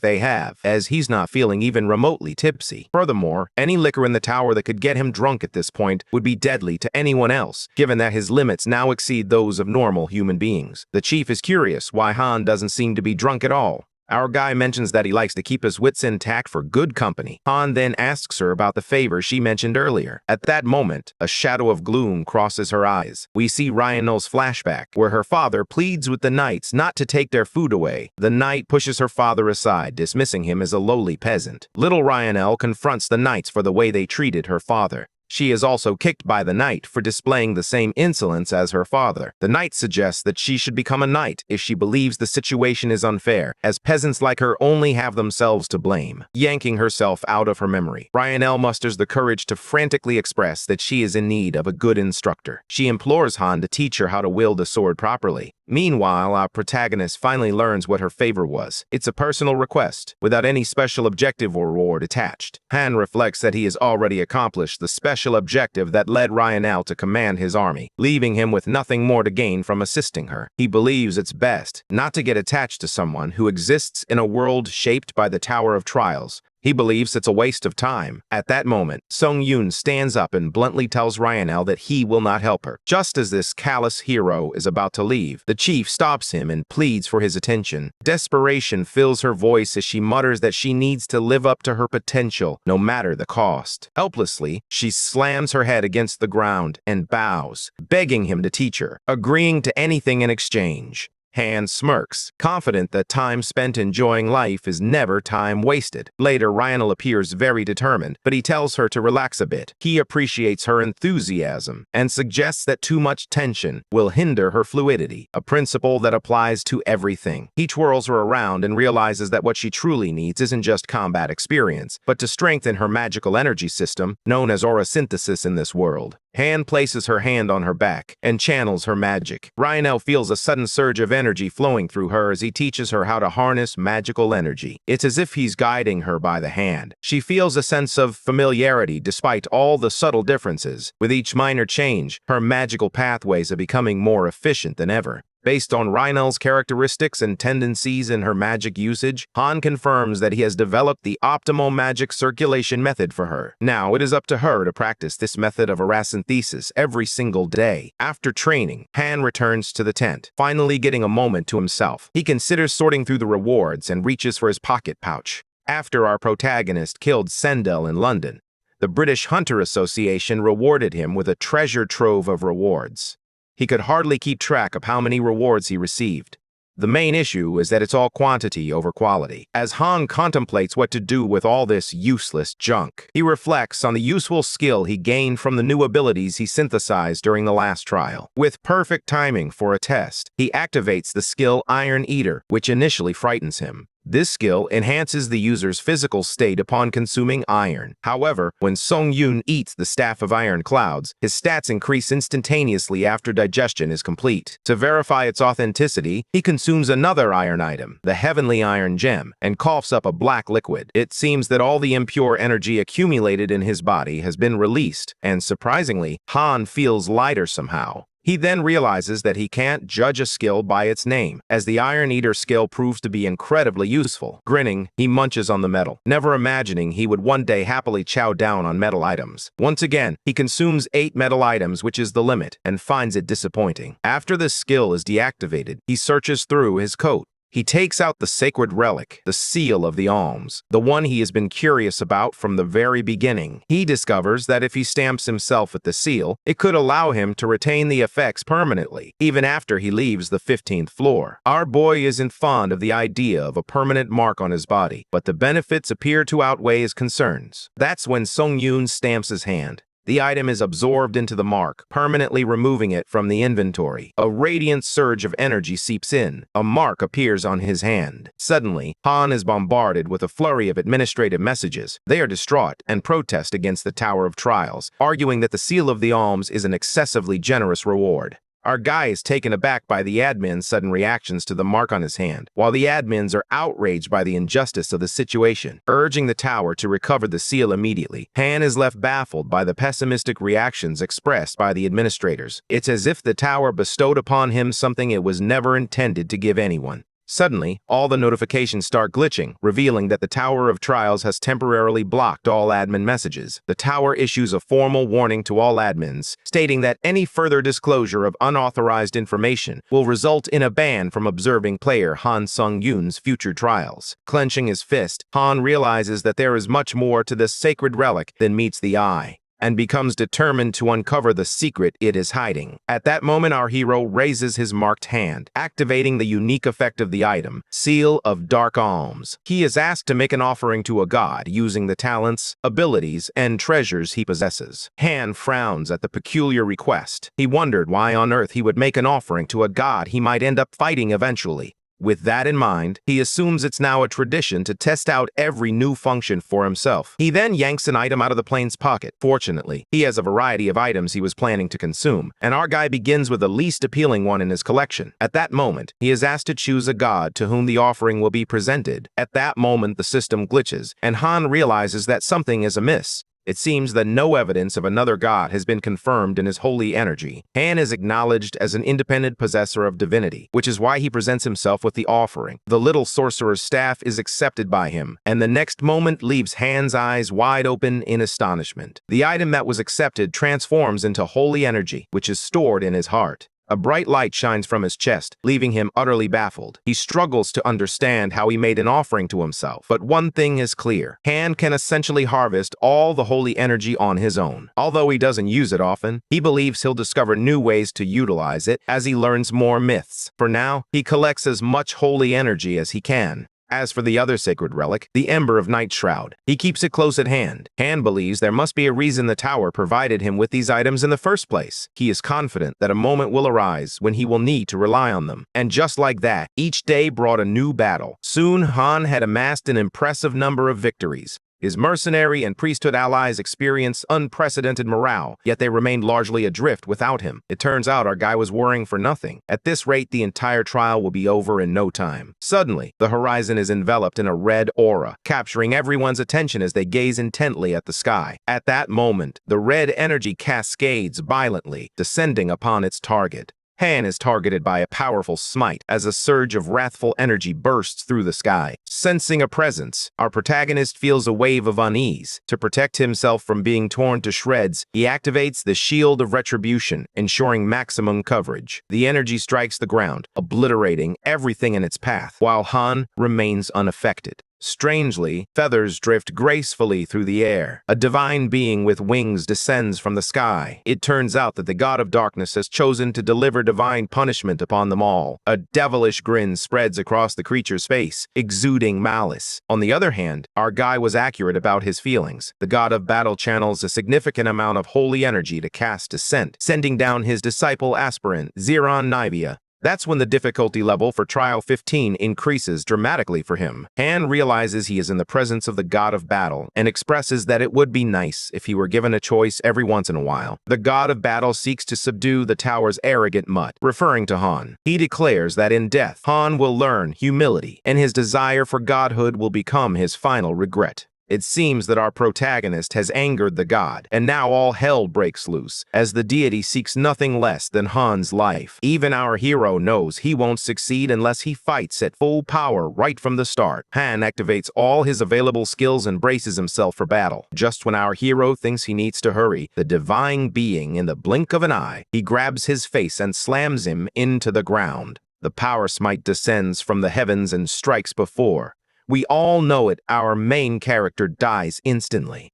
they have, as he's not feeling even remotely tipsy. Furthermore, any liquor in the tower that could get him drunk at this point would be deadly to anyone else, given that his limits now exceed those of normal human beings. The chief is curious why Han doesn't seem to be drunk at all. Our guy mentions that he likes to keep his wits intact for good company. Han then asks her about the favor she mentioned earlier. At that moment, a shadow of gloom crosses her eyes. We see Ryanel's flashback, where her father pleads with the knights not to take their food away. The knight pushes her father aside, dismissing him as a lowly peasant. Little Ryanel confronts the knights for the way they treated her father. She is also kicked by the knight for displaying the same insolence as her father. The knight suggests that she should become a knight if she believes the situation is unfair, as peasants like her only have themselves to blame. Yanking herself out of her memory, Ryanel musters the courage to frantically express that she is in need of a good instructor. She implores Han to teach her how to wield a sword properly. Meanwhile, our protagonist finally learns what her favor was. It's a personal request, without any special objective or reward attached. Han reflects that he has already accomplished the special objective that led Ryanel to command his army, leaving him with nothing more to gain from assisting her. He believes it's best not to get attached to someone who exists in a world shaped by the Tower of Trials. He believes it's a waste of time. At that moment, Sung Yoon stands up and bluntly tells Ryanel that he will not help her. Just as this callous hero is about to leave, the chief stops him and pleads for his attention. Desperation fills her voice as she mutters that she needs to live up to her potential, no matter the cost. Helplessly, she slams her head against the ground and bows, begging him to teach her, agreeing to anything in exchange. Han smirks, confident that time spent enjoying life is never time wasted. Later, Ryanel appears very determined, but he tells her to relax a bit. He appreciates her enthusiasm and suggests that too much tension will hinder her fluidity, a principle that applies to everything. He twirls her around and realizes that what she truly needs isn't just combat experience, but to strengthen her magical energy system, known as aura synthesis in this world. Han places her hand on her back and channels her magic. Ryanel feels a sudden surge of energy flowing through her as he teaches her how to harness magical energy. It's as if he's guiding her by the hand. She feels a sense of familiarity despite all the subtle differences. With each minor change, her magical pathways are becoming more efficient than ever. Based on Ryanel's characteristics and tendencies in her magic usage, Han confirms that he has developed the optimal magic circulation method for her. Now, it is up to her to practice this method of aurasynthesis every single day. After training, Han returns to the tent, finally getting a moment to himself. He considers sorting through the rewards and reaches for his pocket pouch. After our protagonist killed Sendel in London, the British Hunter Association rewarded him with a treasure trove of rewards. He could hardly keep track of how many rewards he received. The main issue is that it's all quantity over quality. As Han contemplates what to do with all this useless junk, he reflects on the useful skill he gained from the new abilities he synthesized during the last trial. With perfect timing for a test, he activates the skill Iron Eater, which initially frightens him. This skill enhances the user's physical state upon consuming iron. However, when Sung Yoon eats the Staff of Iron Clouds, his stats increase instantaneously after digestion is complete. To verify its authenticity, he consumes another iron item, the Heavenly Iron Gem, and coughs up a black liquid. It seems that all the impure energy accumulated in his body has been released, and surprisingly, Han feels lighter somehow. He then realizes that he can't judge a skill by its name, as the Iron Eater skill proves to be incredibly useful. Grinning, he munches on the metal, never imagining he would one day happily chow down on metal items. Once again, he consumes 8 metal items, which is the limit, and finds it disappointing. After the skill is deactivated, he searches through his coat, He takes out the sacred relic, the seal of the alms, the one he has been curious about from the very beginning. He discovers that if he stamps himself with the seal, it could allow him to retain the effects permanently, even after he leaves the 15th floor. Our boy isn't fond of the idea of a permanent mark on his body, but the benefits appear to outweigh his concerns. That's when Sung-yoon stamps his hand. The item is absorbed into the mark, permanently removing it from the inventory. A radiant surge of energy seeps in. A mark appears on his hand. Suddenly, Han is bombarded with a flurry of administrative messages. They are distraught and protest against the Tower of Trials, arguing that the Seal of the Alms is an excessively generous reward. Our guy is taken aback by the admin's sudden reactions to the mark on his hand, while the admins are outraged by the injustice of the situation, urging the tower to recover the seal immediately. Han is left baffled by the pessimistic reactions expressed by the administrators. It's as if the tower bestowed upon him something it was never intended to give anyone. Suddenly, all the notifications start glitching, revealing that the Tower of Trials has temporarily blocked all admin messages. The tower issues a formal warning to all admins, stating that any further disclosure of unauthorized information will result in a ban from observing player Han Sung-yoon's future trials. Clenching his fist, Han realizes that there is much more to this sacred relic than meets the eye, and becomes determined to uncover the secret it is hiding. At that moment, our hero raises his marked hand, activating the unique effect of the item, Seal of Dark Alms. He is asked to make an offering to a god using the talents, abilities, and treasures he possesses. Han frowns at the peculiar request. He wondered why on earth he would make an offering to a god he might end up fighting eventually. With that in mind, he assumes it's now a tradition to test out every new function for himself. He then yanks an item out of the plane's pocket. Fortunately, he has a variety of items he was planning to consume, and our guy begins with the least appealing one in his collection. At that moment, he is asked to choose a god to whom the offering will be presented. At that moment, the system glitches, and Han realizes that something is amiss. It seems that no evidence of another god has been confirmed in his holy energy. Han is acknowledged as an independent possessor of divinity, which is why he presents himself with the offering. The little sorcerer's staff is accepted by him, and the next moment leaves Han's eyes wide open in astonishment. The item that was accepted transforms into holy energy, which is stored in his heart. A bright light shines from his chest, leaving him utterly baffled. He struggles to understand how he made an offering to himself. But one thing is clear. Han can essentially harvest all the holy energy on his own. Although he doesn't use it often, he believes he'll discover new ways to utilize it as he learns more myths. For now, he collects as much holy energy as he can. As for the other sacred relic, the Ember of Night Shroud, he keeps it close at hand. Han believes there must be a reason the tower provided him with these items in the first place. He is confident that a moment will arise when he will need to rely on them. And just like that, each day brought a new battle. Soon, Han had amassed an impressive number of victories. His mercenary and priesthood allies experienced unprecedented morale, yet they remained largely adrift without him. It turns out our guy was worrying for nothing. At this rate, the entire trial will be over in no time. Suddenly, the horizon is enveloped in a red aura, capturing everyone's attention as they gaze intently at the sky. At that moment, the red energy cascades violently, descending upon its target. Han is targeted by a powerful smite as a surge of wrathful energy bursts through the sky. Sensing a presence, our protagonist feels a wave of unease. To protect himself from being torn to shreds, he activates the Shield of Retribution, ensuring maximum coverage. The energy strikes the ground, obliterating everything in its path, while Han remains unaffected. Strangely, feathers drift gracefully through the air. A divine being with wings descends from the sky. It turns out that the god of darkness has chosen to deliver divine punishment upon them all. A devilish grin spreads across the creature's face, exuding malice. On the other hand, our guy was accurate about his feelings. The god of battle channels a significant amount of holy energy to cast Descent, sending down his disciple aspirant, Ziron Nivea. That's when the difficulty level for Trial 15 increases dramatically for him. Han realizes he is in the presence of the god of battle and expresses that it would be nice if he were given a choice every once in a while. The god of battle seeks to subdue the tower's arrogant mutt, referring to Han. He declares that in death, Han will learn humility, and his desire for godhood will become his final regret. It seems that our protagonist has angered the god, and now all hell breaks loose, as the deity seeks nothing less than Han's life. Even our hero knows he won't succeed unless he fights at full power right from the start. Han activates all his available skills and braces himself for battle. Just when our hero thinks he needs to hurry, the divine being, in the blink of an eye, he grabs his face and slams him into the ground. The power smite descends from the heavens and strikes before. We all know it, our main character dies instantly.